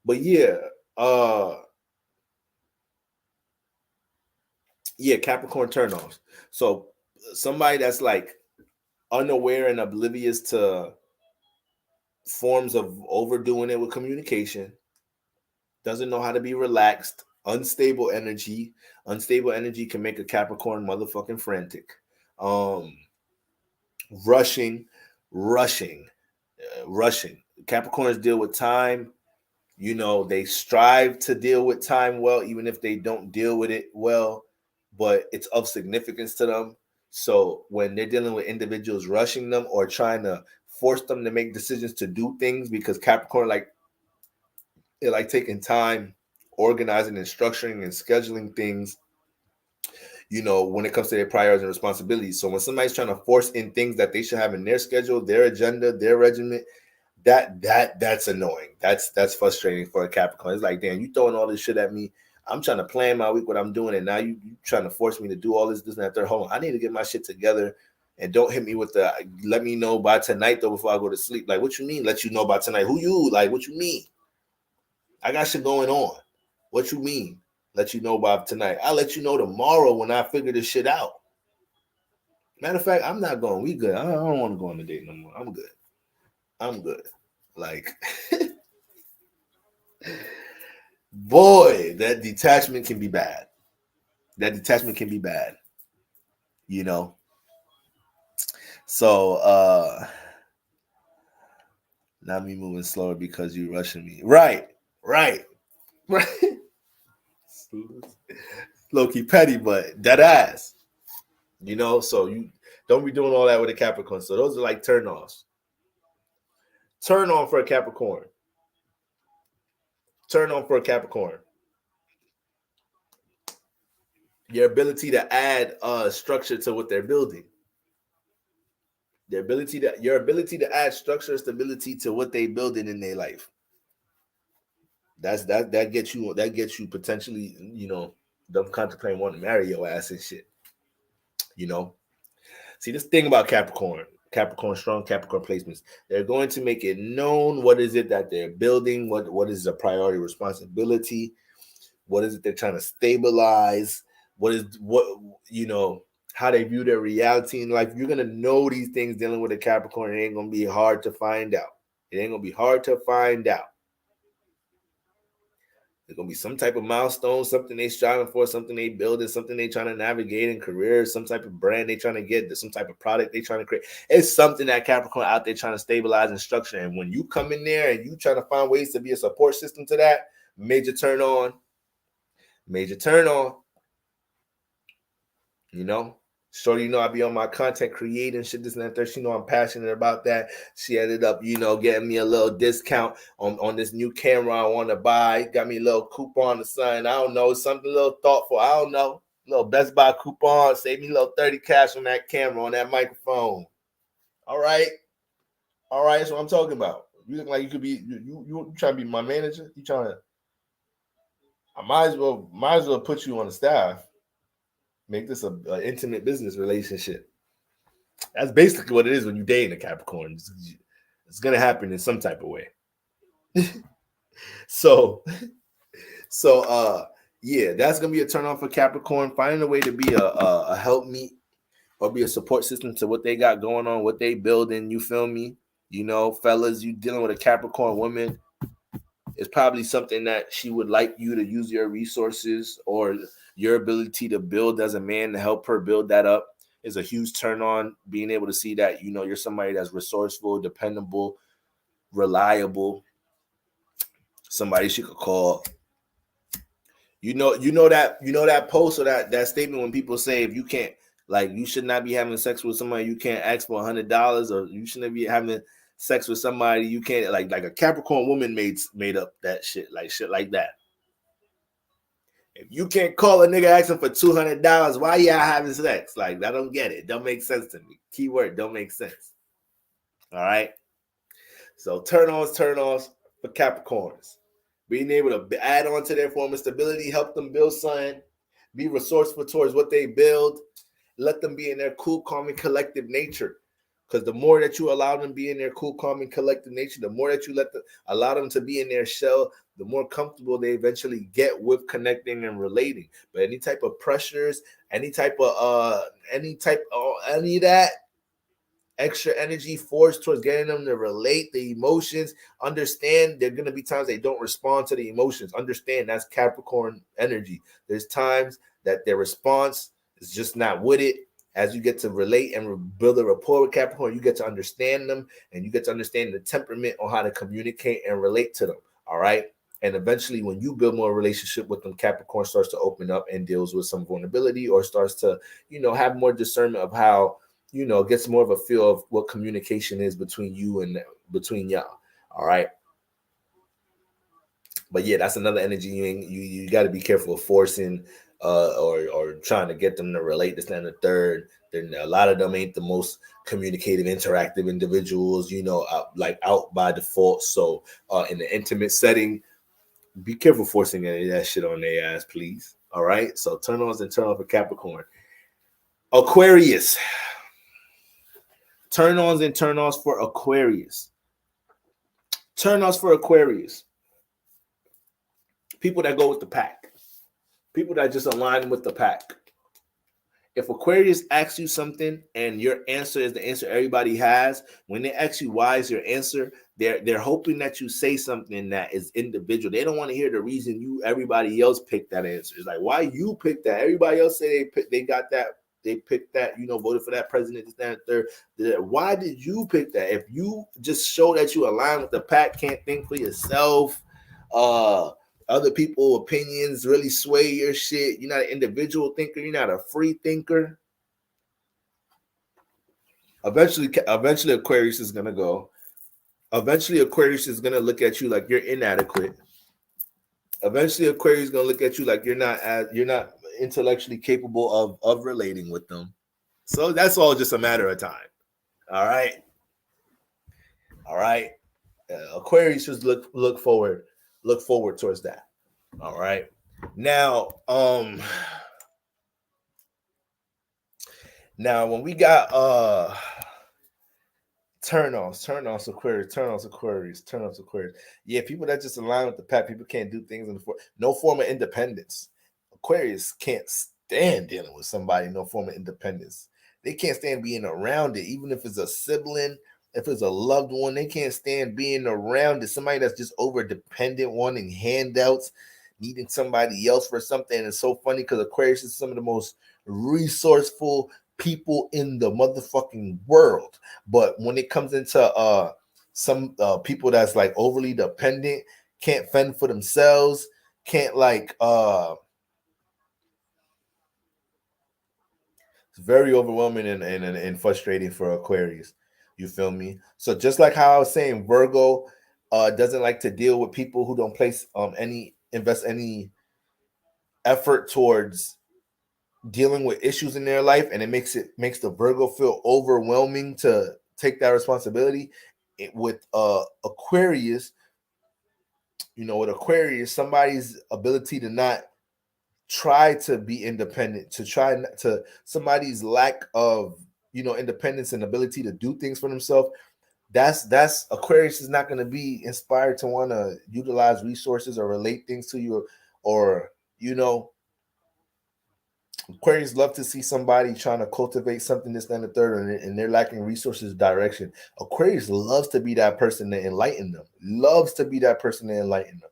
S2: but yeah, Capricorn turnoffs. So somebody that's like unaware and oblivious to forms of overdoing it with communication, doesn't know how to be relaxed, unstable energy can make a Capricorn motherfucking frantic. Rushing. Capricorns deal with time. They strive to deal with time well, even if they don't deal with it well, but it's of significance to them. So when they're dealing with individuals rushing them or trying to force them to make decisions to do things, because Capricorn, they like taking time, organizing and structuring and scheduling things, when it comes to their priorities and responsibilities. So when somebody's trying to force in things that they should have in their schedule, their agenda, their regimen, that's annoying. That's frustrating for a Capricorn. It's like, damn, you throwing all this shit at me. I'm trying to plan my week, what I'm doing, and now you trying to force me to do all this and that. Third, hold on, I need to get my shit together, and don't hit me with the let me know by tonight though before I go to sleep. Like, what you mean? Let you know by tonight? Who you? Like, what you mean? I got shit going on. What you mean? Let you know by tonight. I'll let you know tomorrow when I figure this shit out. Matter of fact, I'm not going. We good. I don't want to go on a date no more. I'm good. Like, boy, that detachment can be bad. So, not me moving slower because you rushing me. Right. Low-key petty, but dead ass. So you don't be doing all that with a Capricorn. So those are like turn-offs. Turn on for a Capricorn. Your ability to add structure to what they're building. Your ability to add structure, stability to what they building in their life. That gets you potentially, them contemplating wanting to marry your ass and shit. See, this thing about Capricorn strong Capricorn placements, they're going to make it known what is it that they're building, what is the priority responsibility, what is it they're trying to stabilize, how they view their reality in life. You're gonna know these things dealing with a Capricorn. It ain't gonna be hard to find out. There's gonna be some type of milestone, something they striving for, something they building, something they trying to navigate in career, some type of brand they trying to get, some type of product they trying to create. It's something that Capricorn out there trying to stabilize and structure. And when you come in there and you trying to find ways to be a support system to that, major turn on. Shorty, I be on my content creating shit, this and that. She I'm passionate about that. She ended up, getting me a little discount on this new camera I want to buy. Got me a little coupon to sign. I don't know, something a little thoughtful. I don't know. A little Best Buy coupon. Save me a little 30 cash on that camera, on that microphone. All right. That's what I'm talking about. You look like you could be you trying to be my manager. You trying to? I might as well put you on the staff. Make this a intimate business relationship. That's basically what it is when you date a Capricorn. It's gonna happen in some type of way. so yeah, that's gonna be a turn on for Capricorn. Finding a way to be a helpmeet or be a support system to what they got going on, what they building. You feel me? You know, fellas, you dealing with a Capricorn woman. It's probably something that she would like you to use your resources or your ability to build as a man to help her build that up is a huge turn on. Being able to see that, you know, you're somebody that's resourceful, dependable, reliable, somebody she could call. You know that post or that statement when people say if you can't, like, you should not be having sex with somebody you can't ask for $100, or you shouldn't be having sex with somebody you can't, like a Capricorn woman made up that shit like that. If you can't call a nigga asking for $200, why y'all having sex? Like, I don't get it. Don't make sense to me. Keyword, don't make sense. All right. So turn ons for Capricorns. Being able to add on to their form of stability, help them build something, be resourceful towards what they build, let them be in their cool, calm, and collective nature. Because the more that you allow them to be in their cool, calm, and collective nature, the more that you allow them to be in their shell, the more comfortable they eventually get with connecting and relating. But any type of pressures, any of that extra energy forced towards getting them to relate the emotions, understand there are going to be times they don't respond to the emotions. Understand that's Capricorn energy. There's times that their response is just not with it. As you get to relate and build a rapport with Capricorn, you get to understand them, and you get to understand the temperament on how to communicate and relate to them. All right. And eventually, when you build more relationship with them, Capricorn starts to open up and deals with some vulnerability, or starts to, have more discernment of how, gets more of a feel of what communication is between you and between y'all. All right. But yeah, that's another energy you got to be careful of forcing or trying to get them to relate this and the third. Then a lot of them ain't the most communicative, interactive individuals, out by default. So in the intimate setting, be careful forcing any of that shit on their ass, please. All right. So turn ons and turn off for Capricorn. Aquarius. Turn ons and turn offs for Aquarius. Turn offs for Aquarius. People that go with the pack. People that just align with the pack. If Aquarius asks you something and your answer is the answer everybody has, when they ask you why is your answer, they're hoping that you say something that is individual. They don't want to hear the reason everybody else picked that answer. It's like, why you picked that? Everybody else say they got that. They picked that, voted for that president, this, that, and third. Why did you pick that? If you just show that you align with the pack, can't think for yourself, other people's opinions really sway your shit, you're not an individual thinker, you're not a free thinker, eventually Aquarius is going to go. Eventually Aquarius is going to look at you like you're inadequate. Eventually Aquarius is going to look at you like you're not intellectually capable of relating with them. So that's all just a matter of time. All right. Aquarius just look forward towards that. All right. Now when we got turn offs Aquarius. Yeah, people that just align with the pack, people can't do things in no form of independence. Aquarius can't stand dealing with somebody, no form of independence. They can't stand being around it, even if it's a sibling, if it's a loved one. They can't stand being around it. Somebody that's just over dependent, wanting handouts, needing somebody else for something. And it's so funny because Aquarius is some of the most resourceful people in the motherfucking world. But when it comes into some people that's like overly dependent, can't fend for themselves, can't it's very overwhelming and frustrating for Aquarius. You feel me? So just like how I was saying, Virgo doesn't like to deal with people who don't invest any effort towards dealing with issues in their life, and it makes the Virgo feel overwhelming to take that responsibility. with Aquarius, with Aquarius, somebody's ability to not try to be independent, to try not to somebody's lack of independence and ability to do things for themselves. That's Aquarius is not going to be inspired to want to utilize resources or relate things to you, or Aquarius love to see somebody trying to cultivate something, this, that, and the third, and they're lacking resources, direction. Aquarius loves to be that person to enlighten them. Loves to be that person to enlighten them.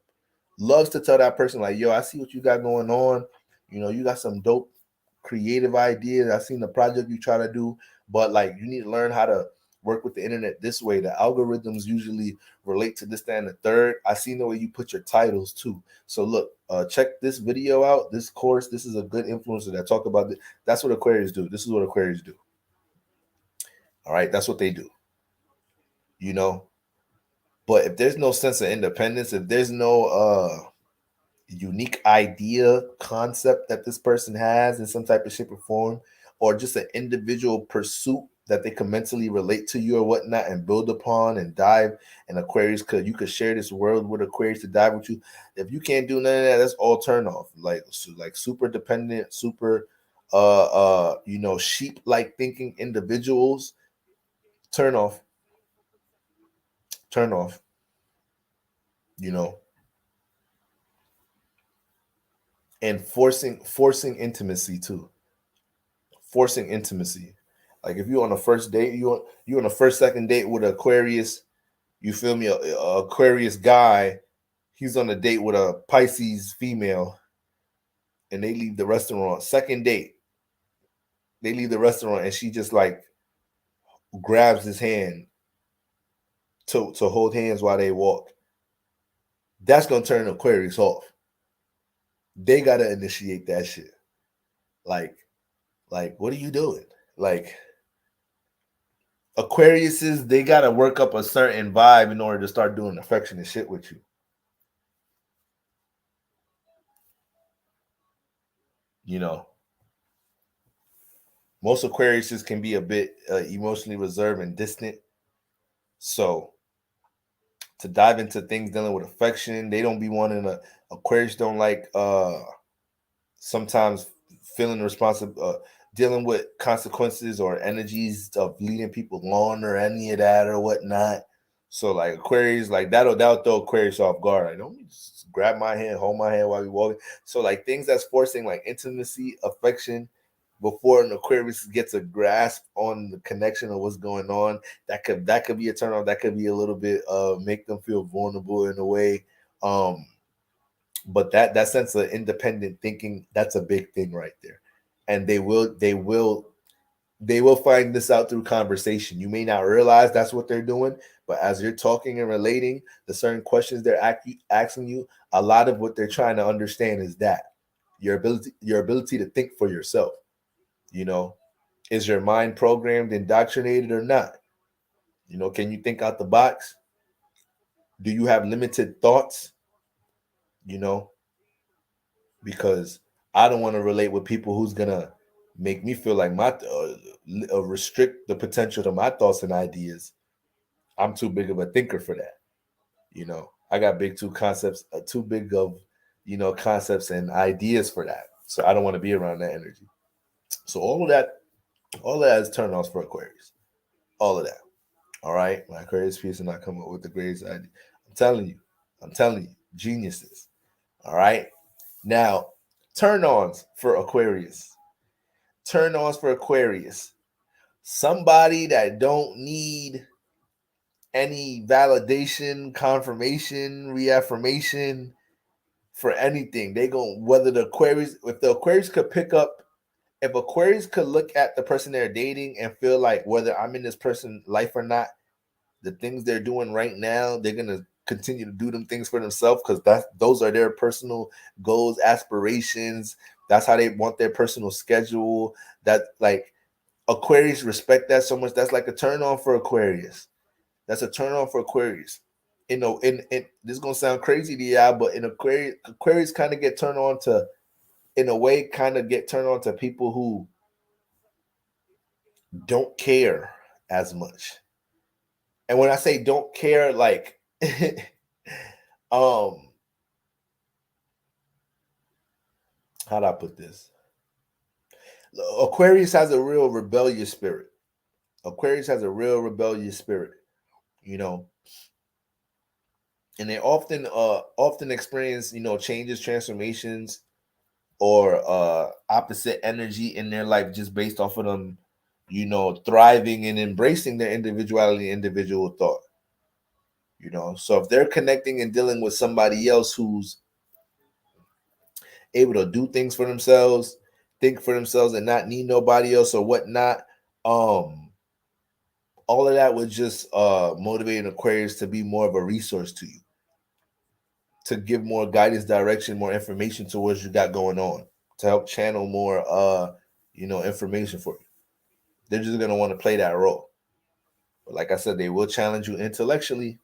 S2: Loves to tell that person, like, yo, I see what you got going on. You got some dope creative ideas. I seen the project you try to do, but like you need to learn how to work with the internet this way. The algorithms usually relate to this, that, and the third. I seen the way you put your titles too. So look, check this video out. This course, this is a good influencer that talk about this. That's what Aquarius do. This is what Aquarius do. All right, that's what they do. But if there's no sense of independence, if there's no unique idea, concept that this person has in some type of shape or form, or just an individual pursuit that they can mentally relate to you or whatnot and build upon and dive, and Aquarius you could share this world with Aquarius to dive with you. If you can't do none of that, that's all turn off. Like super dependent, super sheep like thinking individuals, turn off. And forcing intimacy too. Forcing intimacy. Like if you're on a first date, you on a first, second date with an Aquarius, you feel me, a Aquarius guy, he's on a date with a Pisces female, and they leave the restaurant. Second date, they leave the restaurant, and she just like grabs his hand to hold hands while they walk. That's gonna turn Aquarius off. They gotta initiate that shit. Like, what are you doing? Like, Aquariuses, they gotta work up a certain vibe in order to start doing affectionate shit with you. Most Aquariuses can be a bit emotionally reserved and distant. So to dive into things dealing with affection, they don't be wanting to. Aquarius don't like sometimes feeling responsible, dealing with consequences or energies of leading people on or any of that or whatnot. So like Aquarius, like that'll throw Aquarius off guard. Like, don't just grab my hand, hold my hand while we walking. So like things that's forcing like intimacy, affection, before an Aquarius gets a grasp on the connection of what's going on, that could be a turn on. That could be a little bit make them feel vulnerable in a way. But that sense of independent thinking, that's a big thing right there. And they will find this out through conversation. You may not realize that's what they're doing, but as you're talking and relating the certain questions they're asking you, a lot of what they're trying to understand is that your ability to think for yourself. Is your mind programmed, indoctrinated, or not? Can you think out the box? Do you have limited thoughts? Because I don't want to relate with people who's gonna make me feel like my restrict the potential to my thoughts and ideas. I'm too big of a thinker for that. I got too big of concepts and ideas for that. So I don't want to be around that energy. So all of that is turn offs for Aquarius. All of that. All right, my Aquarius piece and I come up with the greatest idea. I'm telling you, geniuses. All right. Now, turn ons for Aquarius. Turn ons for Aquarius. Somebody that don't need any validation, confirmation, reaffirmation for anything. They go whether the Aquarius, if the Aquarius could pick up, if Aquarius could look at the person they're dating and feel like whether I'm in this person's life or not, the things they're doing right now, they're gonna continue to do them things for themselves because those are their personal goals, aspirations. That's how they want their personal schedule. That like Aquarius respect that so much. That's like a turn on for Aquarius. That's a turn on for Aquarius. In this is gonna sound crazy to y'all, but in Aquarius kind of get turned on to, in a way, kind of get turned on to people who don't care as much And when I say don't care, like, how do I put this? Aquarius has a real rebellious spirit. Aquarius has a real rebellious spirit, you know, and they often experience, changes, transformations, or opposite energy in their life just based off of them, thriving and embracing their individuality, individual thought. So if they're connecting and dealing with somebody else who's able to do things for themselves, think for themselves, and not need nobody else or whatnot, all of that would just motivate an Aquarius to be more of a resource to you, to give more guidance, direction, more information towards you got going on, to help channel more information for you. They're just gonna want to play that role. But like I said, they will challenge you intellectually.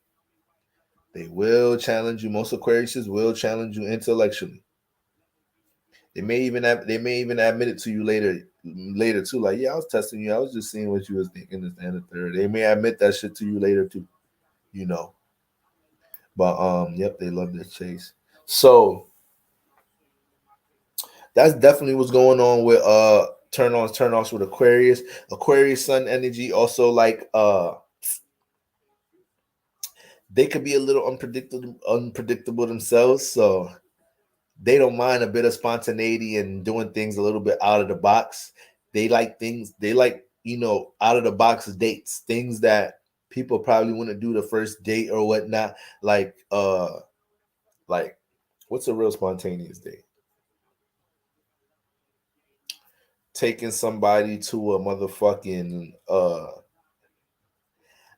S2: They will challenge you. Most Aquariuses will challenge you intellectually. They may even admit it to you later too. Like, yeah, I was testing you. I was just seeing what you was thinking. This and the third. They may admit that shit to you later too. But yep, they love this chase. So that's definitely what's going on with turn-ons, turn-offs with Aquarius. Aquarius sun energy also, like, they could be a little unpredictable themselves. So they don't mind a bit of spontaneity and doing things a little bit out of the box. They like out of the box dates, things that people probably wouldn't do the first date or whatnot. Like what's a real spontaneous date? Taking somebody to a motherfucking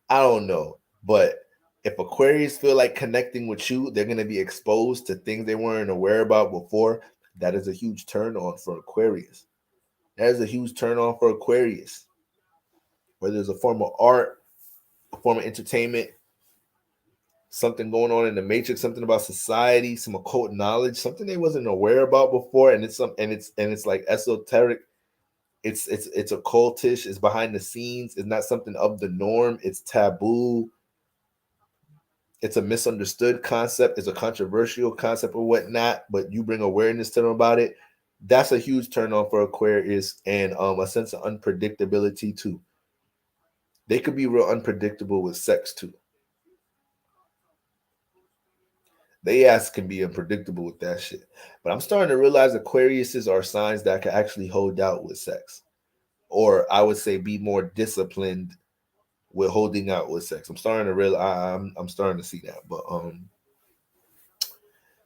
S2: I don't know, but if Aquarius feel like connecting with you, they're gonna be exposed to things they weren't aware about before. That is a huge turn on for Aquarius. That is a huge turn on for Aquarius. Whether it's a form of art, a form of entertainment, something going on in the matrix, something about society, some occult knowledge, something they wasn't aware about before, and it's like esoteric. It's occultish. It's behind the scenes. It's not something of the norm. It's taboo. It's a misunderstood concept. It's a controversial concept or whatnot. But you bring awareness to them about it. That's a huge turn on for Aquarius, and a sense of unpredictability too. They could be real unpredictable with sex too. They ass can be unpredictable with that shit. But I'm starting to realize Aquariuses are signs that can actually hold out with sex, or I would say be more disciplined with holding out with sex. I'm starting to realize I'm starting to see that. But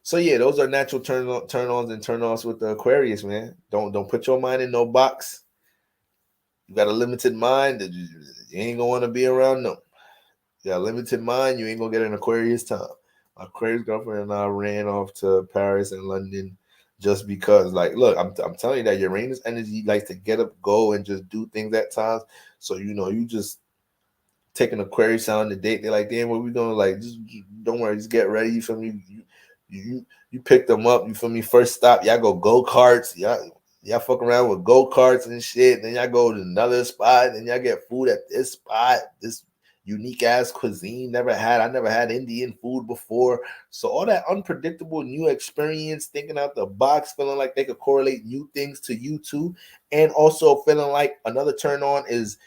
S2: so yeah, those are natural turn-ons and turn-offs with the Aquarius, man. Don't put your mind in no box. You got a limited mind. You ain't gonna want to be around no. You got a limited mind. You ain't gonna get an Aquarius time. My Aquarius girlfriend and I ran off to Paris and London just because, like, look, I'm telling you that Uranus energy likes to get up, go, and just do things at times. So you just taking Aquarius out on the date. They're like, damn, what we doing? Like, just don't worry, just get ready. You feel me? You pick them up. You feel me? First stop, y'all go karts. Y'all fuck around with go karts and shit. Then y'all go to another spot. Then y'all get food at this spot. This unique ass cuisine I never had Indian food before. So all that unpredictable new experience, thinking out the box, feeling like they could correlate new things to you too, and also feeling like another turn on is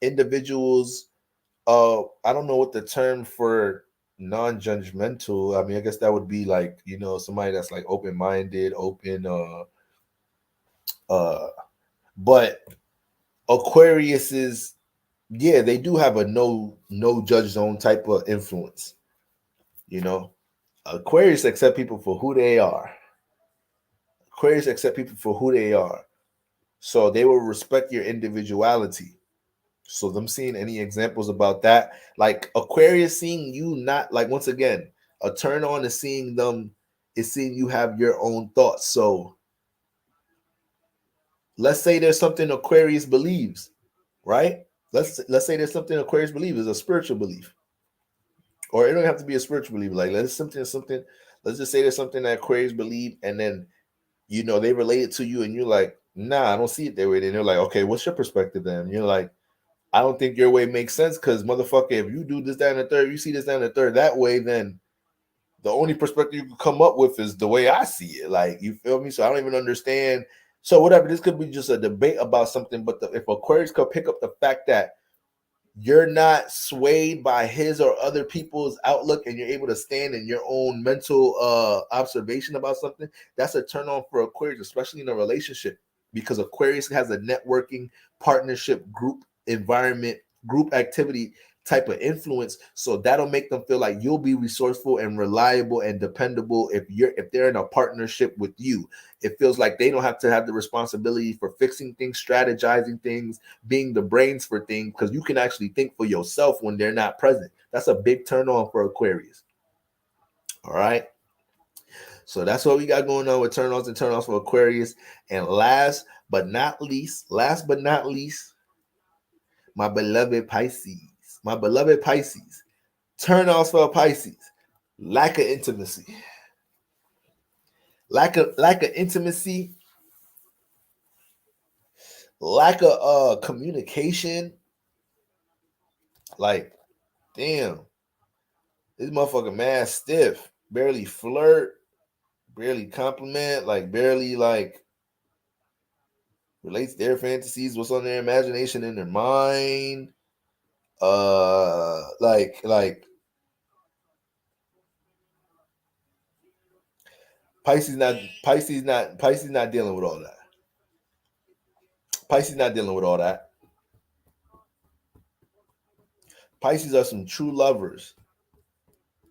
S2: individuals. I don't know what the term for non-judgmental. I mean, I guess that would be like somebody that's like open-minded, open. But Aquarius is, yeah, they do have a no judge zone type of influence. Aquarius accept people for who they are. Aquarius accept people for who they are. So they will respect your individuality. So them seeing any examples about that, like Aquarius seeing you, not like, once again, a turn on is seeing them, is seeing you have your own thoughts. So let's say there's something Aquarius believes, right? Let's say there's something Aquarius believes is a spiritual belief, or it don't have to be a spiritual belief. Like, let's something. Let's just say there's something that Aquarius believe, and then they relate it to you, and you're like, nah, I don't see it that way. Then they're like, okay, what's your perspective then? And you're like, I don't think your way makes sense because, motherfucker, if you do this, that, and the third, you see this, that, and the third that way, then the only perspective you can come up with is the way I see it. Like, you feel me? So I don't even understand. So whatever, this could be just a debate about something, but if Aquarius could pick up the fact that you're not swayed by his or other people's outlook and you're able to stand in your own mental observation about something, that's a turn on for Aquarius, especially in a relationship, because Aquarius has a networking, partnership, group environment, group activity type of influence. So that'll make them feel like you'll be resourceful and reliable and dependable if they're in a partnership with you. It feels like they don't have to have the responsibility for fixing things, strategizing things, being the brains for things, because you can actually think for yourself when they're not present. That's a big turn on for Aquarius. All right. So that's what we got going on with turn ons and turn offs for Aquarius. And last but not least, my beloved Pisces. My beloved Pisces. Turn offs for Pisces. Lack of intimacy. Lack of intimacy. Lack of communication. Like, damn, this motherfucker mad stiff. Barely flirt, barely compliment, like barely like relates their fantasies, what's on their imagination in their mind. Like Pisces not dealing with all that. Pisces not dealing with all that. Pisces are some true lovers.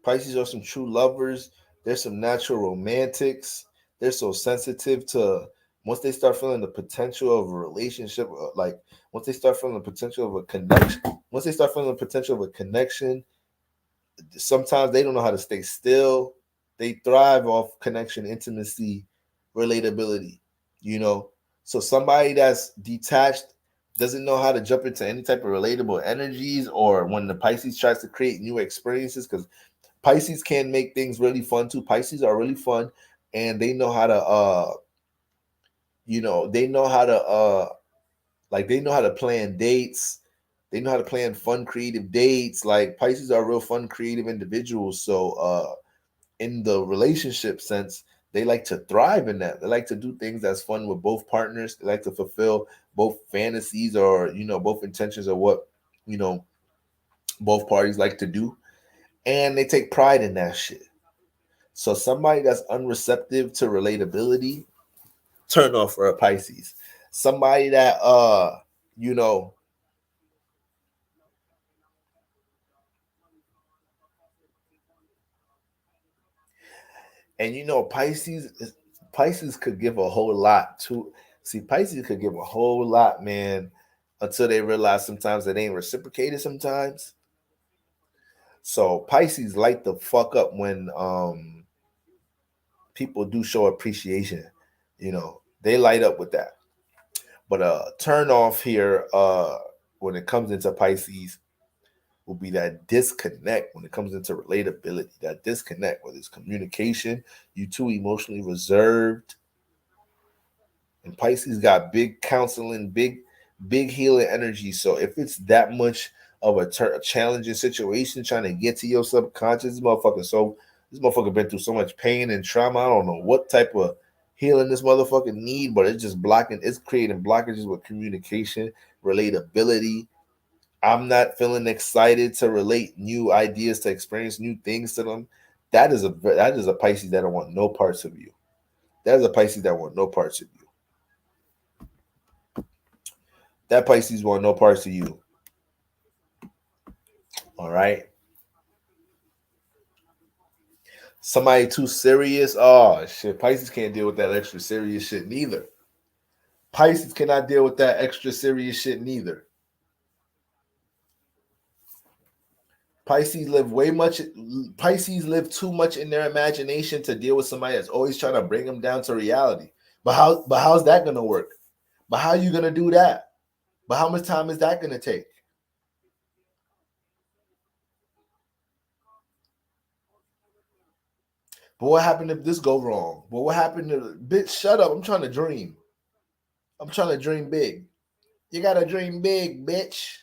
S2: Pisces are some true lovers. They're some natural romantics. They're so sensitive to once they start feeling the potential of a relationship, like once they start feeling the potential of a connection, sometimes they don't know how to stay still. They thrive off connection, intimacy, relatability, you know. So somebody that's detached doesn't know how to jump into any type of relatable energies, or when the Pisces tries to create new experiences, because Pisces can make things really fun too. Pisces are really fun, and they know how to they know how to they know how to plan dates. They know how to plan fun, creative dates. Like Pisces are real fun, creative individuals. So in the relationship sense, they like to thrive in that. They like to do things that's fun with both partners. They like to fulfill both fantasies or, both intentions of what, both parties like to do. And they take pride in that shit. So somebody that's unreceptive to relatability, turn off for a Pisces. Somebody that you know, and Pisces could give a whole lot to Pisces could give a whole lot, man, until they realize sometimes it ain't reciprocated sometimes. So Pisces light the fuck up when people do show appreciation. They light up with that. But turn off here when it comes into Pisces will be that disconnect when it comes into relatability. That disconnect, whether it's communication, you too emotionally reserved. And Pisces got big counseling, big healing energy. So if it's that much of a challenging situation trying to get to your subconscious, this motherfucker been through so much pain and trauma. I don't know what type of healing this motherfucker need, but it's creating blockages with communication, relatability. I'm not feeling excited to relate new ideas, to experience new things to them. That is a Pisces that don't want no parts of you. That is a Pisces that want no parts of you. That Pisces want no parts of you. All right. Somebody too serious. Oh shit. Pisces can't deal with that extra serious shit neither. Pisces cannot deal with that extra serious shit neither. Pisces live too much in their imagination to deal with somebody that's always trying to bring them down to reality. How's that gonna work? But how are you gonna do that? But how much time is that gonna take? But what happened if this go wrong? But what happened if bitch shut up? I'm trying to dream. I'm trying to dream big. You gotta dream big, bitch.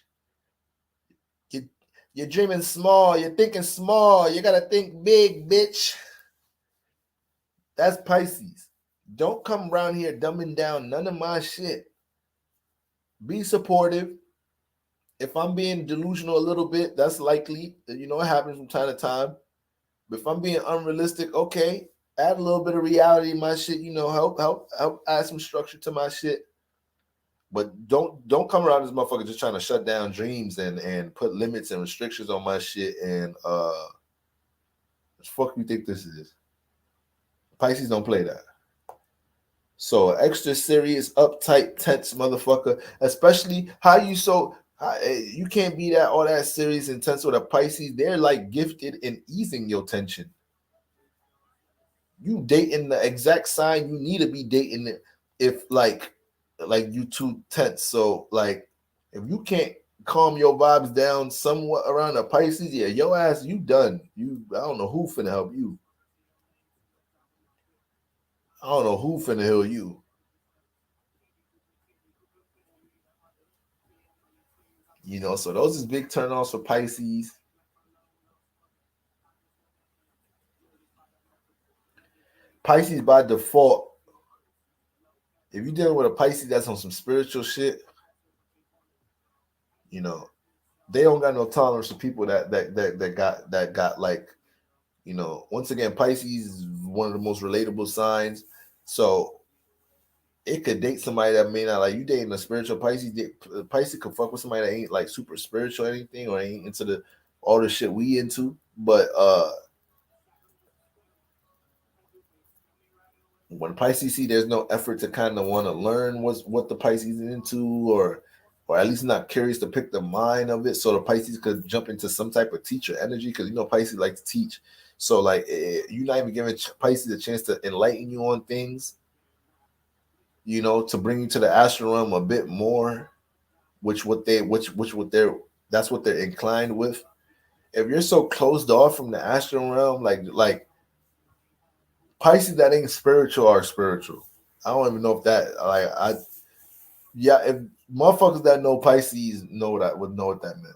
S2: You're dreaming small. You're thinking small. You gotta think big, bitch. That's Pisces. Don't come around here dumbing down none of my shit. Be supportive. If I'm being delusional a little bit, that's likely. You know, it happens from time to time. But if I'm being unrealistic, okay, add a little bit of reality in my shit. You know, help add some structure to my shit. But don't come around this motherfucker just trying to shut down dreams and put limits and restrictions on my shit. And what the fuck you think this is? Pisces don't play that. So extra serious, uptight, tense motherfucker. Especially how you you can't be that all that serious and tense with a Pisces. They're like gifted in easing your tension. You dating the exact sign you need to be dating it if like you too tense. So like if you can't calm your vibes down somewhat around a Pisces, yeah, your ass, you done. I don't know who finna help you. I don't know who finna heal you. You know, so those is big turnoffs for Pisces. Pisces by default, if you're dealing with a Pisces that's on some spiritual shit, you know, they don't got no tolerance for people that got like, you know, once again, Pisces is one of the most relatable signs. So it could date somebody that may not like you dating a spiritual Pisces. Pisces could fuck with somebody that ain't like super spiritual or anything or ain't into the all the shit we into. But when Pisces see there's no effort to kind of want to learn what the Pisces is into or at least not curious to pick the mind of it so the Pisces could jump into some type of teacher energy because you know Pisces like to teach. So like you're not even giving Pisces a chance to enlighten you on things, you know, to bring you to the astral realm a bit more, which what they're that's what they're inclined with. If you're so closed off from the astral realm, like Pisces that ain't spiritual are spiritual. I don't even know if that like I yeah, if motherfuckers that know Pisces know that would know what that meant.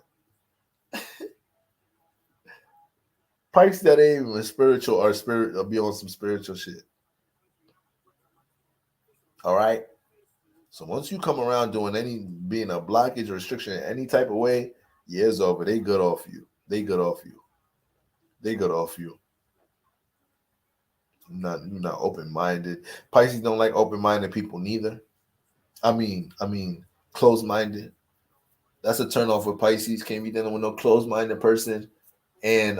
S2: Pisces that ain't even spiritual or spirit or be on some spiritual shit. All right. So once you come around doing any being a blockage or restriction in any type of way, yeah, it's over. They good off you. They good off you. They good off you. You're not open minded. Pisces don't like open minded people neither. I mean, closed minded. That's a turn off with Pisces. Can't be dealing with no closed minded person. And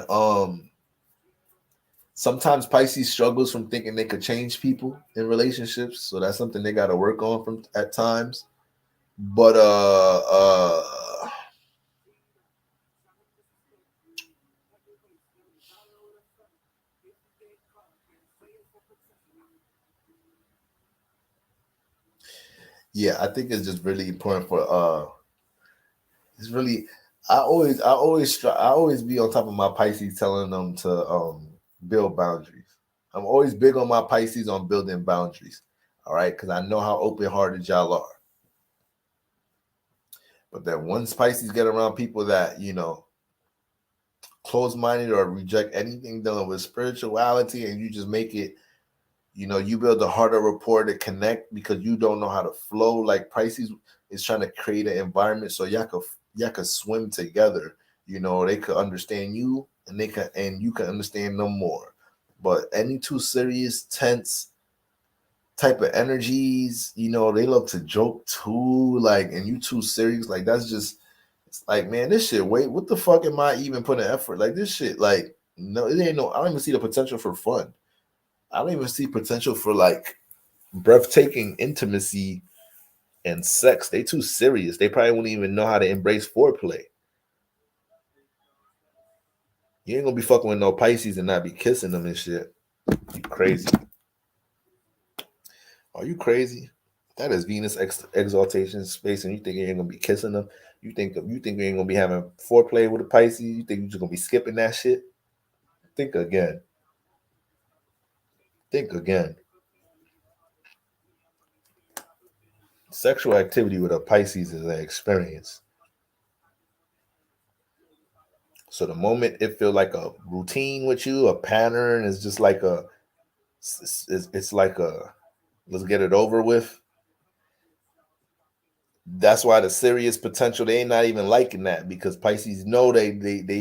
S2: sometimes Pisces struggles from thinking they could change people in relationships. So that's something they gotta work on from at times. But yeah, I think it's just really important for it's really I always be on top of my Pisces telling them to build boundaries. I'm always big on my Pisces on building boundaries. All right, because I know how open hearted y'all are. But that once Pisces get around people that, you know, close minded or reject anything dealing with spirituality and you just make it, you know, you build a harder rapport to connect because you don't know how to flow. Like Pisces is trying to create an environment so y'all could swim together. You know, they could understand you and you can understand them more. But any too serious, tense type of energies, you know, they love to joke too, like, and you too serious, like that's just it's like, man, this shit, wait, what the fuck am I even putting effort? Like this shit, like, no, it ain't no, I don't even see the potential for fun. I don't even see potential for like breathtaking intimacy and sex. They too serious. They probably wouldn't even know how to embrace foreplay. You ain't gonna be fucking with no Pisces and not be kissing them and shit. You crazy. Are you crazy? That is Venus exaltation space, and you think you ain't gonna be kissing them? You think you ain't gonna be having foreplay with a Pisces? You think you just gonna be skipping that shit? Think again. Think again. Sexual activity with a Pisces is an experience. So the moment it feels like a routine with you, a pattern, is just like it's like a let's get it over with. That's why the serious potential, they ain't not even liking that, because Pisces know they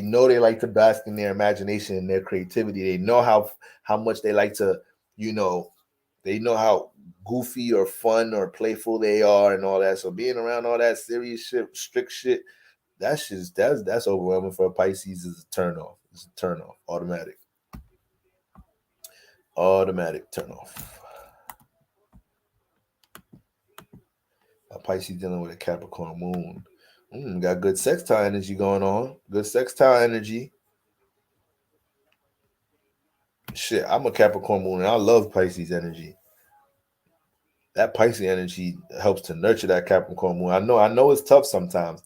S2: know they like to bask in their imagination and their creativity. They know how much they like to, you know, they know how goofy or fun or playful they are and all that. So being around all that serious shit, strict shit, that's overwhelming for a Pisces. Is a turn off. It's a turn off. Automatic turn off. A Pisces dealing with a Capricorn moon. Got good sextile energy going on. Good sextile energy. Shit, I'm a Capricorn moon and I love Pisces energy. That Pisces energy helps to nurture that Capricorn moon. I know it's tough sometimes.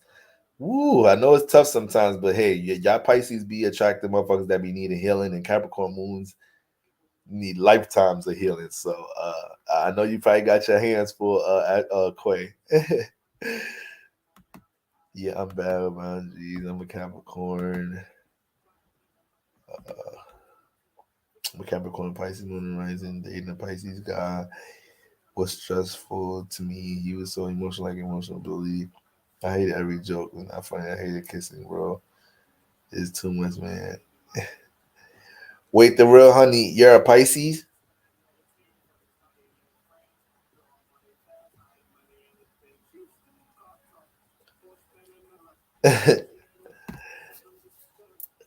S2: Woo, I know it's tough sometimes, but hey, y'all Pisces be attractive motherfuckers that be needing healing, and Capricorn moons need lifetimes of healing. So I know you probably got your hands full at Quay. Yeah, I'm bad with boundaries. I'm a Capricorn. I'm a Capricorn, Pisces moon rising, dating a Pisces guy was stressful to me. He was so emotional, like emotional ability. I hated every joke, and I find I hated kissing, bro. It's too much, man. Wait, the real honey, you're a Pisces?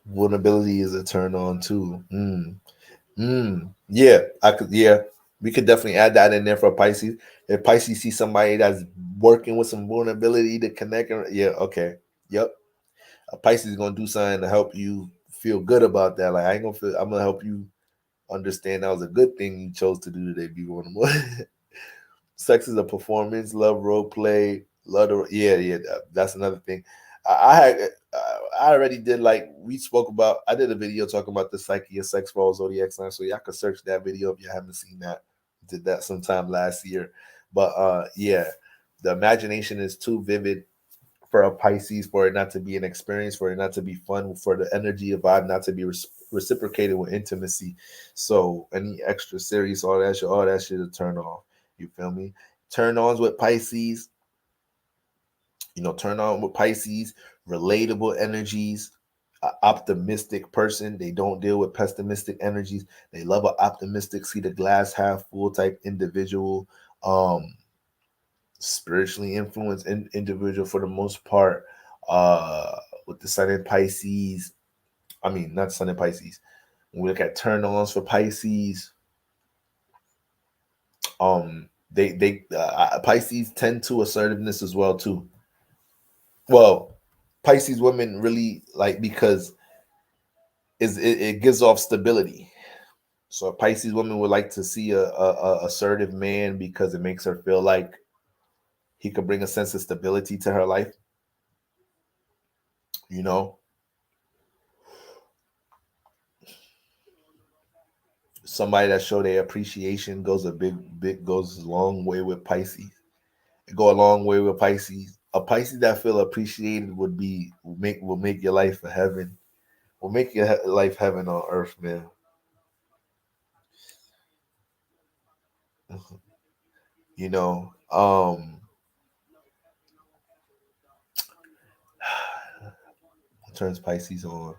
S2: Vulnerability is a turn on too. Yeah, I could. Yeah, we could definitely add that in there for Pisces. If Pisces see somebody that's working with some vulnerability to connect, yeah, okay, yep. A Pisces is gonna do something to help you feel good about that. Like I ain't gonna feel. I'm gonna help you understand that was a good thing you chose to do today. Be vulnerable. Sex is a performance. Love role play. Love the, yeah. That's another thing. I already did, like we spoke about. I did a video talking about the psyche of sex for all zodiac signs, so y'all can search that video if you haven't seen that. Did that sometime last year, but yeah, the imagination is too vivid for a Pisces for it not to be an experience, for it not to be fun, for the energy of vibe not to be reciprocated with intimacy. So any extra serious, all that shit to turn off. You feel me? Turn ons with Pisces, turn on with Pisces, relatable energies, optimistic person. They don't deal with pessimistic energies. They love an optimistic, see the glass half full type individual. Spiritually influenced individual for the most part. With the Sun in Pisces, I mean not Sun in Pisces. When we look at turn-ons for Pisces, they Pisces tend to assertiveness as well too. Well, Pisces women really like because it gives off stability. So a Pisces woman would like to see a assertive man because it makes her feel like he could bring a sense of stability to her life. You know, somebody that show their appreciation goes goes a long way with Pisces. It go a long way with Pisces. A Pisces that feel appreciated will make your life a heaven. Will make your life heaven on earth, man. You know, turns Pisces on.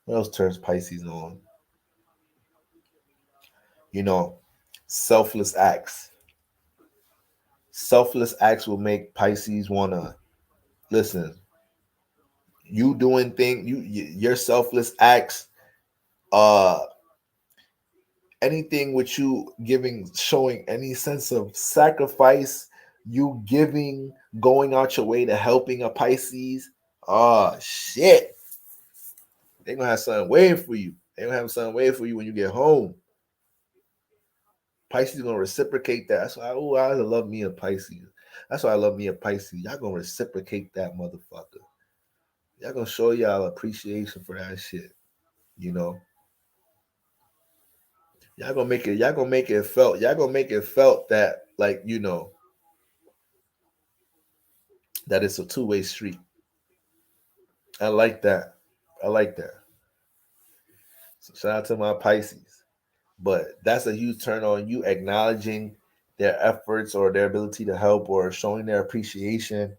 S2: What else turns Pisces on? You know, selfless acts. Selfless acts will make Pisces wanna listen. You doing thing, your selfless acts, uh, anything with you giving, showing any sense of sacrifice, you giving, going out your way to helping a Pisces. Oh shit, they gonna have something waiting for you. They gonna have something waiting for you when you get home. Pisces gonna reciprocate that. That's why I love me a Pisces. That's why I love me a Pisces. Y'all gonna reciprocate that motherfucker. Y'all gonna show y'all appreciation for that shit. You know, y'all gonna make it. Y'all gonna make it felt. Y'all gonna make it felt that like that it's a two-way street. I like that.
S1: I like that. So shout out to my Pisces. But that's a huge turn on, you acknowledging their efforts or their ability to help or showing their appreciation.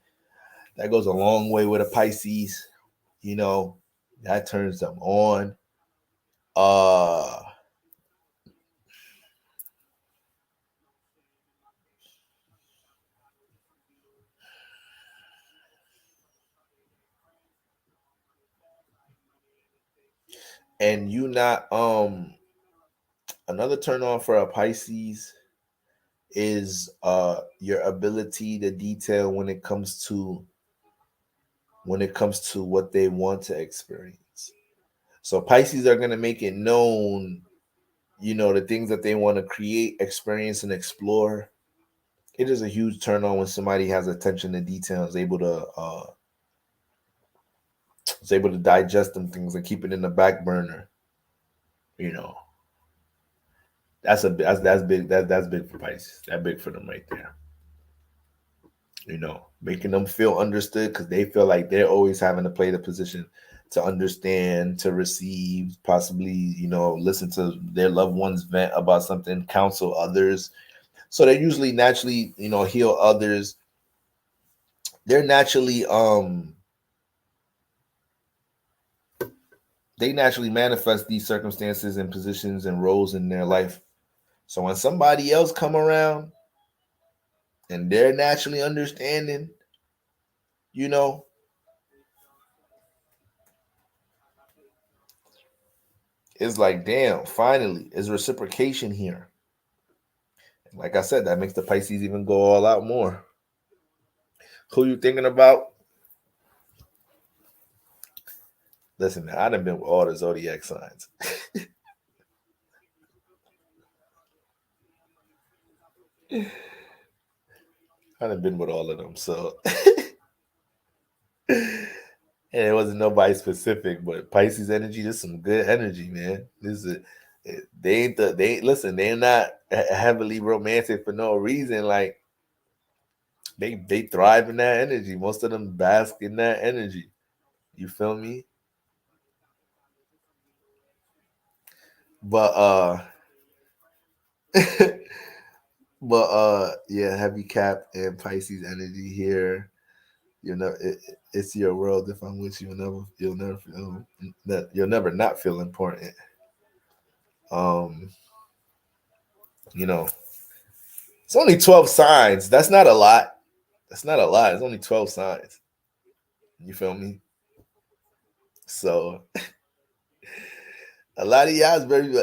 S1: That goes a long way with a Pisces. You know, that turns them on. Uh and you not another turn on for a Pisces is your ability to detail when it comes to what they want to experience. So Pisces are going to make it known, you know, the things that they want to create, experience, and explore. It is a huge turn on when somebody has attention to detail, is able to digest them things and keep it in the back burner. You know, that's big. That's big for Pisces. That's big for them right there. You know, making them feel understood because they feel like they're always having to play the position to understand, to receive, possibly, you know, listen to their loved ones vent about something, counsel others. So they usually naturally, you know, heal others. They're naturally they naturally manifest these circumstances and positions and roles in their life. So when somebody else come around and they're naturally understanding, you know, it's like, damn, finally, is reciprocation here. And like I said, that makes the Pisces even go all out more. Who you thinking about? Listen, man, I done been with all the zodiac signs. I done been with all of them, so and it wasn't nobody specific, but Pisces energy. This is some good energy, man. This is they ain't listen. They're not heavily romantic for no reason. Like they thrive in that energy. Most of them bask in that energy. You feel me? But yeah, heavy Cap and Pisces energy here. You know, it's your world. If I'm with you, you'll never feel that you'll never not feel important. Um, you know, it's only 12 signs. That's not a lot. That's not a lot. It's only 12 signs. You feel me? So a lot of y'all is very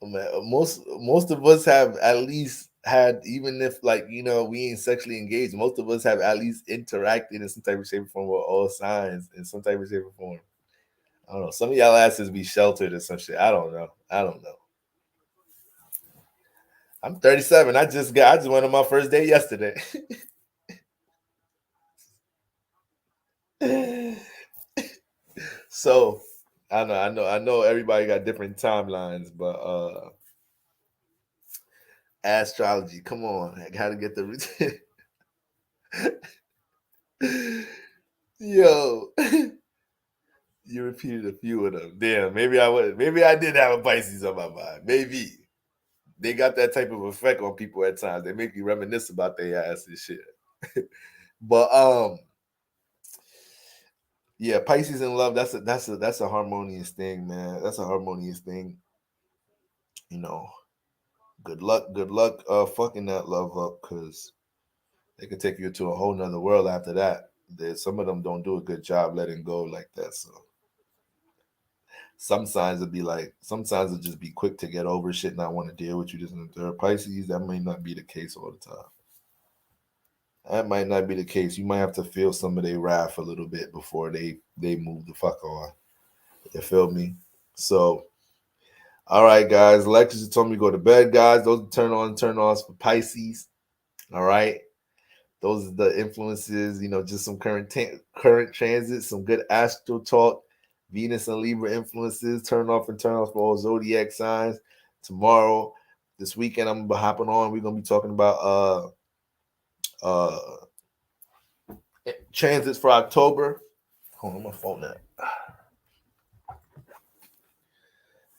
S1: most of us have at least had, even if, like, you know, we ain't sexually engaged, most of us have at least interacted in some type of shape or form with all signs in some type of shape or form. I don't know. Some of y'all asses be sheltered or some shit. I don't know. I'm 37. I just went on my first day yesterday. So I know everybody got different timelines, but astrology, come on. I gotta get the yo. You repeated a few of them. Damn, maybe I did have a Pisces on my mind. Maybe. They got that type of effect on people at times. They make you reminisce about their ass and shit. But yeah, Pisces in love, that's a harmonious thing, man. That's a harmonious thing. You know, good luck fucking that love up, because they could take you to a whole nother world after that. Some of them don't do a good job letting go like that. So some signs will just be quick to get over shit, not want to deal with you. This and the third. Pisces, that may not be the case all the time. That might not be the case. You might have to feel some of their wrath a little bit before they move the fuck on. You feel me? So, all right, guys. Alexis told me to go to bed, guys. Those are turn ons for Pisces. All right. Those are the influences. You know, just some current transits, some good astro talk. Venus and Libra influences. Turn off and turn off for all zodiac signs. Tomorrow, this weekend, I'm gonna be hopping on. We're gonna be talking about uh transits for October. Hold on, my phone now.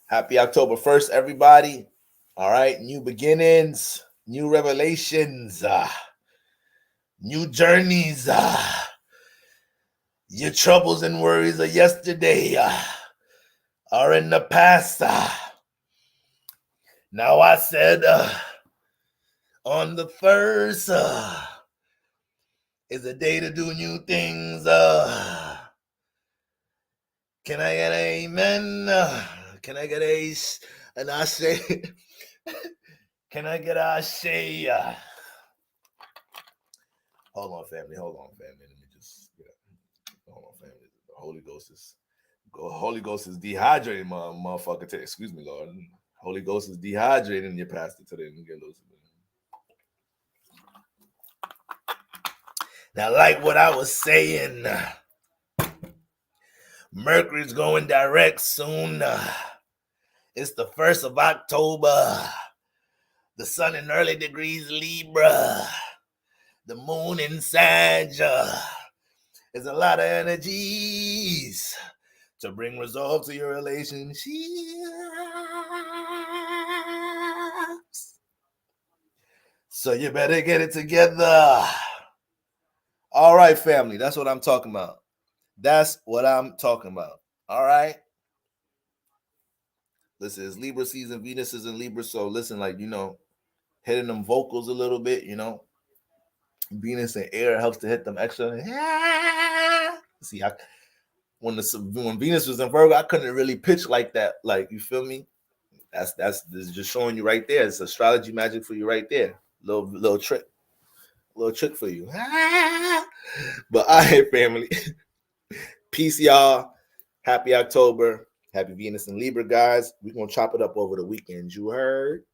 S2: Happy October 1st, everybody. All right, new beginnings, new revelations, new journeys. Your troubles and worries of yesterday are in the past. Now I said on the 1st is a day to do new things. Can I get an amen? Can I get an ashe? Can I get a ashe? Hold on, family. Let me just hold on, family. The Holy Ghost is dehydrating, motherfucker. Today. Excuse me, Lord. Holy Ghost is dehydrating your pastor today. Let me get loose. Now, like what I was saying, Mercury's going direct soon. It's the 1st of October. The sun in early degrees Libra. The moon in Sag. There's a lot of energies to bring resolve to your relationships. So you better get it together. All right, family. That's what I'm talking about. All right. Listen, it's Libra season. Venus is in Libra. So listen, hitting them vocals a little bit, Venus and air helps to hit them extra. See, when Venus was in Virgo, I couldn't really pitch like that. Like, you feel me? This is just showing you right there. It's astrology magic for you right there. Little trick for you. But all right, family. Peace, y'all. Happy October. Happy Venus and Libra, guys. We're gonna chop it up over the weekend. You heard?